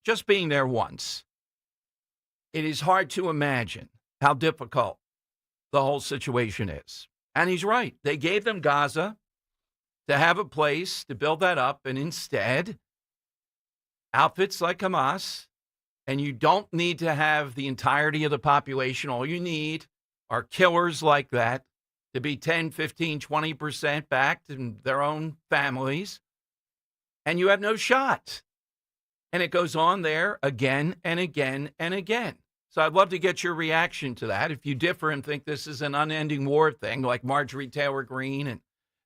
just being there once. It is hard to imagine how difficult the whole situation is. And he's right. They gave them Gaza to have a place to build that up, and instead, outfits like Hamas, and you don't need to have the entirety of the population. All you need are killers like that to be 10, 15, 20% back to their own families, and you have no shot. And it goes on there again and again and again. So I'd love to get your reaction to that. If you differ and think this is an unending war thing, like Marjorie Taylor Greene and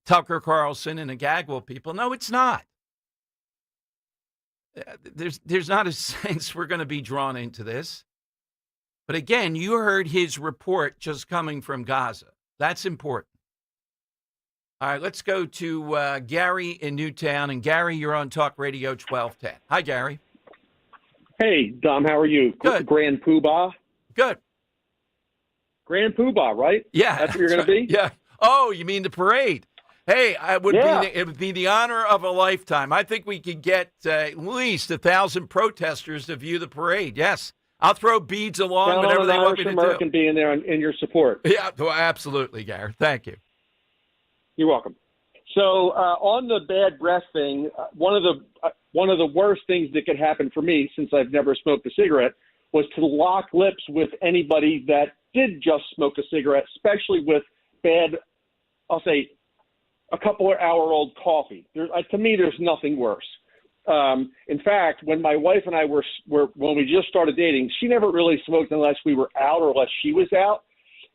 Tucker Carlson and the Gagwell people. No, it's not. There's not a sense we're going to be drawn into this. But again, you heard his report just coming from Gaza. That's important. All right, let's go to Gary in Newtown. And Gary, you're on Talk Radio 1210. Hi, Gary. Hey, Dom, how are you? Good. Grand Poobah? Good. Grand Poobah, right? Yeah. That's what you're going to be? Yeah. Oh, you mean the parade? Hey, it would be the honor of a lifetime. I think we could get at least 1,000 protesters to view the parade. Yes. I'll throw beads along, whatever they want me to do. American being there in your support. Yeah, absolutely, Gary. Thank you. You're welcome. So on the bad breath thing, one of the worst things that could happen for me, since I've never smoked a cigarette, was to lock lips with anybody that did just smoke a cigarette, especially with bad, I'll say, a couple of hour-old coffee. To me, there's nothing worse. In fact, when my wife and I were when we just started dating, she never really smoked unless we were out or unless she was out.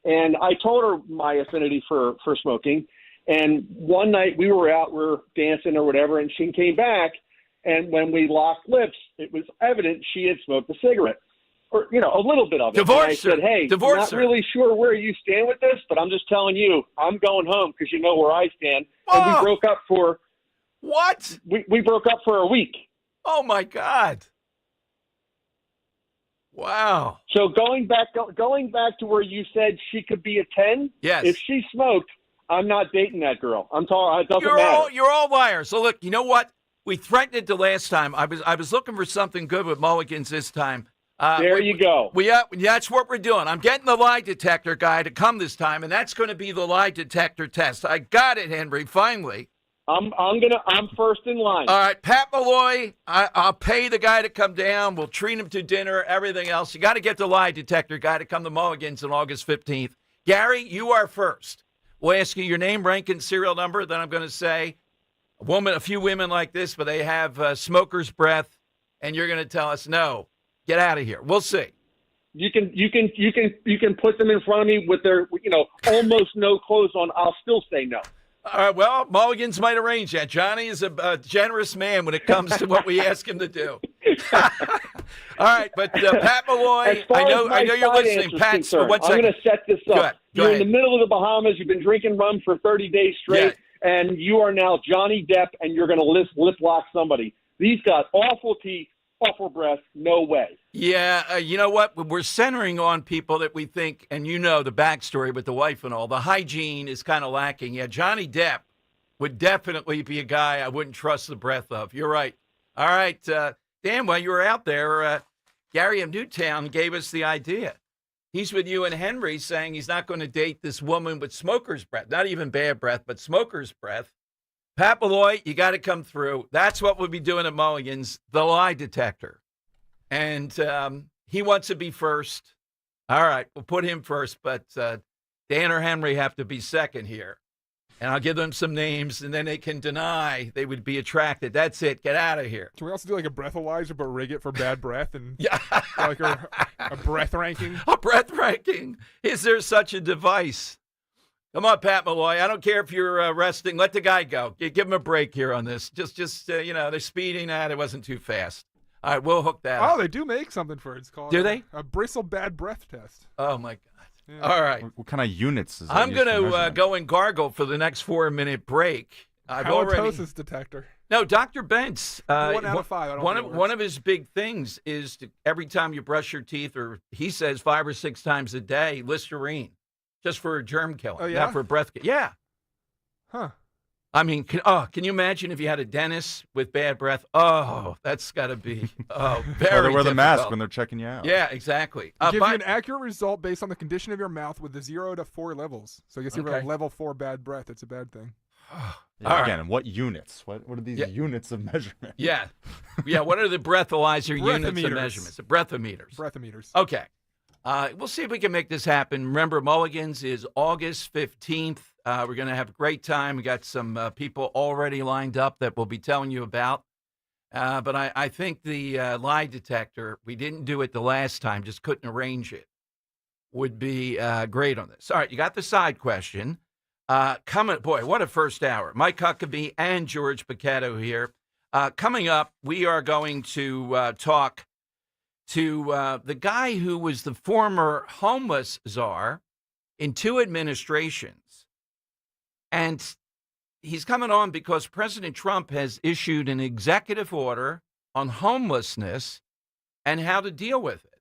And I told her my affinity for smoking. And one night we were out, we were dancing or whatever, and she came back. And when we locked lips, it was evident she had smoked a cigarette, or a little bit of it. Divorce her. And I said, "Hey, Divorce not really sure where you stand with this, but I'm just telling you, I'm going home because you know where I stand." And we broke up for what? We broke up for a week. Oh my God! Wow. So going back to where you said she could be a 10. Yes. If she smoked, I'm not dating that girl. I'm talking. It doesn't matter. You're all liars. So look, you know what? We threatened it the last time. I was looking for something good with mulligans this time. There you go. That's what we're doing. I'm getting the lie detector guy to come this time, and that's going to be the lie detector test. I got it, Henry. Finally. I'm first in line. All right, Pat Malloy. I'll pay the guy to come down. We'll treat him to dinner. Everything else, you got to get the lie detector guy to come to Mulligan's on August 15th. Gary, you are first. We'll ask you your name, rank, and serial number. Then I'm going to say a few women like this, but they have smoker's breath, and you're going to tell us no. Get out of here. We'll see. You can put them in front of me with their almost no clothes on. I'll still say no. All right, well, Mulligan's might arrange that. Johnny is a generous man when it comes to what we ask him to do. All right, but Pat Malloy, I know you're listening. Pat, for 1 second. I'm going to set this up. Go You're ahead. in the middle of the Bahamas. You've been drinking rum for 30 days straight, and you are now Johnny Depp, and you're going to lip lock somebody. These got awful teeth, awful breath. No way. Yeah, you know what? We're centering on people that we think, and the backstory with the wife and all. The hygiene is kind of lacking. Yeah, Johnny Depp would definitely be a guy I wouldn't trust the breath of. You're right. All right, Dan, while you were out there, Gary of Newtown gave us the idea. He's with you and Henry saying he's not going to date this woman with smoker's breath. Not even bad breath, but smoker's breath. Pat Malloy, you got to come through. That's what we'll be doing at Mulligan's, the lie detector. And he wants to be first. All right, we'll put him first, but Dan or Henry have to be second here. And I'll give them some names, and then they can deny they would be attracted. That's it. Get out of here. Can we also do like a breathalyzer, but rig it for bad breath and like a breath ranking? A breath ranking. Is there such a device? Come on, Pat Malloy. I don't care if you're resting. Let the guy go. Give him a break here on this. Just they're speeding that. It wasn't too fast. All right, we'll hook that up. Oh, they do make something for it. It's called do they? A bristle bad breath test. Oh, my God. Yeah. All right. What kind of units is that? I'm going to go and gargle for the next 4-minute break. Halitosis detector. No, Dr. Bentz. 1 out of 5. One of his big things is every time you brush your teeth, or he says 5 or 6 times a day, Listerine, just for germ killing, oh, yeah? not for breath. Yeah. Huh. I mean, can you imagine if you had a dentist with bad breath? Oh, that's got to be very they wear the mask difficult. when they're checking you out. Yeah, exactly. It gives you an accurate result based on the condition of your mouth with the 0 to 4 levels. So I guess if you're at level 4 bad breath, it's a bad thing. Again, what units? What are these units of measurement? Yeah. What are the breathalyzer units of measurements? The breathometers. Breathometers. Okay. We'll see if we can make this happen. Remember, Mulligan's is August 15th. We're going to have a great time. We got some people already lined up that we'll be telling you about. But I think the lie detector, we didn't do it the last time, just couldn't arrange it, would be great on this. All right, you got the side question. Boy, what a first hour. Mike Huckabee and George Paquetto here. Coming up, we are going to talk to the guy who was the former homeless czar in 2 administrations. And he's coming on because President Trump has issued an executive order on homelessness and how to deal with it.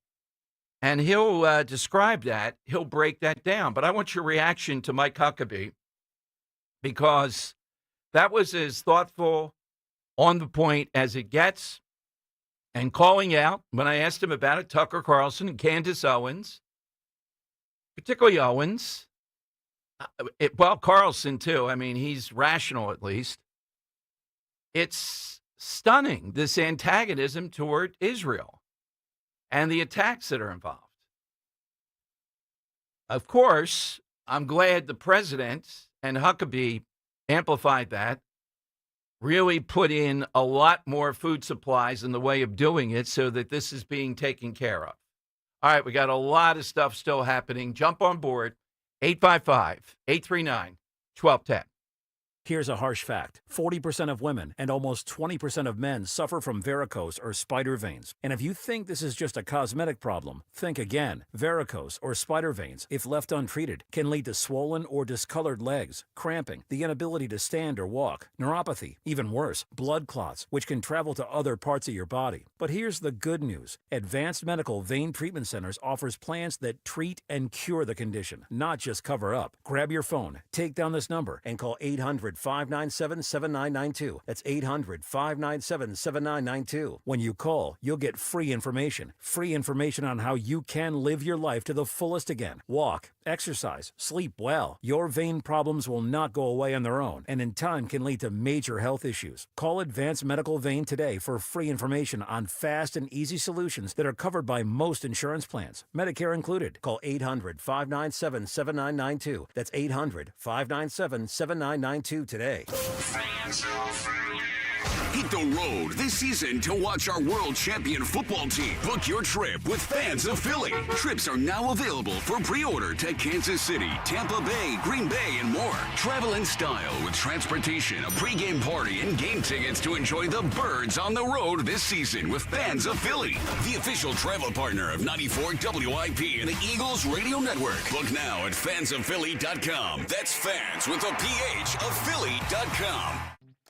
And he'll describe that. He'll break that down. But I want your reaction to Mike Huckabee, because that was as thoughtful, on the point as it gets, and calling out, when I asked him about it, Tucker Carlson and Candace Owens, particularly Owens, Carlson too. I mean, he's rational at least. It's stunning, this antagonism toward Israel and the attacks that are involved. Of course, I'm glad the president and Huckabee amplified that, really put in a lot more food supplies in the way of doing it so that this is being taken care of. All right, we got a lot of stuff still happening. Jump on board, 855-839-1210. Here's a harsh fact. 40% of women and almost 20% of men suffer from varicose or spider veins. And if you think this is just a cosmetic problem, think again. Varicose or spider veins, if left untreated, can lead to swollen or discolored legs, cramping, the inability to stand or walk, neuropathy, even worse, blood clots, which can travel to other parts of your body. But here's the good news. Advanced Medical Vein Treatment Centers offers plans that treat and cure the condition, not just cover up. Grab your phone, take down this number, and call 800-597-7992. That's 800-597-7992. When you call, you'll get free information on how you can live your life to the fullest again. Walk, exercise, sleep well. Your vein problems will not go away on their own, and in time can lead to major health issues. Call Advanced Medical Vein today for free information on fast and easy solutions that are covered by most insurance plans, Medicare included. Call 800-597-7992. That's 800-597-7992 today. Hit the road this season to watch our world champion football team. Book your trip with Fans of Philly. Trips are now available for pre-order to Kansas City, Tampa Bay, Green Bay, and more. Travel in style with transportation, a pregame party, and game tickets to enjoy the Birds on the road this season with Fans of Philly, the official travel partner of 94 WIP and the Eagles Radio Network. Book now at fansofphilly.com. That's fans with a PH of Philly.com.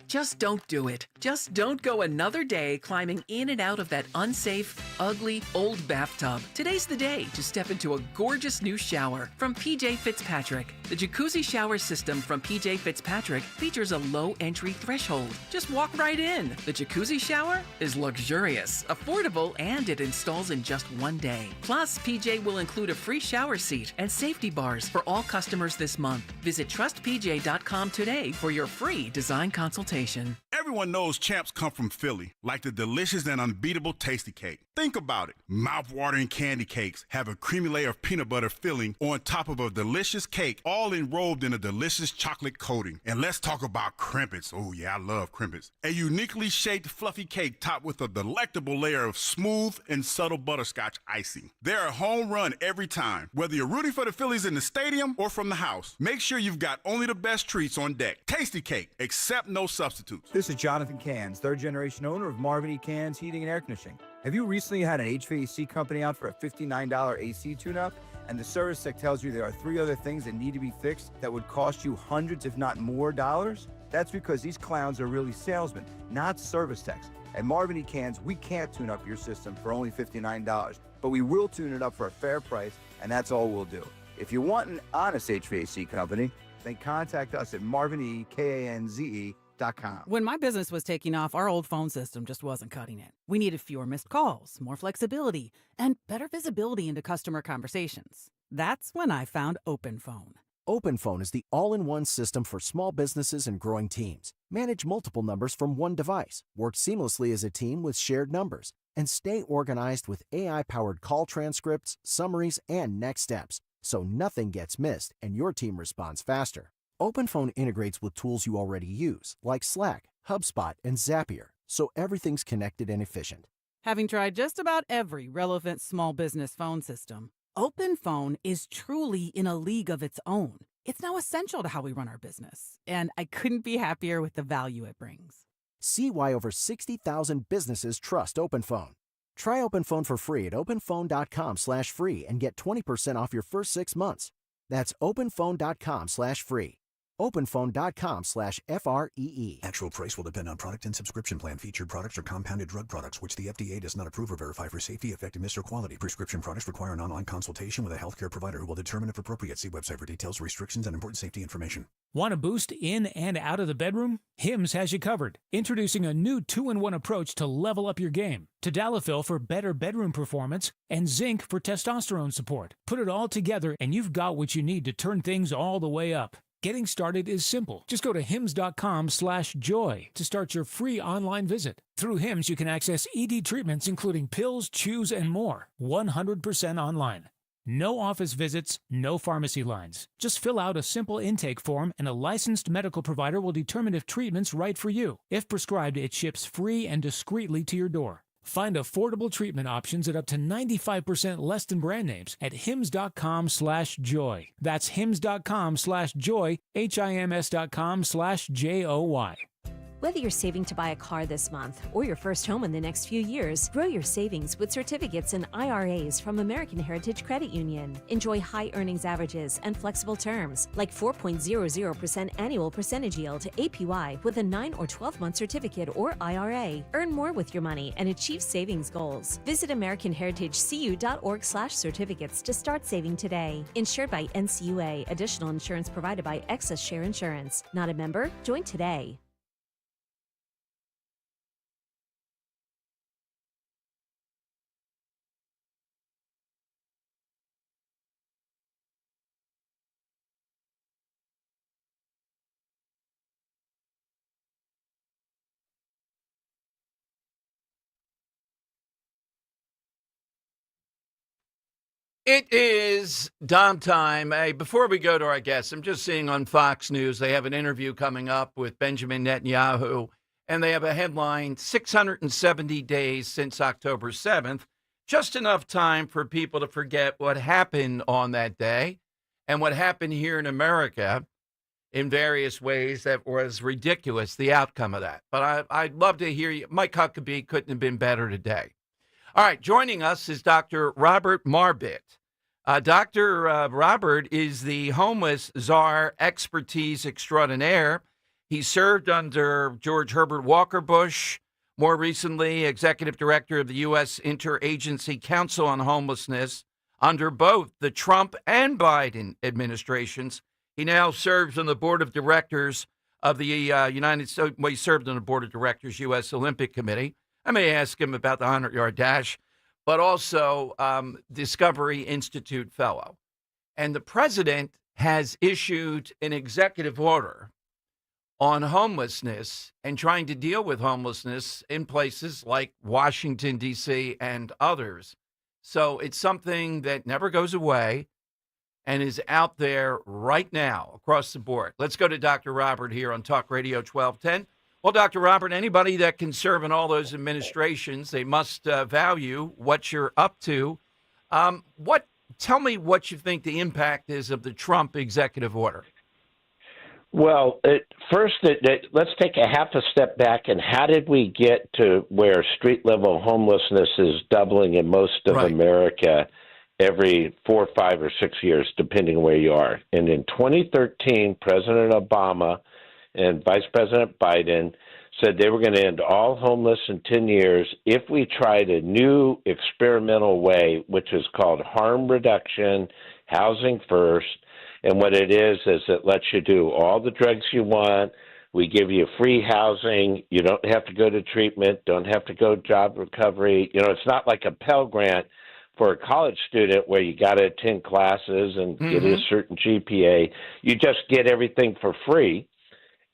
Just don't do it. Just don't go another day climbing in and out of that unsafe, ugly, old bathtub. Today's the day to step into a gorgeous new shower from PJ Fitzpatrick. The jacuzzi shower system from PJ Fitzpatrick features a low entry threshold. Just walk right in. The jacuzzi shower is luxurious, affordable, and it installs in just one day. Plus, PJ will include a free shower seat and safety bars for all customers this month. Visit trustpj.com today for your free design consultation. Everyone knows Champs come from Philly, like the delicious and unbeatable Tasty Cake. Think about it. Mouth-watering candy cakes have a creamy layer of peanut butter filling on top of a delicious cake, all enrobed in a delicious chocolate coating. And let's talk about Crimpets. Oh yeah, I love Crimpets. A uniquely shaped fluffy cake topped with a delectable layer of smooth and subtle butterscotch icing. They're a home run every time. Whether you're rooting for the Phillies in the stadium or from the house, make sure you've got only the best treats on deck. Tasty Cake, accept no substitutes. This is Jonathan Cans, third-generation owner of Marvin E. Cans Heating and Air Conditioning. Have you recently had an HVAC company out for a $59 AC tune-up, and the service tech tells you there are 3 other things that need to be fixed that would cost you hundreds, if not more, dollars? That's because these clowns are really salesmen, not service techs. At Marvin E. Cans, we can't tune up your system for only $59, but we will tune it up for a fair price, and that's all we'll do. If you want an honest HVAC company, then contact us at marvinekanze.com. When my business was taking off, our old phone system just wasn't cutting it. We needed fewer missed calls, more flexibility, and better visibility into customer conversations. That's when I found OpenPhone. OpenPhone is the all-in-one system for small businesses and growing teams. Manage multiple numbers from one device, work seamlessly as a team with shared numbers, and stay organized with AI-powered call transcripts, summaries, and next steps, so nothing gets missed and your team responds faster. OpenPhone integrates with tools you already use, like Slack, HubSpot, and Zapier, so everything's connected and efficient. Having tried just about every relevant small business phone system, OpenPhone is truly in a league of its own. It's now essential to how we run our business, and I couldn't be happier with the value it brings. See why over 60,000 businesses trust OpenPhone. Try OpenPhone for free at openphone.com/free and get 20% off your first 6 months. That's openphone.com/free. openphone.com/FREE. Actual price will depend on product and subscription plan. Featured products are compounded drug products, which the FDA does not approve or verify for safety, effectiveness, or quality. Prescription products require an online consultation with a healthcare provider who will determine if appropriate. See website for details, restrictions, and important safety information. Want a boost in and out of the bedroom? Hims has you covered. Introducing a new 2-in-1 approach to level up your game. Tadalafil for better bedroom performance and zinc for testosterone support. Put it all together and you've got what you need to turn things all the way up. Getting started is simple. Just go to hims.com/joy to start your free online visit. Through Hims, you can access ED treatments including pills, chews, and more. 100% online. No office visits, no pharmacy lines. Just fill out a simple intake form and a licensed medical provider will determine if treatment's right for you. If prescribed, it ships free and discreetly to your door. Find affordable treatment options at up to 95% less than brand names at hims.com/joy. That's hims.com/joy, HIMS.com/JOY. Whether you're saving to buy a car this month or your first home in the next few years, grow your savings with certificates and IRAs from American Heritage Credit Union. Enjoy high earnings averages and flexible terms like 4.00% annual percentage yield APY with a 9 or 12-month certificate or IRA. Earn more with your money and achieve savings goals. Visit AmericanHeritageCU.org/certificates to start saving today. Insured by NCUA. Additional insurance provided by Excess Share Insurance. Not a member? Join today. It is Dom time. Hey, before we go to our guests, I'm just seeing on Fox News, they have an interview coming up with Benjamin Netanyahu, and they have a headline, 670 days since October 7th, just enough time for people to forget what happened on that day and what happened here in America in various ways that was ridiculous, the outcome of that. But I'd love to hear you. Mike Huckabee couldn't have been better today. All right, joining us is Dr. Robert Marbit. Dr. Robert is the homeless czar expertise extraordinaire. He served under George Herbert Walker Bush, more recently executive director of the U.S. Interagency Council on Homelessness under both the Trump and Biden administrations. He now serves on the board of directors of the he served on the board of directors, U.S. Olympic Committee. I may ask him about the 100-yard dash, but also Discovery Institute fellow. And the president has issued an executive order on homelessness and trying to deal with homelessness in places like Washington, D.C. and others. So it's something that never goes away and is out there right now across the board. Let's go to Dr. Robert here on Talk Radio 1210. Well, Dr. Robert, anybody that can serve in all those administrations, they must value what you're up to. Tell me what you think the impact is of the Trump executive order. Well, first, let's take a half a step back. And how did we get to where street-level homelessness is doubling in most of America every 4, 5, or 6 years, depending on where you are? And in 2013, President Obama and Vice President Biden said they were going to end all homeless in 10 years if we tried a new experimental way, which is called harm reduction, housing first. And what it is it lets you do all the drugs you want. We give you free housing. You don't have to go to treatment, don't have to go job recovery. You know, it's not like a Pell Grant for a college student where you got to attend classes and get a certain GPA. You just get everything for free.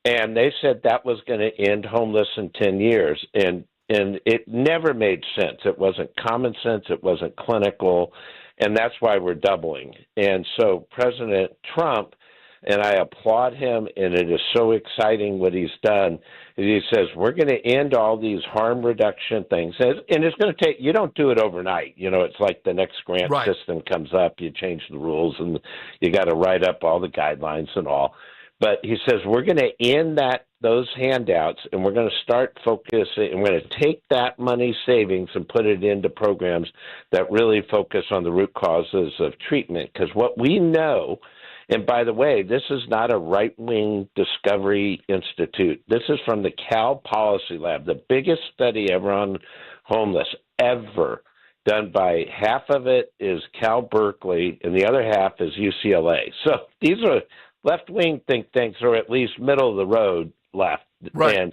And they said that was going to end homeless in 10 years. And it never made sense. It wasn't common sense. It wasn't clinical. And that's why we're doubling. And so President Trump, and I applaud him, and it is so exciting what he's done. He says, we're going to end all these harm reduction things. And it's going to take, you don't do it overnight. You know, it's like the next grant system comes up, you change the rules, and you got to write up all the guidelines and all. But he says, we're going to end those handouts, and we're going to start focusing, and we're going to take that money savings and put it into programs that really focus on the root causes of treatment. Because what we know, and by the way, this is not a right-wing Discovery Institute. This is from the Cal Policy Lab, the biggest study ever on homeless, ever, done by half of it is Cal Berkeley, and the other half is UCLA. So these are left-wing think tanks, or at least middle-of-the-road left. Right. And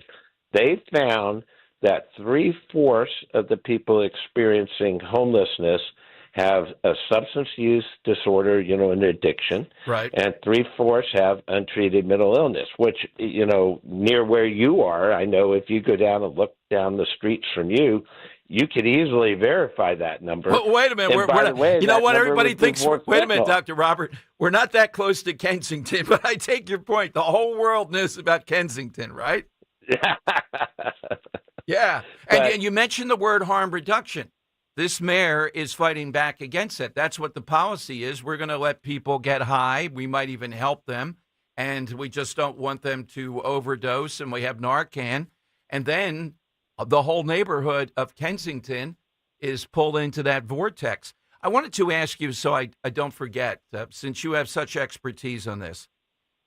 they found that 3/4 of the people experiencing homelessness have a substance use disorder, you know, an addiction. Right. And 3/4 have untreated mental illness, which, you know, near where you are, I know if you go down and look down the streets from you, you could easily verify that number. Well, wait a minute. And by the way, you know that what number everybody would be thinks? more Wait a minute, fickle. Dr. Robert. We're not that close to Kensington, but I take your point. The whole world knows about Kensington, right? Yeah. And you mentioned the word harm reduction. This mayor is fighting back against it. That's what the policy is. We're going to let people get high. We might even help them. And we just don't want them to overdose. And we have Narcan. And then the whole neighborhood of Kensington is pulled into that vortex. I wanted to ask you, so I don't forget, since you have such expertise on this,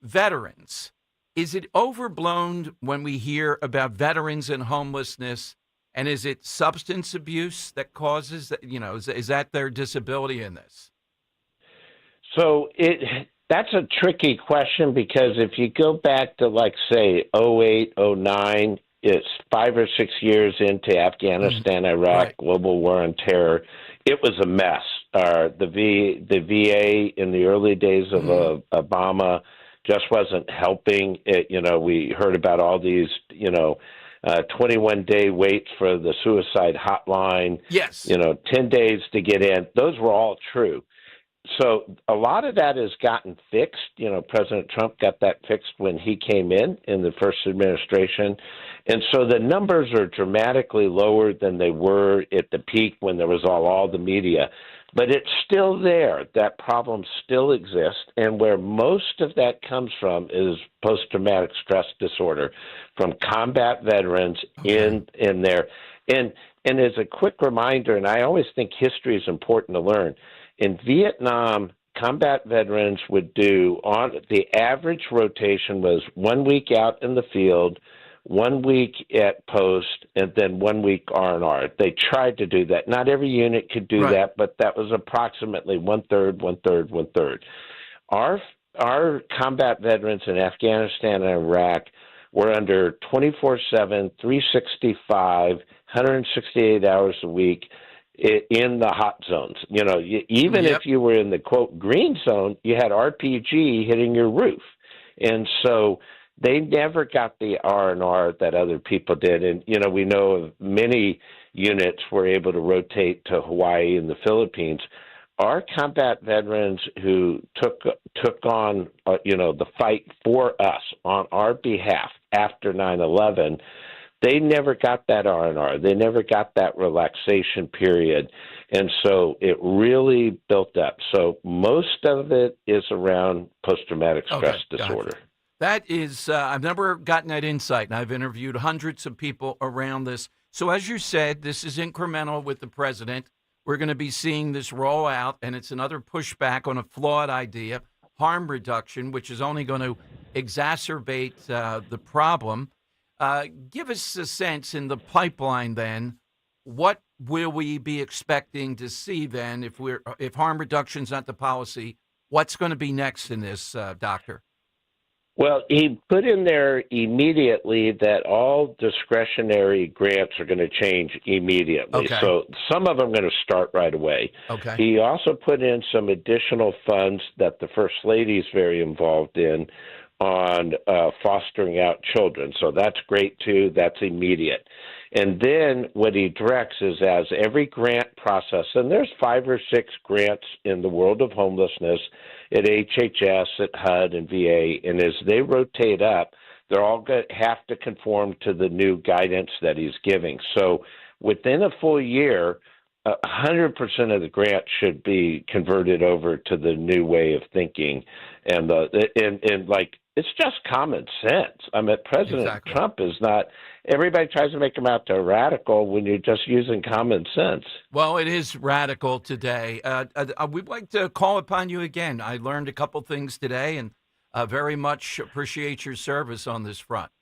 veterans, is it overblown when we hear about veterans and homelessness? And is it substance abuse that causes that? You know, is that their disability in this? So that's a tricky question, because if you go back to, like, say, 08, 09, it's 5 or 6 years into Afghanistan, Iraq, global war on terror. It was a mess. The VA in the early days of Obama just wasn't helping. We heard about all these, 21-day waits for the suicide hotline. Yes. 10 days to get in. Those were all true. So a lot of that has gotten fixed. President Trump got that fixed when he came in the first administration. And so the numbers are dramatically lower than they were at the peak when there was all the media. But it's still there. That problem still exists. And where most of that comes from is post-traumatic stress disorder from combat veterans in there. And as a quick reminder, and I always think history is important to learn, in Vietnam, combat veterans would do, on the average rotation was 1 week out in the field, 1 week at post, and then 1 week R&R. They tried to do that. Not every unit could do that, but that was approximately one-third, one-third, one-third. Our combat veterans in Afghanistan and Iraq were under 24/7, 365, 168 hours a week in the hot zones. Even if you were in the, quote, green zone, you had RPG hitting your roof. And so they never got the R&R that other people did. And, we know of many units were able to rotate to Hawaii and the Philippines. Our combat veterans who took on, the fight for us on our behalf after 9/11, they never got that R&R. They never got that relaxation period. And so it really built up. So most of it is around post-traumatic stress disorder. Gotcha. That is, I've never gotten that insight, and I've interviewed hundreds of people around this. So as you said, this is incremental with the president. We're going to be seeing this roll out, and it's another pushback on a flawed idea, harm reduction, which is only going to exacerbate the problem. Give us a sense in the pipeline then, what will we be expecting to see then if harm reduction is not the policy? What's going to be next in this, Doctor? Well, he put in there immediately that all discretionary grants are going to change immediately. Okay. So some of them are going to start right away. Okay. He also put in some additional funds that the First Lady is very involved in on fostering out children. So that's great, too. That's immediate. And then what he directs is, as every grant process, and there's 5 or 6 grants in the world of homelessness at HHS, at HUD, and VA, and as they rotate up, they're all going to have to conform to the new guidance that he's giving. So within a full year, 100% of the grant should be converted over to the new way of thinking. And it's just common sense. I mean, President Trump is not, everybody tries to make him out to radical when you're just using common sense. Well, it is radical today. We'd like to call upon you again. I learned a couple things today, and very much appreciate your service on this front.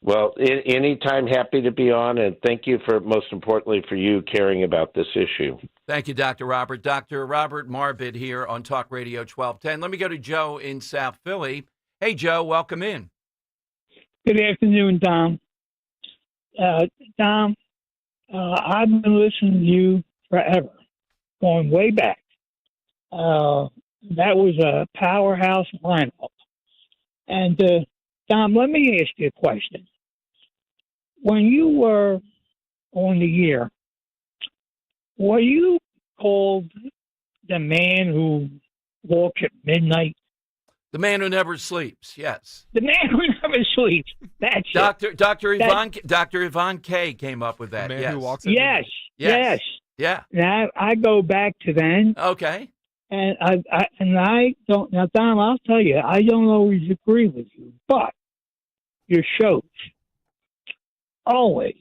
Well, anytime, happy to be on, and thank you most importantly, for you caring about this issue. Thank you, Dr. Robert. Dr. Robert Marbid here on Talk Radio 1210. Let me go to Joe in South Philly. Hey, Joe, welcome in. Good afternoon, Tom. Tom, I've been listening to you forever, going way back. That was a powerhouse lineup. And, Tom, let me ask you a question. When you were on the air were you called the man who walks at midnight? The man who never sleeps. Yes. The man who never sleeps. That's Dr. Yvonne K came up with that. The man yes. who walks at Yes. Yes. Yes. Yeah. Now I go back to then. Okay. And I don't now, Dom. I'll tell you, I don't always agree with you, but your shows always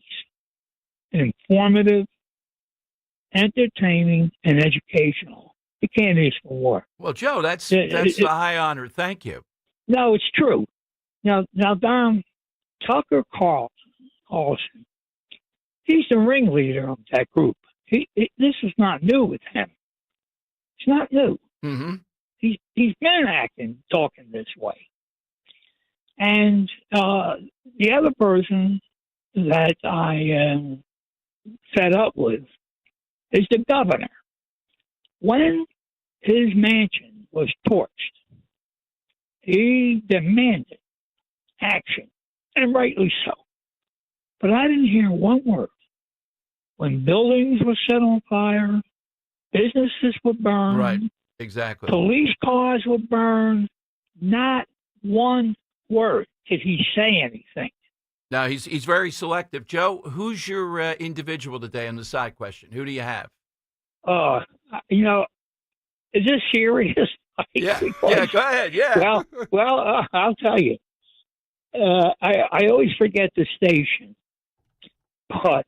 informative, entertaining, and educational. You can't ask for more. Well, Joe, that's a high honor. Thank you. No, it's true. Now, Dom, Tucker Carlson, he's the ringleader of that group. This is not new with him. It's not new. Mm-hmm. He's been talking this way. And the other person that I am fed up with is the governor. When his mansion was torched, he demanded action, and rightly so. But I didn't hear one word. When buildings were set on fire, businesses were burned. Right, exactly. Police cars were burned. Not one word did he say anything. Now, he's very selective. Joe, who's your individual today on the side question? Who do you have? Is this serious? Yeah, go ahead. Yeah. Well, I'll tell you. I always forget the station, but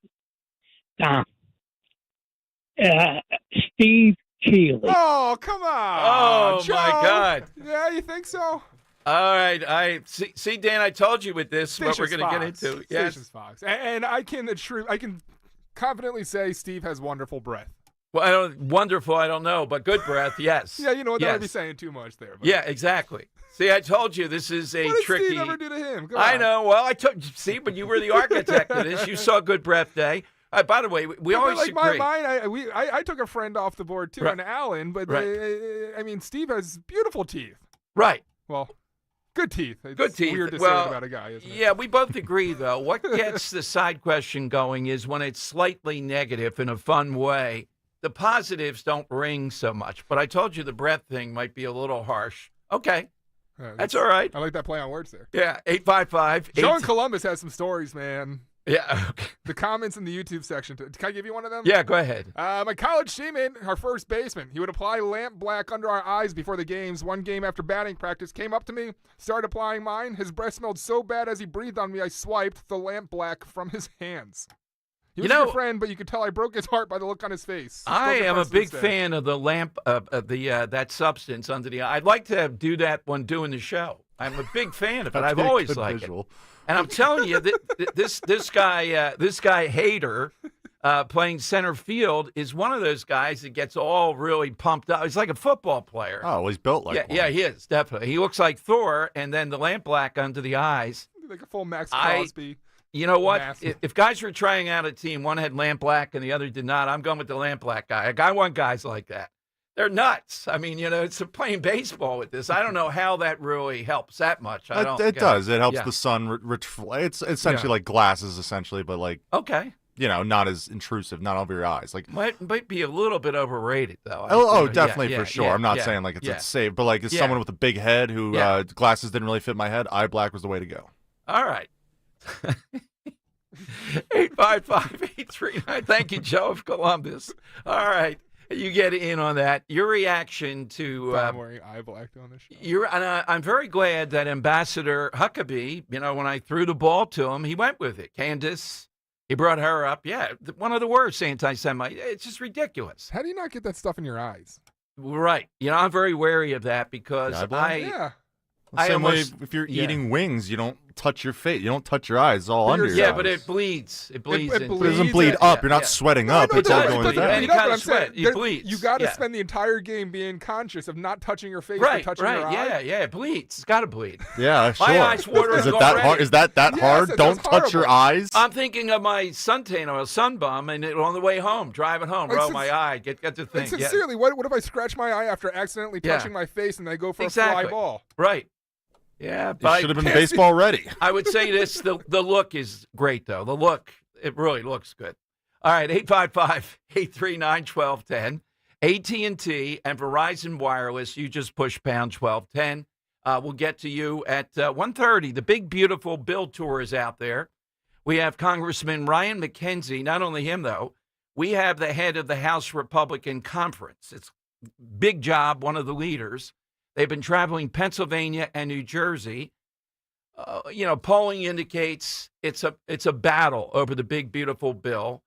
Steve Keeley. Oh, come on! Oh Joe. My God! Yeah, you think so? All right, I see, Dan. I told you with this what we're going to get into. Yes, Stations Fox, and I can confidently say Steve has wonderful breath. Well, wonderful. I don't know, but good breath. Yes. Yeah, you know what? Yes. Don't be saying too much there. But. Yeah, exactly. See, I told you this is a what did tricky. Steve ever do to him? I know. Well, but you were the architect of this. You saw Good Breath Day. By the way, we always like agree. I took a friend off the board too, Right. and Alan. But Right. I mean, Steve has beautiful teeth. Right. Well, good teeth. It's Good teeth. Weird to say about a guy, isn't it? Yeah, we both agree though. What gets the side question going is when it's slightly negative in a fun way. The positives don't ring so much. But I told you the breath thing might be a little harsh. Okay. That's all right. I like that play on words there. Yeah, 855. Joe in Columbus has some stories, man. Yeah. Okay. The comments in the YouTube section. Can I give you one of them? Yeah, go ahead. My college teammate, our first baseman, he would apply lamp black under our eyes before the games. One game after batting practice, came up to me, started applying mine. His breath smelled so bad as he breathed on me, I swiped the lamp black from his hands. He was a good friend, but you could tell I broke his heart by the look on his face. I am a big fan of the lamp, that substance under the eye. I'd like to do that when doing the show. I'm a big fan of it. I've always liked it. And I'm telling you, this guy Hader, playing center field, is one of those guys that gets all really pumped up. He's like a football player. Oh, well, he's built like one. Yeah, he is, definitely. He looks like Thor, and then the lamp black under the eyes. Like a full Max Crosby. You know what? If guys were trying out a team, one had lamp black and the other did not, I'm going with the lamp black guy. I want guys like that. They're nuts. I mean, it's playing baseball with this. I don't know how that really helps that much. It does. It helps the sun. It's essentially like glasses, essentially, but like not as intrusive, not over your eyes. Like might be a little bit overrated though. Definitely for sure. I'm not saying like it's safe, but like as someone with a big head who glasses didn't really fit my head, eye black was the way to go. All right. 855-839. Thank you, Joe of Columbus. All right. You get in on that. Your reaction to I'm wearing eye black on the show. I'm very glad that Ambassador Huckabee, when I threw the ball to him, he went with it. Candace, he brought her up. Yeah, one of the worst anti-Semite. It's just ridiculous. How do you not get that stuff in your eyes? Right. I'm very wary of that because Same way if you're eating wings, you don't touch your face. You don't touch your eyes. It's all under your eyes. Yeah, but it bleeds. It bleeds. It doesn't bleed up. You're not sweating up. It's all going down. Any kind of sweat. It bleeds. You got to spend the entire game being conscious of not touching your face or touching your eye. Yeah, it bleeds. It's got to bleed. Yeah, sure. My eyes watering Is it that hard? Is that hard? Don't touch your eyes. I'm thinking of my suntan oil, sunbum, and on the way home, driving home, roll my eye, get the thing. Sincerely, what if I scratch my eye after accidentally touching my face and I go for a fly ball? Right. Yeah, but should have been baseball ready. I would say this: the look is great, though. The look, it really looks good. All right, 855-839-1210. AT&T and Verizon Wireless, you just push pound 1210. We'll get to you at 1:30. The big, beautiful bill tour is out there. We have Congressman Ryan McKenzie. Not only him, though, we have the head of the House Republican Conference. It's a big job, one of the leaders. They've been traveling Pennsylvania and New Jersey. Polling indicates it's a battle over the big, beautiful bill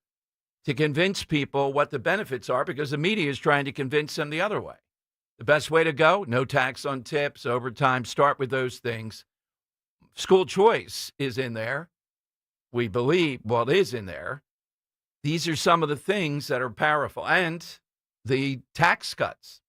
to convince people what the benefits are, because the media is trying to convince them the other way. The best way to go, no tax on tips, overtime, start with those things. School choice is in there. We believe, it is in there. These are some of the things that are powerful. And the tax cuts.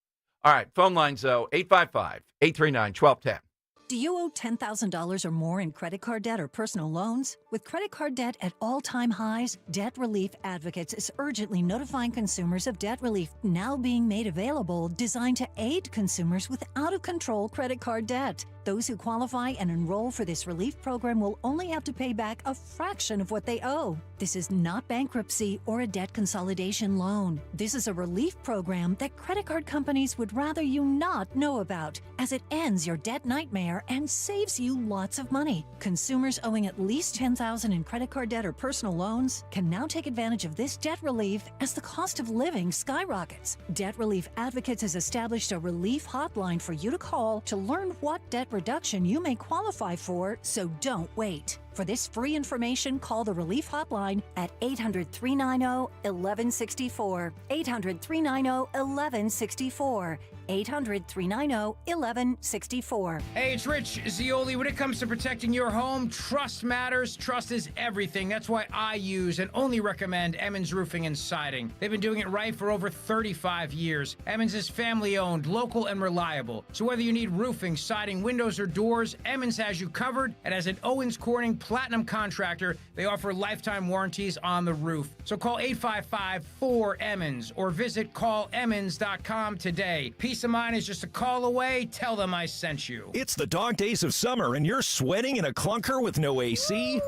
All right, phone lines, though, 855-839-1210. Do you owe $10,000 or more in credit card debt or personal loans? With credit card debt at all-time highs, Debt Relief Advocates is urgently notifying consumers of debt relief now being made available, designed to aid consumers with out-of-control credit card debt. Those who qualify and enroll for this relief program will only have to pay back a fraction of what they owe. This is not bankruptcy or a debt consolidation loan. This is a relief program that credit card companies would rather you not know about, as it ends your debt nightmare and saves you lots of money. Consumers owing at least $10,000 in credit card debt or personal loans can now take advantage of this debt relief as the cost of living skyrockets. Debt Relief Advocates has established a relief hotline for you to call to learn what debt reduction you may qualify for, so don't wait. For this free information, call the Relief Hotline at 800-390-1164. 800-390-1164. 800-390-1164. Hey, it's Rich Zioli. When it comes to protecting your home, trust matters. Trust is everything. That's why I use and only recommend Emmons Roofing and Siding. They've been doing it right for over 35 years. Emmons is family-owned, local, and reliable. So whether you need roofing, siding, windows, or doors, Emmons has you covered. And as an Owens Corning Platinum contractor, they offer lifetime warranties on the roof. So call 855-4-EMMONS or visit callemmons.com today. Peace of mind is just a call away. Tell them I sent you. It's the dog days of summer and you're sweating in a clunker with no AC?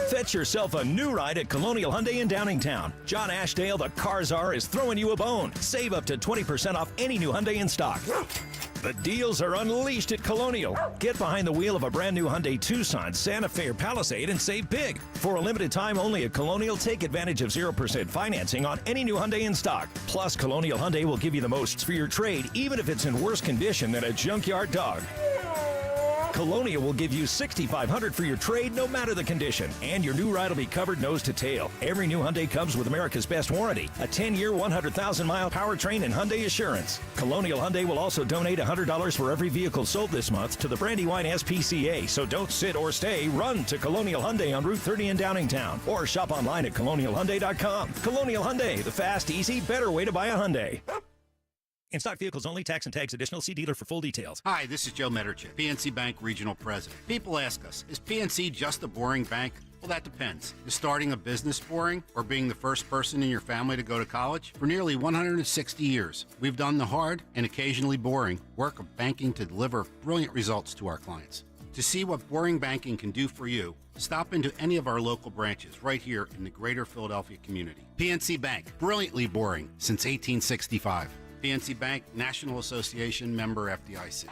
Fetch yourself a new ride at Colonial Hyundai in Downingtown. John Ashdale, the car czar, is throwing you a bone. Save up to 20% off any new Hyundai in stock. The deals are unleashed at Colonial. Get behind the wheel of a brand new Hyundai Tucson, Santa Fe, or Palisade and save big. For a limited time only at Colonial, take advantage of 0% financing on any new Hyundai in stock. Plus, Colonial Hyundai will give you the most for your trade, even if it's in worse condition than a junkyard dog. Colonial will give you $6,500 for your trade, no matter the condition. And your new ride will be covered nose to tail. Every new Hyundai comes with America's best warranty, a 10-year, 100,000-mile powertrain and Hyundai Assurance. Colonial Hyundai will also donate $100 for every vehicle sold this month to the Brandywine SPCA. So don't sit or stay. Run to Colonial Hyundai on Route 30 in Downingtown. Or shop online at colonialhyundai.com. Colonial Hyundai, the fast, easy, better way to buy a Hyundai. In stock vehicles only, tax and tags additional. See dealer for full details. Hi, this is Joe Mederchik, PNC Bank Regional President. People ask us, is PNC just a boring bank? Well, that depends. Is starting a business boring, or being the first person in your family to go to college? For nearly 160 years, we've done the hard and occasionally boring work of banking to deliver brilliant results to our clients. To see what boring banking can do for you, stop into any of our local branches right here in the greater Philadelphia community. PNC Bank, brilliantly boring since 1865. PNC Bank, National Association, member FDIC.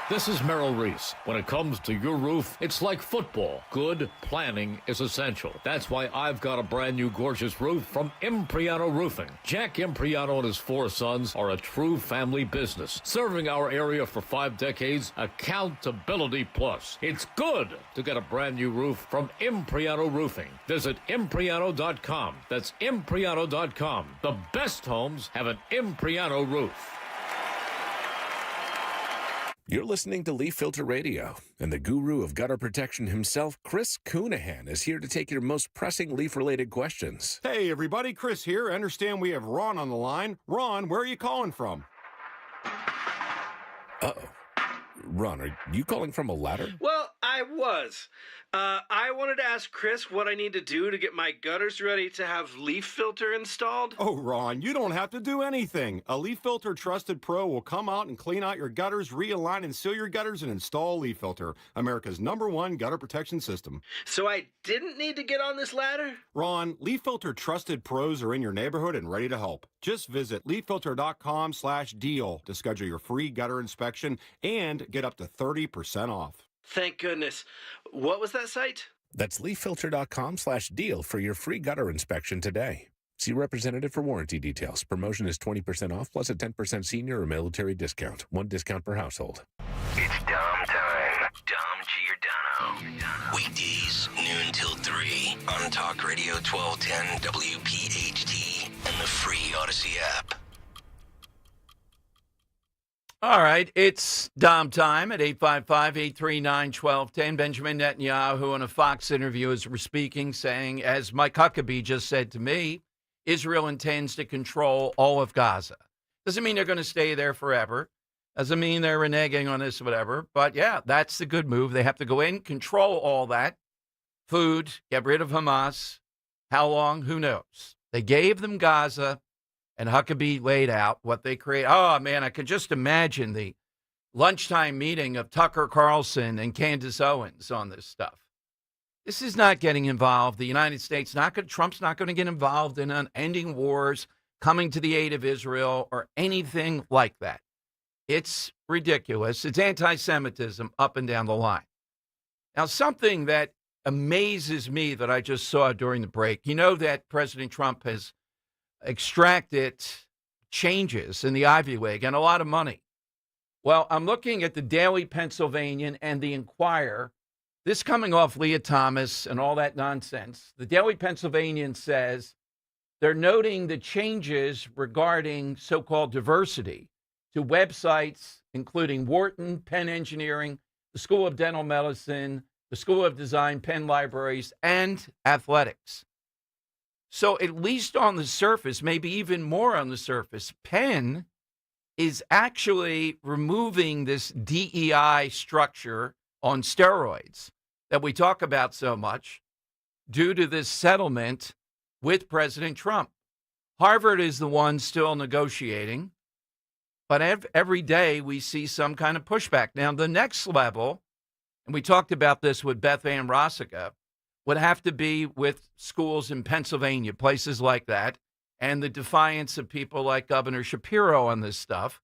This is Merrill Reese. When it comes to your roof, it's like football. Good planning is essential. That's why I've got a brand new gorgeous roof from Impriano Roofing. Jack Impriano and his 4 sons are a true family business, serving our area for 5 decades. Accountability plus. It's good to get a brand new roof from Impriano Roofing. Visit Impriano.com. That's Impriano.com. The best homes have an Impriano roof. You're listening to Leaf Filter Radio, and the guru of gutter protection himself, Chris Coonahan, is here to take your most pressing leaf-related questions. Hey, everybody, Chris here. I understand we have Ron on the line. Ron, where are you calling from? Uh-oh. Ron, are you calling from a ladder? Well, I was. I wanted to ask Chris what I need to do to get my gutters ready to have leaf filter installed. Oh, Ron, you don't have to do anything. A Leaf Filter Trusted Pro will come out and clean out your gutters, realign and seal your gutters, and install Leaf Filter, America's #1 gutter protection system. So I didn't need to get on this ladder? Ron, Leaf Filter Trusted Pros are in your neighborhood and ready to help. Just visit leaffilter.com/deal to schedule your free gutter inspection and get up to 30% off. Thank goodness. What was that site? That's leaffilter.com/deal for your free gutter inspection today. See representative for warranty details. Promotion is 20% off plus a 10% senior or military discount. One discount per household. It's Dom time. Dom Giordano. Weekdays, noon till 3 on Talk Radio 1210 WPHT and the free Odyssey app. All right, it's Dom time at 855-839-1210. Benjamin Netanyahu in a Fox interview as we're speaking saying, as Mike Huckabee just said to me, Israel intends to control all of Gaza. Doesn't mean they're going to stay there forever. Doesn't mean they're reneging on this or whatever. But, yeah, that's the good move. They have to go in, control all that. Food, get rid of Hamas. How long? Who knows? They gave them Gaza. And Huckabee laid out what they create. Oh, man, I could just imagine the lunchtime meeting of Tucker Carlson and Candace Owens on this stuff. This is not getting involved. The United States, Trump's not going to get involved in ending wars, coming to the aid of Israel, or anything like that. It's ridiculous. It's anti-Semitism up and down the line. Now, something that amazes me that I just saw during the break, you know that President Trump has extracted changes in the Ivy League and a lot of money. Well, I'm looking at the Daily Pennsylvanian and the Inquirer. This coming off Leah Thomas and all that nonsense. The Daily Pennsylvanian says they're noting the changes regarding so-called diversity to websites, including Wharton, Penn Engineering, the School of Dental Medicine, the School of Design, Penn Libraries, and athletics. So at least on the surface, maybe even more on the surface, Penn is actually removing this DEI structure on steroids that we talk about so much due to this settlement with President Trump. Harvard is the one still negotiating, but every day we see some kind of pushback. Now, the next level, and we talked about this with Beth Ann Rossica, would have to be with schools in Pennsylvania, places like that, and the defiance of people like Governor Shapiro on this stuff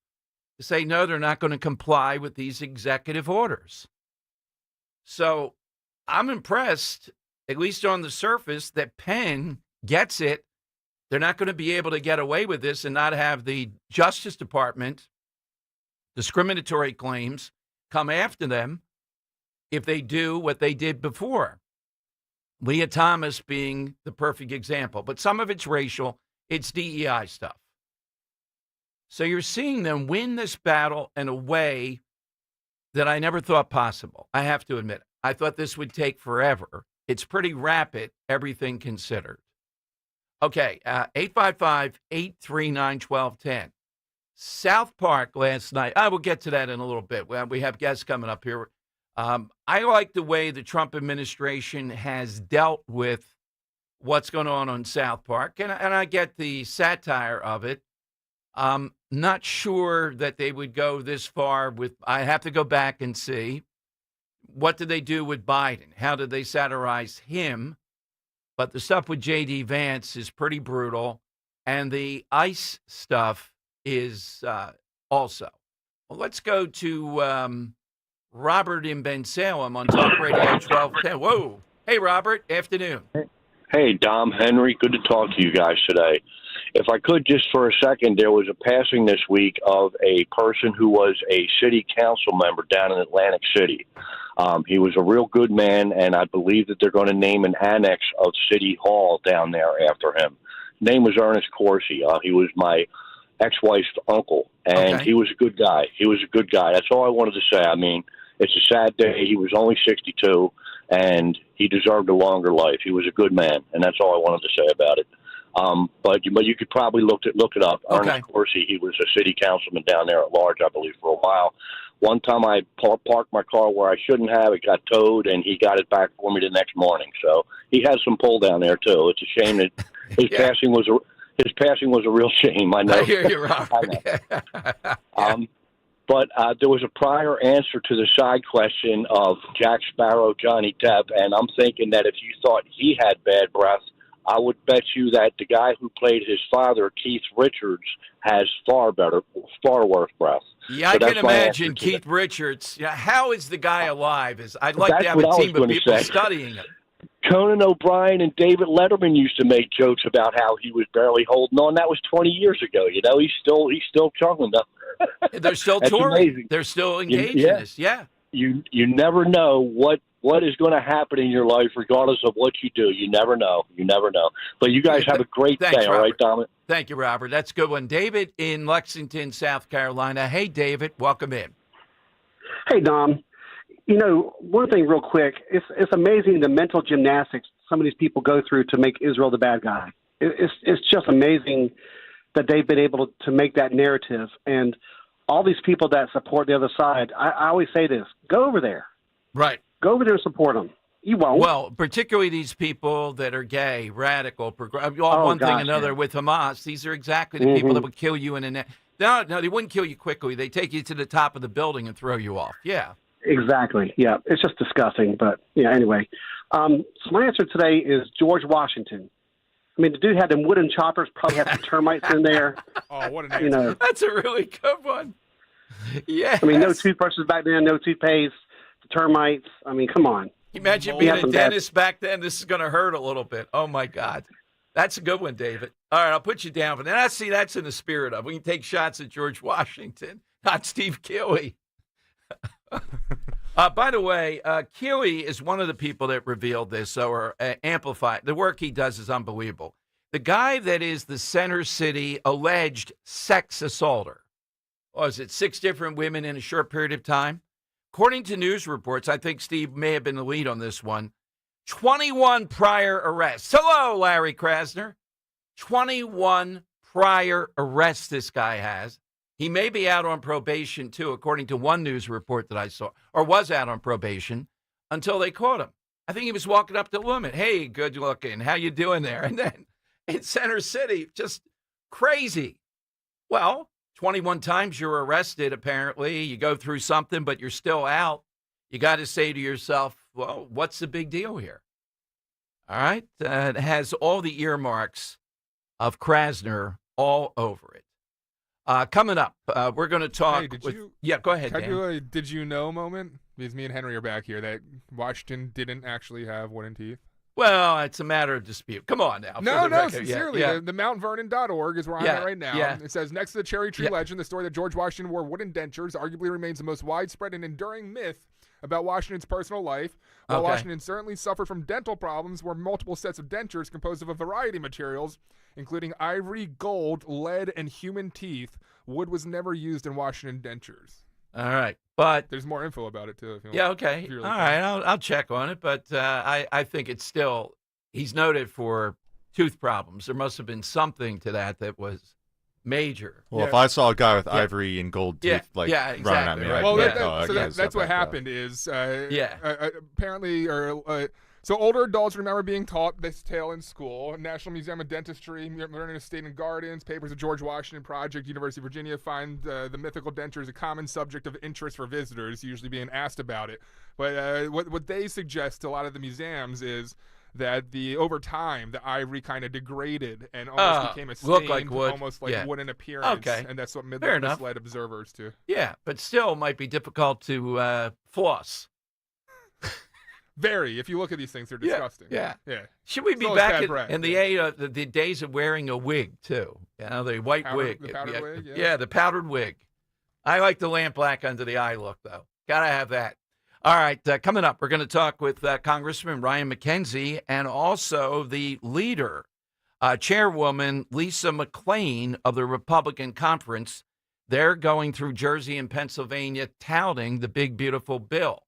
to say, no, they're not going to comply with these executive orders. So I'm impressed, at least on the surface, that Penn gets it. They're not going to be able to get away with this and not have the Justice Department discriminatory claims come after them if they do what they did before. Leah Thomas being the perfect example. But some of it's racial, it's DEI stuff. So you're seeing them win this battle in a way that I never thought possible. I have to admit, I thought this would take forever. It's pretty rapid, everything considered. Okay, 855-839-1210. South Park last night. I will get to that in a little bit. We have guests coming up here. I like the way the Trump administration has dealt with what's going on South Park, and I get the satire of it. Not sure that they would go this far with, I have to go back and see, what did they do with Biden? How did they satirize him? But the stuff with J.D. Vance is pretty brutal, and the ICE stuff is also. Well, let's go to Robert in Bensalem on Talk Radio 1210. Whoa. Hey, Robert. Afternoon. Hey, Dom, Henry. Good to talk to you guys today. If I could, just for a second, there was a passing this week of a person who was a city council member down in Atlantic City. He was a real good man, and I believe that they're going to name an annex of City Hall down there after him. His name was Ernest Corsi. He was my ex-wife's uncle, and He was a good guy. He was a good guy. That's all I wanted to say. I mean, it's a sad day. He was only 62, and he deserved a longer life. He was a good man, and that's all I wanted to say about it. But you could probably look it up. Ernest Corsi, he was a city councilman down there at large, I believe, for a while. One time I parked my car where I shouldn't have. It got towed, and he got it back for me the next morning. So he has some pull down there too. It's a shame that his passing was a real shame. I know. I hear you, Robert. But there was a prior answer to the side question of Jack Sparrow, Johnny Depp, and I'm thinking that if you thought he had bad breath, I would bet you that the guy who played his father, Keith Richards, has far worse breath. Yeah, so I can imagine Keith Richards. Yeah, how is the guy alive? I'd like to have a team of people studying him. Conan O'Brien and David Letterman used to make jokes about how he was barely holding on. That was 20 years ago. You know, he's still chugging them. They're still touring. Amazing. They're still engaged in this. Yeah. You never know what is going to happen in your life, regardless of what you do. You never know. But you guys have a great day, Robert. All right, Dominic? Thank you, Robert. That's a good one. David in Lexington, South Carolina. Hey, David, welcome in. Hey, Dom. You know, one thing real quick, it's amazing the mental gymnastics some of these people go through to make Israel the bad guy. It's just amazing that they've been able to make that narrative. And all these people that support the other side, I always say this, go over there. Right. Go over there and support them. You won't. Well, particularly these people that are gay, radical, one thing or another with Hamas. These are exactly the people that would kill you in a net. No, they wouldn't kill you quickly. They take you to the top of the building and throw you off. Yeah. Exactly. Yeah. It's just disgusting. But, yeah, anyway. So my answer today is George Washington. I mean, the dude had them wooden choppers, probably had some termites in there. Oh, what an answer. That's a really good one. Yeah. I mean, no toothbrushes back then, no toothpaste, the termites. I mean, come on. Imagine being a dentist back then. This is going to hurt a little bit. Oh, my God. That's a good one, David. All right, I'll put you down. But that's in the spirit of. We can take shots at George Washington, not Steve Keeley. By the way, Keeley is one of the people that revealed this or amplified. The work he does is unbelievable. The guy that is the Center City alleged sex assaulter. Was it 6 different women in a short period of time? According to news reports, I think Steve may have been the lead on this one, 21 prior arrests. Hello, Larry Krasner. 21 prior arrests this guy has. He may be out on probation, too, according to one news report that I saw, or was out on probation until they caught him. I think he was walking up to the woman. Hey, good looking. How you doing there? And then in Center City, just crazy. Well, 21 times you're arrested, apparently. You go through something, but you're still out. You got to say to yourself, well, what's the big deal here? All right. It has all the earmarks of Krasner all over it. Coming up, we're going to talk yeah, go ahead, Can I Dan. do a did you know moment? Because me and Henry are back here that Washington didn't actually have wooden teeth. Well, it's a matter of dispute. Come on now. No, sincerely. Yeah. The MountVernon.org is where I'm at right now. Yeah. It says, next to the cherry tree legend, the story that George Washington wore wooden dentures arguably remains the most widespread and enduring myth about Washington's personal life. While Washington certainly suffered from dental problems, wore multiple sets of dentures composed of a variety of materials, including ivory, gold, lead, and human teeth. Wood was never used in Washington dentures. All right. But there's more info about it, too. Okay. All right. I'll check on it. But I think it's still, he's noted for tooth problems. There must have been something to that was major. Well, if I saw a guy with ivory and gold teeth running at me, well, that's what happened is apparently so older adults remember being taught this tale in school. National Museum of Dentistry, Learning of State and Gardens, Papers of George Washington Project, University of Virginia find the mythical denture is a common subject of interest for visitors, usually being asked about it. But what they suggest to a lot of the museums is that over time, the ivory kind of degraded and almost became a stained, like wood. almost like wooden appearance. Okay. And that's what misled observers to. Yeah, but still might be difficult to floss. Very. If you look at these things, they're disgusting. Yeah. Should we be Still back bad in the days of wearing a wig, too? You know, the white wig. The powdered wig, yeah, the powdered wig. I like the lamp black under the eye look, though. Got to have that. All right, coming up, we're going to talk with Congressman Ryan McKenzie and also the leader, Chairwoman Lisa McClain of the Republican Conference. They're going through Jersey and Pennsylvania touting the big, beautiful bill.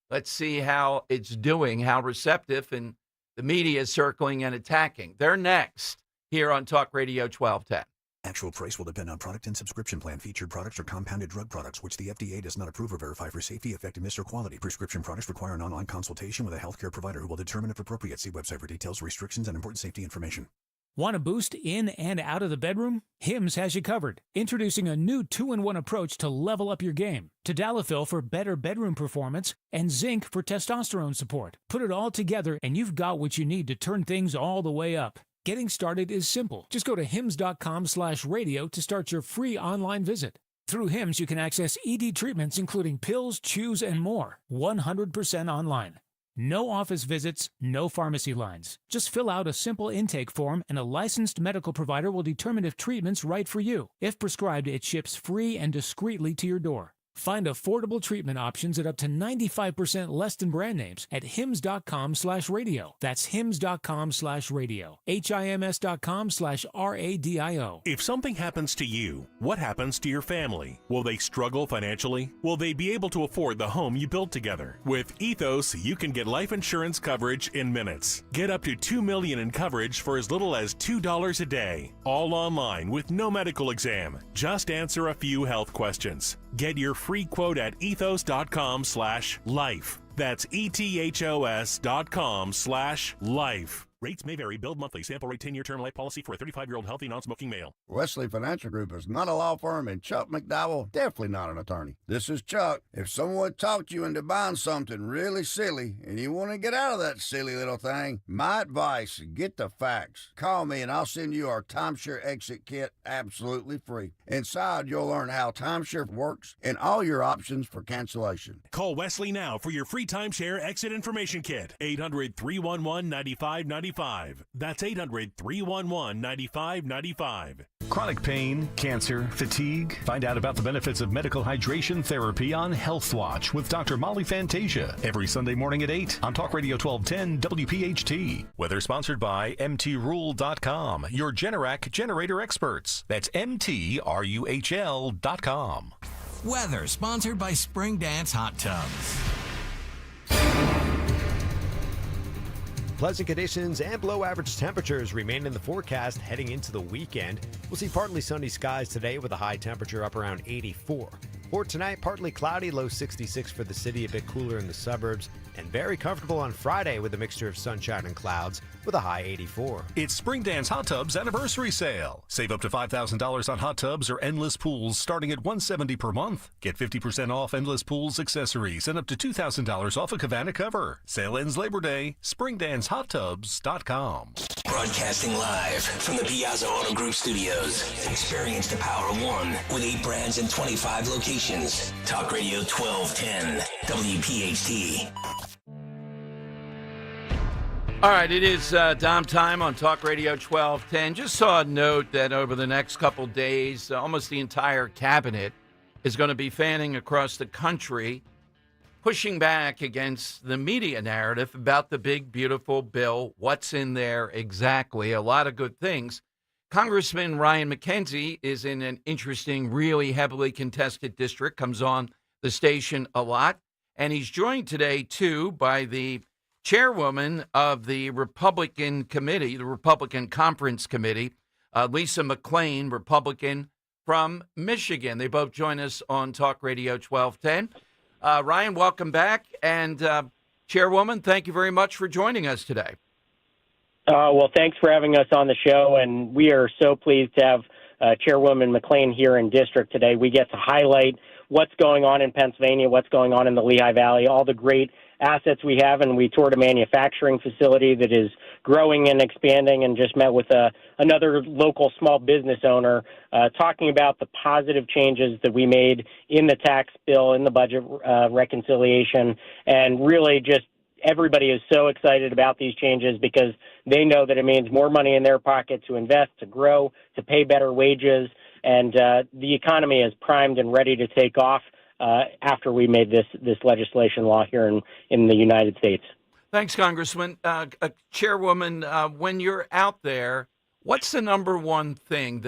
Let's see how it's doing, how receptive, and the media is circling and attacking. They're next here on Talk Radio 1210. Actual price will depend on product and subscription plan. Featured products are compounded drug products, which the FDA does not approve or verify for safety, effectiveness, or quality. Prescription products require an online consultation with a healthcare provider who will determine if appropriate. See website for details, restrictions, and important safety information. Want a boost in and out of the bedroom? Hims has you covered. Introducing a new 2-in-1 approach to level up your game. Tadalafil for better bedroom performance and zinc for testosterone support. Put it all together and you've got what you need to turn things all the way up. Getting started is simple. Just go to hims.com/radio to start your free online visit. Through Hims, you can access ED treatments including pills, chews, and more. 100% online. No office visits, no pharmacy lines. Just fill out a simple intake form and a licensed medical provider will determine if treatment's right for you. If prescribed, it ships free and discreetly to your door. Find affordable treatment options at up to 95% less than brand names at hims.com/radio. That's hims.com/radio. HIMS.com/RADIO. If something happens to you, what happens to your family? Will they struggle financially? Will they be able to afford the home you built together? With Ethos, you can get life insurance coverage in minutes. Get up to $2 million in coverage for as little as $2 a day. All online with no medical exam. Just answer a few health questions. Get your free quote at ethos.com/life. That's ethos.com/life. Rates may vary. Billed monthly. Sample rate 10-year term life policy for a 35-year-old healthy non-smoking male. Wesley Financial Group is not a law firm, and Chuck McDowell definitely not an attorney. This is Chuck. If someone talked you into buying something really silly and you want to get out of that silly little thing, my advice, get the facts. Call me and I'll send you our timeshare exit kit absolutely free. Inside, you'll learn how timeshare works and all your options for cancellation. Call Wesley now for your free timeshare exit information kit. 800-311-9595. That's 800-311-9595. Chronic pain, cancer, fatigue. Find out about the benefits of medical hydration therapy on Health Watch with Dr. Molly Fantasia every Sunday morning at 8 on Talk Radio 1210 WPHT. Weather sponsored by MTRule.com, your Generac generator experts. That's MTRUHL.com. Weather sponsored by Spring Dance Hot Tubs. Pleasant conditions and below average temperatures remain in the forecast heading into the weekend. We'll see partly sunny skies today with a high temperature up around 84. For tonight, partly cloudy, low 66 for the city, a bit cooler in the suburbs, and very comfortable on Friday with a mixture of sunshine and clouds with a high 84. It's Spring Dance Hot Tubs anniversary sale. Save up to $5,000 on hot tubs or endless pools starting at $170 per month. Get 50% off endless pools accessories and up to $2,000 off a Cabana cover. Sale ends Labor Day. SpringDanceHotTubs.com. Broadcasting live from the Piazza Auto Group studios. Experience the power of one with 8 brands and 25 locations. Talk Radio 1210 WPHT. All right, it is Dom time on Talk Radio 1210. Just saw a note that over the next couple days, almost the entire cabinet is going to be fanning across the country, pushing back against the media narrative about the big, beautiful bill. What's in there exactly? A lot of good things. Congressman Ryan McKenzie is in an interesting, really heavily contested district, comes on the station a lot, and he's joined today, too, by the chairwoman of the Republican Committee, the Republican Conference Committee, Lisa McClain, Republican from Michigan. They both join us on Talk Radio 1210. Ryan, welcome back. And Chairwoman, thank you very much for joining us today. Well, thanks for having us on the show. And we are so pleased to have Chairwoman McClain here in district today. We get to highlight what's going on in Pennsylvania, what's going on in the Lehigh Valley, all the great assets we have, and we toured a manufacturing facility that is growing and expanding, and just met with another local small business owner talking about the positive changes that we made in the tax bill, in the budget reconciliation, and really just everybody is so excited about these changes because they know that it means more money in their pocket to invest, to grow, to pay better wages, and the economy is primed and ready to take off after we made this legislation law here in the United States. Thanks, Congressman. Chairwoman, when you're out there, what's the number one thing,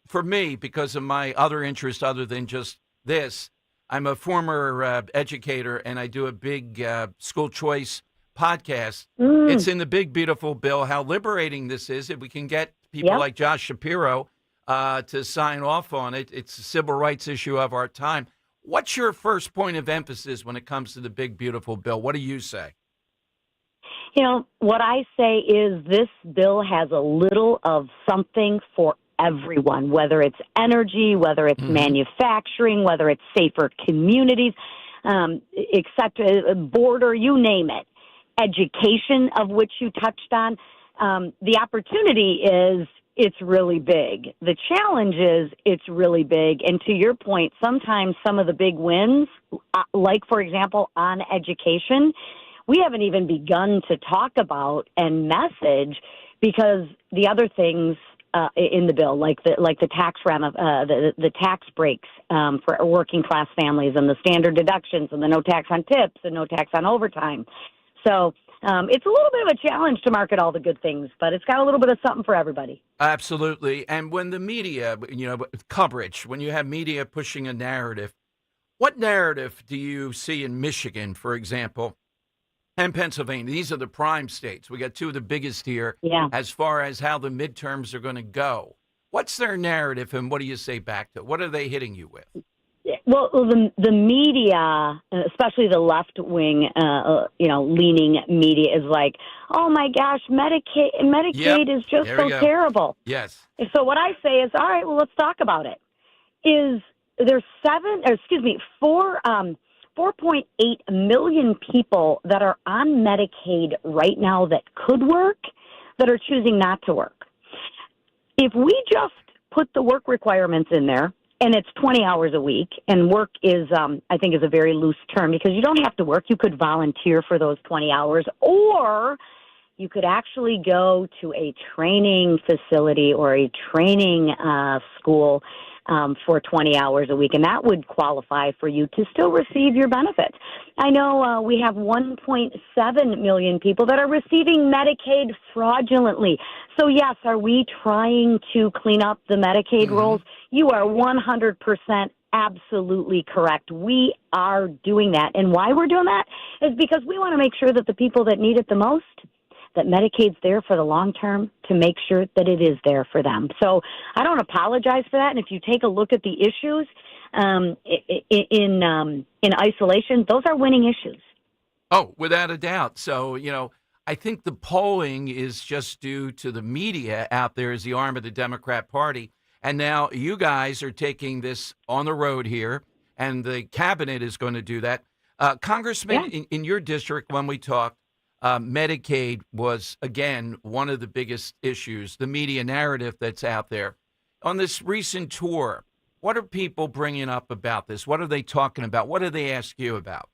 for me, because of my other interest other than just this, I'm a former educator and I do a big school choice podcast. It's in the big, beautiful bill, how liberating this is. If we can get people like Josh Shapiro to sign off on it. It's a civil rights issue of our time. What's your first point of emphasis when it comes to the big, beautiful bill? What do you say? You know, what I say is this bill has a little of something for everyone, whether it's energy, whether it's manufacturing, whether it's safer communities, except border, you name it. Education, of which you touched on. The opportunity is it's really big. The challenge is it's really big. And to your point, sometimes some of the big wins, like, for example, on education, we haven't even begun to talk about and message because the other things in the bill, like the tax the tax breaks for working class families and the standard deductions and the no tax on tips and no tax on overtime. So it's a little bit of a challenge to market all the good things, but it's got a little bit of something for everybody. Absolutely. And when the media, coverage, when you have media pushing a narrative, what narrative do you see in Michigan, for example, and Pennsylvania? These are the prime states. We got two of the biggest here as far as how the midterms are going to go. What's their narrative, and what do you say back to it? What are they hitting you with? Well, the media, especially the left-wing, leaning media, is like, oh my gosh, Medicaid is just so terrible. Yes. So what I say is, all right, well, let's talk about it. There's 4.8 million people that are on Medicaid right now that could work, that are choosing not to work. If we just put the work requirements in there, and it's 20 hours a week, and work is, I think, is a very loose term because you don't have to work. You could volunteer for those 20 hours, or you could actually go to a training facility or a training school for 20 hours a week, and that would qualify for you to still receive your benefits. I know we have 1.7 million people that are receiving Medicaid fraudulently. So, yes, are we trying to clean up the Medicaid rolls? You are 100% absolutely correct. We are doing that. And why we're doing that is because we want to make sure that the people that need it the most, that Medicaid's there for the long term, to make sure that it is there for them. So I don't apologize for that. And if you take a look at the issues in isolation, those are winning issues. Oh, without a doubt. So, I think the polling is just due to the media out there as the arm of the Democrat Party. And now you guys are taking this on the road here, and the cabinet is going to do that. Congressman, in your district, when we talked, Medicaid was, again, one of the biggest issues, the media narrative that's out there. On this recent tour, what are people bringing up about this? What are they talking about? What do they ask you about?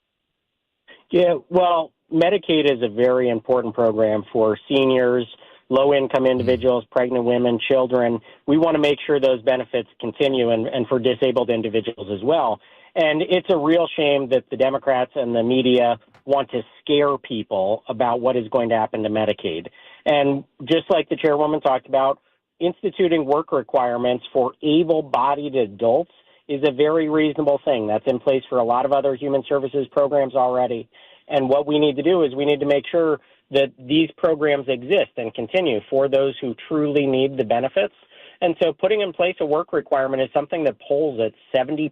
Yeah, well, Medicaid is a very important program for seniors, low-income individuals, pregnant women, children. We want to make sure those benefits continue, and for disabled individuals as well. And it's a real shame that the Democrats and the media want to scare people about what is going to happen to Medicaid. And just like the chairwoman talked about, instituting work requirements for able-bodied adults is a very reasonable thing. That's in place for a lot of other human services programs already. And what we need to do is we need to make sure that these programs exist and continue for those who truly need the benefits. And so putting in place a work requirement is something that polls at 70%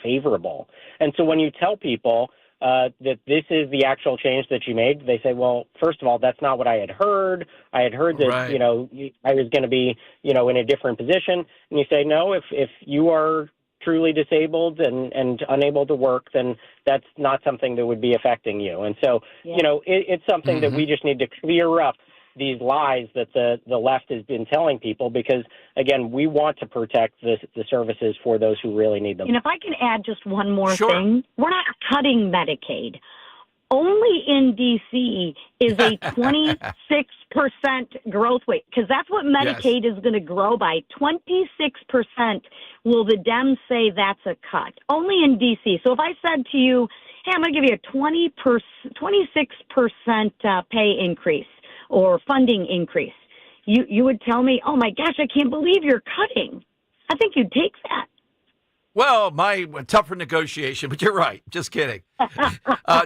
favorable. And so when you tell people that this is the actual change that you made, they say, well, first of all, that's not what I had heard. I had heard that, Right. I was going to be, in a different position. And you say, no, if you are truly disabled and unable to work, then that's not something that would be affecting you. And so, it's something that we just need to clear up these lies that the left has been telling people, because, again, we want to protect the services for those who really need them. And if I can add just one more thing, we're not cutting Medicaid. Only in D.C. is a 26% growth rate, because that's what Medicaid is going to grow by. 26% will the Dems say that's a cut. Only in D.C. So if I said to you, hey, I'm going to give you a 26% pay increase or funding increase, you would tell me, oh, my gosh, I can't believe you're cutting. I think you'd take that. Well, tougher negotiation, but you're right. Just kidding.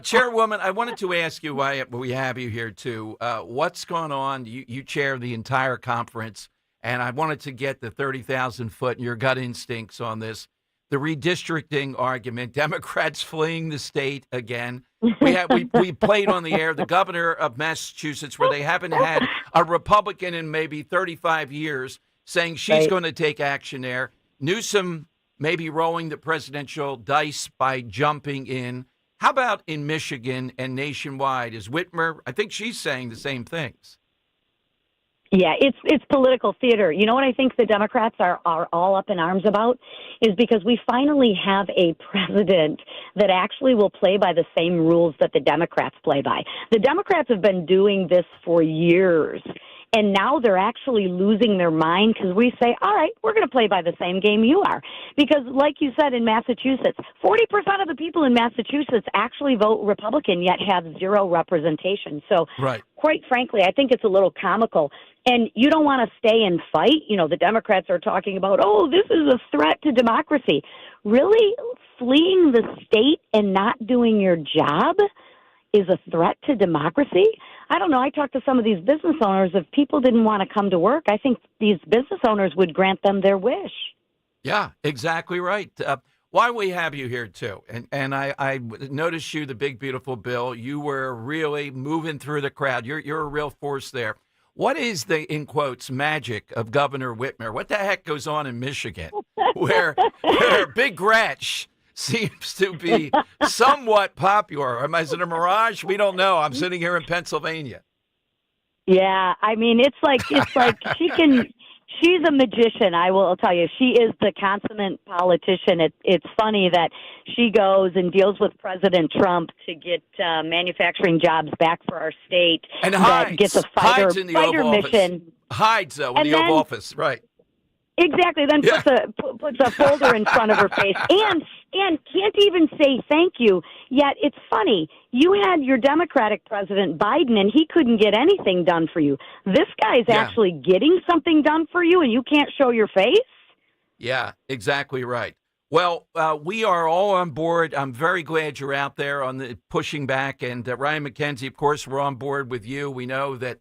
Chairwoman, I wanted to ask you why we have you here, too. What's going on? You chair the entire conference, and I wanted to get the 30,000 foot and your gut instincts on this. The redistricting argument, Democrats fleeing the state again. We played on the air the governor of Massachusetts, where they haven't had a Republican in maybe 35 years, saying she's going to take action there. Newsom maybe rolling the presidential dice by jumping in. How about in Michigan and nationwide? Is Whitmer, I think she's saying the same things. Yeah, it's political theater. You know what I think the Democrats are all up in arms about is because we finally have a president that actually will play by the same rules that the Democrats play by. The Democrats have been doing this for years, and now they're actually losing their mind because we say, all right, we're going to play by the same game you are. Because like you said, in Massachusetts, 40% of the people in Massachusetts actually vote Republican, yet have zero representation. So quite frankly, I think it's a little comical. And you don't want to stay and fight. You know, the Democrats are talking about, oh, this is a threat to democracy. Really? Fleeing the state and not doing your job is a threat to democracy? I don't know. I talked to some of these business owners. If people didn't want to come to work, I think these business owners would grant them their wish. Yeah, exactly right. Why we have you here, too. And I noticed you, the big, beautiful Bill. You were really moving through the crowd. You're a real force there. What is the, in quotes, magic of Governor Whitmer? What the heck goes on in Michigan where Big Gretsch seems to be somewhat popular? Is it a mirage? We don't know. I'm sitting here in Pennsylvania. Yeah, I mean, it's like she's a magician, I will tell you. She is the consummate politician. It's funny that she goes and deals with President Trump to get manufacturing jobs back for our state. And hides a hides in the Oval mission. Office. Hides, though, in the Oval Office. Right. Exactly. Then puts a folder in front of her face and can't even say thank you. Yet it's funny. You had your Democratic President Biden, and he couldn't get anything done for you. This guy's actually getting something done for you, and you can't show your face? Yeah, exactly right. Well, we are all on board. I'm very glad you're out there on the pushing back. And Ryan McKenzie, of course, we're on board with you. We know that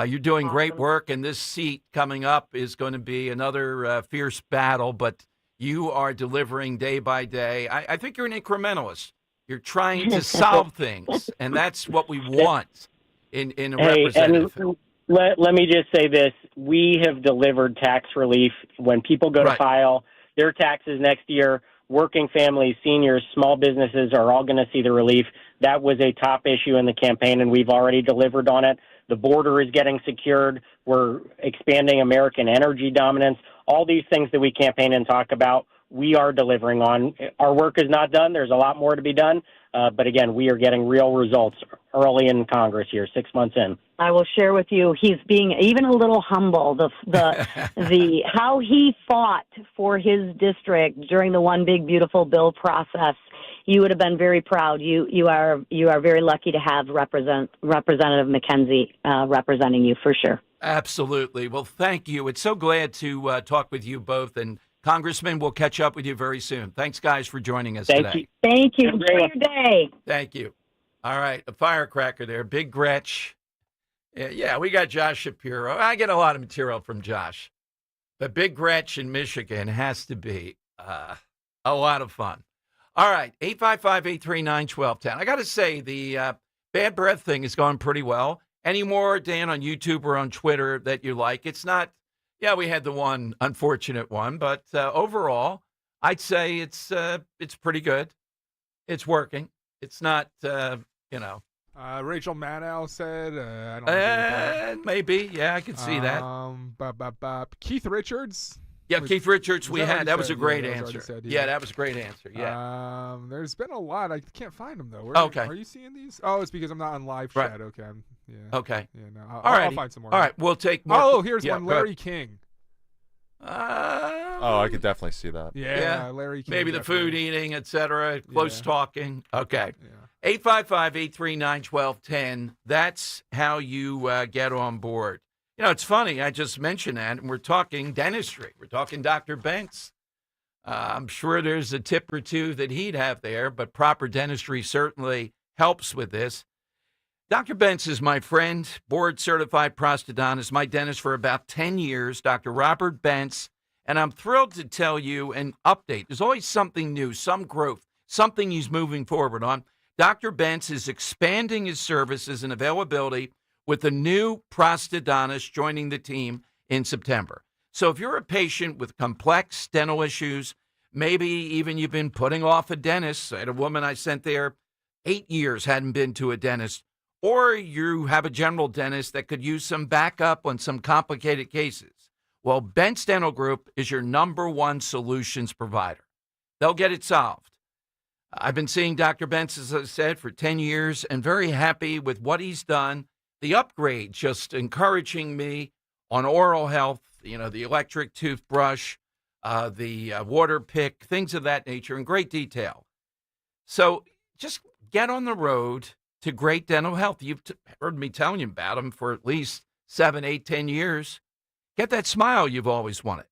you're doing great work, and this seat coming up is going to be another fierce battle, but you are delivering day by day. I think you're an incrementalist. You're trying to solve things, and that's what we want in a representative. And let me just say this. We have delivered tax relief. When people go to file their taxes next year, working families, seniors, small businesses are all going to see the relief. That was a top issue in the campaign, and we've already delivered on it. The border is getting secured. We're expanding American energy dominance. All these things that we campaign and talk about, we are delivering on. Our work is not done. There's a lot more to be done. But again, we are getting real results early in Congress here, 6 months in. I will share with you, he's being even a little humble. The how he fought for his district during the One Big Beautiful Bill process. You would have been very proud. You are very lucky to have Representative McKenzie representing you for sure. Absolutely. Well, thank you. It's so glad to talk with you both. And Congressman, we'll catch up with you very soon. Thanks, guys, for joining us today. Thank you. Enjoy your day. Thank you. All right, a firecracker there, Big Gretsch. Yeah, we got Josh Shapiro. I get a lot of material from Josh. But Big Gretsch in Michigan has to be a lot of fun. All right, 855-839-1210. I got to say, the bad breath thing is going pretty well. Any more, Dan, on YouTube or on Twitter that you like? It's not, we had the one unfortunate one, but overall, I'd say it's pretty good. It's working. It's not, Rachel Maddow said, I don't know. Maybe, yeah, I can see that. Keith Richards. Yeah, Keith Richards, that was a great that answer. Said, yeah, that was a great answer. Yeah. There's been a lot. I can't find them, though. Okay. Are you seeing these? Oh, it's because I'm not on live chat. Okay. Yeah. Okay. Yeah, no, I'll find some more. All right, we'll take more. Oh, here's one. Larry King. I could definitely see that. Yeah, Larry King. Maybe definitely. the food eating, etc. Close talking. Okay. 855-839-1210. That's how you get on board. It's funny. I just mentioned that, and we're talking dentistry. We're talking Dr. Banks. I'm sure there's a tip or two that he'd have there, but proper dentistry certainly helps with this. Dr. Bentz is my friend, board-certified prosthodontist, my dentist for about 10 years, Dr. Robert Bentz, and I'm thrilled to tell you an update. There's always something new, some growth, something he's moving forward on. Dr. Bentz is expanding his services and availability with a new prosthodontist joining the team in September. So if you're a patient with complex dental issues, maybe even you've been putting off a dentist. I had a woman I sent there 8 years, hadn't been to a dentist. Or you have a general dentist that could use some backup on some complicated cases. Well, Bentz Dental Group is your number one solutions provider. They'll get it solved. I've been seeing Dr. Bentz, as I said, for 10 years and very happy with what he's done. The upgrade just encouraging me on oral health, the electric toothbrush, the water pick, things of that nature in great detail. So just get on the road to great dental health. You've heard me telling you about them for at least 7, 8, 10 years. Get that smile you've always wanted.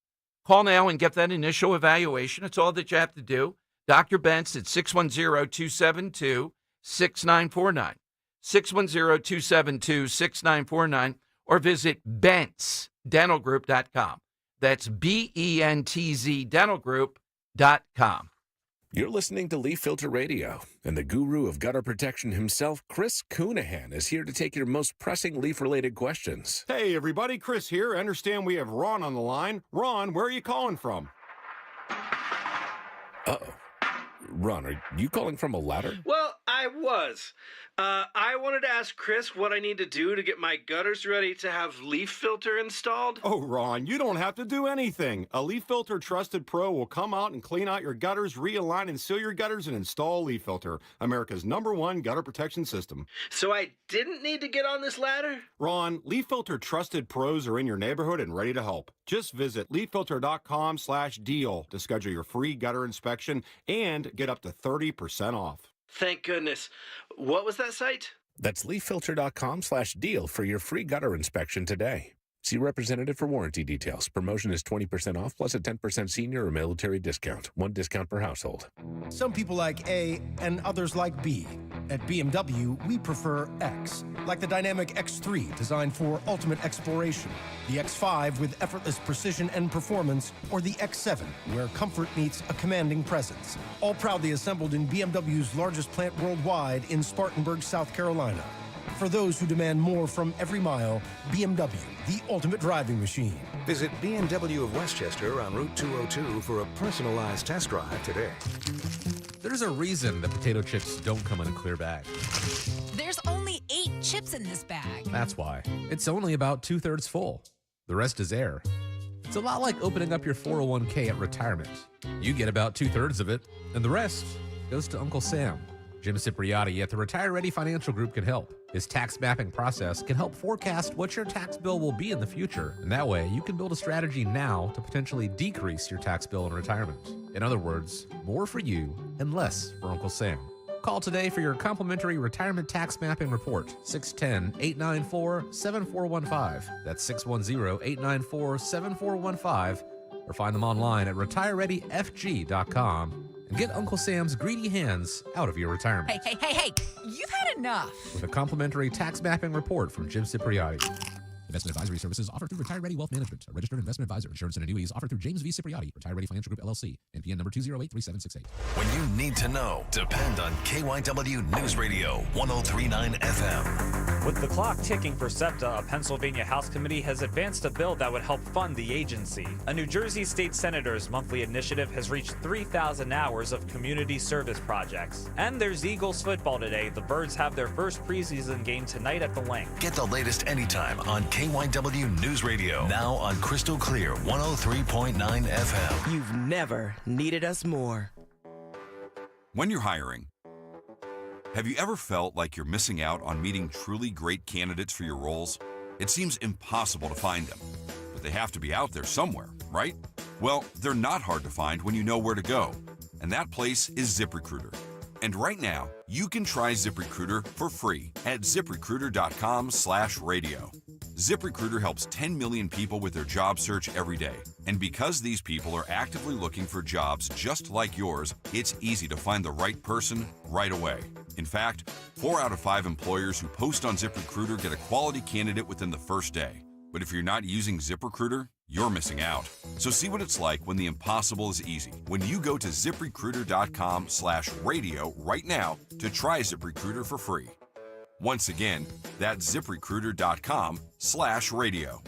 Call now and get that initial evaluation. It's all that you have to do. Dr. Bentz at 610-272-6949. 610-272-6949. Or visit BentzDentalGroup.com. That's BENTZ dentalgroup.com. You're listening to Leaf Filter Radio, and the guru of gutter protection himself, Chris Coonahan, is here to take your most pressing leaf-related questions. Hey, everybody, Chris here. I understand we have Ron on the line. Ron, where are you calling from? Uh-oh. Ron, are you calling from a ladder? Well, I was. I wanted to ask Chris what I need to do to get my gutters ready to have leaf filter installed. Oh, Ron, you don't have to do anything. A Leaf Filter Trusted Pro will come out and clean out your gutters, realign and seal your gutters, and install Leaf Filter, America's #1 gutter protection system. So I didn't need to get on this ladder? Ron, Leaf Filter Trusted Pros are in your neighborhood and ready to help. Just visit leaffilter.com/deal to schedule your free gutter inspection and get up to 30% off. Thank goodness. What was that site? That's leaffilter.com/deal for your free gutter inspection today. See representative for warranty details. Promotion is 20% off plus a 10% senior or military discount. One discount per household. Some people like A and others like B. At BMW, we prefer X, like the dynamic X3 designed for ultimate exploration, the X5 with effortless precision and performance, or the X7 where comfort meets a commanding presence. All proudly assembled in BMW's largest plant worldwide in Spartanburg, South Carolina. For those who demand more from every mile, BMW, the ultimate driving machine. Visit BMW of Westchester on Route 202 for a personalized test drive today. There's a reason the potato chips don't come in a clear bag. There's only 8 chips in this bag. That's why. It's only about 2/3 full. The rest is air. It's a lot like opening up your 401k at retirement. You get about 2/3 of it, and the rest goes to Uncle Sam. Jim Cipriotti at the Retire Ready Financial Group can help. His tax mapping process can help forecast what your tax bill will be in the future, and that way you can build a strategy now to potentially decrease your tax bill in retirement. In other words, more for you and less for Uncle Sam. Call today for your complimentary retirement tax mapping report, 610-894-7415. That's 610-894-7415, or find them online at retirereadyfg.com. And get Uncle Sam's greedy hands out of your retirement. Hey, you've had enough. With a complimentary tax mapping report from Jim Cipriotti. Investment advisory services offered through Retire Ready Wealth Management, a registered investment advisor. Insurance and annuities offered through James V. Cipriotti, Retire Ready Financial Group, LLC, NPN number 2083768. When you need to know, depend on KYW News Radio 103.9 FM. With the clock ticking for SEPTA, a Pennsylvania House committee has advanced a bill that would help fund the agency. A New Jersey state senator's monthly initiative has reached 3,000 hours of community service projects. And there's Eagles football today. The Birds have their first preseason game tonight at the Link. Get the latest anytime on KYW News Radio. Now on Crystal Clear 103.9 FM. You've never needed us more. When you're hiring, have you ever felt like you're missing out on meeting truly great candidates for your roles? It seems impossible to find them, but they have to be out there somewhere, right? Well, they're not hard to find when you know where to go, and that place is ZipRecruiter. And right now, you can try ZipRecruiter for free at ziprecruiter.com/radio. ZipRecruiter helps 10 million people with their job search every day. And because these people are actively looking for jobs just like yours, it's easy to find the right person right away. In fact, 4 out of 5 employers who post on ZipRecruiter get a quality candidate within the first day. But if you're not using ZipRecruiter, you're missing out. So see what it's like when the impossible is easy. When you go to ZipRecruiter.com/radio right now to try ZipRecruiter for free. Once again, that's ZipRecruiter.com/radio.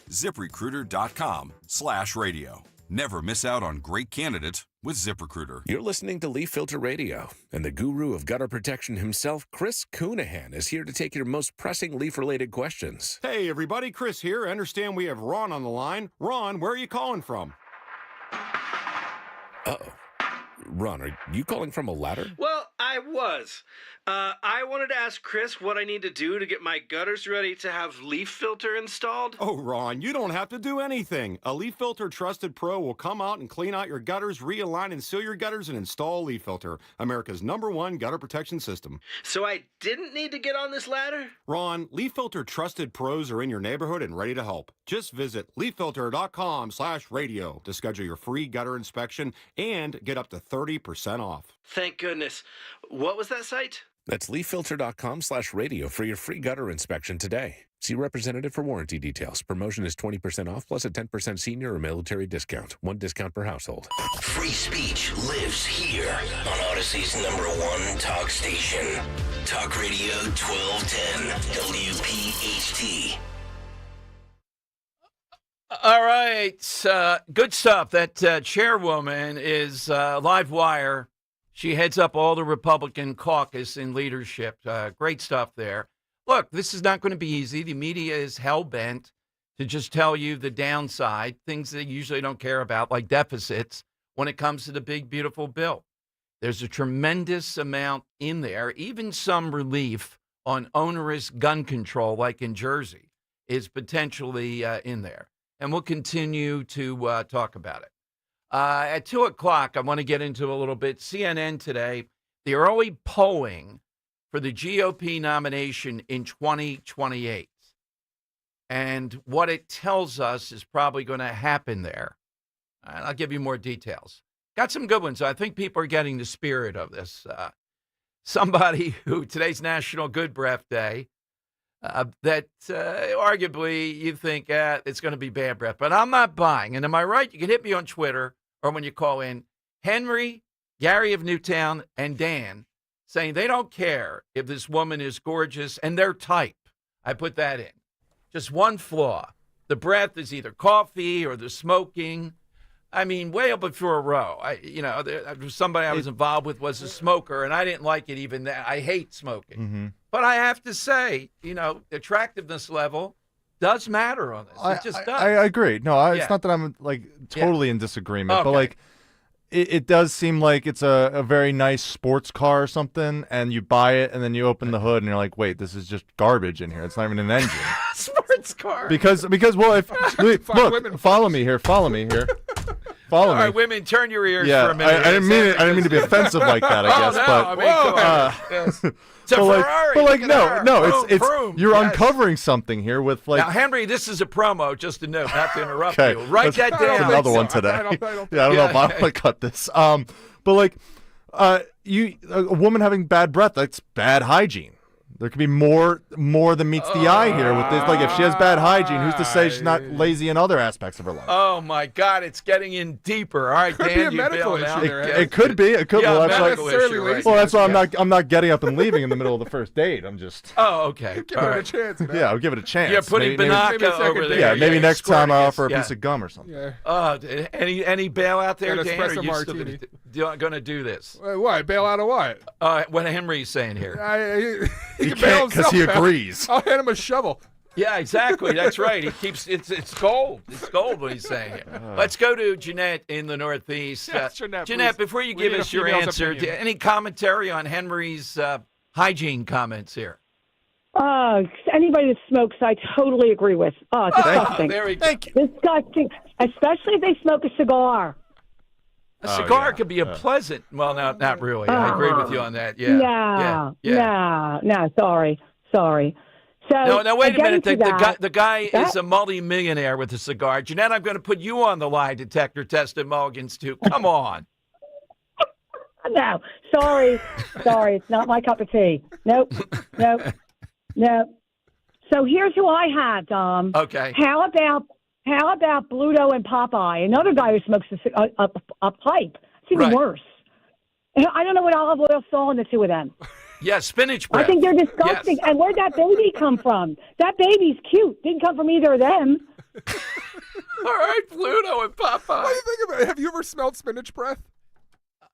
ZipRecruiter.com/radio. Never miss out on great candidates with ZipRecruiter. You're listening to Leaf Filter Radio, and the guru of gutter protection himself, Chris Coonahan, is here to take your most pressing leaf-related questions. Hey, everybody, Chris here. I understand we have Ron on the line. Ron, where are you calling from? Uh-oh. Ron, are you calling from a ladder? Well, I was. I wanted to ask Chris what I need to do to get my gutters ready to have leaf filter installed. Oh, Ron, you don't have to do anything. A Leaf Filter Trusted Pro will come out and clean out your gutters, realign and seal your gutters, and install a Leaf Filter, America's #1 gutter protection system. So I didn't need to get on this ladder? Ron, Leaf Filter Trusted Pros are in your neighborhood and ready to help. Just visit leaffilter.com/radio to schedule your free gutter inspection and get up to 30% off. Thank goodness. What was that site? That's leaffilter.com/radio for your free gutter inspection today. See representative for warranty details. Promotion is 20% off plus a 10% senior or military discount. 1 discount per household. Free speech lives here on Odyssey's #1 talk station. Talk Radio 1210 WPHT. All right. Good stuff. That chairwoman is Live Wire. She heads up all the Republican caucus in leadership. Great stuff there. Look, this is not going to be easy. The media is hell-bent to just tell you the downside, things they usually don't care about, like deficits, when it comes to the big, beautiful bill. There's a tremendous amount in there. Even some relief on onerous gun control, like in Jersey, is potentially in there. And we'll continue to talk about it. At 2 o'clock, I want to get into a little bit. CNN today, the early polling for the GOP nomination in 2028. And what it tells us is probably going to happen there. And I'll give you more details. Got some good ones. I think people are getting the spirit of this. Somebody who, today's National Good Breath Day, that arguably you think it's going to be bad breath. But I'm not buying. And am I right? You can hit me on Twitter or when you call in. Henry, Gary of Newtown, and Dan saying they don't care if this woman is gorgeous and their type. I put that in. Just one flaw. The breath is either coffee or the smoking. I mean, way up before a row. Somebody I was involved with was a smoker, and I didn't like it even then. I hate smoking. Mm-hmm. But I have to say, attractiveness level does matter on this. It just does. I agree. No, it's not that I'm totally in disagreement, Okay. but it does seem like it's a very nice sports car or something, and you buy it, and then you open the hood, and you're like, wait, this is just garbage in here. It's not even an engine. Sports car. Because well, look, follow me here. Follow me. All right, women, turn your ears for a minute. I didn't mean to be offensive like that, I guess. No, but I mean, come on. Yes. It's a Ferrari. It's you're uncovering something here with Now, Henry, this is a promo, just a note, not to interrupt okay, you. Write that down. That's another one today. I don't know if I want to cut this. A woman having bad breath, that's bad hygiene. There could be more than meets the eye here with this. Like, if she has bad hygiene, who's to say she's not lazy in other aspects of her life? Oh my God, it's getting in deeper. All right, Dan, you bail now. It could be. It could. Yeah, Well, that's why I'm not getting up and leaving in the middle of the first date. I'm just. Oh, okay. Give it a chance. Man. Yeah, I'll give it a chance. You're putting Banaka over there. Yeah, maybe next time I'll offer a piece of gum or something. Yeah. Any bail out there, Dan? Or are you martini. still going to do this? What? Bail out of what? What Henry's saying here. He can't because he agrees. I'll hand him a shovel. Yeah, exactly. That's right. He keeps it's gold. It's gold what he's saying here. Let's go to Jeanette in the Northeast. Yes, Jeanette, Jeanette, please. before you We give need us a your female's answer, opinion. any commentary on Henry's hygiene comments here? Anybody that smokes, I totally agree with. Disgusting. There we go. Thank you. Disgusting, especially if they smoke a cigar. A cigar could be a pleasant. Well, no, not really. I agree with you on that. Yeah. No, sorry. So No, wait a minute. that, The guy is a multi-millionaire with a cigar. Jeanette, I'm going to put you on the lie detector test at Mulligan's, too. Come on. No, sorry. It's not my cup of tea. Nope. So here's who I had, Dom. Okay. How about Bluto and Popeye? Another guy who smokes a pipe. It's even worse. I don't know what olive oil saw in the two of them. Yeah, spinach breath. I think they're disgusting. Yes. And where'd that baby come from? That baby's cute. Didn't come from either of them. All right, Pluto and Popeye. What do you think about it? Have you ever smelled spinach breath?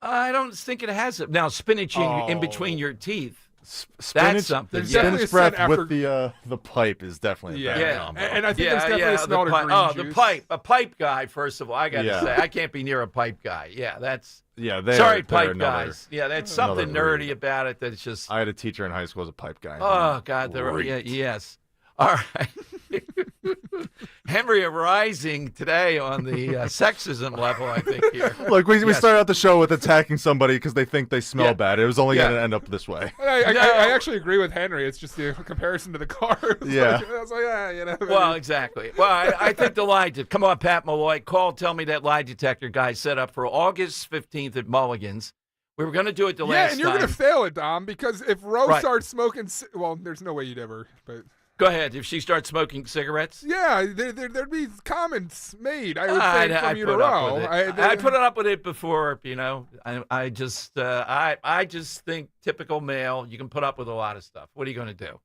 I don't think it has it. Now, spinach in between your teeth. Spinach, That's something. Spinach breath with the pipe is definitely a bad Yeah, combo. And I think there's definitely a smell of green juice. The pipe. A pipe guy, first of all, I got to say. I can't be near a pipe guy. Yeah, that's... Yeah, sorry, they're pipe guys. Yeah, that's something nerdy about it that's just... I had a teacher in high school who was a pipe guy. Oh, God. Yes. All right. Henry rising today on the sexism level, I think, here. Look, we started out the show with attacking somebody because they think they smell bad. It was only going to end up this way. I actually agree with Henry. It's just the comparison to the car. Yeah. I was like, you know. Well, exactly. Well, I think the lie come on, Pat Malloy. Tell me that lie detector guy set up for August 15th at Mulligan's. We were going to do it the last time. Yeah, and you're going to fail it, Dom, because if Rose starts smoking, well, there's no way you'd ever, but... Go ahead. If she starts smoking cigarettes? Yeah, there'd be comments made, I would think, from you to Roe. I put it up with it before, you know. I just think typical male, you can put up with a lot of stuff. What are you going to do?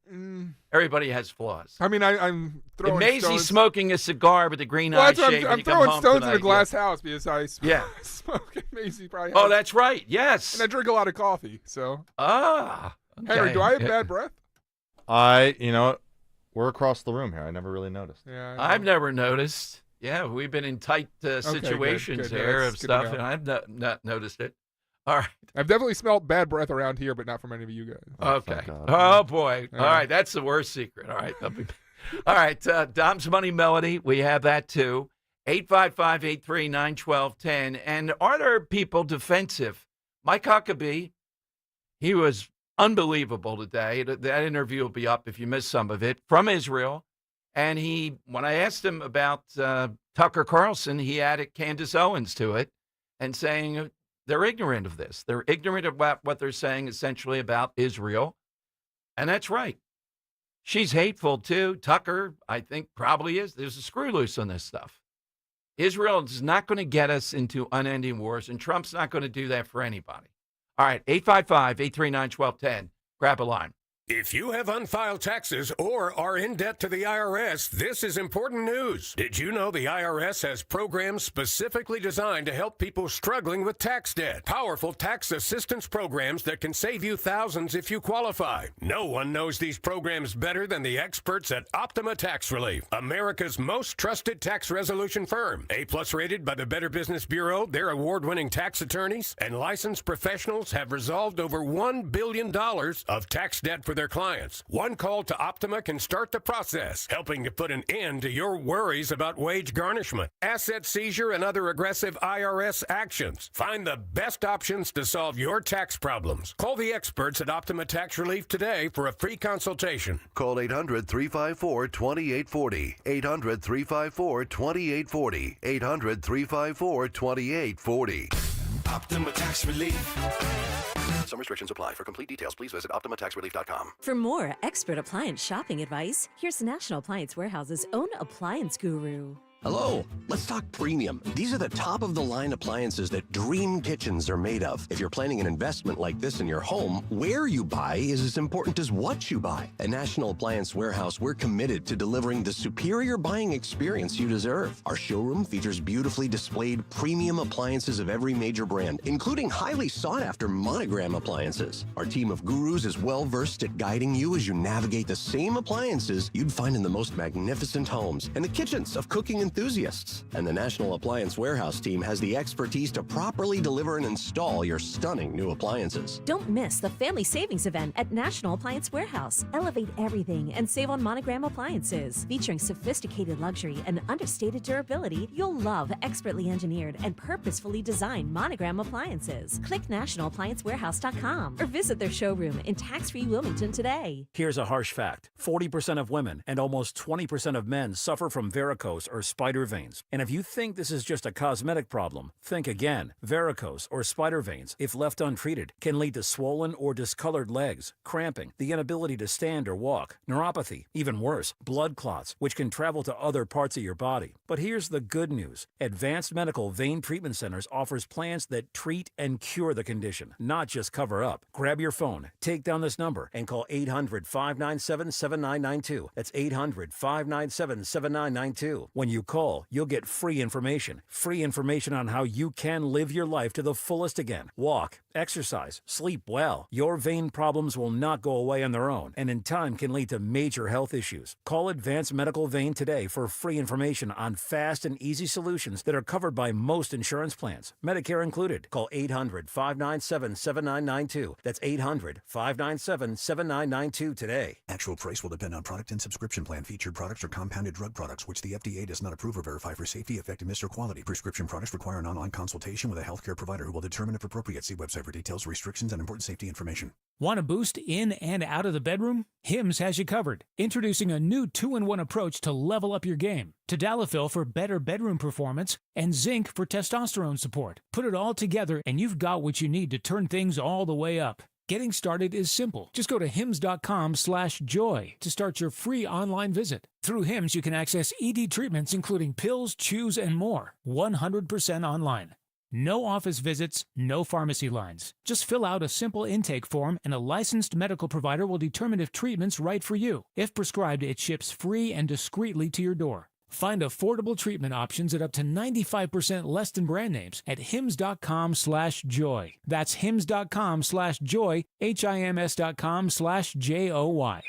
Everybody has flaws. I mean, I'm throwing Maisie stones. smoking a cigar with a green eye shade. I'm throwing stones in a glass house because I smoke and Maisie probably has. Oh, that's right. Yes. And I drink a lot of coffee, so. Okay. Henry, do I have bad breath? We're across the room here. I never really noticed. Yeah, I've never noticed. Yeah, we've been in tight situations good. here That's of good stuff, to know. and I've not noticed it. All right. I've definitely smelled bad breath around here, but not from any of you guys. Okay. Oh, boy. All right. That's the worst secret. All right. All right. Dom's Money Melody. We have that, too. 855-839-1210. And are there people defensive? Mike Huckabee, he was unbelievable today. That interview will be up if you missed some of it, from Israel. And when I asked him about Tucker Carlson, he added Candace Owens to it and saying they're ignorant of this. They're ignorant about what they're saying essentially about Israel. And that's right. She's hateful too. Tucker, I think, probably is. There's a screw loose on this stuff. Israel is not going to get us into unending wars, and Trump's not going to do that for anybody. All right, 855-839-1210. Grab a line. If you have unfiled taxes or are in debt to the IRS, this is important news. Did you know the IRS has programs specifically designed to help people struggling with tax debt? Powerful tax assistance programs that can save you thousands if you qualify. No one knows these programs better than the experts at Optima Tax Relief, America's most trusted tax resolution firm. A-plus rated by the Better Business Bureau, their award-winning tax attorneys and licensed professionals have resolved over $1 billion of tax debt for their clients. One call to Optima can start the process, helping to put an end to your worries about wage garnishment, asset seizure, and other aggressive IRS actions. Find the best options to solve your tax problems. Call the experts at Optima Tax Relief today for a free consultation. Call 800-354-2840. 800-354-2840. 800-354-2840. Optima Tax Relief. Some restrictions apply. For complete details, please visit OptimaTaxRelief.com. For more expert appliance shopping advice, here's National Appliance Warehouse's own appliance guru. Hello, let's talk premium. These are the top-of-the-line appliances that dream kitchens are made of. If you're planning an investment like this in your home, where you buy is as important as what you buy. At National Appliance Warehouse, we're committed to delivering the superior buying experience you deserve. Our showroom features beautifully displayed premium appliances of every major brand, including highly sought-after monogram appliances. Our team of gurus is well-versed at guiding you as you navigate the same appliances you'd find in the most magnificent homes and the kitchens of cooking enthusiasts. And the National Appliance Warehouse team has the expertise to properly deliver and install your stunning new appliances. Don't miss the Family Savings Event at National Appliance Warehouse. Elevate everything and save on monogram appliances. Featuring sophisticated luxury and understated durability, you'll love expertly engineered and purposefully designed monogram appliances. Click nationalappliancewarehouse.com or visit their showroom in tax-free Wilmington today. Here's a harsh fact. 40% of women and almost 20% of men suffer from varicose or spinal spider veins. And if you think this is just a cosmetic problem, think again. Varicose or spider veins, if left untreated, can lead to swollen or discolored legs, cramping, the inability to stand or walk, neuropathy, even worse, blood clots, which can travel to other parts of your body. But here's the good news. Advanced Medical Vein Treatment Centers offers plans that treat and cure the condition, not just cover up. Grab your phone, take down this number, and call 800-597-7992. That's 800-597-7992. When you call, you'll get free information on how you can live your life to the fullest again. Walk, exercise, sleep well. Your vein problems will not go away on their own, and in time can lead to major health issues. Call Advanced Medical Vein today for free information on fast and easy solutions that are covered by most insurance plans, Medicare included. Call 800-597-7992. That's 800-597-7992 today. Actual price will depend on product and subscription plan. Featured products are compounded drug products, which the FDA does not approve or verify for safety, effectiveness, or quality. Prescription products require an online consultation with a healthcare provider who will determine if appropriate. See website for details, restrictions, and important safety information. Want a boost in and out of the bedroom? Hims has you covered. Introducing a new 2-in-1 approach to level up your game. Tadalafil for better bedroom performance and zinc for testosterone support. Put it all together and you've got what you need to turn things all the way up. Getting started is simple. Just go to hims.com/joy to start your free online visit. Through Hims, you can access ED treatments including pills, chews, and more. 100% online. No office visits, no pharmacy lines. Just fill out a simple intake form and a licensed medical provider will determine if treatment's right for you. If prescribed, it ships free and discreetly to your door. Find affordable treatment options at up to 95% less than brand names at hims.com/joy. That's hims.com/joy, HIMS.com/JOY.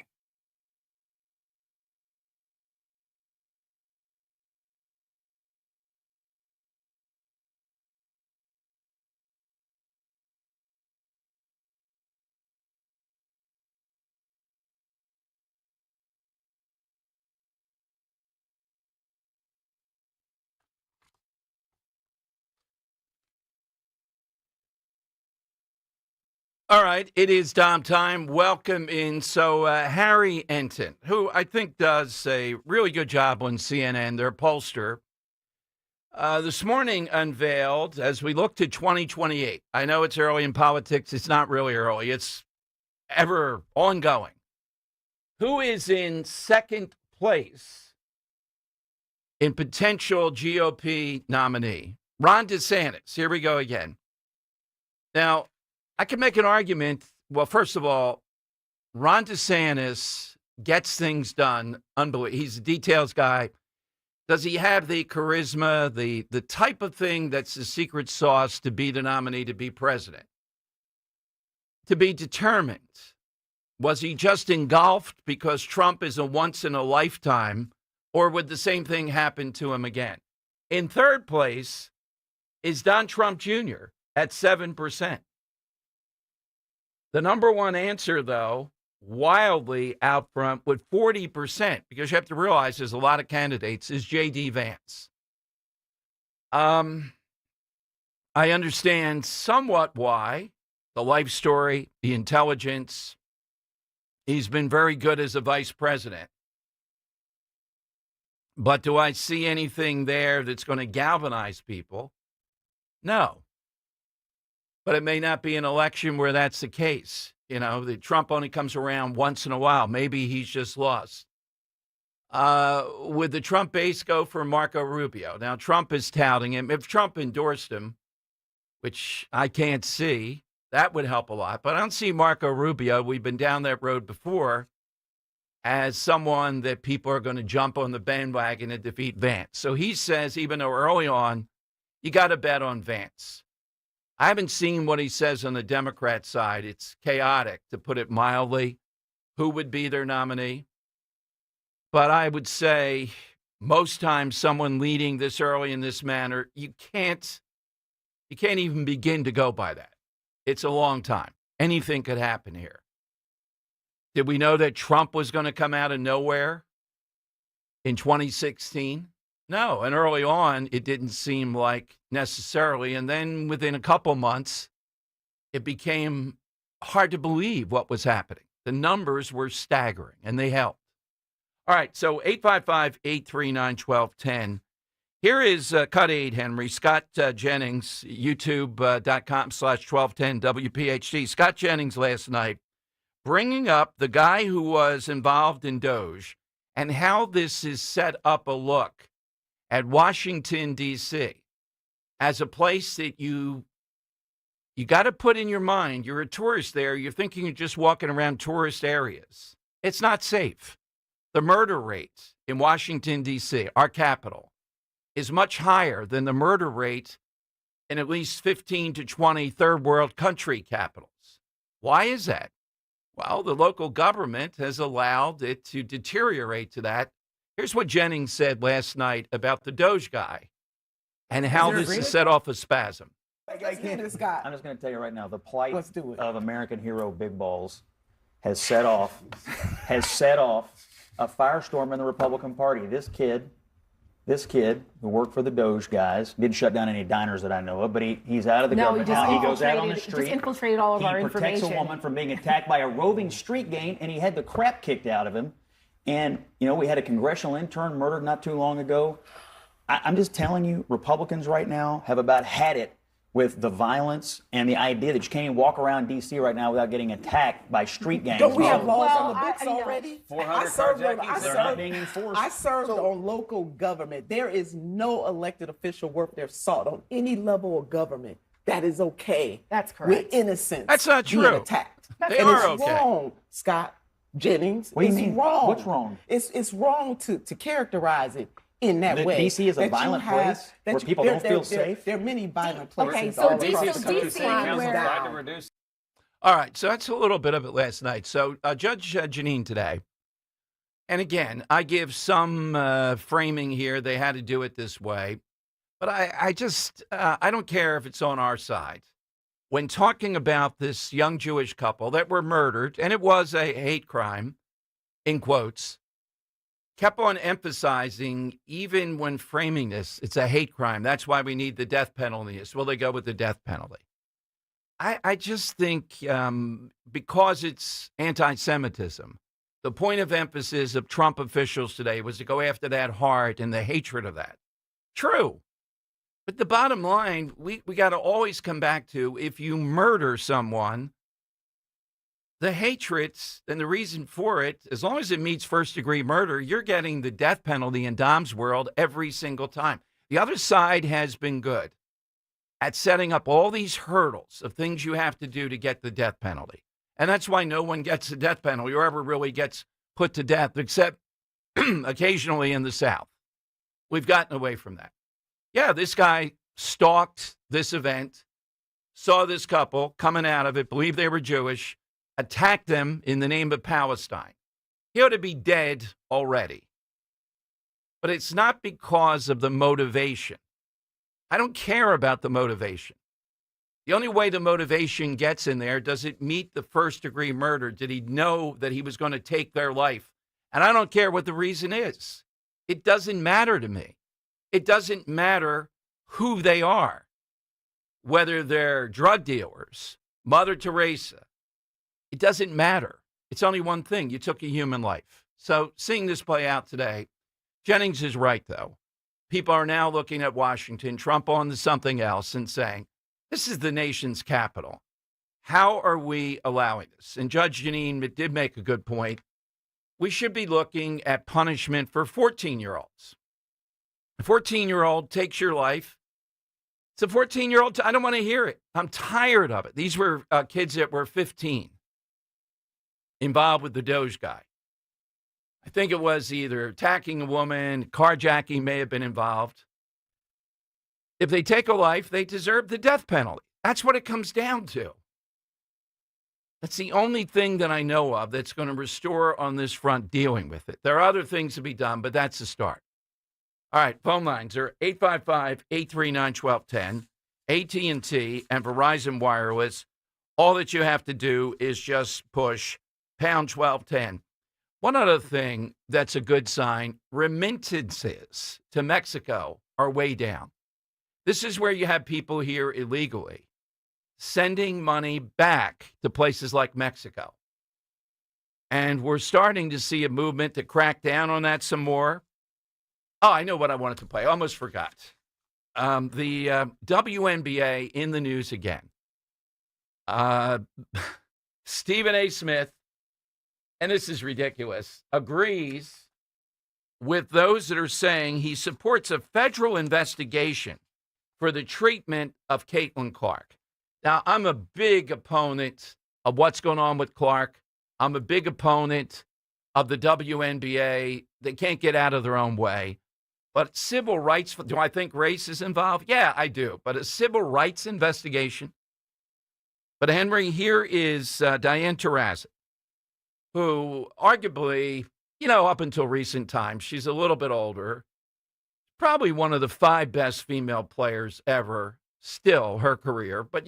All right, it is Dom time. Welcome in. So Harry Enton, who I think does a really good job on CNN, their pollster, this morning unveiled, as we look to 2028, I know it's early in politics. It's not really early. It's ever ongoing. Who is in second place in potential GOP nominee? Ron DeSantis. Here we go again. Now, I can make an argument. Well, first of all, Ron DeSantis gets things done. Unbelievable. He's a details guy. Does he have the charisma, the type of thing that's the secret sauce to be the nominee to be president? To be determined. Was he just engulfed because Trump is a once in a lifetime, or would the same thing happen to him again? In third place is Don Trump Jr. at 7%. The number one answer, though, wildly out front with 40%, because you have to realize there's a lot of candidates, is J.D. Vance. I understand somewhat why, the life story, the intelligence. He's been very good as a vice president. But do I see anything there that's going to galvanize people? No. But it may not be an election where that's the case. You know, the Trump only comes around once in a while. Maybe he's just lost. Would the Trump base go for Marco Rubio? Now, Trump is touting him. If Trump endorsed him, which I can't see, that would help a lot. But I don't see Marco Rubio, we've been down that road before, as someone that people are going to jump on the bandwagon and defeat Vance. So he says, even though early on, you got to bet on Vance. I haven't seen what he says on the Democrat side. It's chaotic, to put it mildly, who would be their nominee. But I would say most times someone leading this early in this manner, you can't even begin to go by that. It's a long time. Anything could happen here. Did we know that Trump was going to come out of nowhere in 2016? No, and early on, it didn't seem like necessarily. And then within a couple months, it became hard to believe what was happening. The numbers were staggering, and they helped. All right, so 855-839-1210 Here is Cut 8, Henry. Scott Jennings, youtube.com/1210 WPHT. Scott Jennings last night bringing up the guy who was involved in Doge and how this is set up a look at Washington, D.C. as a place that you got to put in your mind. You're a tourist there. You're thinking you're just walking around tourist areas. It's not safe. The murder rate in Washington, D.C., our capital, is much higher than the murder rate in at least 15 to 20 third world country capitals. Why is that? Well, the local government has allowed it to deteriorate to that. Here's what Jennings said last night about the Doge guy and how this has set off a spasm. I'm just going to tell you right now, the plight of American hero Big Balls has set off a firestorm in the Republican Party. This kid who worked for the Doge guys, didn't shut down any diners that I know of, but he's out of the government now. He goes out on the street. Just infiltrated all of our information. He protects a woman from being attacked by a roving street gang, and he had the crap kicked out of him. And, we had a congressional intern murdered not too long ago. I'm just telling you, Republicans right now have about had it with the violence and the idea that you can't even walk around D.C. right now without getting attacked by street gangs. Don't we have laws on the books already? 400 carjackings, they're not being enforced. I served on local government. There is no elected official worth their salt on any level of government. That is okay. That's correct. We're innocent. That's not true. Being attacked. They and are it's okay. wrong, Scott Jennings. What do you it's mean? Wrong. What's wrong? It's wrong to characterize it in that way. D.C. is a violent place where people don't feel safe. There are many violent places. Okay, so D.C. All right, so that's a little bit of it last night. So Judge Janine today, and again, I give some framing here. They had to do it this way. But I don't care if it's on our side. When talking about this young Jewish couple that were murdered, and it was a hate crime, in quotes, kept on emphasizing, even when framing this, it's a hate crime. That's why we need the death penalty. Will they go with the death penalty? I just think because it's anti-Semitism, the point of emphasis of Trump officials today was to go after that heart and the hatred of that. True. But the bottom line, we got to always come back to, if you murder someone, the hatred and the reason for it, as long as it meets first-degree murder, you're getting the death penalty in Dom's world every single time. The other side has been good at setting up all these hurdles of things you have to do to get the death penalty. And that's why no one gets the death penalty or ever really gets put to death, except occasionally in the South. We've gotten away from that. Yeah, this guy stalked this event, saw this couple coming out of it, believed they were Jewish, attacked them in the name of Palestine. He ought to be dead already. But it's not because of the motivation. I don't care about the motivation. The only way the motivation gets in there, does it meet the first-degree murder? Did he know that he was going to take their life? And I don't care what the reason is. It doesn't matter to me. It doesn't matter who they are, whether they're drug dealers, Mother Teresa. It doesn't matter. It's only one thing. You took a human life. So seeing this play out today, Jennings is right, though. People are now looking at Washington, Trump on to something else, and saying, this is the nation's capital. How are we allowing this? And Judge Janine did make a good point. We should be looking at punishment for 14-year-olds. A 14-year-old takes your life. It's a 14-year-old. I don't want to hear it. I'm tired of it. These were kids that were 15 involved with the Doge guy. I think it was either attacking a woman, carjacking may have been involved. If they take a life, they deserve the death penalty. That's what it comes down to. That's the only thing that I know of that's going to restore on this front dealing with it. There are other things to be done, but that's the start. All right, phone lines are 855-839-1210, AT&T, and Verizon Wireless. All that you have to do is just push pound 1210. One other thing that's a good sign, remittances to Mexico are way down. This is where you have people here illegally sending money back to places like Mexico. And we're starting to see a movement to crack down on that some more. Oh, I know what I wanted to play. I almost forgot. The WNBA in the news again. Stephen A. Smith, and this is ridiculous, agrees with those that are saying he supports a federal investigation for the treatment of Caitlin Clark. Now, I'm a big opponent of what's going on with Clark. I'm a big opponent of the WNBA. They can't get out of their own way. But civil rights, do I think race is involved? Yeah, I do. But a civil rights investigation. But Henry, here is Diane Taurasi, who arguably, up until recent times, she's a little bit older, probably one of the 5 best female players ever, still her career. But,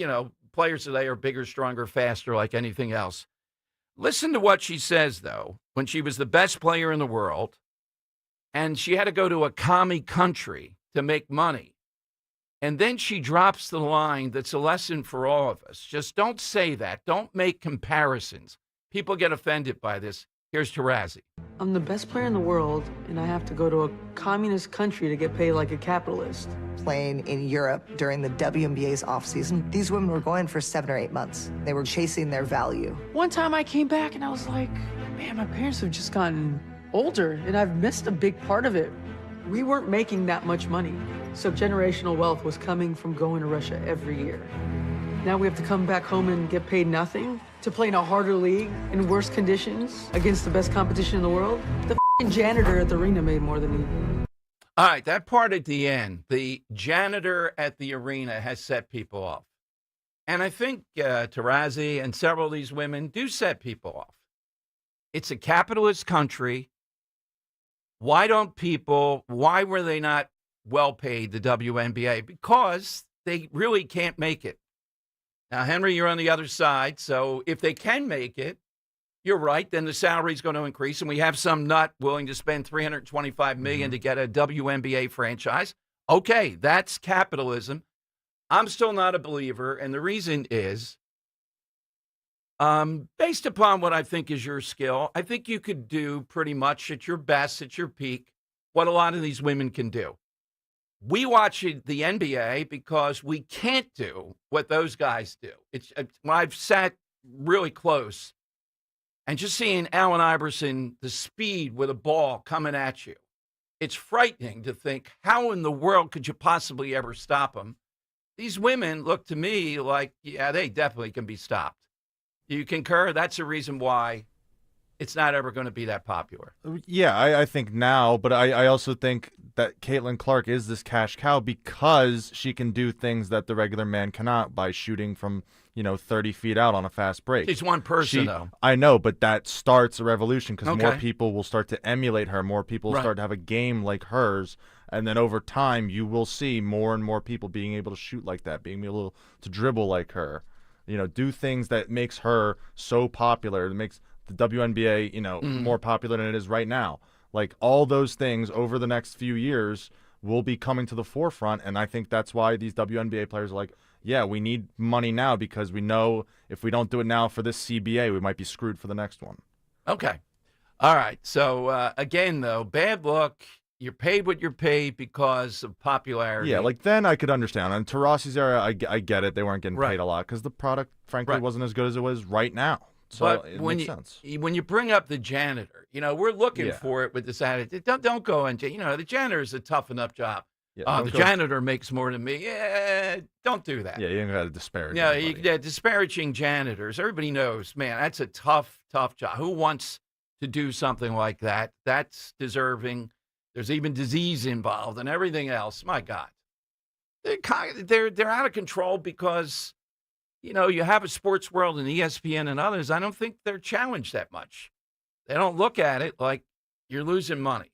players today are bigger, stronger, faster, like anything else. Listen to what she says, though, when she was the best player in the world, and she had to go to a commie country to make money. And then she drops the line that's a lesson for all of us. Just don't say that. Don't make comparisons. People get offended by this. Here's Taurasi. I'm the best player in the world, and I have to go to a communist country to get paid like a capitalist. Playing in Europe during the WNBA's off-season, these women were going for 7 or 8 months. They were chasing their value. One time I came back and I was like, man, my parents have just gotten older, and I've missed a big part of it. We weren't making that much money, so generational wealth was coming from going to Russia every year. Now we have to come back home and get paid nothing to play in a harder league in worse conditions against the best competition in the world. The f***ing janitor at the arena made more than me. All right, that part at the end, the janitor at the arena has set people off. And I think Taurasi and several of these women do set people off. It's a capitalist country. Why were they not well paid, the WNBA? Because they really can't make it. Now, Henry, you're on the other side, so if they can make it, you're right, then the salary is going to increase, and we have some nut willing to spend $325 million to get a WNBA franchise. Okay, that's capitalism. I'm still not a believer, and the reason is, based upon what I think is your skill, I think you could do pretty much at your best, at your peak, what a lot of these women can do. We watch the NBA because we can't do what those guys do. When I've sat really close and just seeing Allen Iverson, the speed with a ball coming at you, it's frightening to think, how in the world could you possibly ever stop them? These women look to me like, yeah, they definitely can be stopped. You concur? That's the reason why it's not ever going to be that popular. Yeah, I think now, but I also think that Caitlin Clark is this cash cow because she can do things that the regular man cannot by shooting from, 30 feet out on a fast break. She's one person, though. I know, but that starts a revolution because more people will start to emulate her. More people will start to have a game like hers. And then over time, you will see more and more people being able to shoot like that, being able to dribble like her, do things that makes her so popular. It makes the WNBA, more popular than it is right now. Like all those things over the next few years will be coming to the forefront. And I think that's why these WNBA players are like, yeah, we need money now because we know if we don't do it now for this CBA, we might be screwed for the next one. Okay. All right. So, again, though, bad look. You're paid what you're paid because of popularity. Yeah, like then I could understand. In Taurasi's era, I get it. They weren't getting paid a lot because the product, frankly, wasn't as good as it was right now. So but it when makes sense. When you bring up the janitor, we're looking for it with this attitude. Don't go into, the janitor is a tough enough job. Yeah, the janitor makes more than me. Yeah, don't do that. Yeah, you ain't got to disparage. Yeah, disparaging janitors. Everybody knows, man, that's a tough job. Who wants to do something like that? That's deserving. There's even disease involved and everything else. My God, they're out of control because. You have a Sports World and ESPN and others. I don't think they're challenged that much. They don't look at it like you're losing money.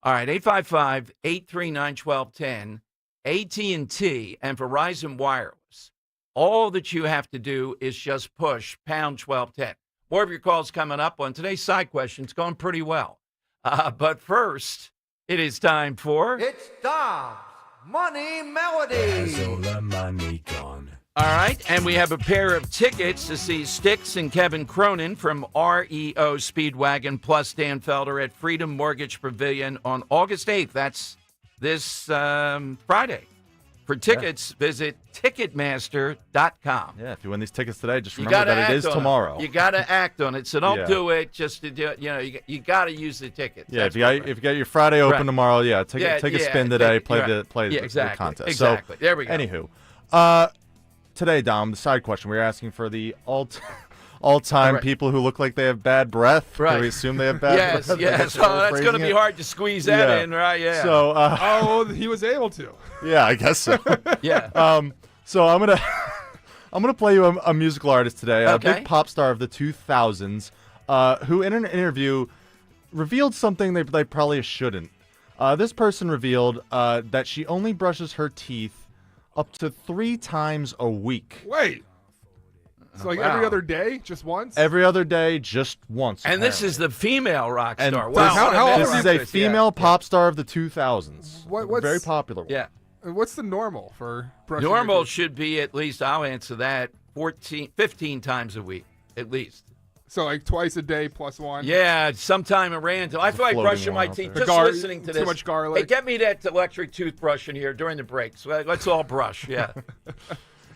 All right, 855-839-1210, AT&T and Verizon Wireless. All that you have to do is just push pound 1210. More of your calls coming up on today's side question. It's going pretty well. But first, it is time for... It's Dom's Money Melody. Has all the money gone? All right, and we have a pair of tickets to see Styx and Kevin Cronin from REO Speedwagon plus Dan Felder at Freedom Mortgage Pavilion on August 8th. That's this Friday. For tickets, visit Ticketmaster.com. Yeah, if you win these tickets today, just remember that it is tomorrow. You got to act on it, so don't do it just to do it. You know, you got to use the tickets. Yeah, if you got your Friday open tomorrow, take a spin today, play the contest. Exactly. So, there we go. Anywho, today, Dom, the side question we were asking for the all-time people who look like they have bad breath. Right. Can we assume they have bad breath? Yes. So that's going to be hard to squeeze that in, right? Yeah. So, he was able to. Yeah, I guess so. Yeah. So I'm gonna play you a musical artist today, a big pop star of the 2000s, who in an interview revealed something they probably shouldn't. This person revealed that she only brushes her teeth up to 3 times a week. Wait. So every other day, just once? Every other day, just once. And this is the female rock And star. This is a female pop star of the 2000s. What's very popular one. Yeah. What's the normal for brushing? Normal should be at least, I'll answer that, 15 times a week, at least. So like twice a day plus one? Yeah, sometime at random. I feel like brushing my teeth. Just listening to this. Too much garlic. Hey, get me that electric toothbrush in here during the breaks. Let's all brush, yeah.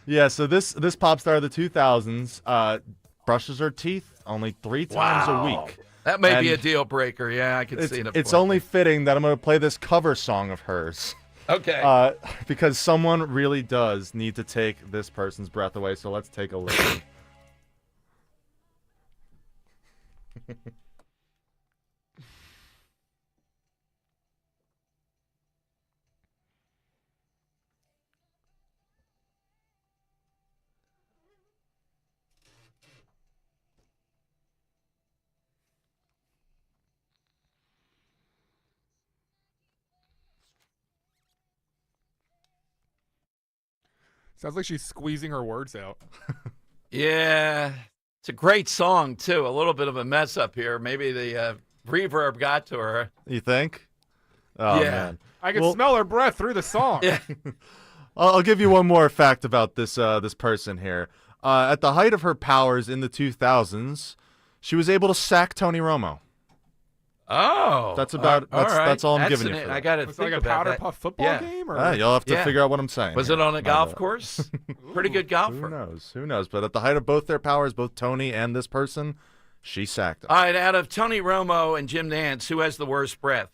Yeah, so this pop star of the 2000s brushes her teeth only 3 times a week. That may be a deal breaker. Yeah, I can see it. It's only fitting that I'm going to play this cover song of hers. Okay. Because someone really does need to take this person's breath away, so let's take a listen. Sounds like she's squeezing her words out. Yeah. It's a great song, too. A little bit of a mess up here. Maybe the reverb got to her. You think? Oh, yeah. Man. I can smell her breath through the song. Yeah. I'll give you one more fact about this person here. At the height of her powers in the 2000s, she was able to sack Tony Romo. Oh, that's about that's all I'm giving you. For I got to think like a about powder that. puff football game, or you'll have to figure out what I'm saying. Was it on a golf course? Pretty good golfer. Who knows? But at the height of both their powers, both Tony and this person, she sacked him. All right, out of Tony Romo and Jim Nantz, who has the worst breath?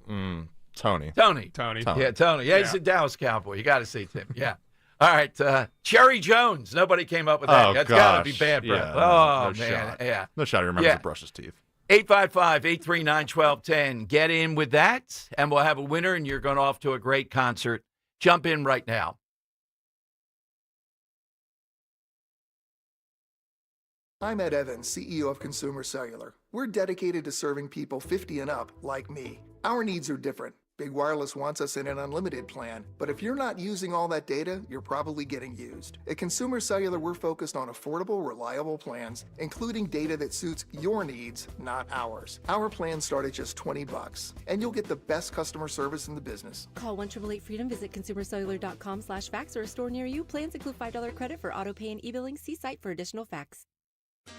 Tony. Tony. Yeah, Tony. Yeah, he's a Dallas Cowboy. You got to see Tim. Yeah. All right, Cherry Jones. Nobody came up with that. Oh, That's got to be bad breath. Yeah, no man. Shot. Yeah. No shot he remembers to brush his teeth. 855-839-1210. Get in with that, and we'll have a winner, and you're going off to a great concert. Jump in right now. I'm Ed Evans, CEO of Consumer Cellular. We're dedicated to serving people 50 and up, like me. Our needs are different. Big Wireless wants us in an unlimited plan, but if you're not using all that data, you're probably getting used. At Consumer Cellular, we're focused on affordable, reliable plans, including data that suits your needs, not ours. Our plans start at just $20, and you'll get the best customer service in the business. Call 1-888-FREEDOM, visit consumercellular.com/facts or a store near you. Plans include $5 credit for auto pay and e-billing. See site for additional facts.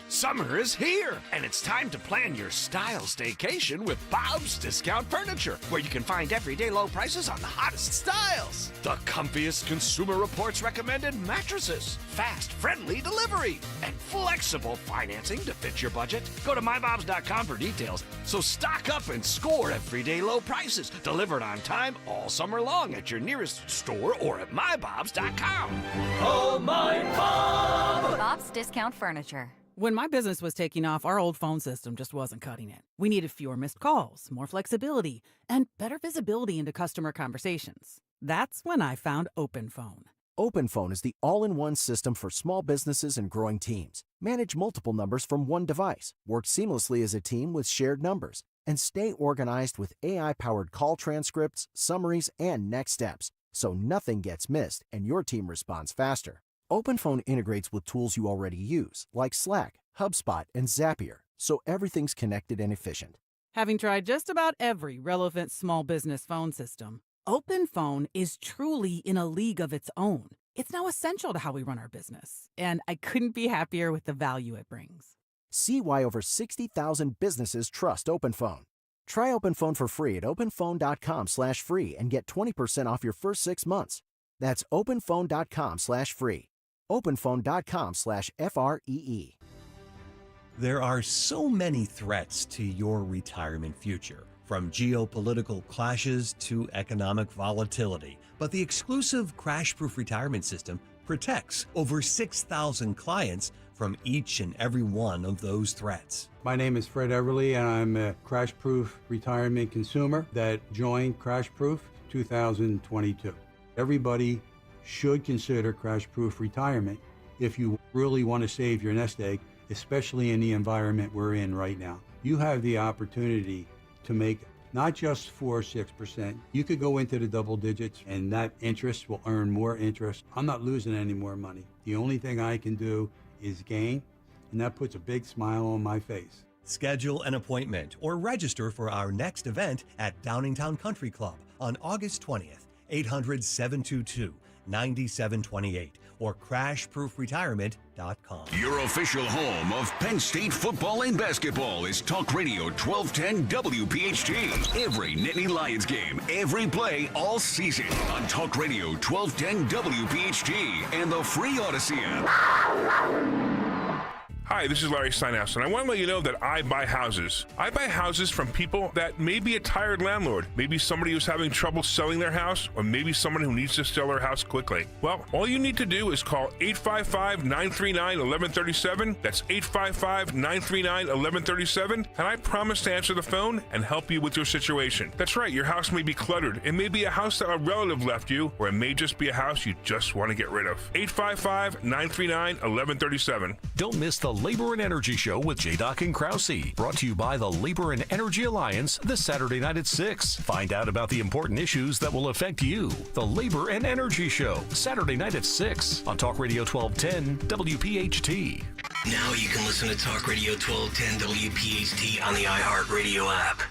Summer is here, and it's time to plan your style staycation with Bob's Discount Furniture, where you can find everyday low prices on the hottest styles. The comfiest Consumer Reports recommended mattresses, fast, friendly delivery, and flexible financing to fit your budget. Go to mybobs.com for details. So stock up and score everyday low prices, delivered on time all summer long at your nearest store or at mybobs.com. Oh, my Bob! Bob's Discount Furniture. When my business was taking off, our old phone system just wasn't cutting it. We needed fewer missed calls, more flexibility, and better visibility into customer conversations. That's when I found OpenPhone. OpenPhone is the all-in-one system for small businesses and growing teams. Manage multiple numbers from one device, work seamlessly as a team with shared numbers, and stay organized with AI-powered call transcripts, summaries, and next steps, so nothing gets missed and your team responds faster. OpenPhone integrates with tools you already use, like Slack, HubSpot, and Zapier, so everything's connected and efficient. Having tried just about every relevant small business phone system, OpenPhone is truly in a league of its own. It's now essential to how we run our business, and I couldn't be happier with the value it brings. See why over 60,000 businesses trust OpenPhone. Try OpenPhone for free at openphone.com/free and get 20% off your first 6 months. That's openphone.com/free. openphone.com/FREE. There are so many threats to your retirement future, from geopolitical clashes to economic volatility. But the exclusive crash-proof retirement system protects over 6,000 clients from each and every one of those threats. My name is Fred Everly, and I'm a crash-proof retirement consumer that joined Crash-Proof 2022. Everybody should consider crash-proof retirement if you really want to save your nest egg, especially in the environment we're in right now. You have the opportunity to make not just 4 or 6%. You could go into the double digits, and that interest will earn more interest. I'm not losing any more money. The only thing I can do is gain, and that puts a big smile on my face. Schedule an appointment or register for our next event at Downingtown Country Club on August 20th, 800-722-9728 or crashproofretirement.com. Your official home of Penn State football and basketball is Talk Radio 1210 WPHT. Every Nittany Lions game, every play, all season on Talk Radio 1210 WPHT and the free Odyssey app. Hi, this is Larry Steinhaus, and I want to let you know that I buy houses. I buy houses from people that may be a tired landlord, maybe somebody who's having trouble selling their house, or maybe someone who needs to sell their house quickly. Well, all you need to do is call 855-939-1137. That's 855-939-1137, and I promise to answer the phone and help you with your situation. That's right, your house may be cluttered. It may be a house that a relative left you, or it may just be a house you just want to get rid of. 855-939-1137. Don't miss the Labor and Energy Show with J-Doc and Krause, brought to you by the Labor and Energy Alliance this Saturday night at 6. Find out about the important issues that will affect you. The Labor and Energy Show, Saturday night at 6 on Talk Radio 1210 WPHT. Now you can listen to Talk Radio 1210 WPHT on the iHeartRadio app.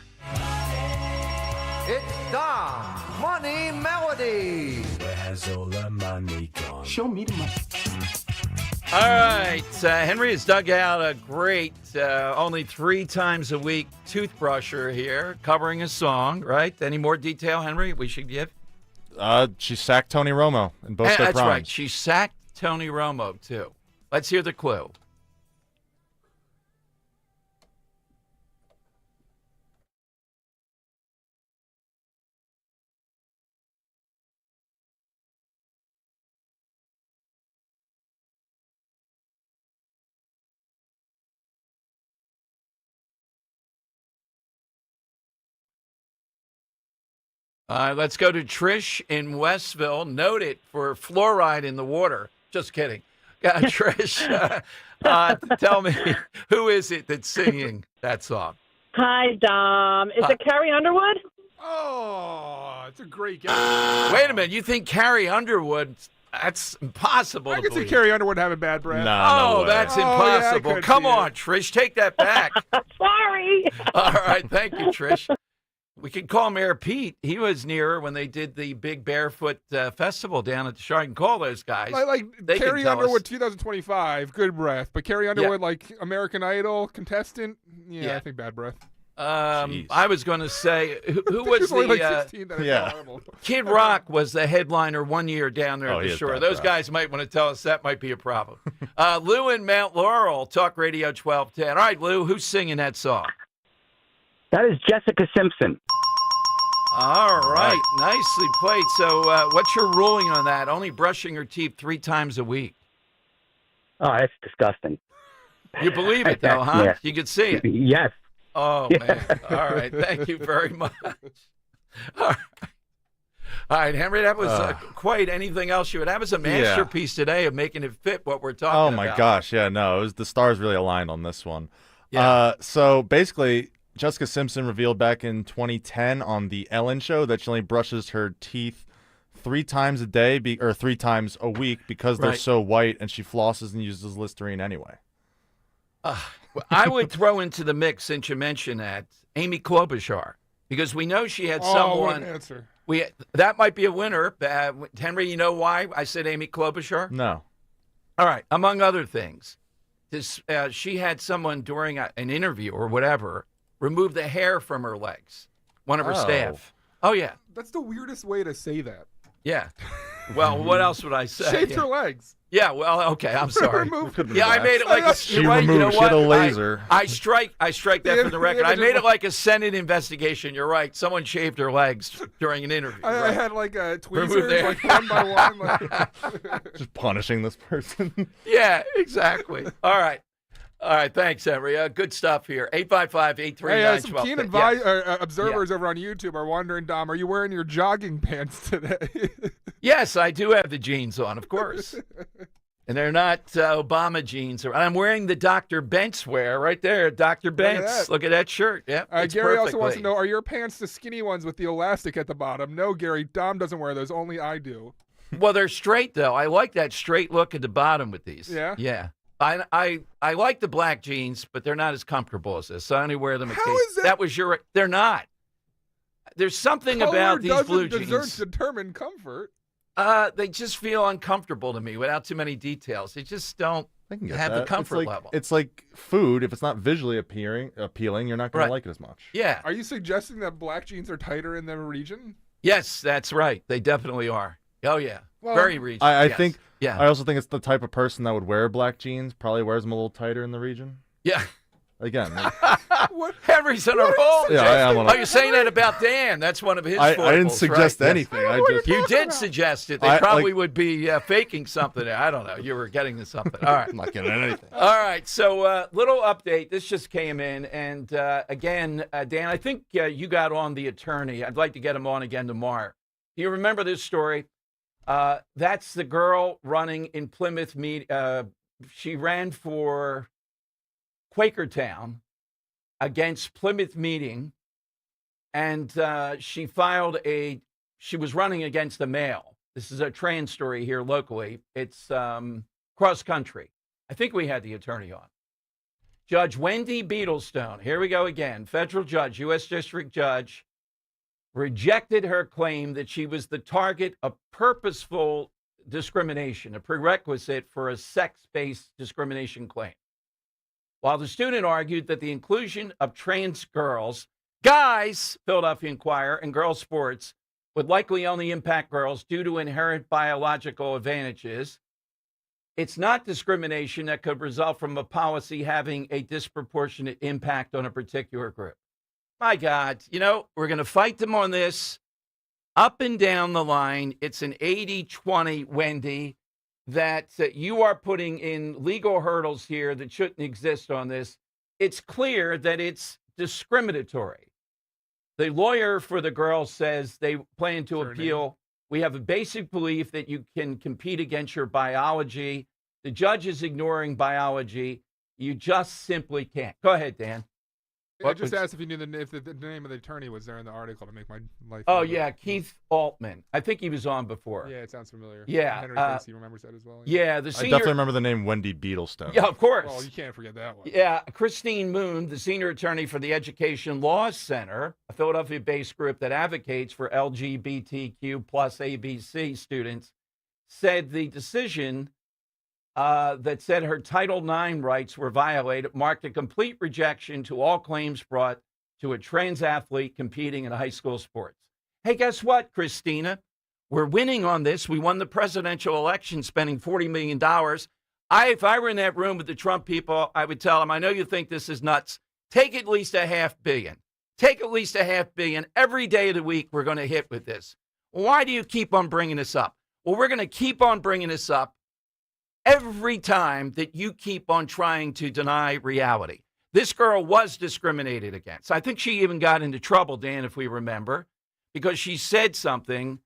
It's the Money Melody. Where has all the money gone? Show me the money. All right, Henry has dug out a great, only 3 times a week toothbrusher here, covering a song, right? Any more detail, Henry, we should give? She sacked Tony Romo in both their That's primes. right, she sacked Tony Romo, too. Let's hear the clue. Let's go to Trish in Westville. Noted for fluoride in the water. Just kidding. Trish, tell me, who is it that's singing that song? Hi, Dom. Is it Carrie Underwood? Oh, it's a great guess. Wait a minute. You think Carrie Underwood? That's impossible. I can see Carrie Underwood having bad breath. No, that's impossible. Yeah, Come on, Trish. Take that back. Sorry. All right. Thank you, Trish. We could call Mayor Pete. He was near when they did the big Barefoot Festival down at the Shard. And call those guys. Like They can Carrie tell Underwood us. 2025, good breath. But Carrie Underwood, like American Idol contestant, Yeah. I think bad breath. I was going to say, who was She was only the like 16, that is horrible. Kid Rock was the headliner one year down there Oh, at he the is shore. bad Those breath. guys might want to tell us that might be a problem. Lou in Mount Laurel, Talk Radio 1210. All right, Lou, who's singing that song? That is Jessica Simpson. All right, nicely played. So what's your ruling on that? Only brushing her teeth 3 times a week. Oh, that's disgusting. You believe it, though, huh? Yes. You can see it. Yes. Oh, man. All right. Thank you very much. All right, Henry, that was quite anything else you would. That was a masterpiece today of making it fit what we're talking Oh about. my gosh, yeah, no, it was the stars really aligned on this one. Yeah. So basically, Jessica Simpson revealed back in 2010 on the Ellen Show that she only brushes her teeth 3 times a day or 3 times a week because they're Right. so white, and she flosses and uses Listerine anyway. I would throw into the mix, since you mentioned that, Amy Klobuchar, because we know she had Oh, what an answer. That might be a winner. Henry, you know why I said Amy Klobuchar? No. All right. Among other things, she had someone during an interview or whatever remove the hair from her legs. One of her staff. Oh, yeah. That's the weirdest way to say that. Yeah. Well, what else would I say? Shaved her legs. Yeah, well, okay, I'm sorry. Yeah, I made it like a she removed. She had a laser. I strike that from the record. I made it like a Senate investigation. You're right. Someone shaved her legs during an interview. I had like tweezers, like one by one. Like... Just punishing this person. Yeah, exactly. All right. Thanks, Henry. Good stuff here. 855-839-12. Some keen observers over on YouTube are wondering, Dom, are you wearing your jogging pants today? Yes, I do have the jeans on, of course. And they're not Obama jeans. I'm wearing the Dr. Bent's wear right there. Dr. Bent's. Look at that shirt. Yeah. Gary also wants to know, are your pants the skinny ones with the elastic at the bottom? No, Gary, Dom doesn't wear those. Only I do. Well, they're straight, though. I like that straight look at the bottom with these. Yeah? Yeah. I like the black jeans, but they're not as comfortable as this. So I only wear them How is that? That was your... They're not. There's something Color about these blue jeans. Doesn't determine comfort. They just feel uncomfortable to me without too many details. They just don't have the comfort level. It's like food. If it's not visually appealing, you're not going to like it as much. Yeah. Are you suggesting that black jeans are tighter in the region? Yes, that's right. They definitely are. Oh, yeah. Well, very region. I think. Yeah. I also think it's the type of person that would wear black jeans. Probably wears them a little tighter in the region. Yeah. Again. What? Henry's on a roll. Yeah, I am on a roll. Oh, you're saying that about Dan? That's one of his I didn't suggest anything. Yes. You did suggest it. They probably would be faking something. I don't know. You were getting to something. All right. I'm not getting anything. All right. So little update. This just came in. And again, Dan, I think you got on the attorney. I'd like to get him on again tomorrow. Do you remember this story? That's the girl running in Plymouth. She ran for Quakertown against Plymouth Meeting, and she was running against a male. This is a trans story here locally. It's cross country. I think we had the attorney on. Judge Wendy Beetlestone, here we go again, federal judge, U.S. District Judge, rejected her claim that she was the target of purposeful discrimination, a prerequisite for a sex-based discrimination claim. While the student argued that the inclusion of trans guys, Philadelphia Inquirer, in girls' sports would likely only impact girls due to inherent biological advantages, it's not discrimination that could result from a policy having a disproportionate impact on a particular group. My God, we're going to fight them on this up and down the line. It's an 80-20, Wendy, that you are putting in legal hurdles here that shouldn't exist on this. It's clear that it's discriminatory. The lawyer for the girl says they plan to appeal. We have a basic belief that you can compete against your biology. The judge is ignoring biology. You just simply can't. Go ahead, Dan. I just asked if you knew if the name of the attorney was there in the article to make my life. Oh, yeah, Keith Altman. I think he was on before. Yeah, it sounds familiar. Yeah. Henry Casey remembers that as well. Yeah, I definitely remember the name Wendy Beetlestone. Yeah, of course. Oh, you can't forget that one. Yeah, Christine Moon, the senior attorney for the Education Law Center, a Philadelphia-based group that advocates for LGBTQ plus ABC students, said the decision that said her Title IX rights were violated marked a complete rejection to all claims brought to a trans athlete competing in high school sports. Hey, guess what, Christina? We're winning on this. We won the presidential election spending $40 million. If I were in that room with the Trump people, I would tell them, I know you think this is nuts. Take at least $500 million. Take at least $500 million. Every day of the week, we're going to hit with this. Why do you keep on bringing this up? Well, we're going to keep on bringing this up every time that you keep on trying to deny reality. This girl was discriminated against. I think she even got into trouble, Dan, if we remember, because she said something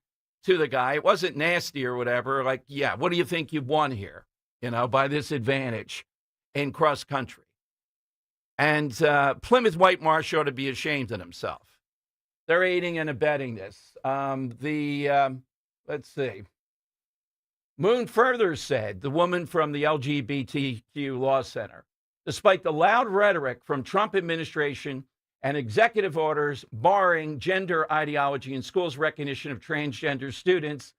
to the guy. It wasn't nasty or whatever. Like, yeah, what do you think you've won here, by this advantage in cross country? And Plymouth White Marsh ought to be ashamed of himself. They're aiding and abetting this. Let's see. Moon further said, the woman from the LGBTQ Law Center, despite the loud rhetoric from Trump administration and executive orders barring gender ideology in schools' recognition of transgender students.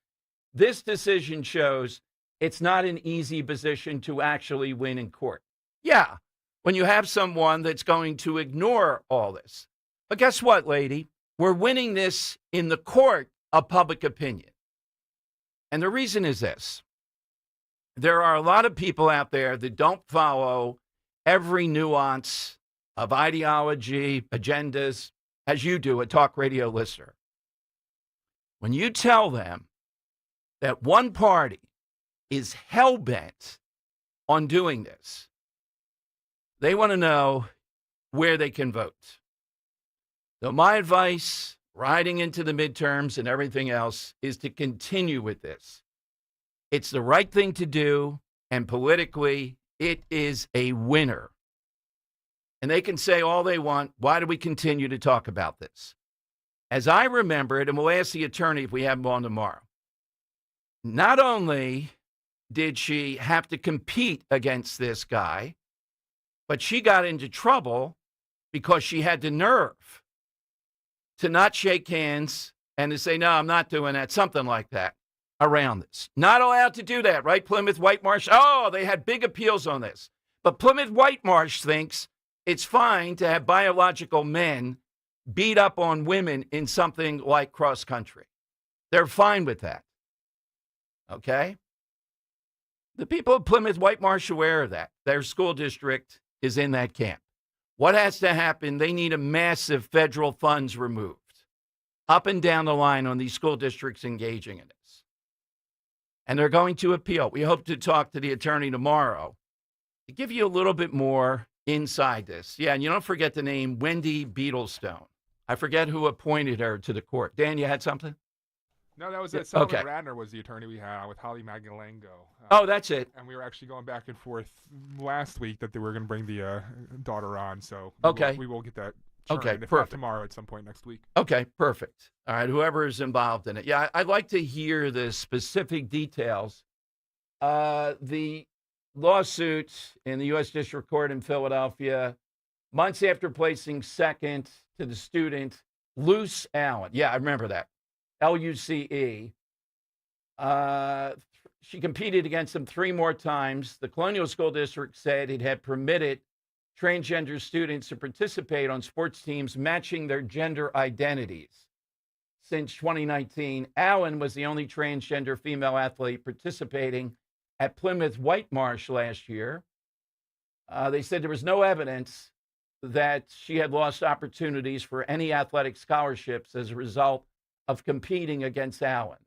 This decision shows it's not an easy position to actually win in court. Yeah, when you have someone that's going to ignore all this. But guess what, lady? We're winning this in the court of public opinion. And the reason is this. There are a lot of people out there that don't follow every nuance of ideology, agendas, as you do, a talk radio listener. When you tell them that one party is hell-bent on doing this, they want to know where they can vote. So my advice, riding into the midterms and everything else, is to continue with this. It's the right thing to do, and politically, it is a winner. And they can say all they want. Why do we continue to talk about this? As I remember it, and we'll ask the attorney if we have him on tomorrow, not only did she have to compete against this guy, but she got into trouble because she had the nerve to not shake hands and to say, no, I'm not doing that, something like that, around this. Not allowed to do that, right? Plymouth Whitemarsh, oh, they had big appeals on this. But Plymouth Whitemarsh thinks it's fine to have biological men beat up on women in something like cross country. They're fine with that. Okay? The people of Plymouth Whitemarsh are aware of that. Their school district is in that camp. What has to happen? They need a massive federal funds removed up and down the line on these school districts engaging in this. And they're going to appeal. We hope to talk to the attorney tomorrow to give you a little bit more inside this. Yeah, and you don't forget the name Wendy Beetlestone. I forget who appointed her to the court. Dan, you had something? No, that was it. Sullivan Radner was the attorney we had with Holly Magalango. Oh, that's it. And we were actually going back and forth last week that they were going to bring the daughter on. So we will get that. Okay, if perfect. not tomorrow, at some point next week. Okay, perfect. All right, whoever is involved in it. Yeah, I'd like to hear the specific details. The lawsuit in the U.S. District Court in Philadelphia, months after placing second to the student, Luce Allen. Yeah, I remember that. Luce. She competed against him 3 more times. The Colonial School District said it had permitted transgender students to participate on sports teams matching their gender identities. Since 2019, Allen was the only transgender female athlete participating at Plymouth Whitemarsh last year. They said there was no evidence that she had lost opportunities for any athletic scholarships as a result of competing against Allen.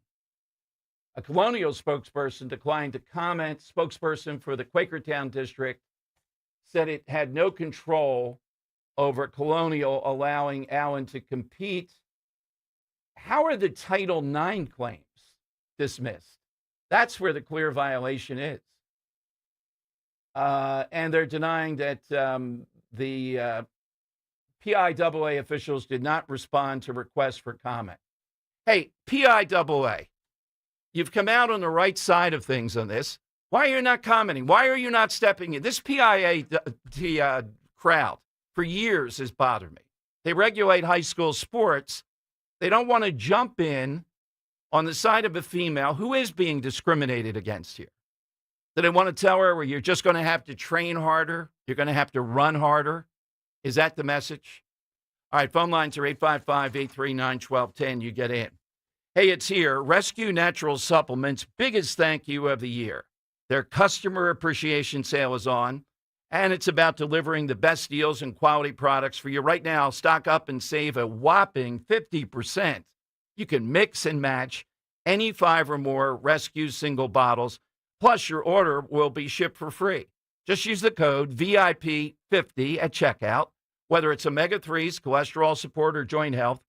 A Colonial spokesperson declined to comment. Spokesperson for the Quakertown district said it had no control over Colonial allowing Allen to compete. How are the Title IX claims dismissed? That's where the clear violation is. And they're denying that the PIAA officials did not respond to requests for comment. Hey, PIAA, you've come out on the right side of things on this. Why are you not commenting? Why are you not stepping in? This PIA crowd for years has bothered me. They regulate high school sports. They don't want to jump in on the side of a female who is being discriminated against here. Do they want to tell her, well, you're just going to have to train harder? You're going to have to run harder? Is that the message? All right, phone lines are 855-839-1210. You get in. Hey, it's here. Rescue Natural Supplements' biggest thank you of the year. Their customer appreciation sale is on, and it's about delivering the best deals and quality products for you. Right now, stock up and save a whopping 50%. You can mix and match any 5 or more Rescue single bottles, plus your order will be shipped for free. Just use the code VIP50 at checkout. Whether it's omega-3s, cholesterol support, or joint health,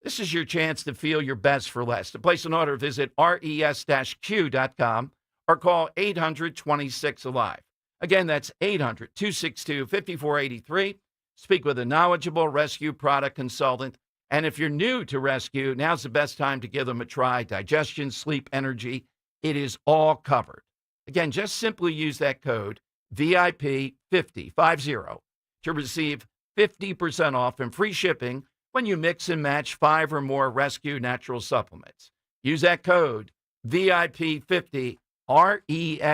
this is your chance to feel your best for less. To place an order, visit res-q.com or call 800-26-ALIVE. Again, that's 800-262-5483. Speak with a knowledgeable Rescue product consultant. And if you're new to Rescue, now's the best time to give them a try. Digestion, sleep, energy, it is all covered. Again, just simply use that code VIP50 to receive 50% off and free shipping when you mix and match 5 or more Rescue natural supplements. Use that code VIP50 RES-Q.com.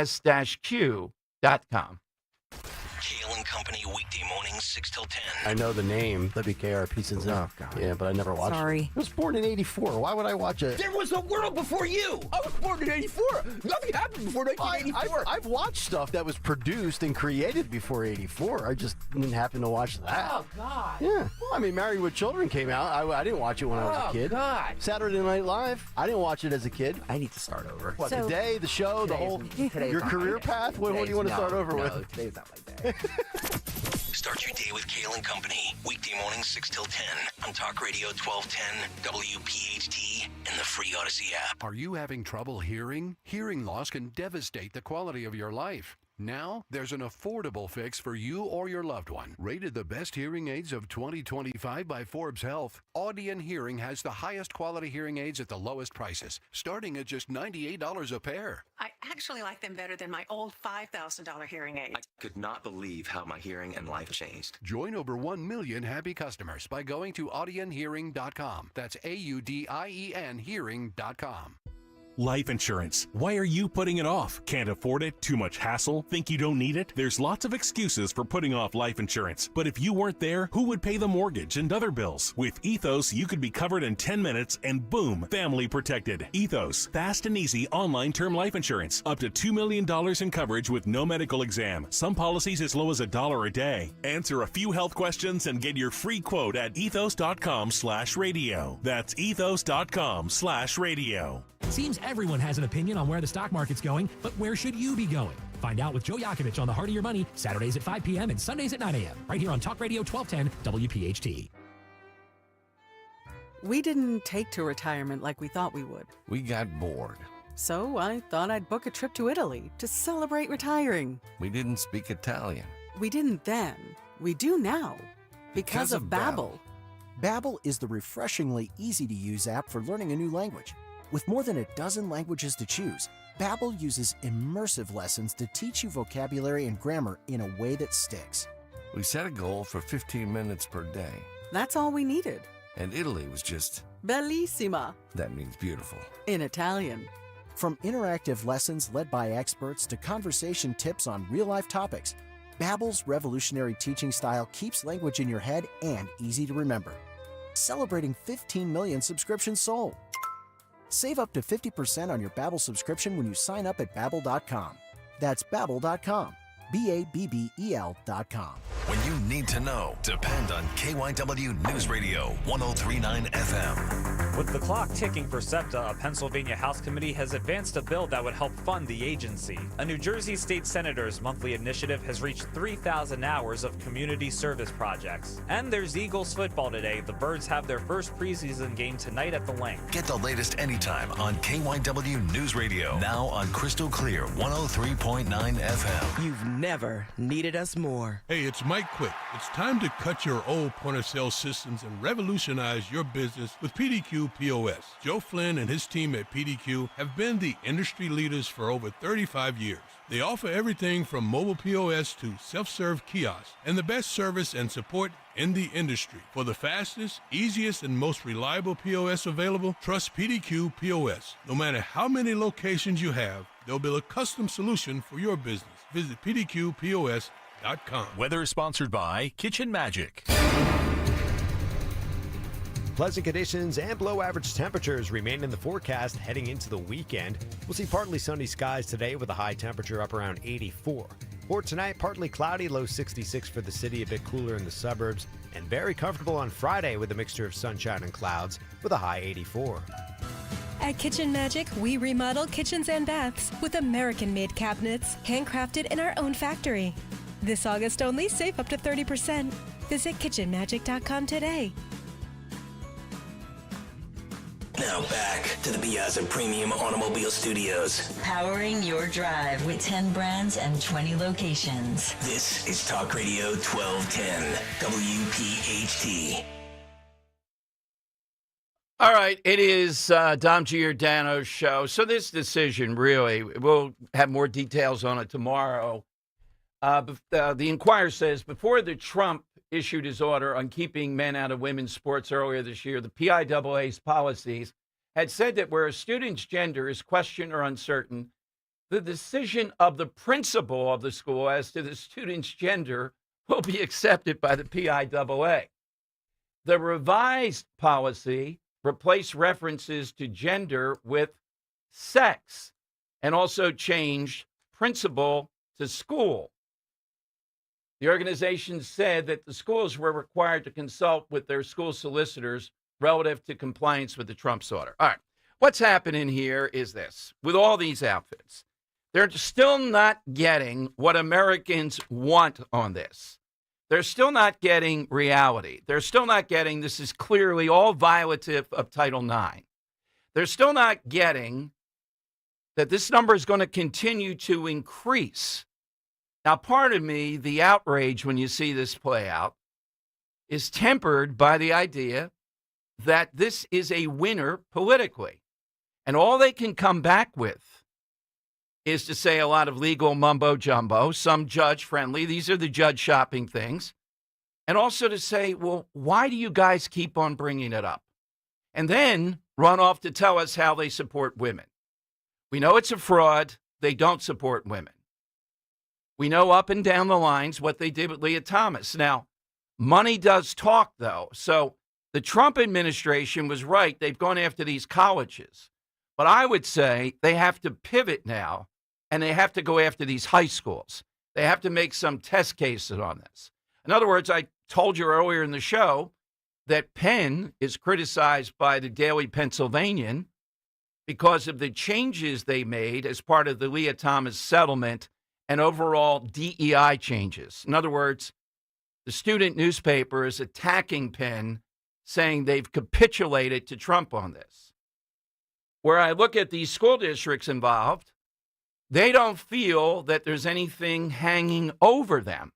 Kale and Company weekday mornings 6 till 10. I know the name, WKR Pieces. Oh, God. Yeah, but I never watched Sorry. it. I was born in 84. Why would I watch it? There was a world before you. I was born in 84. Nothing happened before 1984. I've watched stuff that was produced and created before 84. I just didn't happen to watch that. Oh, God. Yeah. Well, I mean, Married with Children came out. I didn't watch it when I was a kid. God. Saturday Night Live. I didn't watch it as a kid. I need to start over. What, the day, the show, the whole, your career path? What do you want to start over with? Today's not my day. Start your day with Kale and Company. Weekday mornings 6 till 10 on Talk Radio 1210, WPHT, and the free Odyssey app. Are you having trouble hearing? Hearing loss can devastate the quality of your life. Now, there's an affordable fix for you or your loved one. Rated the best hearing aids of 2025 by Forbes Health, Audion Hearing has the highest quality hearing aids at the lowest prices, starting at just $98 a pair. I actually like them better than my old $5,000 hearing aid. I could not believe how my hearing and life changed. Join over 1 million happy customers by going to audionhearing.com. That's AUDIEN hearing.com. Life insurance. Why are you putting it off? Can't afford it? Too much hassle? Think you don't need it? There's lots of excuses for putting off life insurance. But if you weren't there, who would pay the mortgage and other bills? With Ethos, you could be covered in 10 minutes and boom, family protected. Ethos, fast and easy online term life insurance. Up to $2 million in coverage with no medical exam. Some policies as low as $1 a day. Answer a few health questions and get your free quote at ethos.com/radio. That's ethos.com/radio. Seems everyone has an opinion on where the stock market's going, but where should you be going? Find out with Joe Yakovich on The Heart of Your Money, Saturdays at 5 p.m. and Sundays at 9 a.m. right here on Talk Radio 1210 WPHT. We didn't take to retirement like we thought we would. We got bored. So I thought I'd book a trip to Italy to celebrate retiring. We didn't speak Italian. We didn't then. We do now. Because of Babbel. Babbel is the refreshingly easy-to-use app for learning a new language. With more than a dozen languages to choose, Babbel uses immersive lessons to teach you vocabulary and grammar in a way that sticks. We set a goal for 15 minutes per day. That's all we needed. And Italy was just... Bellissima. That means beautiful. In Italian. From interactive lessons led by experts to conversation tips on real-life topics, Babbel's revolutionary teaching style keeps language in your head and easy to remember. Celebrating 15 million subscriptions sold. Save up to 50% on your Babbel subscription when you sign up at Babbel.com. That's Babbel.com. Babbel.com. When you need to know, depend on KYW News Radio 103.9 FM. With the clock ticking for SEPTA, a Pennsylvania House committee has advanced a bill that would help fund the agency. A New Jersey state senator's monthly initiative has reached 3,000 hours of community service projects. And there's Eagles football today. The Birds have their first preseason game tonight at the Link. Get the latest anytime on KYW News Radio. Now on Crystal Clear 103.9 FM. You've never needed us more. Hey, it's Mike Quick. It's time to cut your old point-of-sale systems and revolutionize your business with PDQ POS. Joe Flynn and his team at PDQ have been the industry leaders for over 35 years. They offer everything from mobile POS to self-serve kiosks and the best service and support in the industry. For the fastest, easiest, and most reliable POS available, trust PDQ POS. No matter how many locations you have, they'll build a custom solution for your business. Visit pdqpos.com. Weather sponsored by Kitchen Magic. Pleasant conditions and below average temperatures remain in the forecast heading into the weekend. We'll see partly sunny skies today with a high temperature up around 84. For tonight, partly cloudy, low 66 for the city, a bit cooler in the suburbs, and very comfortable on Friday with a mixture of sunshine and clouds with a high 84. At Kitchen Magic, we remodel kitchens and baths with American-made cabinets, handcrafted in our own factory. This August only, save up to 30%. Visit kitchenmagic.com today. Now back to the Piazza Premium Automobile Studios. Powering your drive with 10 brands and 20 locations. This is Talk Radio 1210, WPHT. All right, it is Dom Giordano's show. So this decision, really, we'll have more details on it tomorrow. The Inquirer says, before the Trump issued his order on keeping men out of women's sports earlier this year, the PIAA's policies had said that where a student's gender is questioned or uncertain, the decision of the principal of the school as to the student's gender will be accepted by the PIAA. The revised policy replaced references to gender with sex and also changed principal to school. The organization said that the schools were required to consult with their school solicitors relative to compliance with the Trump's order. All right, what's happening here is this. With all these outfits, they're still not getting what Americans want on this. They're still not getting reality. They're still not getting this is clearly all violative of Title IX. They're still not getting that this number is going to continue to increase. Now, part of me, the outrage when you see this play out, is tempered by the idea that this is a winner politically. And all they can come back with is to say a lot of legal mumbo jumbo, some judge friendly. These are the judge shopping things. And also to say, well, why do you guys keep on bringing it up? And then run off to tell us how they support women. We know it's a fraud. They don't support women. We know up and down the lines what they did with Leah Thomas. Now, money does talk, though. So the Trump administration was right. They've gone after these colleges. But I would say they have to pivot now, and they have to go after these high schools. They have to make some test cases on this. In other words, I told you earlier in the show that Penn is criticized by the Daily Pennsylvanian because of the changes they made as part of the Leah Thomas settlement and overall DEI changes. In other words, the student newspaper is attacking Penn, saying they've capitulated to Trump on this. Where I look at these school districts involved, they don't feel that there's anything hanging over them.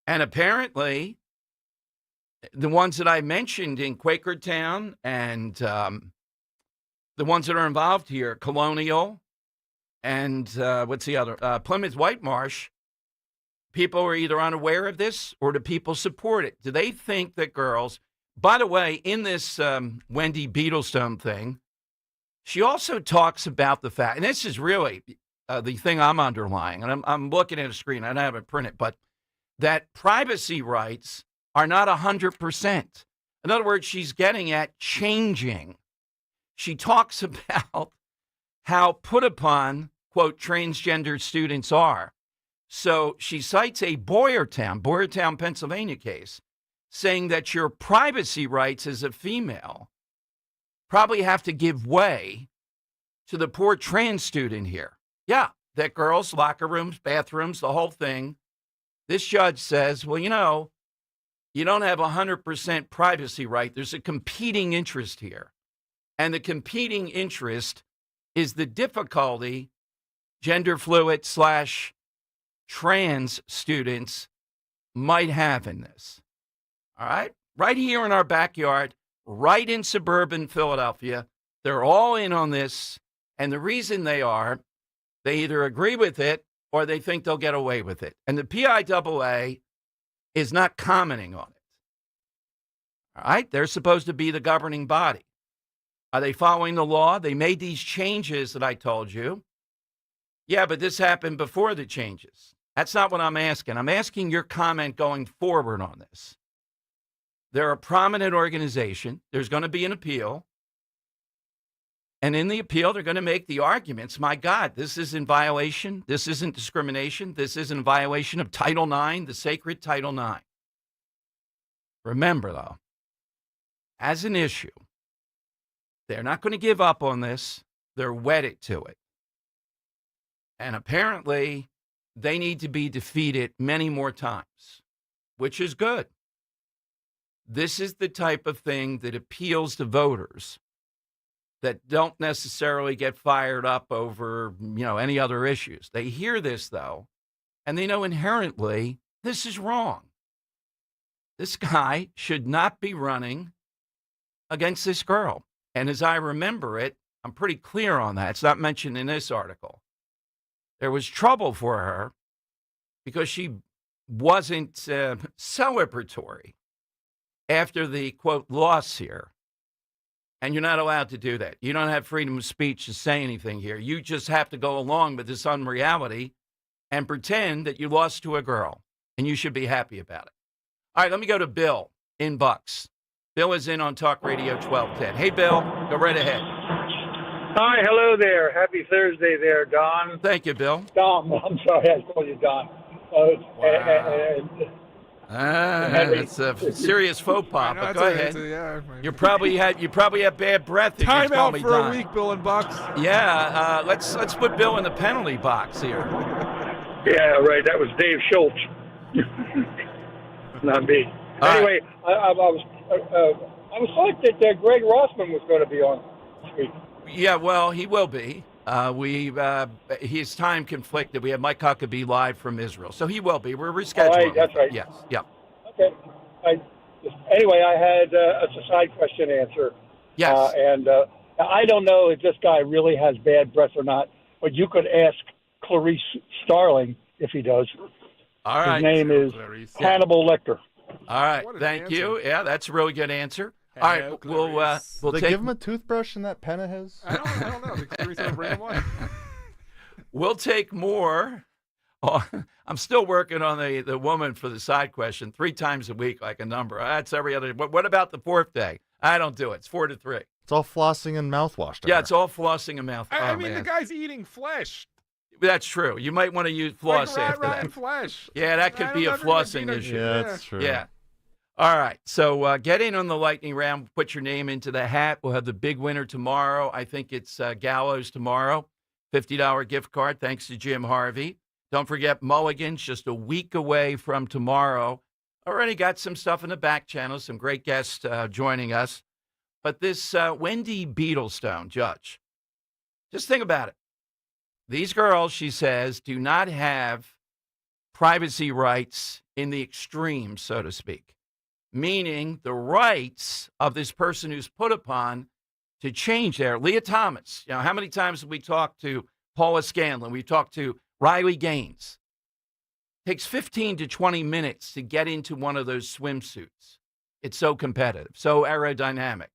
And apparently, the ones that I mentioned in Quakertown and the ones that are involved here, Colonial and what's the other? Plymouth Whitemarsh, people are either unaware of this or do people support it? Do they think that girls, by the way, in this Wendy Beetlestone thing, she also talks about the fact, and this is really the thing I'm underlying, and I'm looking at a screen, I don't have it printed, but that privacy rights are not 100%. In other words, she's getting at changing. She talks about how put upon, quote, transgender students are. So she cites a Boyertown, Pennsylvania case, saying that your privacy rights as a female probably have to give way to the poor trans student here. Yeah, that girls, locker rooms, bathrooms, the whole thing. This judge says, well, you know, you don't have 100% privacy right. There's a competing interest here. And the competing interest is the difficulty gender fluid / trans students might have in this. All right? Right here in our backyard, right in suburban Philadelphia, they're all in on this. And the reason they either agree with it or they think they'll get away with it. And the PIAA is not commenting on it. All right? They're supposed to be the governing body. Are they following the law? They made these changes that I told you. Yeah, but this happened before the changes. That's not what I'm asking. I'm asking your comment going forward on this. They're a prominent organization. There's going to be an appeal. And in the appeal, they're going to make the arguments, my God, this is in violation. This isn't discrimination. This isn't a violation of Title IX, the sacred Title IX. Remember, though, as an issue, they're not going to give up on this. They're wedded to it. And apparently, they need to be defeated many more times, which is good. This is the type of thing that appeals to voters that don't necessarily get fired up over, any other issues. They hear this, though, and they know inherently this is wrong. This guy should not be running against this girl. And as I remember it, I'm pretty clear on that. It's not mentioned in this article. there was trouble for her because she wasn't celebratory after the, quote, loss here. And you're not allowed to do that. You don't have freedom of speech to say anything here. You just have to go along with this unreality and pretend that you lost to a girl, and you should be happy about it. All right, let me go to Bill in Bucks. Bill is in on Talk Radio 1210. Hey, Bill, go right ahead. Hi, hello there. Happy Thursday there, Don. Thank you, Bill. Dom, I'm sorry, I called you Don. It's a serious faux pas, but go ahead. You probably have bad breath. Time out for a week, Bill and Bucks. Yeah, let's put Bill in the penalty box here. Yeah, right. That was Dave Schultz, not me. Anyway, I was thought that Greg Rossman was going to be on this week. Yeah, well, he will be. His time conflicted. We have Mike Huckabee live from Israel, so he will be. We're rescheduling. Right, that's right. Yes, yeah. Okay. Anyway, I had a side question answer. Yes. And I don't know if this guy really has bad breath or not, but you could ask Clarice Starling if he does. All right. His name is Hannibal Lecter. All right. Thank you. Yeah, that's a really good answer. All right, we'll take... give him a toothbrush in that pen of his? I don't know. Did Clarice ever bring him one? We'll take more. Oh, I'm still working on the woman for the side question 3 times a week, like a number. That's every other. What about the 4th day? I don't do it. It's 4 to 3. It's all flossing and mouthwash. Yeah, it's all flossing and mouthwash. I mean, the guy's eating flesh. That's true. You might want to use floss like after that. Flesh. Yeah, that could be a flossing issue. Yeah, that's true. Yeah. All right. So get in on the lightning round. Put your name into the hat. We'll have the big winner tomorrow. I think it's Gallows tomorrow. $50 gift card. Thanks to Jim Harvey. Don't forget Mulligan's just a week away from tomorrow. Already got some stuff in the back channel. Some great guests joining us. But this Wendy Beetlestone, Judge, just think about it. These girls, she says, do not have privacy rights in the extreme, so to speak, meaning the rights of this person who's put upon to change there. Leah Thomas, how many times have we talked to Paula Scanlon? We talked to Riley Gaines. It takes 15 to 20 minutes to get into one of those swimsuits. It's so competitive, so aerodynamic.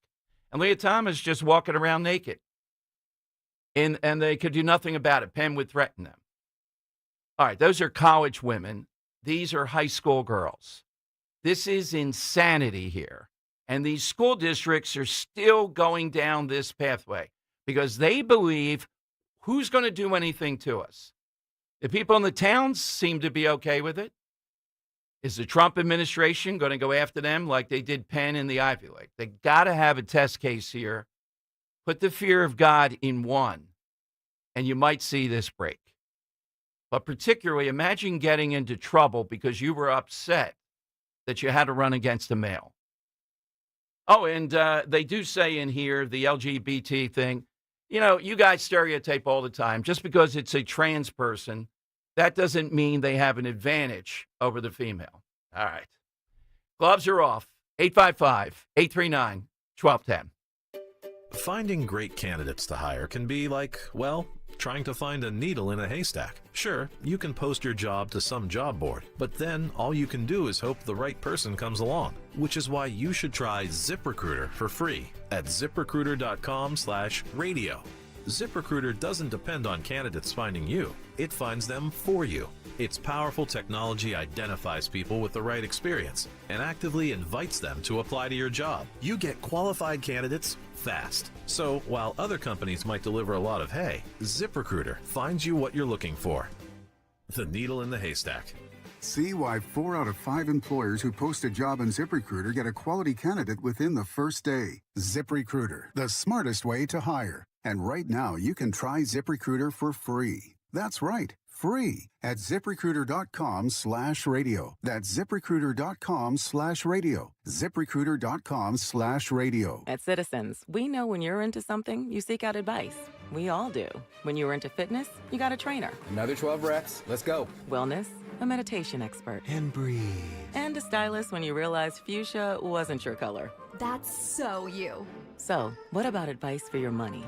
And Leah Thomas just walking around naked. And they could do nothing about it. Penn would threaten them. All right, those are college women. These are high school girls. This is insanity here. And these school districts are still going down this pathway because they believe, who's going to do anything to us? The people in the towns seem to be okay with it. Is the Trump administration going to go after them like they did Penn in the Ivy League? They got to have a test case here. Put the fear of God in one, and you might see this break. But particularly, imagine getting into trouble because you were upset that you had to run against a male. Oh, and they do say in here, the LGBT thing, you guys stereotype all the time. Just because it's a trans person, that doesn't mean they have an advantage over the female. All right. Gloves are off. 855-839-1210. Finding great candidates to hire can be like, well, trying to find a needle in a haystack. Sure, you can post your job to some job board, but then all you can do is hope the right person comes along, which is why you should try ZipRecruiter for free at ZipRecruiter.com/radio. ZipRecruiter doesn't depend on candidates finding you. It finds them for you. Its powerful technology identifies people with the right experience and actively invites them to apply to your job. You get qualified candidates fast. So while other companies might deliver a lot of hay, ZipRecruiter finds you what you're looking for. The needle in the haystack. See why 4 out of 5 employers who post a job in ZipRecruiter get a quality candidate within the first day. ZipRecruiter, the smartest way to hire. And right now, you can try ZipRecruiter for free. That's right, free at ZipRecruiter.com/radio. That's ZipRecruiter.com/radio. ZipRecruiter.com/radio. At Citizens, we know when you're into something, you seek out advice. We all do. When you're into fitness, you got a trainer. Another 12 reps. Let's go. Wellness, a meditation expert. And breathe. And a stylist when you realized fuchsia wasn't your color. That's so you. So, what about advice for your money?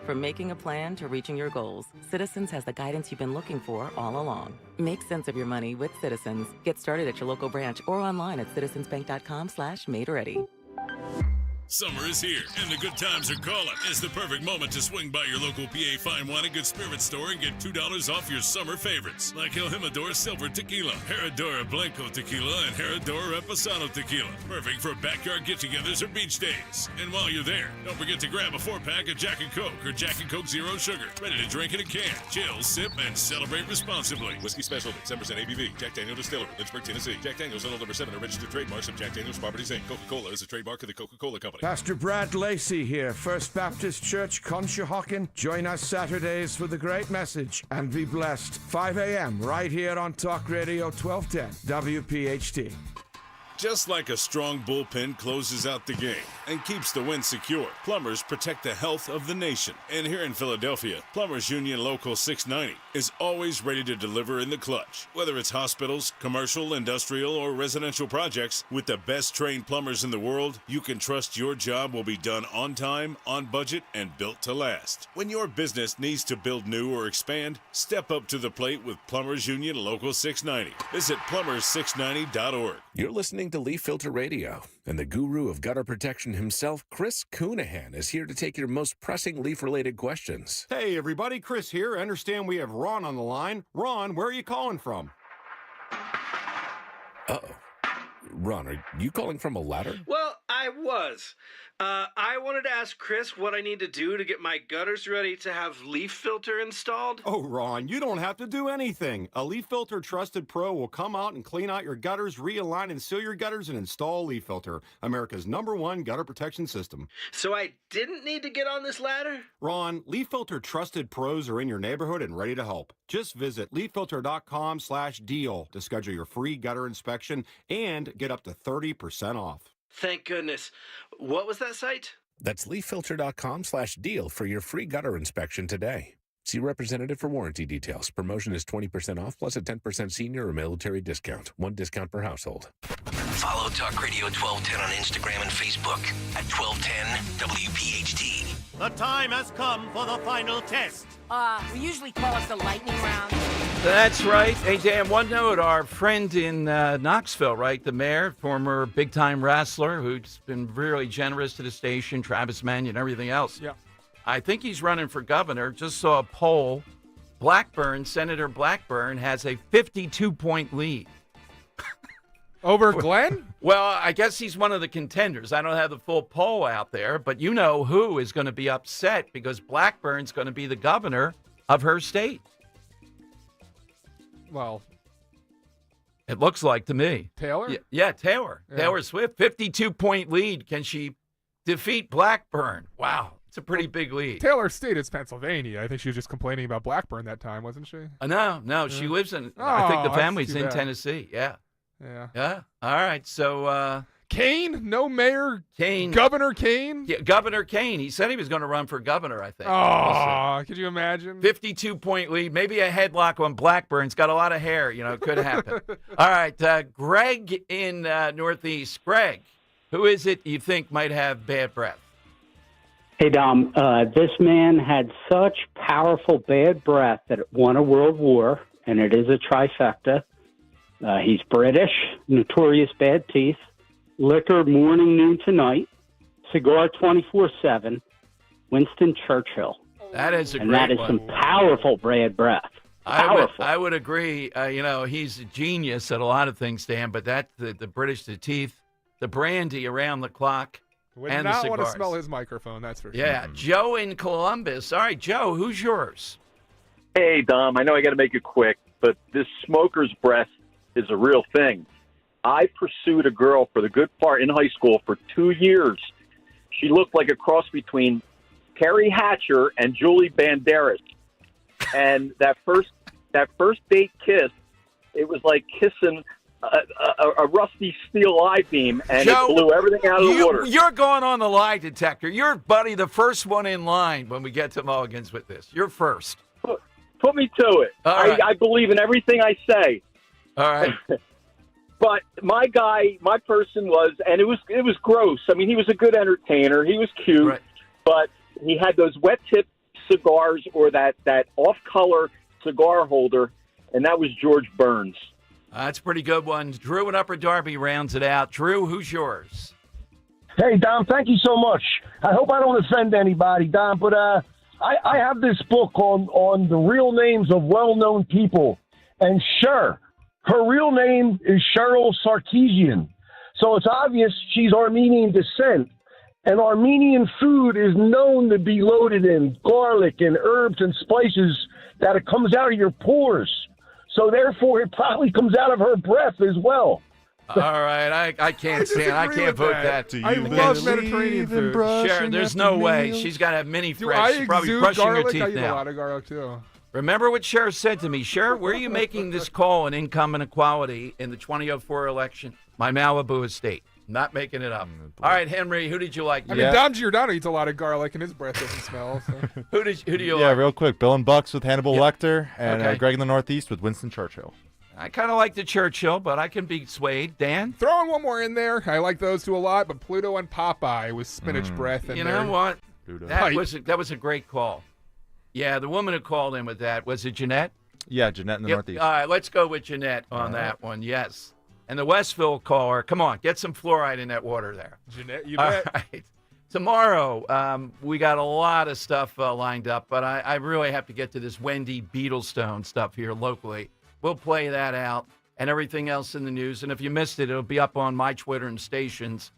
From making a plan to reaching your goals, Citizens has the guidance you've been looking for all along. Make sense of your money with Citizens. Get started at your local branch or online at citizensbank.com/made-ready. Summer is here, and the good times are calling. It's the perfect moment to swing by your local PA Fine Wine and Good Spirit store and get $2 off your summer favorites, like El Jimador Silver Tequila, Herradura Blanco Tequila, and Herradura Reposado Tequila. Perfect for backyard get-togethers or beach days. And while you're there, don't forget to grab a 4-pack of Jack & Coke or Jack & Coke Zero Sugar. Ready to drink in a can. Chill, sip, and celebrate responsibly. Whiskey Specialty, 10% ABV. Jack Daniel Distillery, Lynchburg, Tennessee. Jack Daniel's and number 7 are registered trademarks of Jack Daniel's Properties, Inc. Coca-Cola is a trademark of the Coca-Cola Company. Pastor Brad Lacey here, First Baptist Church, Conshohocken. Join us Saturdays for the great message and be blessed. 5 a.m. right here on Talk Radio 1210 WPHT. Just like a strong bullpen closes out the game and keeps the win secure, Plumbers protect the health of the nation. And here in Philadelphia, Plumbers Union Local 690 is always ready to deliver in the clutch. Whether it's hospitals, commercial, industrial, or residential projects, with the best trained plumbers in the world, you can trust your job will be done on time, on budget, and built to last. When your business needs to build new or expand, step up to the plate with Plumbers Union Local 690. Visit plumber690.org. You're listening to Leaf Filter Radio, and the guru of gutter protection himself, Chris Coonahan, is here to take your most pressing leaf-related questions. Hey, everybody, Chris here. I understand we have Ron on the line. Ron, where are you calling from? Uh-oh. Ron, are you calling from a ladder? Well, I was. I wanted to ask Chris what I need to do to get my gutters ready to have leaf filter installed. Oh, Ron, you don't have to do anything. A Leaf Filter Trusted Pro will come out and clean out your gutters, realign and seal your gutters, and install Leaf Filter, America's #1 gutter protection system. So I didn't need to get on this ladder? Ron, Leaf Filter Trusted Pros are in your neighborhood and ready to help. Just visit leaffilter.com/deal to schedule your free gutter inspection and get up to 30% off. Thank goodness. What was that site? That's leaffilter.com/deal for your free gutter inspection today. See representative for warranty details. Promotion is 20% off plus a 10% senior or military discount. 1 discount per household. Follow Talk Radio 1210 on Instagram and Facebook at 1210 WPHT. The time has come for the final test. We usually call it the lightning round. That's right. Hey, Dan, one note, our friend in Knoxville, right, the mayor, former big-time wrestler who's been really generous to the station, Travis Mannion and everything else. Yeah. I think he's running for governor. Just saw a poll. Senator Blackburn has a 52-point lead. Over Glenn? Well, I guess he's one of the contenders. I don't have the full poll out there, but you know who is going to be upset because Blackburn's going to be the governor of her state. Well, it looks like to me. Taylor? Yeah, Taylor. Yeah. Taylor Swift, 52-point lead. Can she defeat Blackburn? Wow, it's a pretty big lead. Taylor State is Pennsylvania. I think she was just complaining about Blackburn that time, wasn't she? No, she lives in, I think the family's in Tennessee. Yeah. Yeah. All right, so... Cain? No mayor? Cain. Governor Cain? Yeah, Governor Cain. He said he was going to run for governor, I think. Oh, could you imagine? 52-point lead. Maybe a headlock on Blackburn's got a lot of hair. It could happen. All right, Greg in Northeast. Greg, who is it you think might have bad breath? Hey, Dom, this man had such powerful bad breath that it won a world war, and it is a trifecta. He's British, notorious bad teeth, liquor morning, noon to night, cigar 24/7, Winston Churchill. That is a and great that is one. some powerful bad breath. Powerful. I would agree. He's a genius at a lot of things, Dan, but that the British, the teeth, the brandy around the clock, Would and not the want to cigars. smell his microphone, that's for sure. Yeah, Joe in Columbus. All right, Joe, who's yours? Hey, Dom, I know I got to make it quick, but this smoker's breath is a real thing. I pursued a girl for the good part in high school for 2 years. She looked like a cross between Carrie Hatcher and Julie Banderas. And that first date kiss, it was like kissing a rusty steel I-beam, and Joe, it blew everything out of the water. You're going on the lie detector. You're, buddy, the first one in line when we get to Mulligans with this. You're first. Put me to it. All right. I believe in everything I say. All right. But my person was, and it was gross. I mean, he was a good entertainer. He was cute, but he had those wet tip cigars or that off-color cigar holder, and that was George Burns. That's a pretty good one. Drew in Upper Darby rounds it out. Drew, who's yours? Hey, Dom, thank you so much. I hope I don't offend anybody, Dom, but I have this book on the real names of well-known people. And sure, her real name is Cheryl Sarkeesian. So it's obvious she's Armenian descent. And Armenian food is known to be loaded in garlic and herbs and spices that it comes out of your pores. So therefore, it probably comes out of her breath as well. All right, I can't stand. I can't vote that. I love Mediterranean food. Sure, there's no way. She's got to have mini fresh. She's probably brushing garlic? her teeth I eat now. a lot of garlic too. Remember what Cher said to me. Cher, where are you making this call on income inequality in the 2004 election? My Malibu estate. Not making it up. All right, Henry, who did you like? I mean, Dom Giordano eats a lot of garlic, and his breath doesn't smell. So. Who do you like? Yeah, real quick. Bill and Bucks with Hannibal Lecter, and Okay. Greg in the Northeast with Winston Churchill. I kind of like the Churchill, but I can be swayed. Dan? Throwing one more in there. I like those two a lot, but Pluto and Popeye with spinach breath in You there. know what? Pluto. That was a great call. Yeah, the woman who called in with that, was it Jeanette? Yeah, Jeanette in the Northeast. All right, let's go with Jeanette on that one. Yes. And the Westville caller, come on, get some fluoride in that water there. Jeanette, you All bet. right. Tomorrow, we got a lot of stuff lined up, but I really have to get to this Wendy Beetlestone stuff here locally. We'll play that out and everything else in the news. And if you missed it, it'll be up on my Twitter and stations.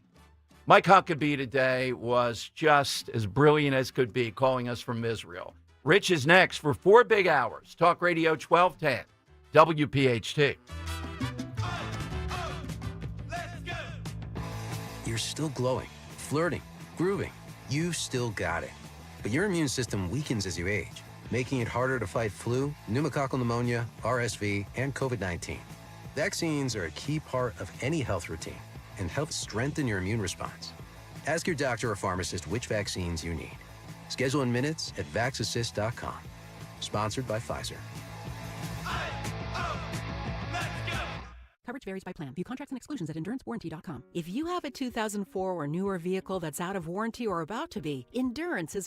Mike Huckabee today was just as brilliant as could be, calling us from Israel. Rich is next for 4 big hours. Talk Radio 1210, WPHT. You're still glowing, flirting, grooving. You still got it. But your immune system weakens as you age, making it harder to fight flu, pneumococcal pneumonia, RSV, and COVID-19. Vaccines are a key part of any health routine and help strengthen your immune response. Ask your doctor or pharmacist which vaccines you need. Schedule in minutes at vaxassist.com. Sponsored by Pfizer. Coverage varies by plan. View contracts and exclusions at endurancewarranty.com. If you have a 2004 or newer vehicle that's out of warranty or about to be, Endurance is